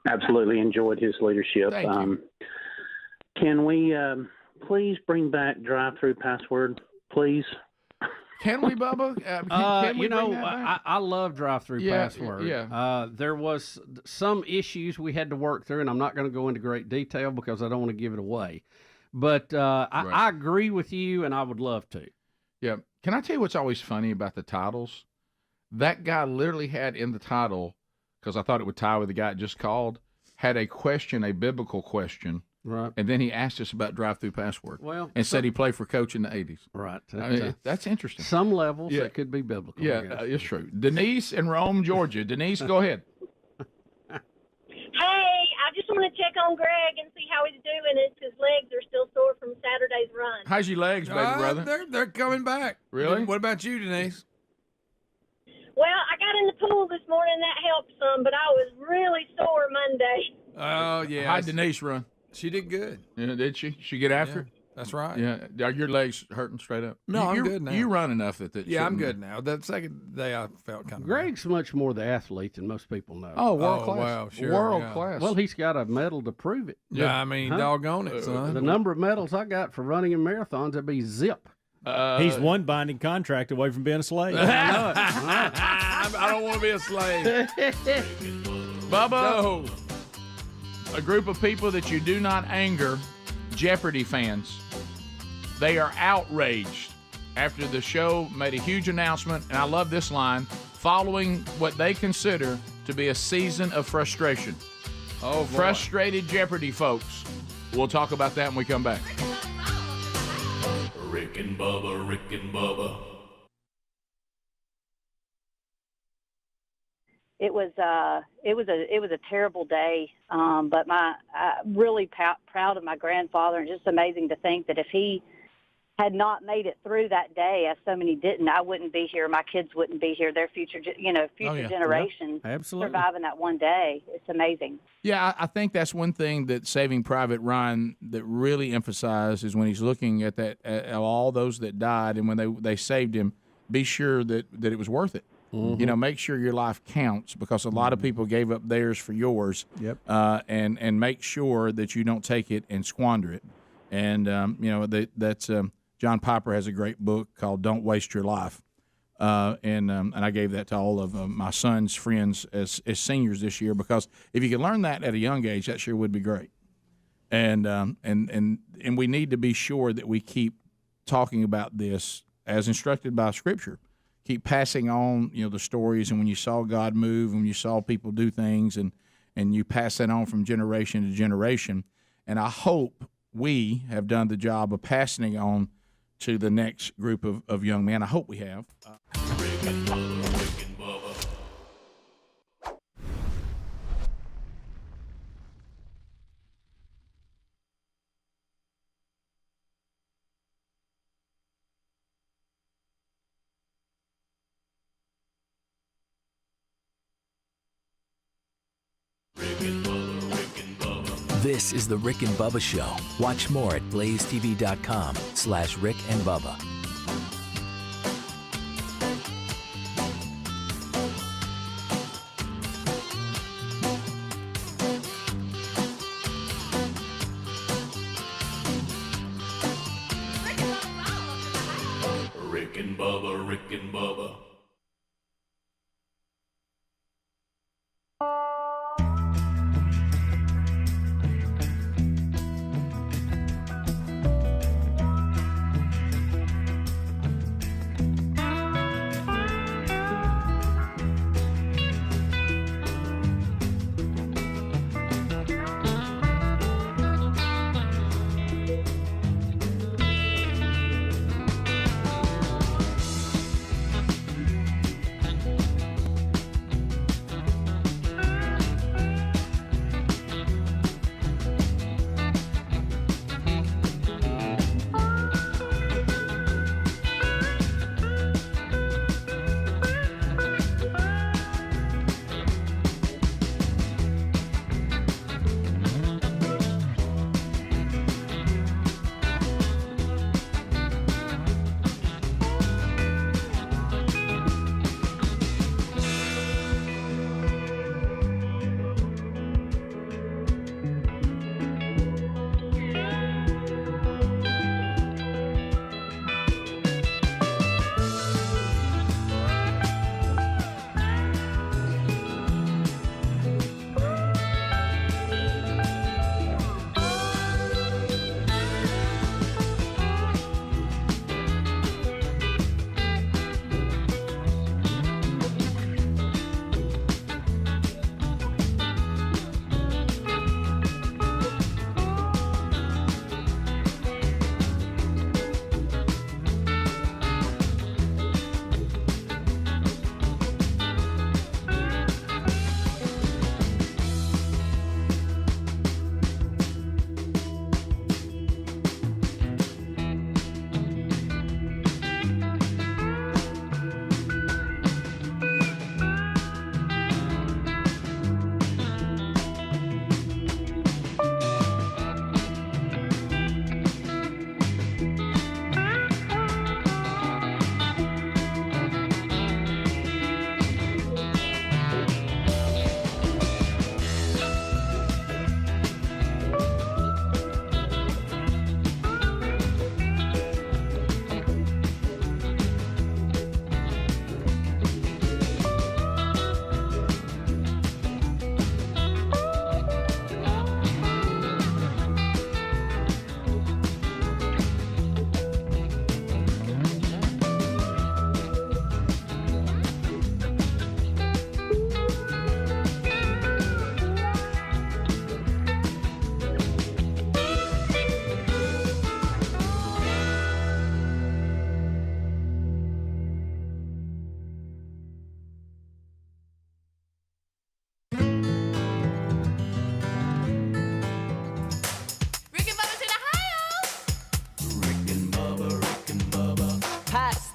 Absolutely enjoyed his leadership. Thank you. Can we please bring back drive-through password, please? Can we, Bubba? Can we bring that back? I love drive-through password. Yeah. There was some issues we had to work through, and I'm not going to go into great detail because I don't want to give it away. But I agree with you, and I would love to. Yeah. Can I tell you what's always funny about the titles? That guy literally had in the title, because I thought it would tie with the guy it just called, had a question, a biblical question. Right. And then he asked us about drive-through password. Well, and said he played for coach in the 80s. Right. That's interesting. Some levels that could be biblical. Yeah, it's true. Denise in Rome, Georgia. Denise, go ahead. Hey, I just want to check on Greg and see how he's doing. His legs are still sore from Saturday's run. How's your legs, baby brother? They're coming back. Really? What about you, Denise? Well, I got in the pool this morning. That helped some, but I was really sore Monday. Oh, yeah. How'd Denise run? She did good. Yeah, did she? She get after it? That's right. Yeah. Are your legs hurting straight up? No, I'm good now. You run enough that I'm good now. The second day I felt kind of Greg's much more the athlete than most people know. Oh, world class. Wow, sure. World class. Well, he's got a medal to prove it. Yeah, I mean, doggone it, son. The number of medals I got for running in marathons, that'd be zip. He's one binding contract away from being a slave. I don't want to be a slave. Bubba, No. a group of people that you do not anger, Jeopardy fans. They are outraged after the show made a huge announcement, and I love this line, following what they consider to be a season of frustration. Oh, boy. Frustrated Jeopardy folks. We'll talk about that when we come back. Rick Rick and Bubba, Rick and Bubba. It was a terrible day, but really proud of my grandfather, and just amazing to think that if he had not made it through that day, as so many didn't, I wouldn't be here. My kids wouldn't be here. Their future generations surviving that one day. It's amazing. Yeah, I think that's one thing that Saving Private Ryan that really emphasizes when he's looking at that at all those that died, and when they saved him, be sure that it was worth it. Mm-hmm. Make sure your life counts, because a lot of people gave up theirs for yours. Yep. And make sure that you don't take it and squander it. And that's John Piper has a great book called "Don't Waste Your Life," and I gave that to all of my son's friends as seniors this year, because if you can learn that at a young age, that sure would be great. And we need to be sure that we keep talking about this as instructed by Scripture. Keep passing on, the stories, and when you saw God move, when you saw people do things, and you pass that on from generation to generation. And I hope we have done the job of passing it on to the next group of young men. I hope we have. Rick and Bubba, Rick and Bubba. This is the Rick and Bubba Show. Watch more at blazetv.com/Rick and Bubba. Rick and Bubba, Rick and Bubba.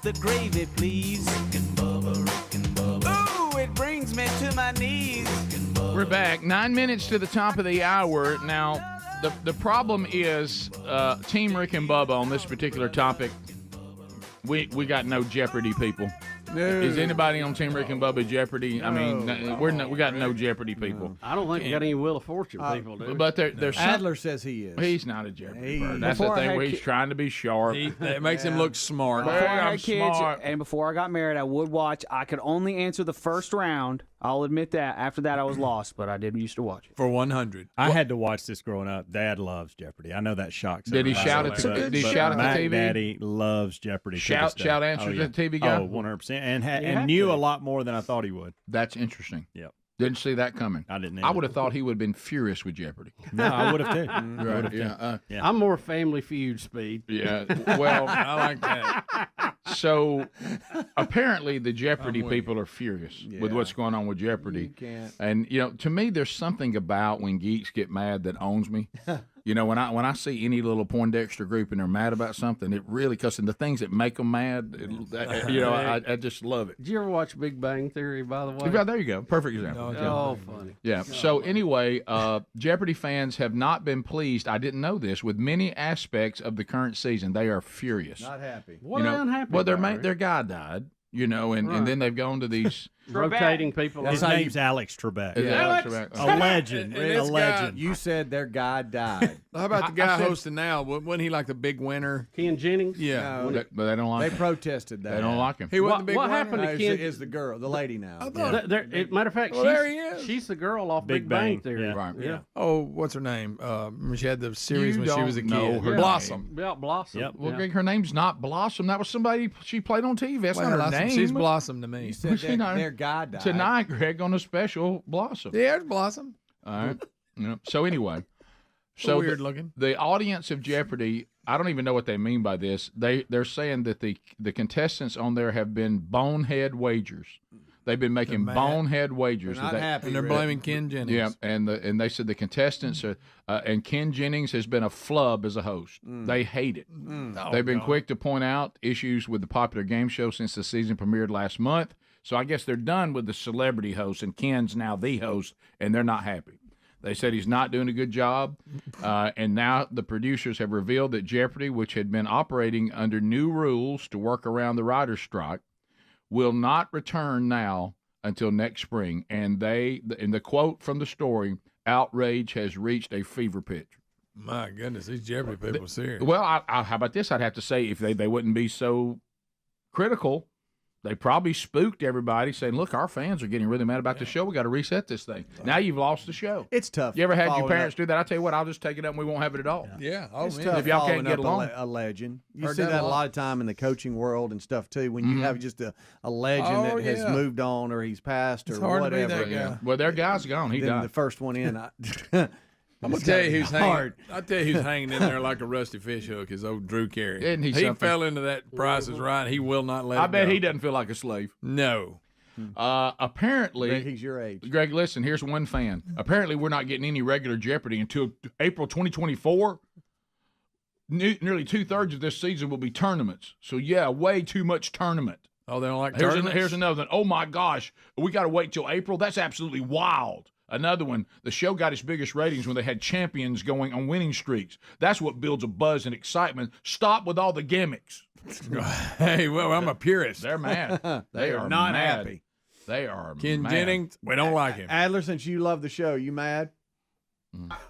the gravy, please. Ooh, it brings me to my knees. We're back. 9 minutes to the top of the hour. Now, the problem is Team Rick and Bubba on this particular topic. We got no Jeopardy people. No. Is anybody on Team Rick and Bubba Jeopardy? No. I mean, we got no Jeopardy people. I don't think we got any Wheel of Fortune people, do we? But there's Adler says he is. He's not a Jeopardy person. That's Before the I thing had where he's trying to be sharp. It makes him look smart. Before I I'm had kids smart. and before I got married, I would watch. I could only answer the first round. I'll admit that. After that, I was lost, but I did used to watch it. For 100. I had to watch this growing up. Dad loves Jeopardy. I know that shocks. Did he everybody, shout at but- did he but shout at the Mac TV? Daddy loves Jeopardy. to Shout this day. answers yeah. at the TV guy? Oh, 100%. And You have and knew to. a lot more than I thought he would. That's interesting. Yep. Didn't see that coming. I didn't. I either. would have thought he would have been furious with Jeopardy. No, I would have too. Right, yeah. I'm more Family Feud speed. Yeah. Well, I like that. So apparently the Jeopardy I'm with people are furious with what's going on with Jeopardy. You can't. And to me, there's something about when geeks get mad that owns me. When I see any little Poindexter group and they're mad about something, it really because the things that make them mad, I just love it. Did you ever watch Big Bang Theory, by the way? Yeah, there you go. Perfect example. Oh, funny. Yeah. So anyway, Jeopardy fans have not been pleased. I didn't know this with many aspects of the current season. They are furious. Not happy. What are they unhappy Well, about, their guy died. And then they've gone to these rotating people. His name's Alex Trebek. Yeah, A legend. And A this legend. You said their guy died. How about the I guy said- hosting now? Wasn't he like the big winner? Ken Jennings? Yeah. No, but they don't like they him. protested that. They don't like him. He wasn't the big What winner? happened to No, Ken? is the girl, the lady now. I thought- Matter of fact, Well, there he is. she's the girl off Big Big Bang Bang, Theory. yeah. Right. Yeah. Oh, what's her name? She had the series You when she was a don't know kid. her Blossom. Yeah, Blossom. Yep. Well, Yeah. Greg, her name's not Blossom. That was somebody she played on TV. That's not her Blossom. name. She's Blossom to me. You said She not- their guy died. Tonight, Greg, on a special Blossom. Yeah, it's Blossom. All right. So anyway, Weird looking. The audience of Jeopardy, I don't even know what they mean by this. They're saying that the contestants on there have been bonehead wagers. They've been making mad. bonehead wagers. They're not happy. And they're Rick. blaming Ken Jennings. Yeah, and they said the contestants are, and Ken Jennings has been a flub as a host. They hate it. They've been quick to point out issues with the popular game show since the season premiered last month. So I guess they're done with the celebrity host, and Ken's now the host, and they're not happy. They said he's not doing a good job, and now the producers have revealed that Jeopardy, which had been operating under new rules to work around the writer's strike, will not return now until next spring. And in the quote from the story, outrage has reached a fever pitch. My goodness, these Jeopardy people are serious. Well, how about this? I'd have to say if they wouldn't be so critical, they probably spooked everybody saying, look, our fans are getting really mad about the show. We got to reset this thing. Now you've lost the show. It's tough. You ever had your following parents up. do that? I tell you what, I'll just take it up and we won't have it at all. Yeah. It's man. tough If y'all can't following get up along. a legend. You Heard see that that a a lot. lot of time in the coaching world and stuff too. When you have just a legend Oh, that has yeah. moved on or he's passed or It's hard to be whatever. that guy. Well, their guy's gone. He then died. the first one in. I'm gonna tell you who's hanging. hard. I'll tell you who's hanging in there like a rusty fish hook. Is old Drew Carey. Isn't he he something? fell into that Price is Right. He will not let. I it bet go. he doesn't feel like a slave. No. Apparently, Greg, he's your age. Greg, listen, here's one fan. Apparently, we're not getting any regular Jeopardy until April 2024. Nearly 2/3 of this season will be tournaments. So, yeah, way too much tournament. Oh, they don't like Here's tournaments? another one. Oh, my gosh. We got to wait till April? That's absolutely wild. Another one. The show got its biggest ratings when they had champions going on winning streaks. That's what builds a buzz and excitement. Stop with all the gimmicks. Hey, well, I'm a purist. They're mad. They are not mad. happy. They are Ken mad. Jennings, we don't like him. Adler, since you love the show, you mad?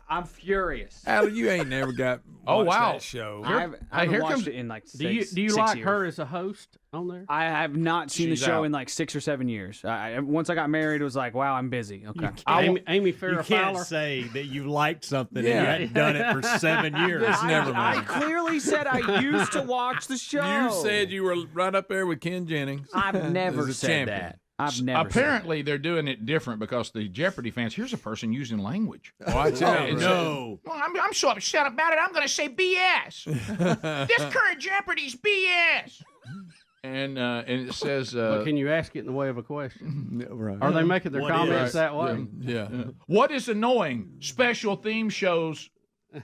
I'm furious. Adler, you ain't never got Oh, watched wow. that show. I haven't here watched comes- it in like Do you 6 like years. her as a host on there? I have not seen the She's show out. in like 6 or 7 years. Once I got married, it was like, wow, I'm busy. Okay. Amy You Farrah can't Fowler. say that you liked something Yeah. and you hadn't done it for 7 years. Just never I mind. clearly said I used to watch the show. You said you were right up there with Ken Jennings. I've never As a said champion. that. I've never said Apparently, they're doing it different because the Jeopardy fans, here's a person using language. Watch out. Oh, Rick. No. Well, I'm so upset about it, I'm going to say BS. This current Jeopardy's BS. And it says, But can you ask it in the way of a question? Right. Are they making their What comments is- that way? Yeah. what is annoying? Special theme shows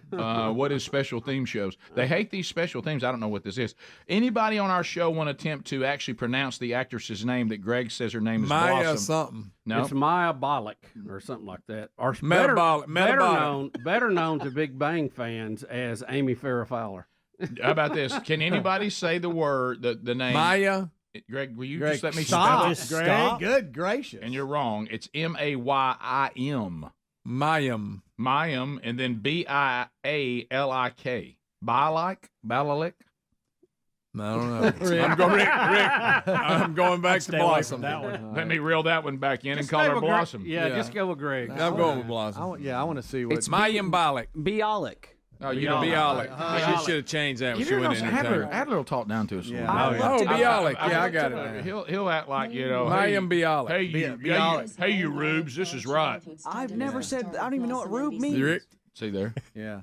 What is special theme shows? They hate these special themes. I don't know what this is. Anybody on our show want to attempt to actually pronounce the actress's name that Greg says her name is Maya Blossom? something. No, it's Metabolic or something like that. Or Metabolic. better known to Big Bang fans as Amy Farrah Fowler. How about this? Can anybody say the word, the name? Maya. Greg, will you Greg, just let me stop, spell it? Greg. Good gracious. And you're wrong. It's Mayim. Mayim, and then Bialik. Balalik? I don't know. Rick, I'm going back to Blossom. That one. Let me reel that one back in and call her Blossom. Yeah, just go with Greg. I'm going with Blossom. I want to see what It's Mayim Bialik. Bialik. Oh, you know Bialik. She should have changed that when she went in Adler will talk down to us. Yeah. Oh, Bialik. Yeah, I got it. He'll act like, Mayim Bialik. Hey, you rubes, this is right. I've never said. I don't even know what rube means. Rick? See there? Yeah.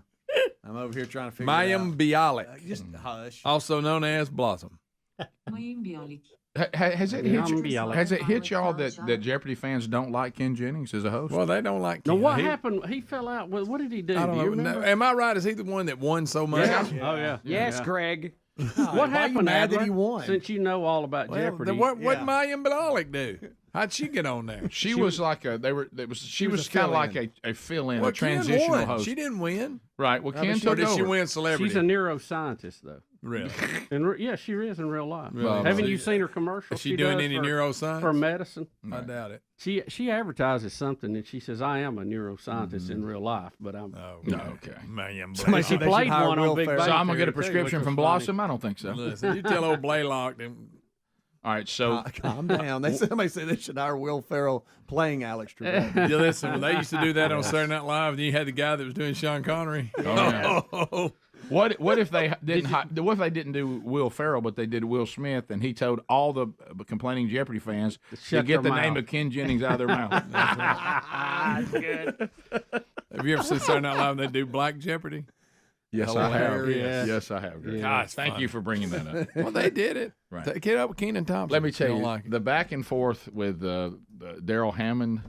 I'm over here trying to figure Mayim Bialik. Just hush. Also known as Blossom. Has it hit y'all that Jeopardy fans don't like Ken Jennings as a host? Well, they don't like Now, Ken. what happened? He fell out. What did he do? I don't Do you know. remember? Am I right? Is he the one that won so much? Yeah. Oh, yeah. Yes, Yeah. Greg. What happened, mad that Adler, he won? Since you know all about Jeopardy. What Mayim Bialik do? How'd she get on there? She was like she was kind of like a fill-in, Well, a transitional Ken won. host. She didn't win. Right. Well, Ken Or took did she over. win celebrity? She's a neuroscientist, though. Really? Yeah, she is in real life. Really? Haven't you seen her commercials? Is she doing does any for- neuroscience? for medicine? I doubt it. She advertises something, and she says, "I am a neuroscientist in real life, but I'm." Oh, okay. Mayim Somebody Bialik. she played one on Big Bang. So I'm gonna get a Theory, too, prescription which from was funny. Blossom? I don't think so. Listen, you tell old Blaylock. All right, so Calm down. Somebody said they should hire Will Ferrell playing Alex Trebek. Yeah, listen, when they used to do that on Saturday Night Live, and you had the guy that was doing Sean Connery. Oh, What if they didn't? What if they didn't do Will Ferrell, but they did Will Smith, and he told all the complaining Jeopardy fans to Shut get the their name mouth. of Ken Jennings out of their mouth? That's good. Have you ever seen Saturday Night Live and they do Black Jeopardy? Yes, I have. Hilarious. Yes, I have. Yeah. Gosh, It's thank fun. you for bringing that up. Well, they did it. Right. Take it up with Keenan Thompson. Let me tell Don't you, like it. the back and forth with Daryl Hammond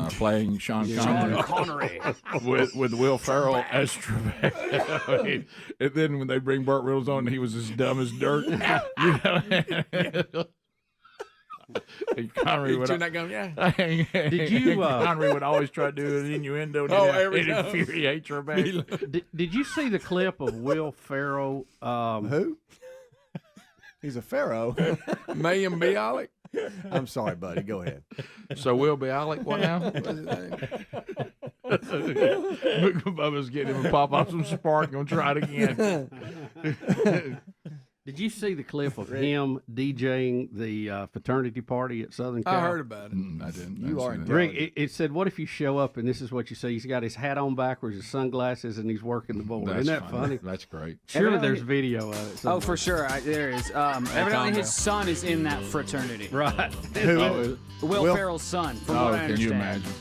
playing Sean Connery, with Will Ferrell as Trebek. And then when they bring Burt Reynolds on, he was as dumb as dirt. And Connery would, You're not going, yeah. Did you, Connery would always try to do an innuendo to every time. infuriate Trebek. Did you see the clip of Will Ferrell? Who? He's a pharaoh. Mayim Bialik. I'm sorry, buddy. Go ahead. So Will Bialik, what now? Bubba's getting him to pop off some spark. Gonna try it again. Did you see the clip of him DJing the fraternity party at Southern Cal? I heard about it. I didn't. You are Rick, it said, what if you show up and this is what you see? He's got his hat on backwards, his sunglasses, and he's working the board. Isn't that funny? That's great. Surely there's video of it. Oh, somewhere. for sure. There is. Evidently, his son is in that fraternity. Right. Will Ferrell's son, from what I can understand. you imagine?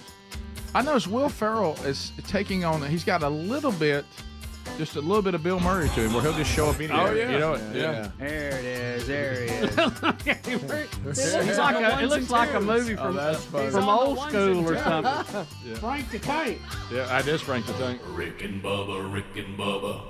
I noticed Will Ferrell is taking on. He's got just a little bit of Bill Murray to him, where he'll just show up anywhere. Oh, yeah. You know it. Yeah. There it is. There he is. It looks like a movie from old school or something. Frank the Tank. Yeah, I just Frank the Tank. Rick and Bubba, Rick and Bubba.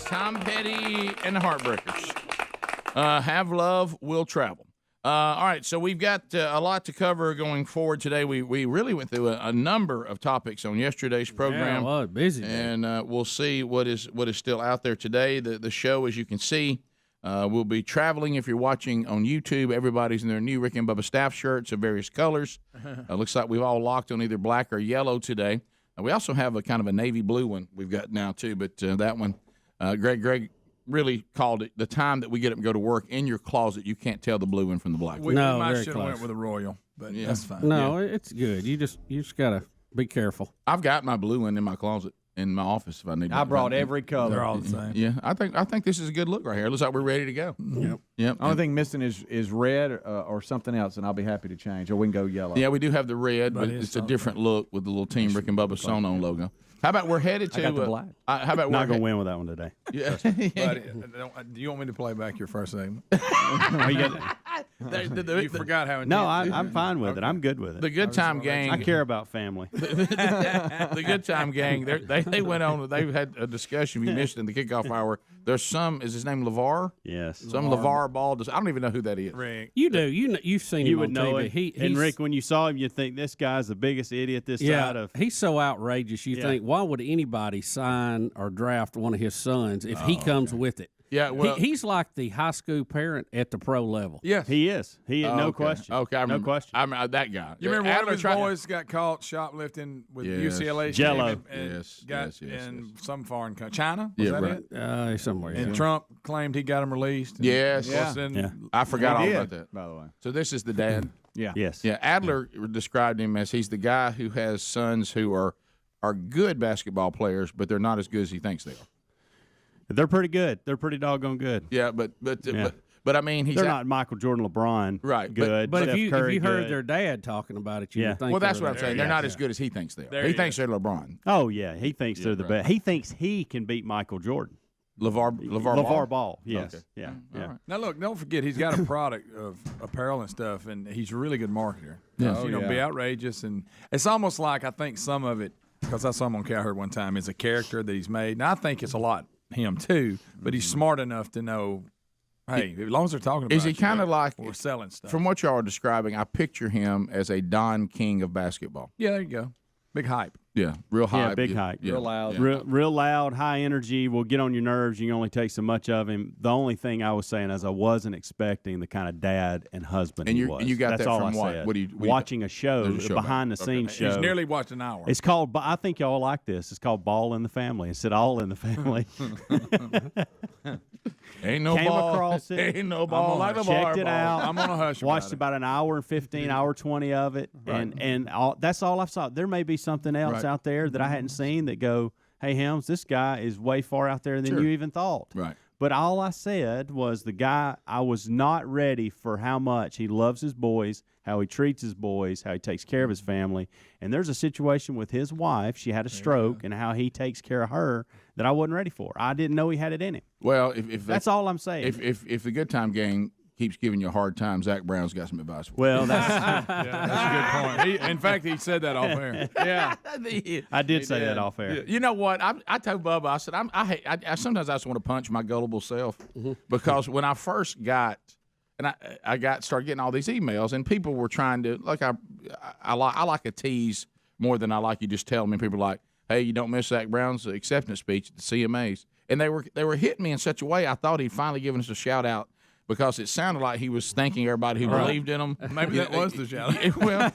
Tom Petty and the Heartbreakers. Have love, will travel. All right, so we've got a lot to cover going forward today. We really went through a number of topics on yesterday's program. Yeah, well, busy. And we'll see what is still out there today. The show, as you can see, will be traveling. If you're watching on YouTube, everybody's in their new Rick and Bubba staff shirts of various colors. Looks like we've all locked on either black or yellow today. We also have a kind of a navy blue one we've got now too, but that one, Greg really called it the time that we get up and go to work in your closet. You can't tell the blue one from the black one. We No, might very should have went close. with a Royal, but that's fine. No, it's good. You just gotta be careful. I've got my blue one in my closet in my office if I need. I brought every color. They're all the same. Yeah, I think this is a good look right here. It looks like we're ready to go. Yep. Yep. Only thing missing is red or something else, and I'll be happy to change. Or we can go yellow. Yeah, we do have the red, but it's a different look with the little Team Rick and Bubba sewn on logo. How about we're headed to? I got the black. How about not we're gonna win with that one today? Yeah. Buddy, do you want me to play back your first segment? You forgot how. No, I'm fine with it. I'm good with it. The Good Time Gang. I care about family. The Good Time Gang. They went on. They had a discussion. We missed in the kickoff hour. There's some. Is his name LeVar? Yes. Some LeVar Ball. I don't even know who that is. Rick. You do. You've seen You him would on know TV. it. And Rick, when you saw him, you think this guy's the biggest idiot this side of. He's so outrageous. You Yeah. think, why would anybody sign or draft one of his sons if he comes with it? Yeah, well, he's like the high school parent at the pro level. Yes, he is. No okay. question. Okay, I no remember. question. I remember that guy. You remember one of Adler his tried- boys got caught shoplifting with Yes. UCLA Jell-O. and got in some foreign country, China. Yeah, Was that right. it? Somewhere. And Trump claimed he got him released. And Yes. I forgot He all did, about that. by the way. So this is the dad. Yeah. Yes. Yeah. Adler described him as he's the guy who has sons who are good basketball players, but they're not as good as he thinks they are. They're pretty good. They're pretty doggone good. Yeah, but I mean, he's they're not Michael Jordan, LeBron. Right, Good. But if Steph you Curry, heard good. their dad talking about it, you would think. well, that's they were what I'm saying. They're not as good as he thinks they are. There He you thinks they're LeBron. Oh yeah, he thinks they're the best. He thinks he can beat Michael Jordan. LeVar Ball. Yes. Okay. Yeah. All Yeah. right. Now look, don't forget he's got a product of apparel and stuff, and he's a really good marketer. Yeah. You know, be outrageous, and it's almost like I think some of it, because I saw him on Cowherd one time, is a character that he's made. And I think it's a lot him too, but he's smart enough to know. Hey, as long as they're talking about Is he you, kind of like we're selling stuff? From what y'all are describing, I picture him as a Don King of basketball. Yeah, there you go. Big hype. Yeah, real high. Yeah, big hype. Yeah. Real loud. Yeah. Real loud, high energy, will get on your nerves. You can only take so much of him. The only thing I was saying is I wasn't expecting the kind of dad and husband And he you- was. and you got That's that all from I what? said. What do you- Watching a show, There's a show behind the about it. scenes show. He's nearly watched an hour. It's called, I think y'all like this. It's called Ball in the Family. It's All in the Family. Ain't no Came ball. across it. Ain't no ball like the Checked it ball. out. I'm on a hush. Watched about about an hour and 15, hour 20 of it, and that's all I saw. There may be something else Right. out there that I hadn't seen that go, hey, Helms, this guy is way far out there than Sure. you even thought. Right. But all I said was the guy, I was not ready for how much he loves his boys, how he treats his boys, how he takes care of his family. And there's a situation with his wife. She had a stroke, and how he takes care of her that I wasn't ready for. I didn't know he had it in him. Well, if That's all I'm saying. If the Good Time Gang keeps giving you a hard time, Zach Brown's got some advice for you. Well, that's that's a good point. In fact, he said that off air. Yeah, I did say that off air. You know what? I told Bubba, I said, I sometimes I just want to punch my gullible self because when I first got, and I started getting all these emails, and people were trying to, like, I like a tease more than I like you just tell me. People are like, hey, you don't miss Zach Brown's acceptance speech at the CMAs. And they were hitting me in such a way I thought he'd finally given us a shout out. Because it sounded like he was thanking everybody who believed in him. Maybe that was the shout. Well,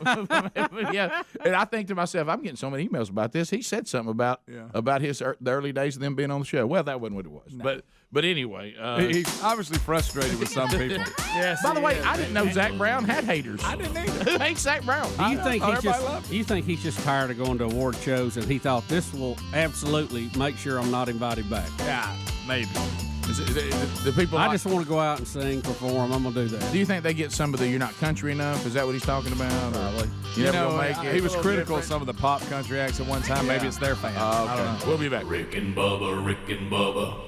yeah. And I think to myself, I'm getting so many emails about this. He said something about the early days of them being on the show. Well, that wasn't what it was. No. But anyway. He's obviously frustrated with some people. Yes. By the way, I didn't know Zach Brown had haters. I didn't either. Who hates Zach Brown? Do you think everybody loved him. you think he's just tired of going to award shows and he thought this will absolutely make sure I'm not invited back? Yeah, maybe. The people I just want to go out and sing, perform. I'm gonna do that. Do you think they get some of the "you're not country enough"? Is that what he's talking about? Probably. You never know, gonna make it. he was critical of some of the pop country acts at one time. Maybe it's their fans. I don't know. We'll be back. Rick and Bubba, Rick and Bubba.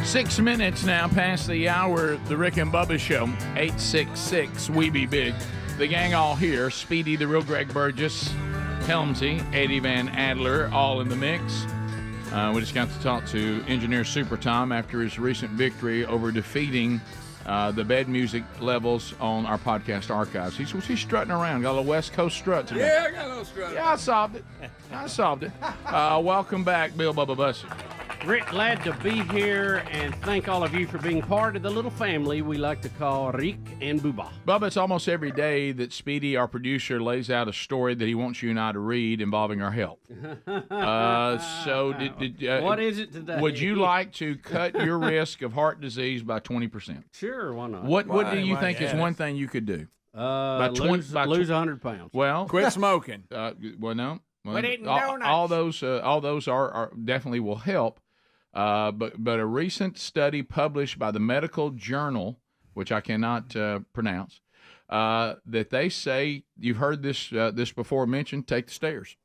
6 minutes now past the hour. The Rick and Bubba Show. 866 We Be Big. The gang all here. Speedy, the real Greg Burgess, Helmsy, Eddie Van Adler, all in the mix. We just got to talk to Engineer Super Tom after his recent victory over defeating the bed music levels on our podcast archives. He's strutting around. Got a little West Coast strut today. Yeah, I got a little strut. Yeah, I solved it. Welcome back, Bill Bubba Bussey. Rick, glad to be here and thank all of you for being part of the little family we like to call Rick and Bubba. Bubba, it's almost every day that Speedy, our producer, lays out a story that he wants you and I to read involving our health. What is it today? Would you like to cut your risk of heart disease by 20%? Sure, why not? What do you think is one thing you could do? Lose 100 pounds. Well, quit smoking. Well, no. Well, Quit eating donuts. All those are definitely will help. But a recent study published by the medical journal, which I cannot pronounce, that they say, you've heard this before mentioned, take the stairs.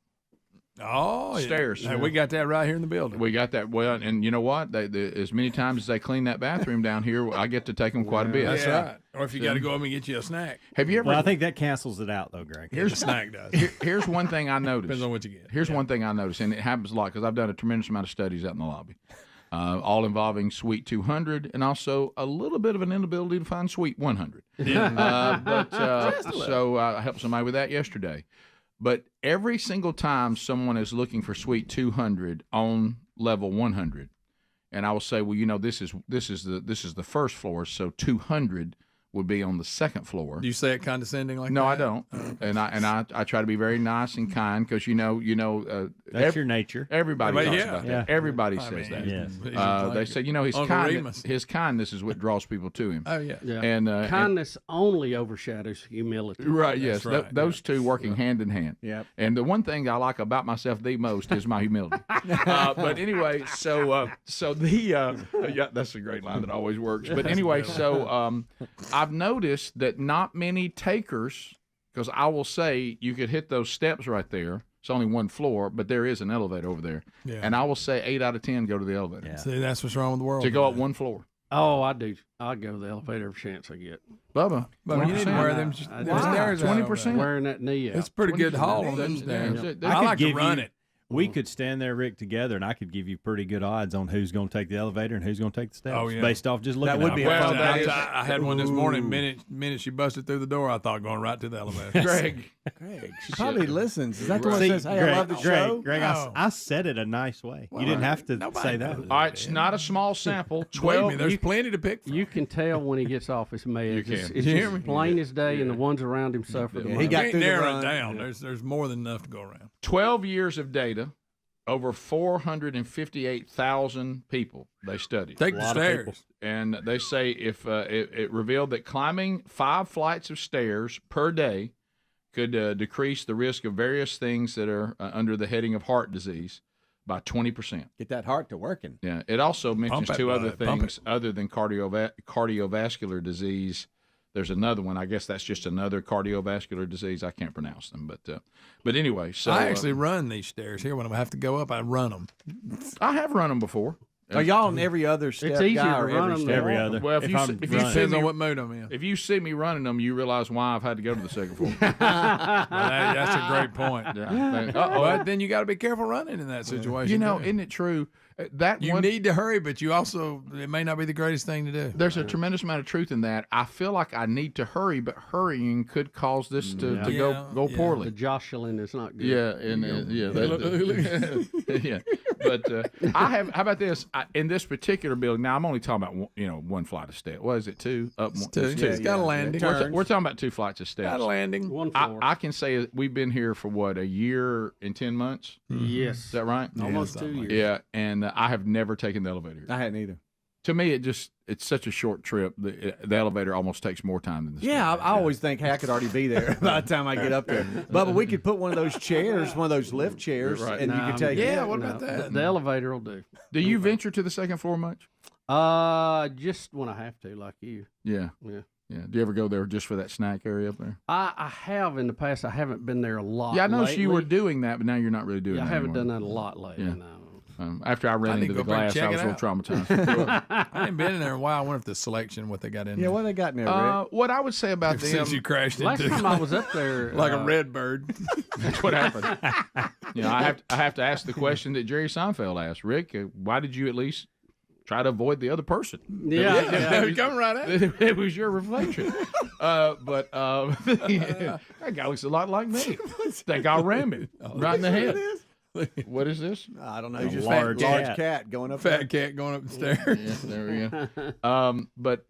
Oh, stairs. Yeah. Hey, we got that right here in the building. We got that. Well, and you know what? As many times as they clean that bathroom down here, I get to take them quite a bit. That's right. Or if you got to go up and get you a snack. Have you ever? Well, I think that cancels it out, though, Greg. Here's a snack does. Here's one thing I noticed. Depends on what you get. Here's one thing I noticed, and it happens a lot because I've done a tremendous amount of studies out in the lobby, all involving Suite 200 and also a little bit of an inability to find Suite 100. Yeah. So I helped somebody with that yesterday. But every single time someone is looking for Suite 200 on level 100, and I will say, well, you know, this is the first floor, so 200 would be on the second floor. Do you say it condescending like no, that? I don't. And I try to be very nice and kind because that's your nature. Everybody talks about that. Everybody says that. Yes. They say his kindness is what draws people to him. Oh yeah. And kindness only overshadows humility. Right. Yes. Right. Those two working hand in hand. Yep. And the one thing I like about myself the most is my humility. But anyway, so that's a great line that always works. But anyway, so I've noticed that not many takers, because I will say you could hit those steps right there. It's only one floor, but there is an elevator over there. Yeah. And I will say 8 out of 10 go to the elevator. Yeah. See, that's what's wrong with the world. To go up one floor. Oh, I do. I go to the elevator every chance I get. Bubba, you need to wear them stairs. 20%. Wearing that knee out. It's pretty good haul on them stairs. I like to run it. We could stand there, Rick, together, and I could give you pretty good odds on who's going to take the elevator and who's going to take the steps. Oh, yeah. Based off just looking at it. That would be a fun I had one this morning. Minute she busted through the door, I thought going right to the elevator. Greg, she probably listens. Is that the one that says, hey, I love the show? Greg, I said it a nice way. You didn't have to say that. All right, it's not a small sample. 12. There's plenty to pick from. You can tell when he gets off his meds. You can. It's just plain as day, and the ones around him suffer. He got through the run. Down. There's more than enough to go around. 12 years of data. Over 458,000 people they studied. Take the stairs. And they say if it revealed that climbing 5 flights of stairs per day could decrease the risk of various things that are under the heading of heart disease by 20%. Get that heart to working. Yeah. It also mentions two other things other than cardiovascular disease. There's another one. I guess that's just another cardiovascular disease. I can't pronounce them, but anyway. So I actually run these stairs here when I have to go up. I run them. I have run them before. Are y'all on every other step? It's easier guy to or run them. Every other. Well, if you see me, what mood I'm in. If you see me running them, you realize why I've had to go to the second floor. That's a great point. Yeah. But then you got to be careful running in that situation. Isn't it true? You need to hurry, but you also, it may not be the greatest thing to do. There's a tremendous amount of truth in that. I feel like I need to hurry, but hurrying could cause this to go poorly. The jostling is not good. Yeah, yeah. But I have. How about this? In this particular building, now I'm only talking about one flight of steps. What is it? 2 up? It's 2. It's got a landing. We're talking about 2 flights of steps. Got a landing. 1 floor. I can say we've been here for what, a year and 10 months. Yes. Is that right? Almost 2 years. Yeah, and I have never taken the elevator. I hadn't either. To me, it's such a short trip. The elevator almost takes more time than the stairs. Yeah, I always think, hey, I could already be there by the time I get up there. But we could put one of those chairs, one of those lift chairs, and you could take it. Yeah, what about that? The elevator will do. Do you venture to the second floor much? Just when I have to, like you. Yeah. Do you ever go there just for that snack area up there? I have in the past. I haven't been there a lot. Yeah, I noticed lately. you were doing that, but now you're not really doing it. I haven't anymore. done that a lot lately. Yeah. No. After I ran I need into to the go back and glass, I check was it a little traumatized. I ain't been in there in a while. I wonder if the selection, what they got in there. Yeah, what they got in there, Rick? What I would say about them, since you crashed Last into time I was up there, like a red bird. That's what happened. I have to ask the question that Jerry Seinfeld asked. Rick, why did you at least try to avoid the other person? Yeah. Come right at it was your reflection. But that guy looks a lot like me. That guy ran me right in the head. What is this? I don't know. A He's just large large cat going up. Fat cat going up the stairs. Yeah, there we go. But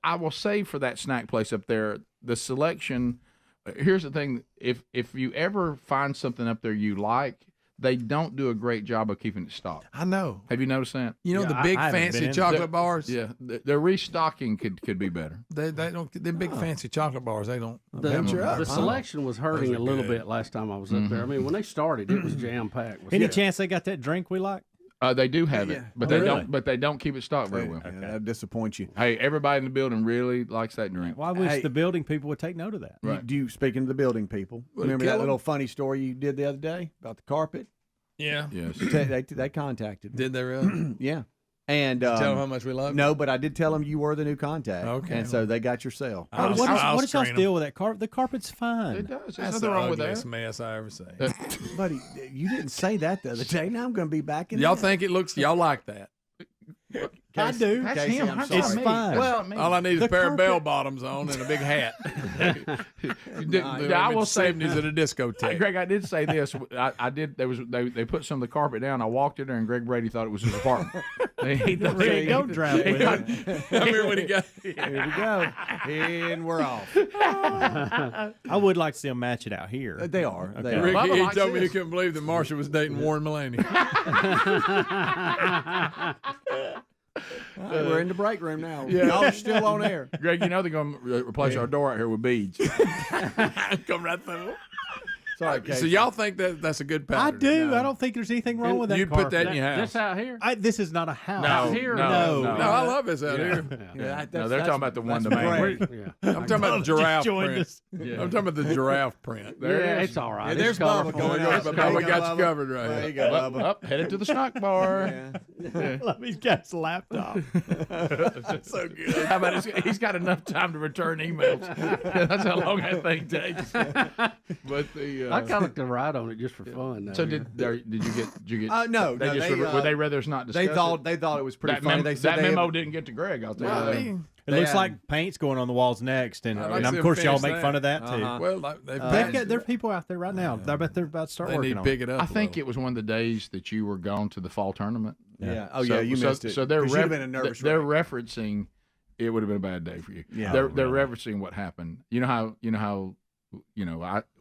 I will say for that snack place up there, the selection. Here's the thing: if you ever find something up there you like, they don't do a great job of keeping it stocked. I know. Have you noticed that? You know the big fancy chocolate bars. Yeah, the restocking could be better. They don't. The big fancy chocolate bars. They don't. The selection was hurting a little bit last time I was up there. I mean, when they started, it was jam packed. Any chance they got that drink we like? They do have it, but they don't. But they don't keep it stocked very well. Yeah, that disappoints you. Hey, everybody in the building really likes that drink. Well, I wish the building people would take note of that. Right. Do you, speaking of the building people, remember that little funny story you did the other day about the carpet? Yeah. Yes. They contacted me. Did they really? Yeah. And Did you tell them how much we love you? No, but I did tell them you were the new contact. Okay. And so they got your cell. What is y'all's deal with that carpet? The carpet's fine. It does. There's That's nothing the wrong with ugliest that. mess I ever seen. Buddy, you didn't say that the other day. Now I'm going to be back in Y'all there. think it looks? Y'all like that? I do. That's Casey, him. I'm That's sorry. It's me. fine. Well, All I need is a pair of carpet- bell bottoms on and a big hat. I will say, 70s at a discotheque. Greg, I did say this. I did. They put some of the carpet down. I walked in there, and Greg Brady thought it was his apartment. There you go, drive with it. I remember when he got. Here we go. And we're off. I would like to see them match it out here. They are. They Okay. are. Rick, Bubba he likes told me he this. couldn't believe that Marsha was dating Warren Mulaney. All right, we're in the break room now. Yeah. Y'all are still on air. Greg, you know they're going to replace our door out here with beads. Come right through. Sorry, Casey. So y'all think that's a good I pattern? do. No. I don't think there's anything wrong with that. You put that carpet. in your house. This out here? This is not a house. No, Out here? no. No, I love this out here. Yeah, No, they're talking about the one to great. main. I'm talking about the giraffe joined print. us. Yeah. I'm talking about the giraffe print. There it is. It's all right. Yeah, there's It's Bubba colorful. going There out. you go, There Bubba. you Got go, you covered right There here. you go, Bubba. Up, headed to the snack bar. Yeah. Love his guy's laptop. So good. How about he's got enough time to return emails. That's how long that thing takes. But the I kind of like to ride on it just for fun. so did you get? No, They no, just they, would they rather us not discuss They thought it was pretty that funny. They said that they memo have- didn't get to Greg. I'll tell Well, I you that. mean, It looks like paint's going on the walls next, and, I'd like and to of see course them y'all finish make fun of that that. too. Uh-huh. well, There are people out there right now. I bet they're about to start they working need on to it. pick it up. I think it was one of the days that you were gone to the fall tournament. Yeah. Oh yeah, you missed it. So they're 'Cause you'd have been a nervous they're wreck. referencing it would have been a bad day for you. Yeah. They're really? referencing what happened. You know how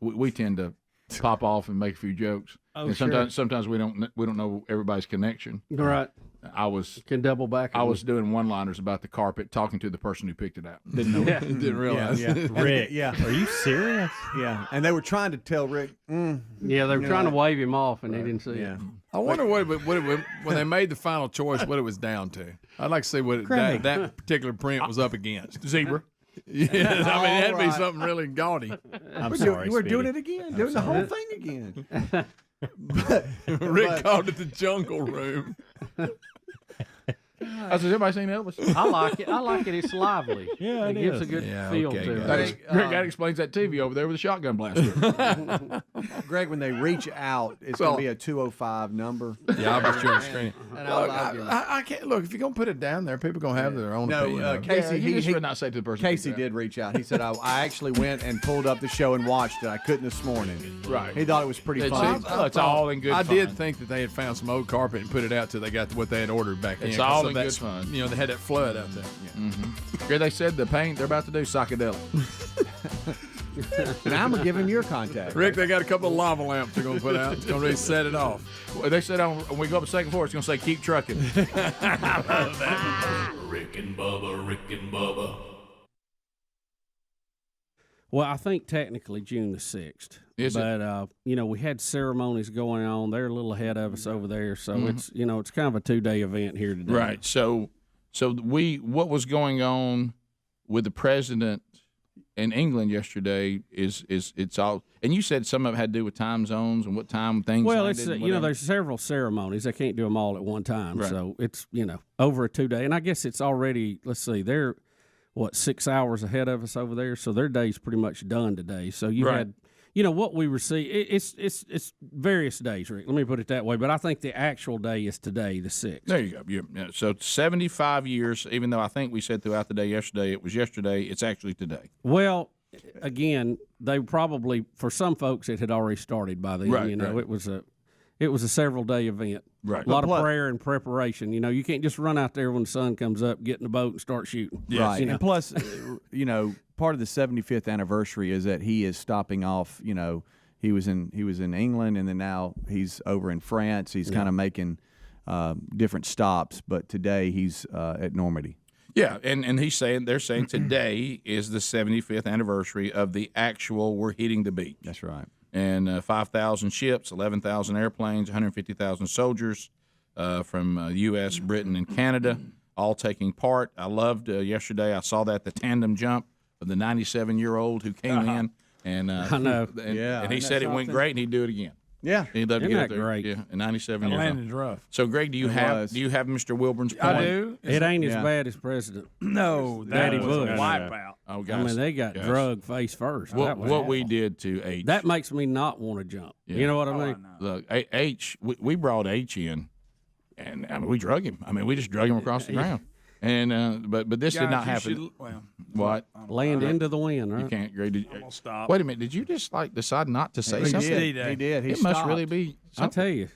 we tend to pop off and make a few jokes. Oh, and sometimes we don't know everybody's connection. Right. I was Can double back. I was doing one-liners about the carpet, talking to the person who picked it out. Didn't know. Didn't realize. Yeah. Rick, are you serious? Yeah, and they were trying to tell Rick. Yeah, they were trying to wave him off, and he didn't see it. I wonder what when they made the final choice, what it was down to. I'd like to see what that particular print was up against. Zebra. Yeah, I mean, it had to be Alright. something really gaudy. I'm sorry, We're Speedy. doing it again, doing the whole thing again. Rick called it the jungle room. Has everybody seen Elvis? I like it. I like it. It's lively. Yeah, it it gives is. a good Yeah, feel okay, to guys. it. That explains that TV over there with the shotgun blast. Greg, when they reach out, it's Well- going to be a 205 number. Yeah, I'll be sure to screen it. And Look, I'll give it. I can't look if you're gonna put it down there. People gonna have their own No, opinion. of it. Casey, you just he would not say to the person. Casey who picked it did reach out. He said, I actually went and pulled up the show and watched it. I couldn't this morning. out. Right. He thought it was pretty It's- funny. it's all in good I fun. did think that they had found some old carpet and put it out till they got what they had ordered back in. It's all So in that's- good fun. You know, they had that flood out there. Yeah, they said the paint they're about to do psychedelic. And I'm going to give him your contact. Rick, they got a couple of lava lamps they're gonna put out. It's gonna really set it off. Well, they said when we go up the second floor, it's going to say keep trucking. Rick and Bubba, Rick and Bubba. Well, I think technically June the 6th. Is it? But we had ceremonies going on. They're a little ahead of us over there, so it's kind of a 2-day event here today. Right. So what was going on with the president in England yesterday is it's all, and you said some of it had to do with time zones and what time things. Well, landed it's and you know, whatever. there's several ceremonies. They can't do them all at one time, Right. so it's over a 2-day. And I guess it's already. Let's see, they're 6 hours ahead of us over there, so their day's pretty much done today. So you Right. had. What we receive, it's various days, Rick. Let me put it that way. But I think the actual day is today, the 6th. There you go. Yeah. So 75 years, even though I think we said throughout the day yesterday, it was yesterday, it's actually today. Well, again, they probably, for some folks, it had already started by then. Right, right. It was a several day event. Right. A lot of prayer and preparation. You can't just run out there when the sun comes up, get in the boat, and start shooting. Yes. Right. And plus, part of the 75th anniversary is that he is stopping off. He was in England, and then now he's over in France. He's kind of making different stops. But today he's at Normandy. Yeah, and they're saying today is the 75th anniversary of the actual we're hitting the beach. That's right. And 5,000 ships, 11,000 airplanes, 150,000 soldiers from U.S., Britain, and Canada, all taking part. I loved yesterday. I saw the tandem jump of the 97-year-old who came in, and I know. And he said it went great, and he'd do it again. Yeah, he'd love to Isn't get that up there. great? Yeah, at 97 That years old. landing's rough. So, Greg, do you have Mr. Wilburn's point? I do. It ain't as bad as President. No, that Daddy was Bush. a wipeout. Oh, I guys, mean, they got drugged face first. That was What we did to H. That makes me not want to jump. Yeah. You know what I mean? Look, H, we brought H in, and I mean, we drug him. I mean, we just drug him across the ground. And but this did not happen. What? Land into the wind, right? You can't, Greg. I'm gonna stop. Wait a minute. Did you just decide not to say He something? did. He did. He It must stopped. really be. I'll tell you,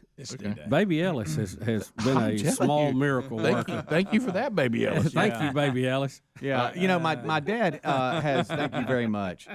Baby Ellis has been a small miracle worker. Thank you for that, Baby Ellis. Thank you, Baby Ellis. Yeah, my dad has. Thank you very much.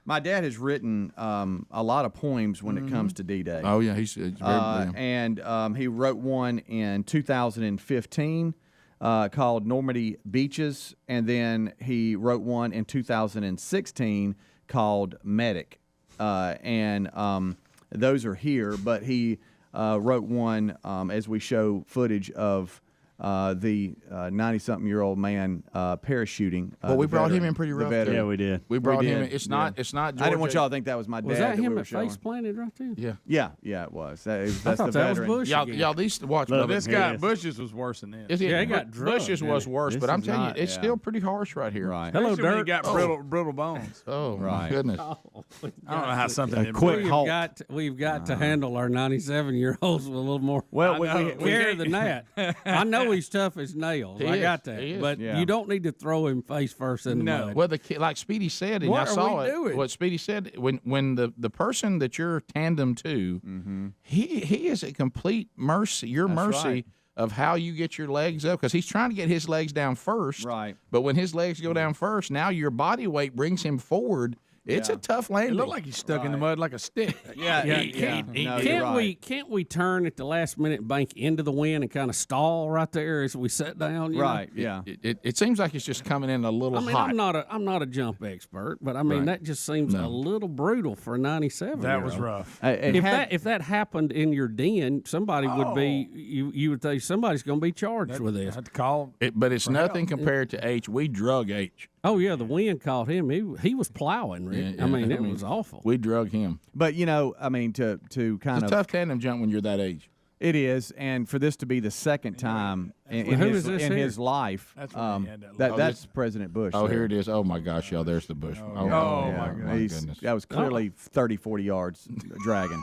My dad has written a lot of poems when it comes to D-Day. Oh yeah, he's very brilliant. And he wrote one in 2015 called Normandy Beaches, and then he wrote one in 2016 called Medic, and those are here. But he wrote one as we show footage of the 90-something-year-old man parachuting. Well, we the brought him veteran- in pretty the rough. veteran. too. Yeah, we did. We brought We him did, in. It's yeah. not. It's not. I didn't want Georgia. y'all to think that was my dad. Was that we him were at showing. face planted right there? Yeah. Yeah, it was. That's thought the that was veteran. Bush. Y'all these watch. Look, Bubba. This Here it guy is. Bush's was worse than this. Yeah, he got drugged. Bush's was worse, This but I'm is telling not- you, it's yeah. still pretty harsh right here. Right. Hello, Especially when you Dirk. got brittle bones. Oh my Right. goodness. I don't know how something. didn't quick break. halt. We've got to handle our 97-year-olds with a little more Well, care than that. I know he's tough as nails. He I is. got that. He is. But Yeah. you don't need to throw him face first in the mud. Well, the kid, like Speedy said, and What I are saw we it. doing? What Speedy said, when the person that you're tandem to, he is a complete mercy. Your mercy right. of how you get your legs up, because he's trying to get his legs down first. Right. But when his legs go down first, now your body weight brings him forward. It's a tough It landing. looked like he's stuck in the mud like a stick. Yeah, Yeah, yeah. he- No, you're right. Can't we turn at the last minute and bank into the wind and kind of stall right there as we sit down? you know? Right. Yeah. It seems like it's just coming in a little I mean, hot. I'm not a jump expert, but I mean Right. that just seems a little brutal for a 97. That was rough. If that happened in your den, somebody would be you would think somebody's going to be charged with this. I had to call. But it's nothing compared to H. We drug H. Oh yeah, the wind caught him. He was plowing, Rick. Yeah, I mean, yeah. it was awful. We drug him. But I mean, to kind It's a of tough tandem jump when you're that age. it is, and for this to be the second time in Who his is this in here? his life, That's when he had that that's President Bush. Oh, there. here it is. Oh, my gosh, y'all, there's the bush. Oh, Yeah. my He's- goodness. That was clearly 30, 40 yards dragging.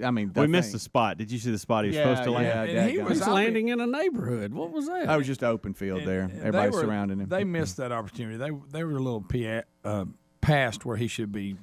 I mean, We that missed thing- the spot. Did you see the spot he was Yeah, supposed to land? yeah, And he dadgum. was He's landing in a neighborhood. What was that? That was just open field there. And Everybody they were- surrounding him. They missed that opportunity. They were a little past where he should be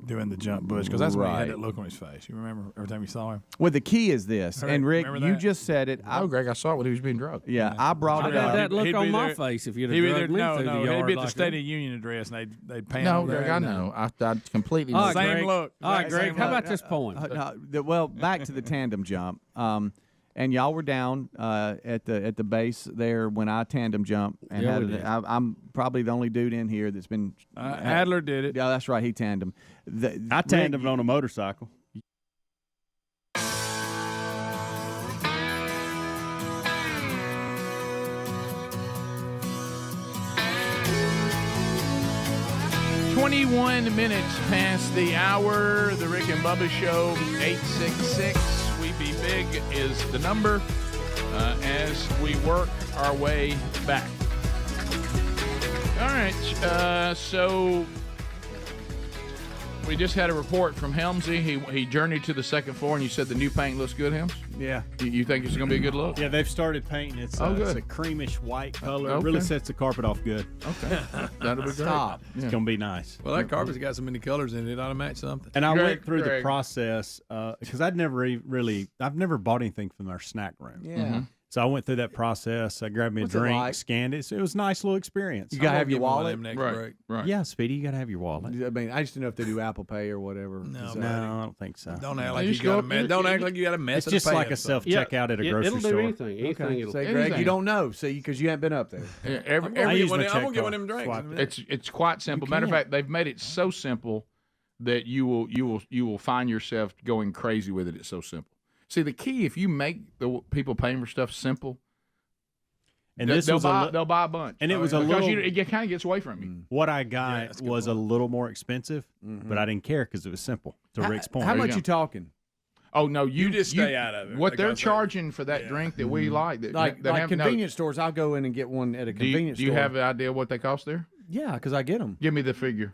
doing the jump Bush, because that's when he Right. had that look on his face. You remember every time you saw him? Well, the key is this, Right, and Rick, remember you that? just said it. Oh, Greg, I saw it when he was being drugged. Yeah, I brought I it got up. that look He'd on be my there- face if you'd He'd have be drugged me no, through no, the yard he'd be at like the State that. of the Union address, and they'd pan No, over there. Greg, I know. I completely All know. right, Same Greg. look. All right, Same Greg. How look. about this poem? Well, back to the tandem jump. And y'all were down at the base there when I tandem jumped. And Yeah, had we it. did. I'm probably the only dude in here that's been. Adler did it. Yeah, that's right. He tandem. I tandemed on a motorcycle. 21 minutes past the hour. The Rick and Bubba Show, 866 We Be Big is the number as we work our way back. All right, so we just had a report from Helmsy. He journeyed to the second floor, and you said the new paint looks good, Helms? Yeah. You think it's going to be a good look? Yeah, they've started painting. It's, good. It's a creamish white color. Okay. It really sets the carpet off good. Okay. That'll be great. Stop. It's going to be nice. Well, that carpet's got so many colors in it, it ought to match something. And I went through the process because I've never bought anything from our snack room. Yeah. Mm-hmm. So I went through that process. I grabbed me What's a it drink, like? scanned it. So it was a nice little experience. You gotta have your wallet. Right. Yeah, Speedy, you got to have your wallet. I mean, I just don't know if they do Apple Pay or whatever. No, I don't think so. Don't act like you got a mess. Don't act like you got a mess. It's just like a self checkout at a grocery it'll store. do anything. Anything. Say, Greg, you don't know. See, because you haven't been up there. I'm gonna get one of them drinks. It's quite simple. Matter of fact, they've made it so simple that you will find yourself going crazy with it. It's so simple. See, the key, if you make the people paying for stuff simple, and they'll buy a bunch. And it was a because little. it kind of gets away from you. What I got was a little more expensive, but I didn't care because it was simple. To Rick's point. How much you talking? Oh no, you just stay out of it. What they're charging for that drink that we like, Like convenience stores, I'll go in and get one at a convenience store. Do you have an idea what they cost there? Yeah, because I get them. Give me the figure.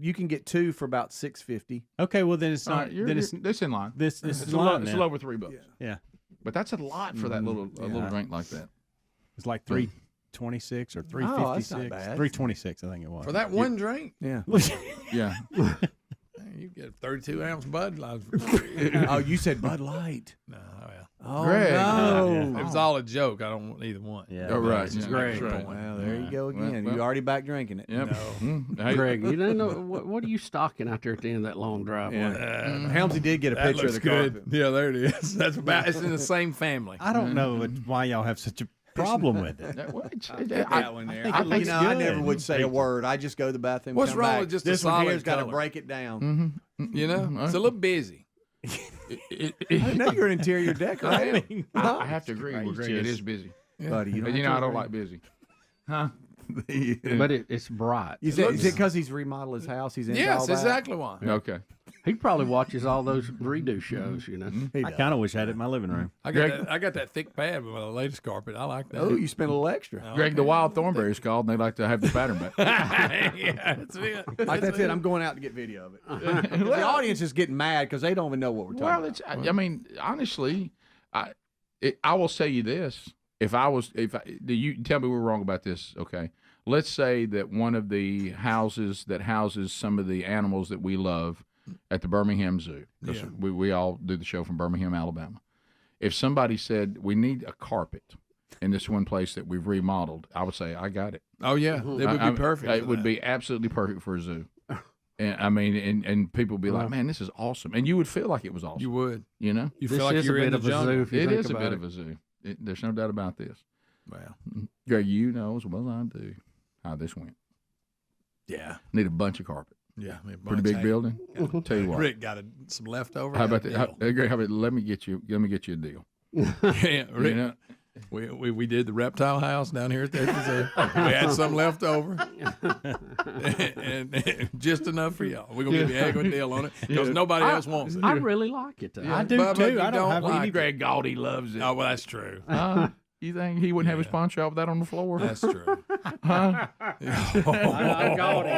You can get two for about $6.50. Okay, well then it's not. This in line. This it's is a line little over $3. Yeah, but that's a lot for that little drink like that. It's like $3.26 or $3.56. $3.26, I think it was For that one drink? Yeah. Yeah. You get a 32 ounce Bud Light. Oh, you said Bud Light. No, Oh, Greg. no. It was all a joke. I don't want either one. Yeah. Oh, right. It's Greg. Greg. Well, there you go again. Well, you already back drinking it. Yep. No. Greg, you don't know what are you stocking out there at the end of that long driveway? Helmsy did get a That picture of looks the good. carpet. Yeah, there it is. That's about. It's in the same family. I don't know why y'all have such a problem with it. I never would say a word. I just go to the bathroom. What's come wrong back. with just this a one solid here's got to color? break it down. You know, it's a little busy. I know you're an interior decorator. I have to agree with Greg. It is busy, buddy. You know I don't like busy. Huh? But it's bright. Is it because he's remodeled his house? He's into all Yes, that? exactly why. Okay. He probably watches all those redo shows, you know. I kind of wish I had it in my living room. I got that thick pad with my latest carpet. I like that. Oh, you spent a little extra. Greg, the wild thornberries called, and they like to have the pattern back. Yeah, that's it. That's it. I'm going out to get video of it. The audience is getting mad because they don't even know what we're talking about. I mean, honestly, I will say you this: if you tell me we're wrong about this, okay? Let's say that one of the houses that houses some of the animals that we love at the Birmingham Zoo, because we all do the show from Birmingham, Alabama. If somebody said we need a carpet in this one place that we've remodeled, I would say I got it. Oh yeah, it would be perfect. It would be absolutely perfect for a zoo. And I mean, and people would be like, "Man, this is awesome," and you would feel like it was awesome. You would. You know, you feel like you're in the jungle. It is a bit of a zoo. There's no doubt about this. Well, Greg, you know as well as I do how this went. Yeah, need a bunch of carpet. Yeah, pretty big building. Tell you what, Rick got some leftover. How about that? Greg, how about let me get you a deal. Yeah, Rick, you know? We did the reptile house down here at the zoo. We had some left over, and just enough for y'all. We're gonna give you a good deal on it because nobody else wants it. I really like it. I do Bubba, too. you I don't have like Greg Gaudy loves it. Oh well, that's true. You think he wouldn't have his poncho out with that on the floor? That's true. Huh? I'm gaudy.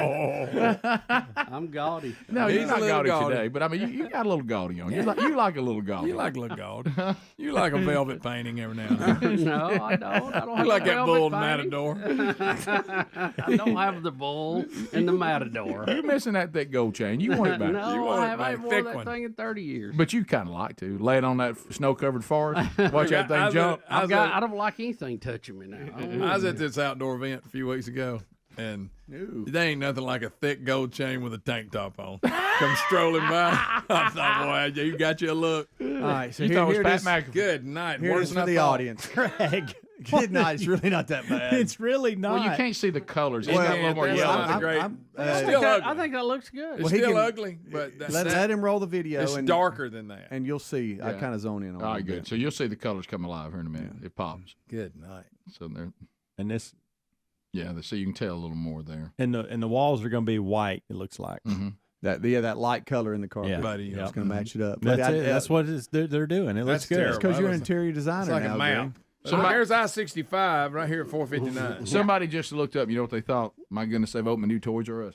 I'm gaudy. No, He's you're not a little gaudy today, but I mean, you got a little gaudy on. You like a little gaudy. You like a little gaudy. You like a velvet painting every now and then. No, I don't. I don't have You like the that bull velvet matador. I don't have the bull and the matador. You're missing that thick gold chain. You want it back. No, I haven't worn that thing in 30 years. But you kind of like to lay it on that snow-covered forest. Watch that thing jump. I don't like anything touching me now. I was at this outdoor event a few weeks ago, and there ain't nothing like a thick gold chain with a tank top on. Come strolling by. I thought, boy, you got you a look. All right, so you here, thought it was here Pat it is. McAfee. Good night. Here it is for the audience. Greg. Good night. It's really not that bad. It's really not. Well, you can't see the colors. It's Well, got a little more that's yellow. not a great. Still I think that looks good. It's still ugly, but that's let him roll the video. It's and, darker than that. and you'll see. I Yeah. kind of zone in on. All it right, a good. bit. So you'll see the colors come alive here in a minute. It pops. Good night. So there. And this Yeah, so you can tell a little more there. And the walls are going to be white. It looks like that light color in the carpet. Yeah. Buddy, it's going to match it up. That's it. That's what they're doing. It looks good. It's because you're an interior designer It's like now, a map. Greg. There's I-65 right here at 459. Somebody just looked up. You know what they thought? My goodness, they've opened a new Toys R Us.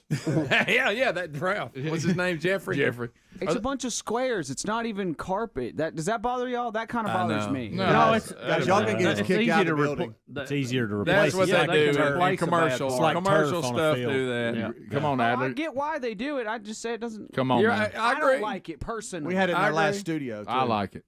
yeah, that Ralph. What's his name? Jeffrey. Jeffrey. It's a bunch of squares. It's not even carpet. Does that bother y'all? That kind of bothers me. No, it's guys, y'all can get us kicked out of the building. It's easier to replace. That's what they do in commercials. commercials. Like commercial turf on a stuff field. do that. Yeah. Come on, I Adler. get why they do it. I just say it doesn't. Come on, man. I I don't agree. like it personally. We had it in I our last agree. studio, too. I like it.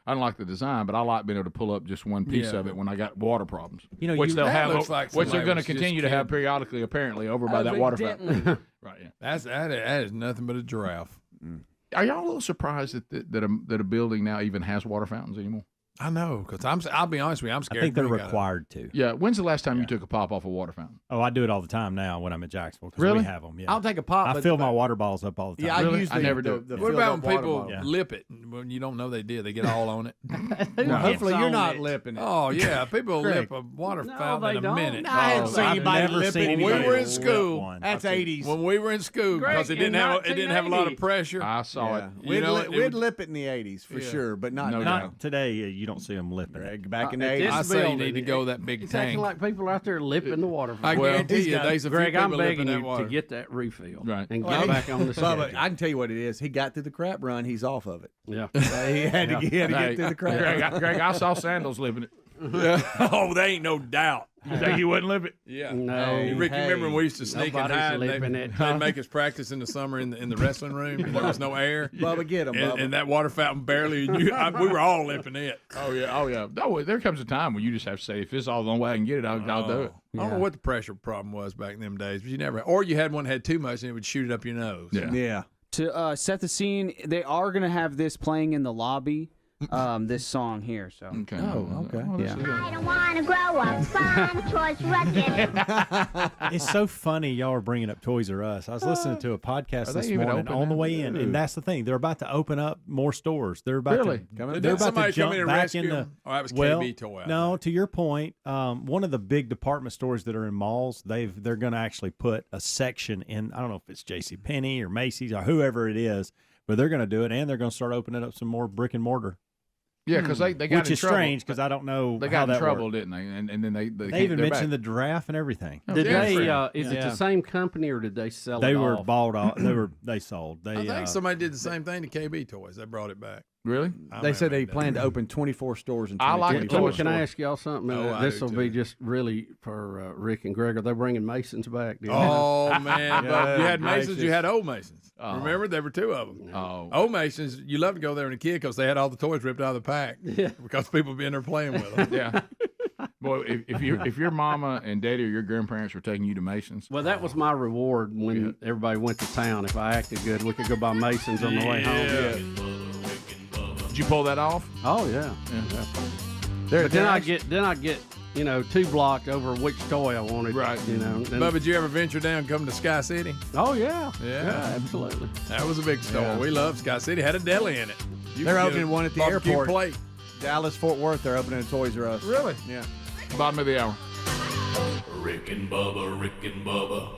I don't like the design, but I like being able to pull up just one piece Yeah. of it when I got water problems. You know, which they'll that have, looks like which they're somebody going to was just continue to have kidding. periodically, apparently, over by that water fountain. Right. Yeah. That is nothing but a giraffe. Are y'all a little surprised that a building now even has water fountains anymore? I know, because I'll be honest with you, I'm scared. I think they're Greg got it. required to. Yeah. When's the last time you took a pop off a water fountain? Oh, I do it all the time now when I'm at Jacksonville. Really? We have them. Yeah. I'll take a pop. I but- fill my water bottles up all the time. Yeah, I Really? use I never do. the What filled about up when water people bottle. lip it when you don't know they did? They get all on it. Well, hopefully you're not it. lipping it. Oh yeah, people Greg. lip a water No, fountain they in a don't. minute. I hadn't seen I've anybody never lip seen it. When we anybody were in lip school, one. That's 80s. When we were in school, Greg, because it in didn't have a lot of pressure. I saw it. You know, it We'd would- lip it in the 80s for Yeah. sure, but not No now. doubt. Not today. You don't see them lipping it. Greg, back in the At 80s. I this say you building, need to go that big It's acting tank. like people out there lipping the water. I Well, guarantee you, there's a few Greg, I'm people lipping begging that you water. to get that refill Right. and Well, get back on the schedule. Bubba, I can tell you what it is. He got through the crap run. He's off of it. Yeah. He had to get Hey, through the crap. Greg, I saw Sandals living it. Oh, there ain't no doubt. You think he wouldn't live it? Yeah. No. Rick, you remember when we used to sneak and Nobody's hide? And lipping they'd it. make us practice in the summer in the wrestling room. And there was no air. Bubba, get him, Bubba. And that water fountain barely. We were all lipping it. Oh yeah, oh yeah. No, there comes a time when you just have to say, if it's all the only way I can get it, I'll do it. I don't know what the pressure problem was back in them days, but you never. Or you had one that had too much and it would shoot it up your nose. Yeah. Yeah. To set the scene, they are going to have this playing in the lobby. This song here. So. Okay. Oh, okay. Yeah. I don't want to grow up fun, Toys Rugged. It's so funny y'all are bringing up Toys R Us. I was listening to a podcast Are they this even morning open on the now? way in, Ooh. and that's the thing. They're about to open up more stores. They're about Really? to. Did They're about somebody to come jump in and back rescue in the. them? Oh, that was well, KB Toy. no, to your point, one of the big department stores that are in malls, they're going to actually put a section in. I don't know if it's J.C. Penney or Macy's or whoever it is, but they're going to do it, and they're going to start opening up some more brick and mortar. Yeah, because they got Which in is trouble. strange because I don't know They how got in that trouble, worked. didn't they? And then they They even they're mentioned back. the giraffe and everything. Did Yeah. they? Is it Yeah. the same company or did they sell They it were off? bought off. They sold. They I think somebody did the same thing to KB Toys. They brought it back. Really? They said they plan to open 24 stores in I like the 2024. toy Can I store. ask y'all something? Oh, I This do will too. be just really for Rick and Greg. Are they bringing Masons back? Do you know? Oh man, Yeah, you had Masons, gracious. you had old Masons. Oh. Remember, there were two of them. Oh. Old Masons, you loved to go there when a kid because they had all the toys ripped out of the pack. Yeah. Because people would be in there playing with them. Yeah. Boy, if your mama and daddy or your grandparents were taking you to Masons, Well, that was my reward when everybody went to town. If I acted good, we could go buy Masons on the way home. did you pull that off? Oh yeah. They're But then I get 2 blocked over which toy I wanted. Right. Then- Bubba, did you ever venture down and come to Sky City? Oh yeah. Yeah. Absolutely. That was a big store. Yeah. We loved Sky City. Had a deli in it. You They're could get opening a one at the barbecue airport. Plate. Dallas, Fort Worth, they're opening a Toys R Us. Really? Yeah. Bottom of the hour. Rick and Bubba, Rick and Bubba.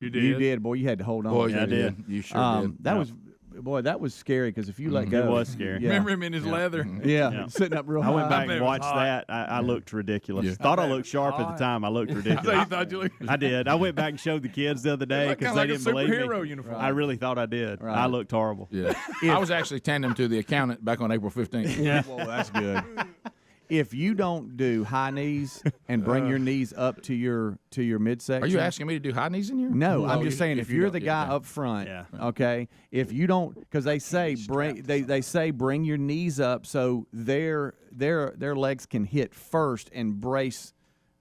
You You did, boy. You had to hold on. Boy, Yeah, I you did. You sure did. That was, boy, that was scary because if you let It go, was scary. Yeah. Remember him in his leather? Yeah, Yeah. sitting up real I high. went back bet it and was watched hot. that. I looked ridiculous. Yeah. Thought I bet it looked sharp at hot. the time. I looked I ridiculous. thought you thought you looked. I did. I went back and showed the kids the other day Looked because kinda they like a didn't believe superhero me. uniform. I really thought I did. Right. I looked horrible. Yeah. I was actually tending them to the accountant back on April 15th. Yeah. Well, that's good. If you don't do high knees and bring your knees up to your midsection, Are you asking me to do high knees in here? No, I'm Oh, just saying if you you're don't, the yeah, guy okay. up front, Yeah. okay. If you don't, because they say bring your knees up so their legs can hit first and brace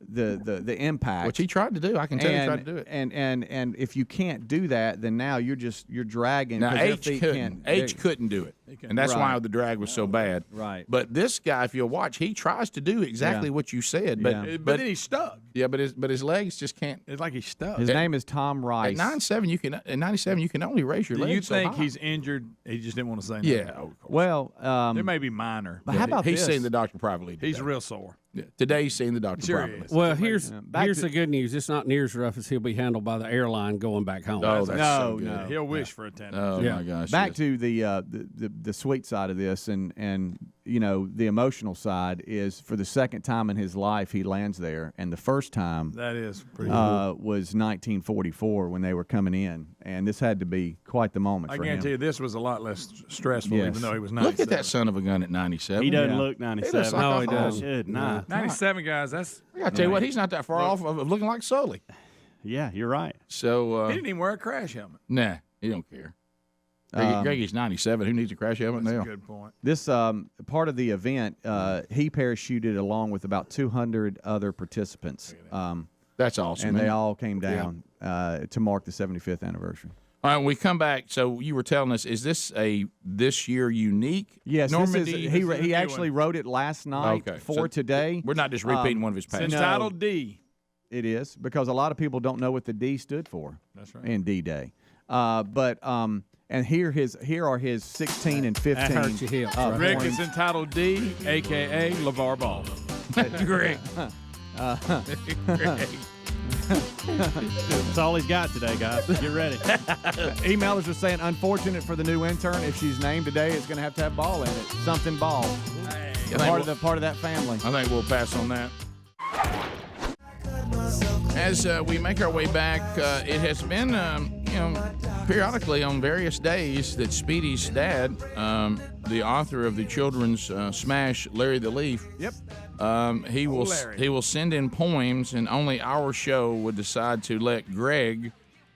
the impact. Which he tried to do. I can tell he tried to do it. And if you can't do that, then now you're dragging. Now 'cause their H feet couldn't. can't- H they- couldn't do it. And that's why the drag was so bad. Right. But this guy, if you'll watch, he tries to do exactly what you said. But But then he's stuck. Yeah, but his legs just can't. It's like he's stuck. His name is Tom Rice. At 97, you can only raise your Do legs. you think so high. he's injured? He just didn't want to say nothing. Yeah. Well, There may be minor. But how about he's this? seen the doctor privately. He's today. real sore. Yeah. Today he's seen the doctor Sure privately. is. Well, here's back here's to- the good news. It's not near as rough as he'll be handled by the airline going back home. Oh, that's so good. no. He'll wish for a 10. Oh Yeah. my gosh. Back yes. to the sweet side of this, and you know the emotional side is for the second time in his life he lands there, and the first time That is pretty was 1944 when they were coming in, and this had to be quite the moment I for guarantee him. you this was a lot less stressful, Yes. even though he was 97. Look at that son of a gun at 97. He doesn't Yeah. look He 97. looks like No, a he hog. doesn't. Good night. 97 guys, that's I tell you what, he's not that far off of looking like Sully. Yeah, you're right. So he didn't even wear a crash helmet. nah, he don't care. Um, Greggy's 97. Who needs a crash helmet That's now? a good point. This part of the event, he parachuted along with about 200 other participants, That's awesome. and they man. all came down to mark the 75th anniversary. All right, when we come back. So you were telling us, is this a this year unique? Yes, Normandy. this is, he actually wrote it last night Okay, for so today. We're not just repeating one of his It's passages. entitled D. It is because a lot of people don't know what the D stood for. That's right. In D-Day, and here are his 16 and 15. That hurts your hips, right? Rick points. is entitled D, a.k.a. LeVar Ball. Greg. That's all he's got today, guys. Get ready. Emailers are saying, unfortunate for the new intern. If she's named today, it's going to have ball in it. Something ball. Part of that family. I think we'll pass on that. As we make our way back, it has been, periodically on various days that Speedy's dad, the author of the children's smash Larry the Leaf, he will send in poems, and only our show would decide to let Greg,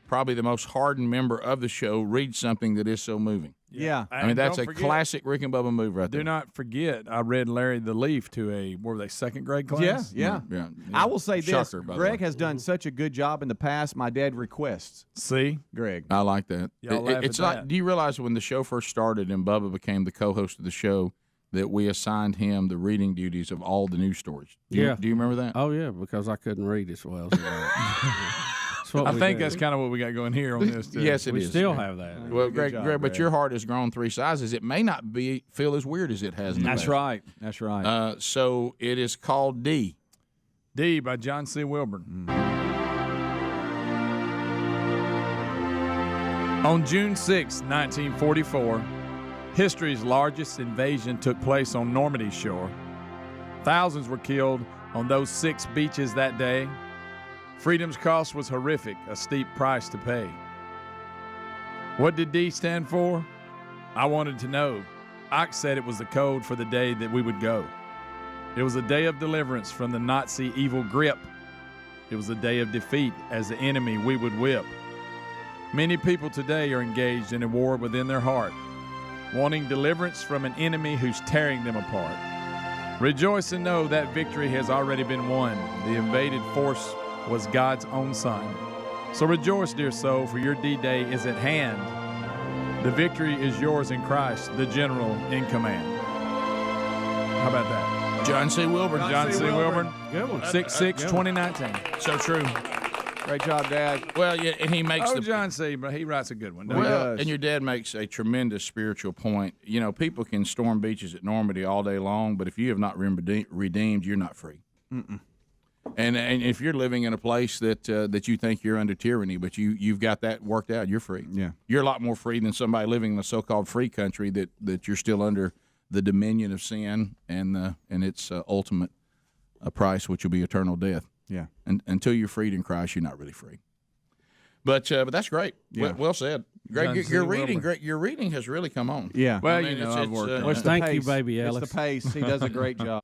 probably the most hardened member of the show, read something that is so moving. Yeah. I mean, that's don't a forget- classic Rick and Bubba move right there. Do not forget, I read Larry the Leaf to what were they, second grade class? Yeah. Yeah. I will say this. Shocker, by the Greg way. has done such a good job in the past. My dad requests See? Greg. I like that. Y'all laugh It's at like, that. do you realize when the show first started and Bubba became the co-host of the show that we assigned him the reading duties of all the news stories? Do you remember that? Oh yeah, because I couldn't read as well. So I think that's kind of what we got going here on this, too. Yes, it we is. still have that. Well, Good Greg, job, but Greg. your heart has grown 3 sizes. It may not feel as weird as it has in the That's past. right. That's right. So it is called D. D by John C. Wilburn. On June 6, 1944, history's largest invasion took place on Normandy's shore. Thousands were killed on those 6 beaches that day. Freedom's cost was horrific, a steep price to pay. What did D stand for? I wanted to know. Ox said it was the code for the day that we would go. It was a day of deliverance from the Nazi evil grip. It was a day of defeat as the enemy we would whip. Many people today are engaged in a war within their heart, wanting deliverance from an enemy who's tearing them apart. Rejoice and know that victory has already been won. The invaded force was God's own son. So rejoice, dear soul, for your D-Day is at hand. The victory is yours in Christ, the general in command. How about that? John C. Wilburn. John C. Wilburn. Good one. 6/6/2019. So true. Great job, Dad. Well, yeah, and he makes Oh, the John C., but he writes a good one. doesn't he? well, and your dad makes a tremendous spiritual point. You know, people can storm beaches at Normandy all day long, but if you have not been redeemed, you're not free. And if you're living in a place that you think you're under tyranny, but you've got that worked out, you're free. Yeah. You're a lot more free than somebody living in a so-called free country that you're still under the dominion of sin and its ultimate price, which will be eternal death. Yeah. And until you're freed in Christ, you're not really free. But that's great. Yeah. Well said, Greg. John C. Your reading, Wilbur. your reading has really come on. Yeah. Well, I mean, you know, it's- I've worked it's, on It's it. the Thank you, pace. baby It's Alice. the pace. He does a great job.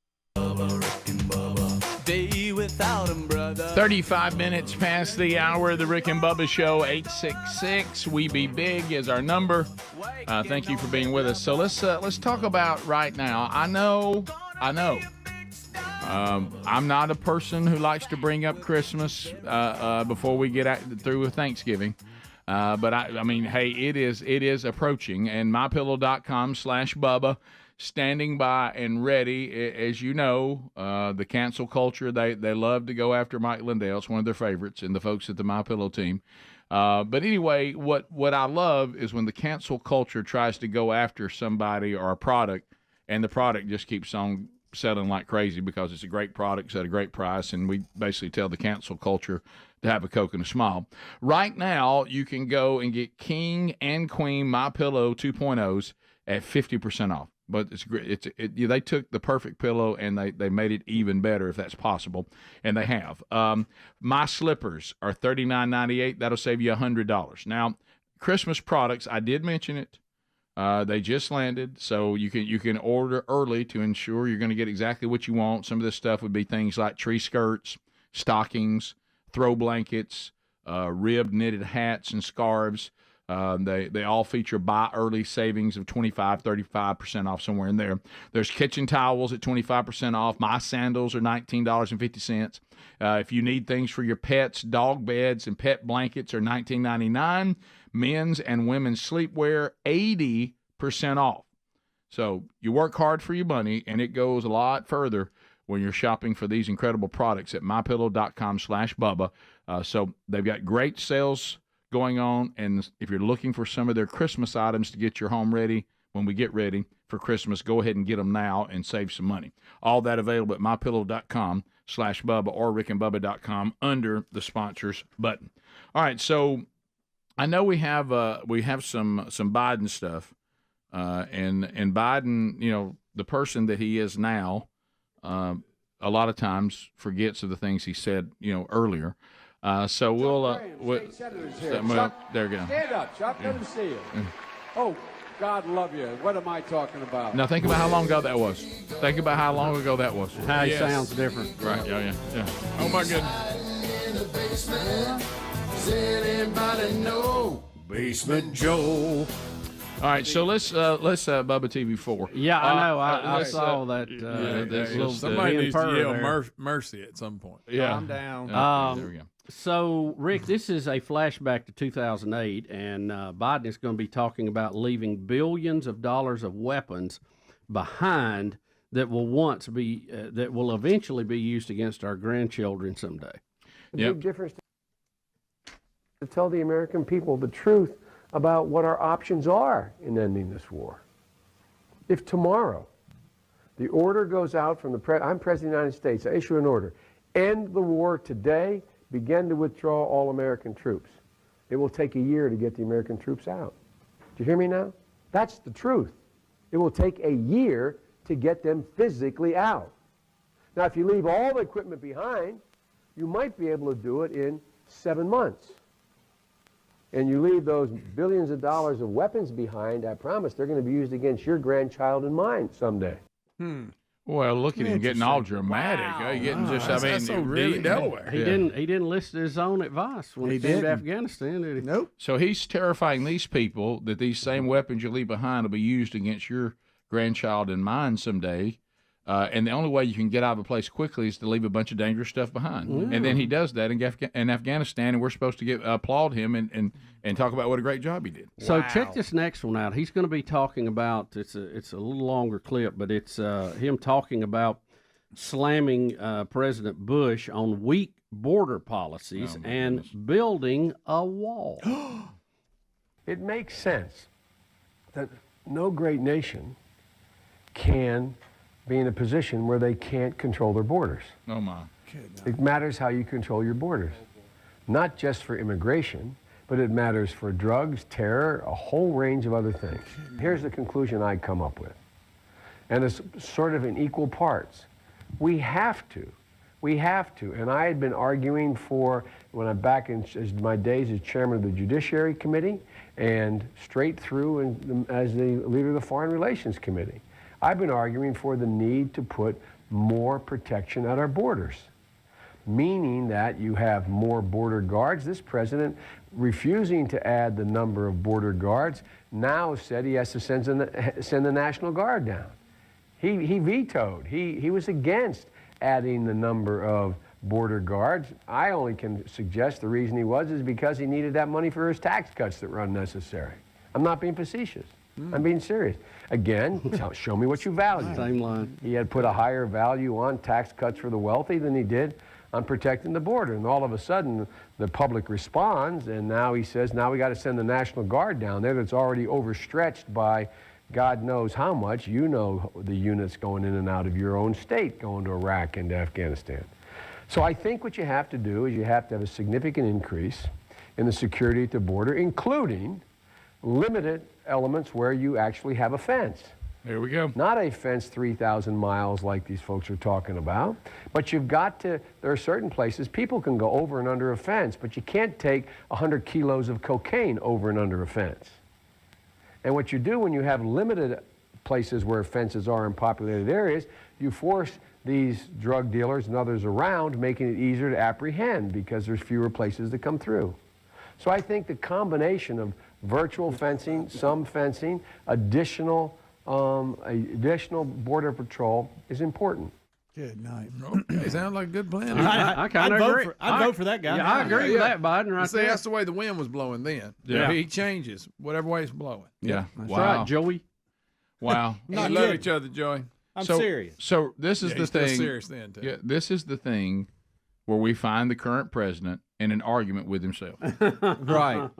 Day without him, brother. 35 minutes past the hour of the Rick and Bubba Show. 866 We Be Big is our number. Thank you for being with us. So let's talk about right now. I know. I'm not a person who likes to bring up Christmas before we get through with Thanksgiving. But I mean, hey, it is approaching, and mypillow.com/Bubba, standing by and ready. As you know, the cancel culture, they love to go after Mike Lindell. It's one of their favorites, and the folks at the MyPillow team. But anyway, what I love is when the cancel culture tries to go after somebody or a product, and the product just keeps on selling like crazy because it's a great product, it's at a great price, and we basically tell the cancel culture to have a Coke and a smile. Right now, you can go and get King and Queen MyPillow 2.0s at 50% off. But it's great. They took the perfect pillow and they made it even better, if that's possible, and they have. My slippers are $39.98. That'll save you $100. Now, Christmas products, I did mention it. They just landed, so you can order early to ensure you're going to get exactly what you want. Some of this stuff would be things like tree skirts, stockings, throw blankets, ribbed knitted hats and scarves. They all feature buy early savings of 25-35% off, somewhere in there. There's kitchen towels at 25% off. My sandals are $19.50. If you need things for your pets, dog beds and pet blankets are $19.99. Men's and women's sleepwear, 80% off. So you work hard for your money, and it goes a lot further when you're shopping for these incredible products at mypillow.com/Bubba. So they've got great sales going on, and if you're looking for some of their Christmas items to get your home ready when we get ready for Christmas, go ahead and get them now and save some money. All that available at mypillow.com/Bubba or rickandbubba.com under the sponsors button. All right, so I know we have some Biden stuff, and Biden, the person that he is now, a lot of times forgets of the things he said, earlier. So we'll there we go. Stand up, Chuck. Let him see you. Oh, God love you. What am I talking about? Now think about how long ago that was. Think about how long ago that was. How he sounds different. Right. Yeah. Oh my goodness. Does anybody know Basement Joe? All right, so let's Bubba TV4. Yeah, I know. I saw that. Somebody needs to yell mercy at some point. Yeah. Calm down. There we go. So, Rick, this is a flashback to 2008, and Biden is going to be talking about leaving billions of dollars of weapons behind that will eventually be used against our grandchildren someday. The big difference to tell the American people the truth about what our options are in ending this war. If tomorrow the order goes out from I'm President of the United States, I issue an order, end the war today, begin to withdraw all American troops. It will take a year to get the American troops out. Do you hear me now? That's the truth. It will take a year to get them physically out. Now, if you leave all the equipment behind, you might be able to do it in 7 months. And you leave those billions of dollars of weapons behind, I promise they're going to be used against your grandchild and mine someday. Well, look at him getting all dramatic. Wow. Getting That's so really Delaware. He didn't listen to his own advice when he came to Afghanistan, did he? Nope. So he's terrifying these people that these same weapons you leave behind will be used against your grandchild and mine someday. And the only way you can get out of a place quickly is to leave a bunch of dangerous stuff behind. Yeah. And then he does that in Afghanistan, and we're supposed to applaud him and talk about what a great job he did. So check this next one out. He's going to be talking about, it's a little longer clip, but it's him talking about slamming President Bush on weak border policies and building a wall. It makes sense that no great nation can be in a position where they can't control their borders. Oh, my. It matters how you control your borders, not just for immigration, but it matters for drugs, terror, a whole range of other things. Here's the conclusion I come up with, and it's sort of in equal parts. We have to, and I had been arguing for, when I'm back in my days as chairman of the Judiciary Committee and straight through as the leader of the Foreign Relations Committee, I've been arguing for the need to put more protection at our borders, meaning that you have more border guards. This president, refusing to add the number of border guards, now said he has to send the National Guard down. He vetoed. He was against adding the number of border guards. I only can suggest the reason he was is because he needed that money for his tax cuts that were unnecessary. I'm not being facetious. I'm being serious. Again, show me what you value. Same line. He had put a higher value on tax cuts for the wealthy than he did on protecting the border. And all of a sudden, the public responds, and now he says, now we got to send the National Guard down there that's already overstretched by God knows how much. You know the units going in and out of your own state, going to Iraq and to Afghanistan. So I think what you have to do is you have to have a significant increase in the security at the border, including limited elements where you actually have a fence. There we go. Not a fence 3,000 miles like these folks are talking about, but you've got to, there are certain places people can go over and under a fence, but you can't take 100 kilos of cocaine over and under a fence. And what you do when you have limited places where fences are in populated areas, you force these drug dealers and others around, making it easier to apprehend because there's fewer places to come through. So I think the combination of virtual fencing, some fencing, additional border patrol is important. Good night. Okay, sounds like a good plan. I kind of agree. I'd vote for that guy. Yeah, I agree with that, Biden, right See, there. that's the way the wind was blowing then. Yeah. He changes, whatever way it's blowing. Yeah. That's Wow. right, Joey. Wow. We love each other, Joey. I'm serious. So this is the he's still thing. serious then, too. Yeah, this is the thing where we find the current president in an argument with himself. Right.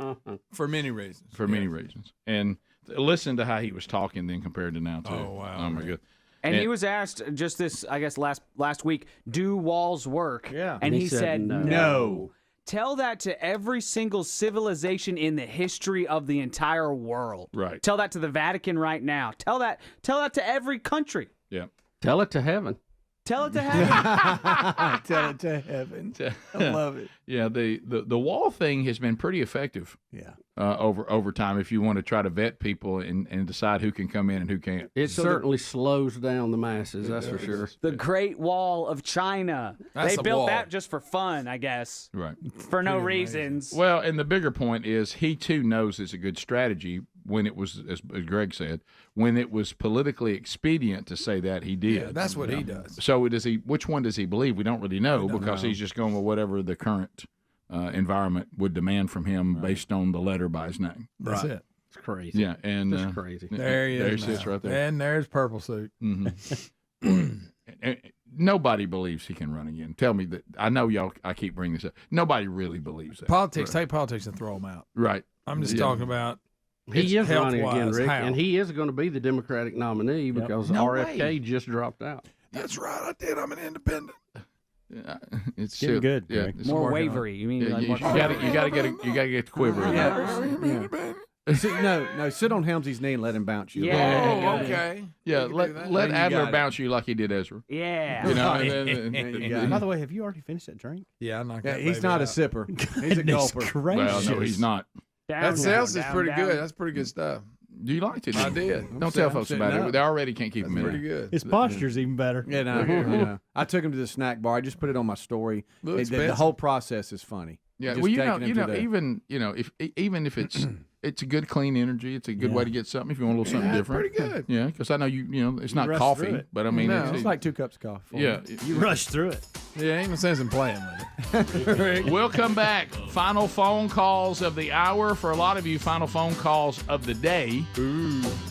For many reasons. For many reasons. And listen to how he was talking then compared to now, too. Oh, wow. Oh, my God. And he was asked just this, I guess, last week, do walls work? Yeah. And he said no. Tell that to every single civilization in the history of the entire world. Right. Tell that to the Vatican right now. Tell that to every country. Yeah. Tell it to heaven. Tell it to heaven. Tell it to heaven. I love it. Yeah, the wall thing has been pretty effective. Yeah. Over time, if you want to try to vet people and decide who can come in and who can't. It certainly slows down the masses, that's for sure. The Great Wall of China. That's they a built wall. that just for fun, I guess. Right. For no reasons. Well, and the bigger point is he too knows it's a good strategy when it was, as Greg said, when it was politically expedient to say that, he did. Yeah, that's what he does. So which one does he believe? We don't really know because he's just going with whatever the current environment would demand from him based on the letter by his name. That's it. It's crazy. Yeah, and It's crazy. There he is. There he now. sits right there. And there's Purple Suit. Mm-hmm. And nobody believes he can run again. Tell me that. I know y'all. I keep bringing this up. Nobody really believes that. Politics, take politics and throw them out. Right. I'm just talking about. He is running again, Rick, how. and he is going to be the Democratic nominee because RFK just dropped out. That's right. I did. I'm an independent. It's getting good. Yeah, Greg. it's More working wavery. You mean on it. like You got to get the quiver in there. No, sit on Helmsy's knee and let him bounce you. Yeah. Oh, okay. Yeah, let you Adler got it. bounce you like he did Ezra. Yeah. You know, You got it. By the way, have you already finished that drink? Yeah, I knocked Yeah, that he's baby not a out. sipper. He's a Goodness gulper. Well, no, he's not. That sales is pretty good. That's pretty good stuff. Do you like it? I did. Don't tell folks about it. They already can't keep him in. Pretty good. His posture's even better. Yeah, no. I took him to the snack bar. I just put it on my story. Little The expensive. whole process is funny. Yeah, Just well, taking him to the- even if it's a good clean energy, it's a good way to get something. If you want a little something different, pretty good. Yeah, because I know you know it's not rush coffee, through it. but I mean No. It's like 2 cups of coffee. yeah. You rushed through it. Yeah, ain't no sense in playing with it. We'll come back. Final phone calls of the hour. For a lot of you, final phone calls of the day.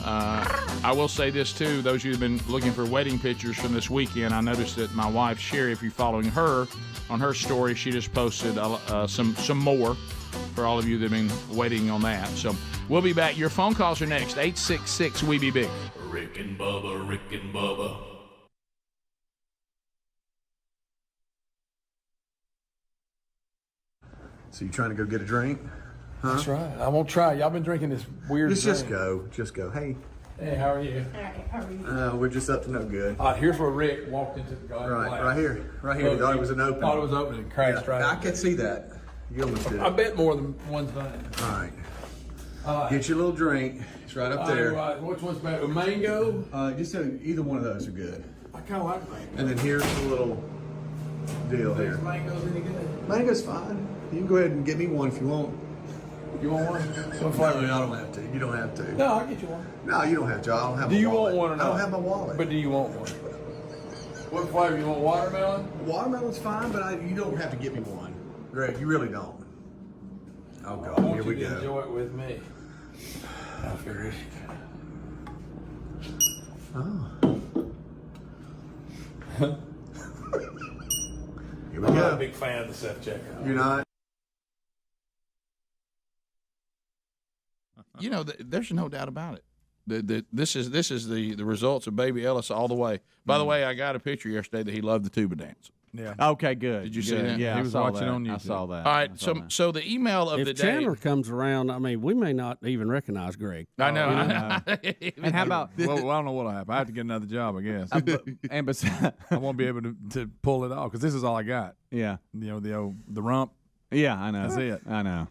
I will say this, too. Those of you who have been looking for wedding pictures from this weekend, I noticed that my wife, Sherry, if you're following her, on her story, she just posted some more for all of you that have been waiting on that. So we'll be back. Your phone calls are next. 866-WE-BE-BIG. Rick and Bubba, Rick and Bubba. So you trying to go get a drink? Huh? That's right. I won't try. Y'all been drinking this weird Just drink. go. Just go. Hey, Hey, how are you? we're just up to no good. Here's where Rick walked into the garden. Right here. Right here. Thought it was an opening. Thought it was open and crashed right. I could see that. You almost did. I bet more than one's done it. All right. Get your little drink. It's right up there. Which one's better? Mango? Just either one of those are good. I kind of like mango. And then here's the little deal here. Is mango's any good? Mango's fine. You can go ahead and get me one if you want. You want one? What flavor? I don't have to. You don't have to. No, I'll get you one. No, you don't have to. I don't have Do my you wallet. want one or I not? don't have my wallet. But do you want one? What flavor? You want watermelon? Watermelon's fine, but you don't have to give me one. Greg, you really don't. Oh, God. I want Here we you to go. enjoy it with me. I figure. Oh. Here we I'm go. not a big fan of the self-checker. You're not? You know, there's no doubt about it. This is the results of Baby Ellis all the way. By the way, I got a picture yesterday that he loved the tuba dance. Yeah. Okay, good. Did you see that? Yeah, He was watching on YouTube. I saw that. All right, so the email of if the Chandler day. comes around, I mean, we may not even recognize Greg. I know. And how about Well, I don't know what'll happen. I have to get another job, I guess. and besides, I won't be able to pull it off because this is all I got. yeah, You know, the rump. yeah, I know. That's it. I know.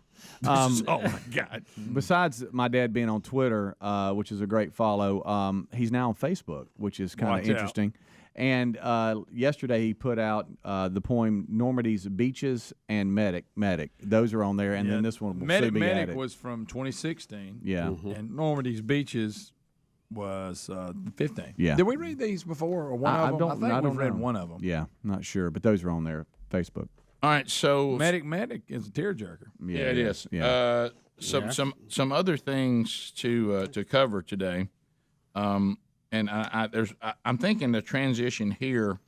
Oh my God! Besides my dad being on Twitter, which is a great follow, he's now on Facebook, which is kind Watch of interesting. And yesterday he put out the poem Normandy's Beaches and Medic. Those are on there, and then this one will soon be Medic added. was from 2016. Yeah. And Normandy's Beaches was 15. Yeah. Did we read these before or one of them? I think we've read one of them. Yeah, not sure, but those are on there, Facebook. All right, so Medic is a tearjerker. yeah, it is. Yeah. Some other things to cover today, and I'm thinking the transition here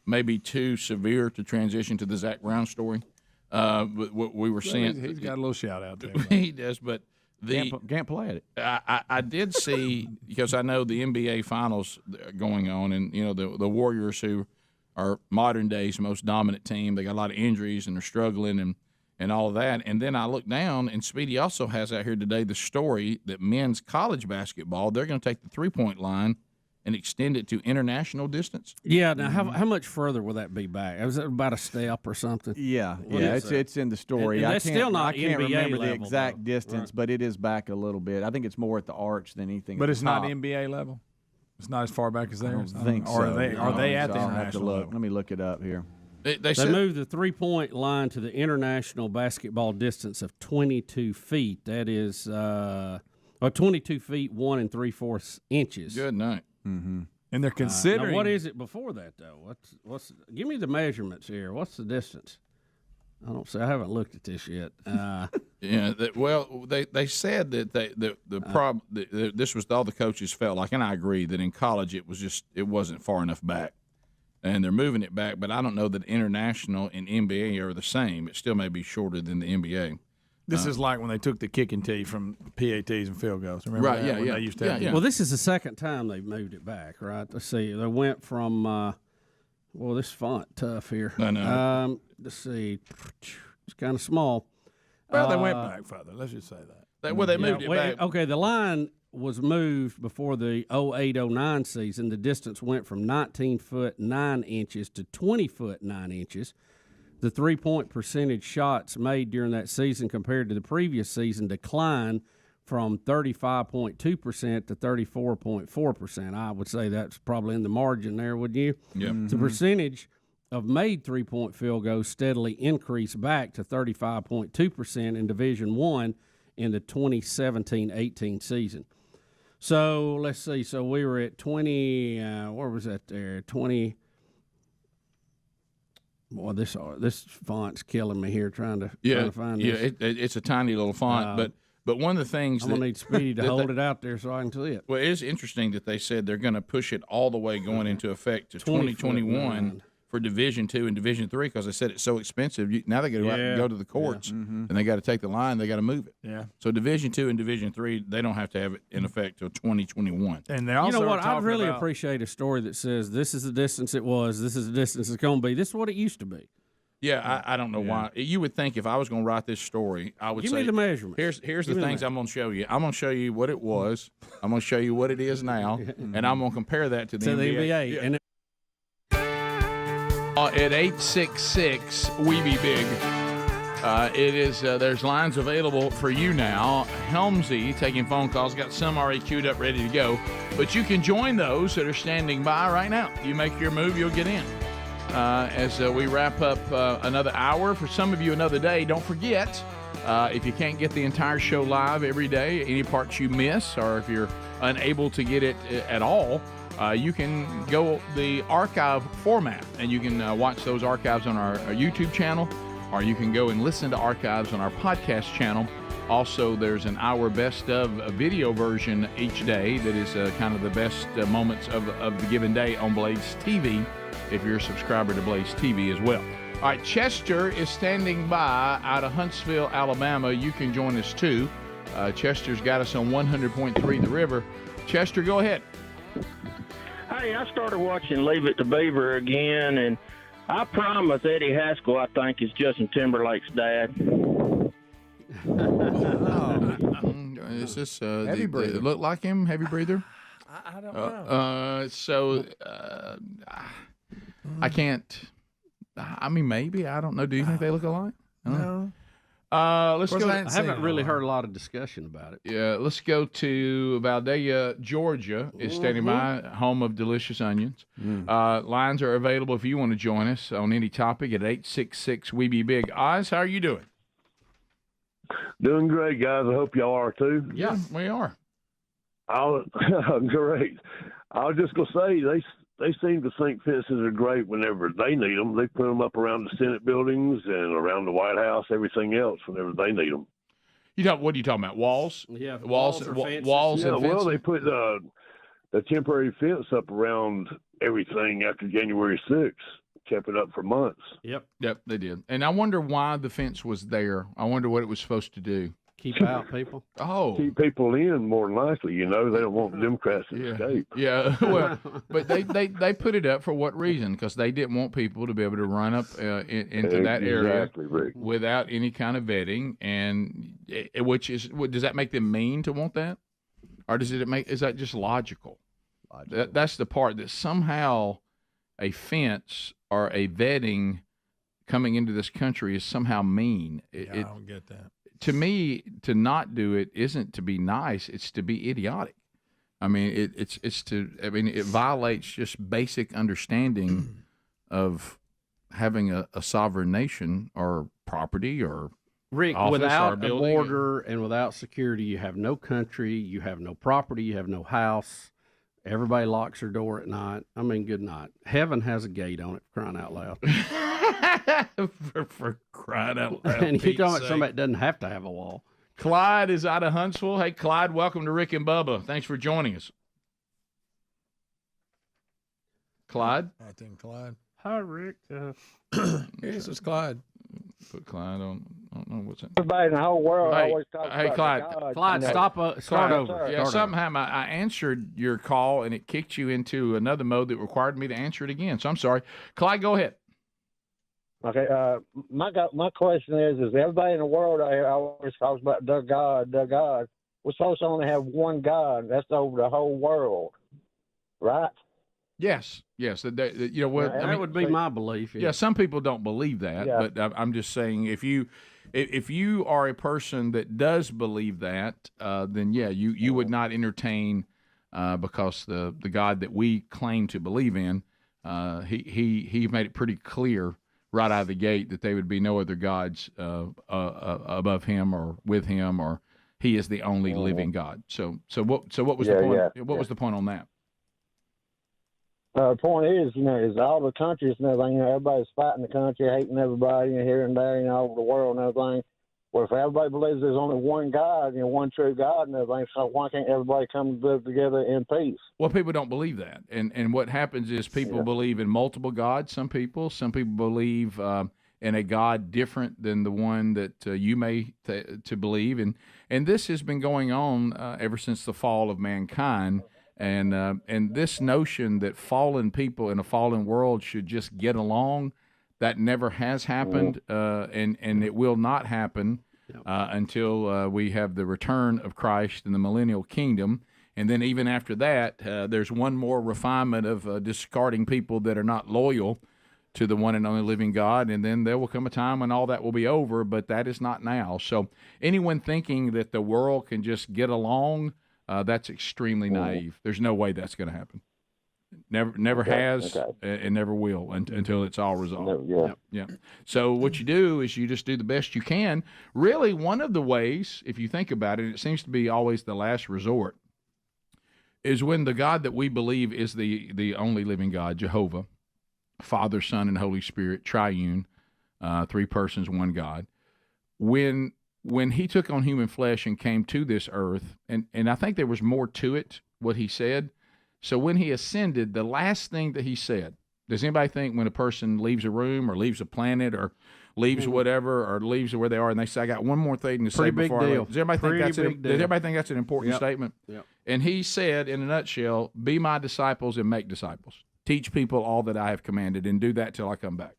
may be too severe to transition to the Zach Brown story. But what we were seeing, He's got a little shout out there. he does, but Can't play it. I did see, because I know the NBA finals going on, and you know the Warriors, who are modern day's most dominant team. They got a lot of injuries and they're struggling and all of that. And then I look down, and Speedy also has out here today the story that men's college basketball, they're going to take the 3-point line and extend it to international distance. Yeah. Now, how much further will that be back? Was it about a step or something? Yeah, What yeah, is it's in the story. And I that's can't, still not I can't NBA remember the level, exact though. distance, but it is back a little bit. I think it's more at the arch than anything. But at it's the not top. NBA level? It's not as far back as I theirs? don't think so. Or are they at the I'll have to international look. level? Let me look it up here. They moved the 3-point line to the international basketball distance of 22 feet. That is 22 feet 1 3/4 inches. Good night. Mm-hmm. And they're considering. Now what is it before that though? What's? Give me the measurements here. What's the distance? I don't see. I haven't looked at this yet. Yeah. They said that this was all the coaches felt like, and I agree that in college it wasn't far enough back, and they're moving it back. But I don't know that international and NBA are the same. It still may be shorter than the NBA. This is like when they took the kicking tee from PATs and field goals. Remember Right, that? yeah, When yeah. They used to Yeah, have yeah. Well, this is the second time they've moved it back, right? Let's see. They went from. Well, this font tough here. I know. Let's see. It's kind of small. Well, they went back further. Let's just say that. They moved it back. Okay, the line was moved before the 08-09 season. The distance went from 19 foot 9 inches to 20 foot 9 inches. The 3-point percentage shots made during that season compared to the previous season declined from 35.2% to 34.4%. I would say that's probably in the margin there, wouldn't you? Yeah. The percentage of made 3-point field goals steadily increased back to 35.2% in Division I in the 2017-18 season. So let's see. So we were at 20. Where was that there? 20. Boy, this font's killing me here trying to find this. Yeah, it's a tiny little font, but one of the things I'm gonna need Speedy to hold it out there so I can see it. Well, it is interesting that they said they're going to push it all the way going into effect to 2021 for Division II and Division III, because they said it's so expensive. Now they got to go to the courts and they got to take the line. They got to move it. Yeah. So Division II and Division III, they don't have to have it in effect till 2021. And they also you know what? are talking I'd really about, appreciate a story that says this is the distance it was, this is the distance it's going to be. This is what it used to be. Yeah, I don't know why. You would think if I was going to write this story, I would Give say, me the measurements. Here's the things I'm going to show you. I'm going to show you what it was. I'm going to show you what it is now, and I'm going to compare that to the NBA. Yeah. And At 866 We Be Big. It is. There's lines available for you now. Helmsy taking phone calls. Got some already queued up, ready to go. But you can join those that are standing by right now. You make your move, you'll get in. As we wrap up another hour, for some of you another day. Don't forget, if you can't get the entire show live every day, any parts you miss, or if you're unable to get it at all, You can go the archive format, and you can watch those archives on our YouTube channel, or you can go and listen to archives on our podcast channel. Also, there's an hour best of a video version each day that is kind of the best moments of the given day on Blaze TV, if you're a subscriber to Blaze TV as well. All right, Chester is standing by out of Huntsville, Alabama. You can join us too. Chester's got us on 100.3 The River. Chester, go ahead. Hey, I started watching Leave It to Beaver again, and I promise Eddie Haskell, I think, is Justin Timberlake's dad. Is this heavy breather? Look like him, heavy breather? I don't know. I can't. I mean, maybe. I don't know. Do you think they look alike? No. Let's go. I haven't really heard a lot of discussion about it. Yeah, let's go to Valdeia, Georgia. Is standing by, home of delicious onions. Lines are available if you want to join us on any topic at 866 We Be Big. Oz, how are you doing? Doing great, guys. I hope y'all are too. Yeah, we are. Great. I was just gonna say they seem to think fences are great whenever they need them. They put them up around the Senate buildings and around the White House, everything else whenever they need them. What are you talking about? Walls? Yeah, walls or fences. Walls Yeah, and fences? well, they put the temporary fence up around everything after January 6th. Kept it up for months. Yep, they did. And I wonder why the fence was there. I wonder what it was supposed to do. Keep out people. Oh, keep people in more than likely. They don't want the Democrats to escape. Yeah, well, but they put it up for what reason? Because they didn't want people to be able to run up into that area without any kind of vetting, and does that make them mean to want that, or is that just logical? That's the part that somehow a fence or a vetting coming into this country is somehow mean. I don't get that. To me, to not do it isn't to be nice; it's to be idiotic. I mean, it violates just basic understanding of having a sovereign nation or property or Rick. office Without or a building. border and without security, you have no country, you have no property, you have no house. Everybody locks their door at night. I mean, good night. Heaven has a gate on it, for crying out loud. for crying out loud. And you're talking about somebody that doesn't have to have a wall. Clyde is out of Huntsville. Hey, Clyde, welcome to Rick and Bubba. Thanks for joining us. Clyde? I think Clyde. Hi, Rick. This is Clyde. Put Clyde on. I don't know what's that. Everybody in the whole world Hey, always talks hey, about Clyde. God. Clyde, start over. Yeah, somehow I answered your call and it kicked you into another mode that required me to answer it again. So I'm sorry. Clyde, go ahead. Okay, my question is everybody in the world out here always talks about the God. We're supposed to only have one God. That's over the whole world, right? Yes. You know what? That would be my belief. Yeah, some people don't believe that, but I'm just saying if you are a person that does believe that, then you would not entertain because the God that we claim to believe in, he made it pretty clear right out of the gate that there would be no other gods above him or with him, or he is the only living God. So what was the point? What was the point on that? The point is, is all the countries and everything, everybody's fighting the country, hating everybody here and there, all over the world and everything. Well, if everybody believes there's only one God, one true God and everything, so why can't everybody come live together in peace? Well, people don't believe that. And what happens is people believe in multiple gods, some people believe in a God different than the one that you may to believe. And this has been going on ever since the fall of mankind. And this notion that fallen people in a fallen world should just get along, that never has happened, and it will not happen until we have the return of Christ in the millennial kingdom. And then even after that, there's one more refinement of discarding people that are not loyal to the one and only living God, and then there will come a time when all that will be over, but that is not now. So anyone thinking that the world can just get along, that's extremely naive. There's no way that's going to happen. Never has, and never will until it's all resolved. Yeah. So what you do is you just do the best you can. Really, one of the ways, if you think about it, it seems to be always the last resort, is when the God that we believe is the only living God, Jehovah, Father, Son, and Holy Spirit, triune, three persons, one God. When he took on human flesh and came to this earth, and I think there was more to it, what he said. So when he ascended, the last thing that he said, does anybody think when a person leaves a room or leaves a planet or leaves whatever or leaves where they are and they say, I got one more thing to say before I leave? Does everybody think that's an important statement? Yep. And he said, in a nutshell, be my disciples and make disciples. Teach people all that I have commanded and do that till I come back.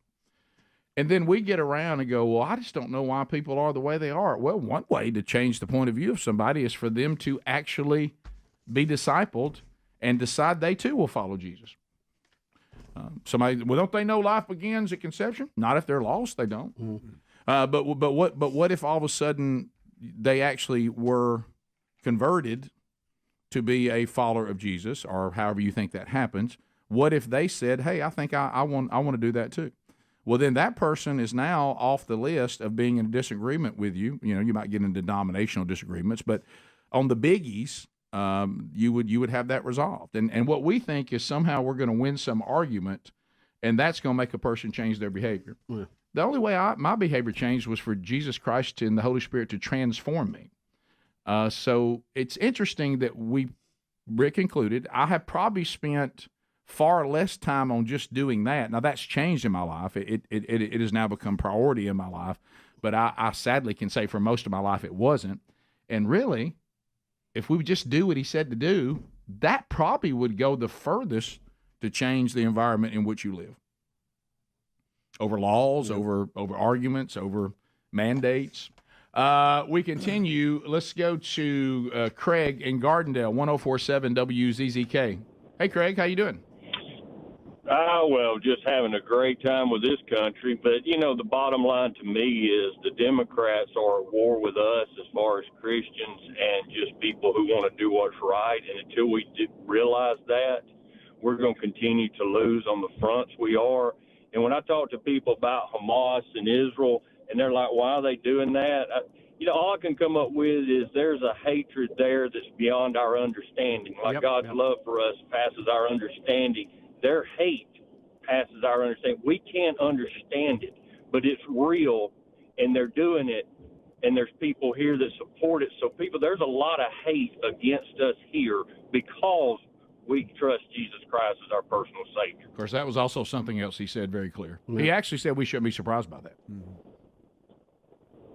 And then we get around and go, well, I just don't know why people are the way they are. Well, one way to change the point of view of somebody is for them to actually be discipled and decide they too will follow Jesus. Somebody, well, don't they know life begins at conception? Not if they're lost, they don't. But what if all of a sudden they actually were converted to be a follower of Jesus, or however you think that happens? What if they said, hey, I think I want to do that too? Well, then that person is now off the list of being in disagreement with you. You know, you might get into denominational disagreements, but on the biggies, you would have that resolved. And what we think is somehow we're going to win some argument, and that's going to make a person change their behavior. Yeah. The only way my behavior changed was for Jesus Christ and the Holy Spirit to transform me. So it's interesting that Rick included, I have probably spent far less time on just doing that. Now, that's changed in my life. It has now become priority in my life, but I sadly can say for most of my life it wasn't. And really, if we would just do what he said to do, that probably would go the furthest to change the environment in which you live. Over laws, over arguments, over mandates. We continue. Let's go to Craig in Gardendale, 104.7 WZZK. Hey, Craig, how you doing? Well, just having a great time with this country. But, you know, the bottom line to me is the Democrats are at war with us as far as Christians and just people who want to do what's right. And until we realize that, we're going to continue to lose on the fronts we are. And when I talk to people about Hamas and Israel, and they're like, why are they doing that? All I can come up with is there's a hatred there that's beyond our understanding. Like God's love for us passes our understanding. Their hate passes our understanding. We can't understand it, but it's real, and they're doing it, and there's people here that support it. So there's a lot of hate against us here because we trust Jesus Christ as our personal Savior. Of course, that was also something else he said very clear. Yeah. He actually said we shouldn't be surprised by that.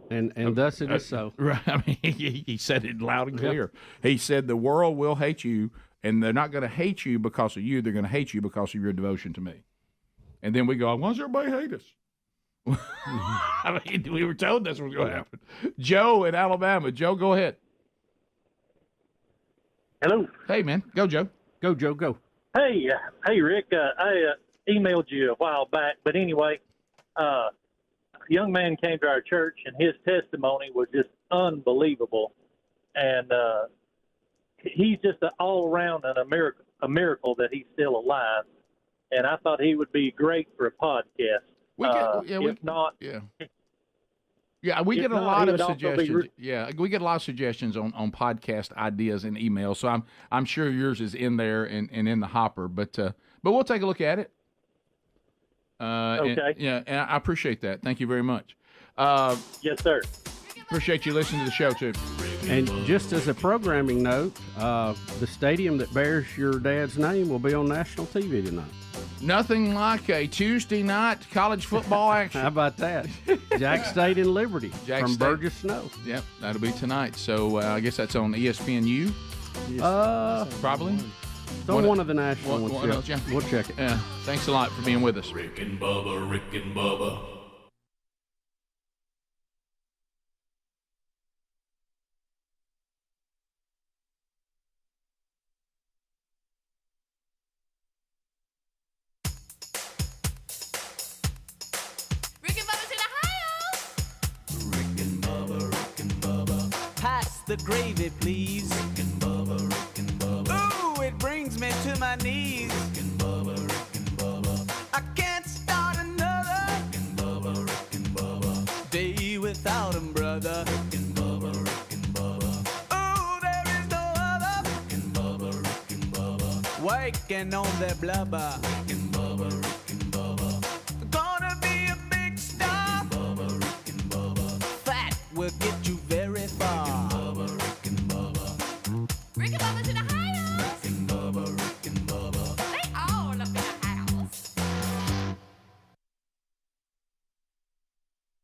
And thus it is so. Right. I mean, he said it loud and clear. He said the world will hate you, and they're not going to hate you because of you. They're going to hate you because of your devotion to me. And then we go, why does everybody hate us? I mean, we were told that's what was going to happen. Joe in Alabama. Joe, go ahead. Hello. Hey, man. Go, Joe. Go, Joe. Go. Hey, Rick. I emailed you a while back, but anyway, a young man came to our church, and his testimony was just unbelievable. And he's just all around a miracle that he's still alive. And I thought he would be great for a podcast. We get a lot of suggestions. We get a lot of suggestions on podcast ideas and emails. So I'm sure yours is in there and in the hopper. But we'll take a look at it. Okay. And I appreciate that. Thank you very much. Yes, sir. Appreciate you listening to the show too. And just as a programming note, the stadium that bears your dad's name will be on national TV tonight. Nothing like a Tuesday night college football action. How about that? Jack State and Liberty from Burgess Snow. Yep, that'll be tonight. So I guess that's on ESPNU. Probably. It's on one of the national ones. We'll check it. Yeah. Thanks a lot for being with us. Rick and Bubba, Rick and Bubba. The gravy, please. Rick and Bubba, Rick and Bubba. Ooh, it brings me to my knees. Rick and Bubba, Rick and Bubba. I can't start another Rick and Bubba, Rick and Bubba. day without 'em, brother. Rick and Bubba, Rick and Bubba. Ooh, there is no other. Rick and Bubba, Rick and breaking on their blubber. Rick and Bubba, Rick and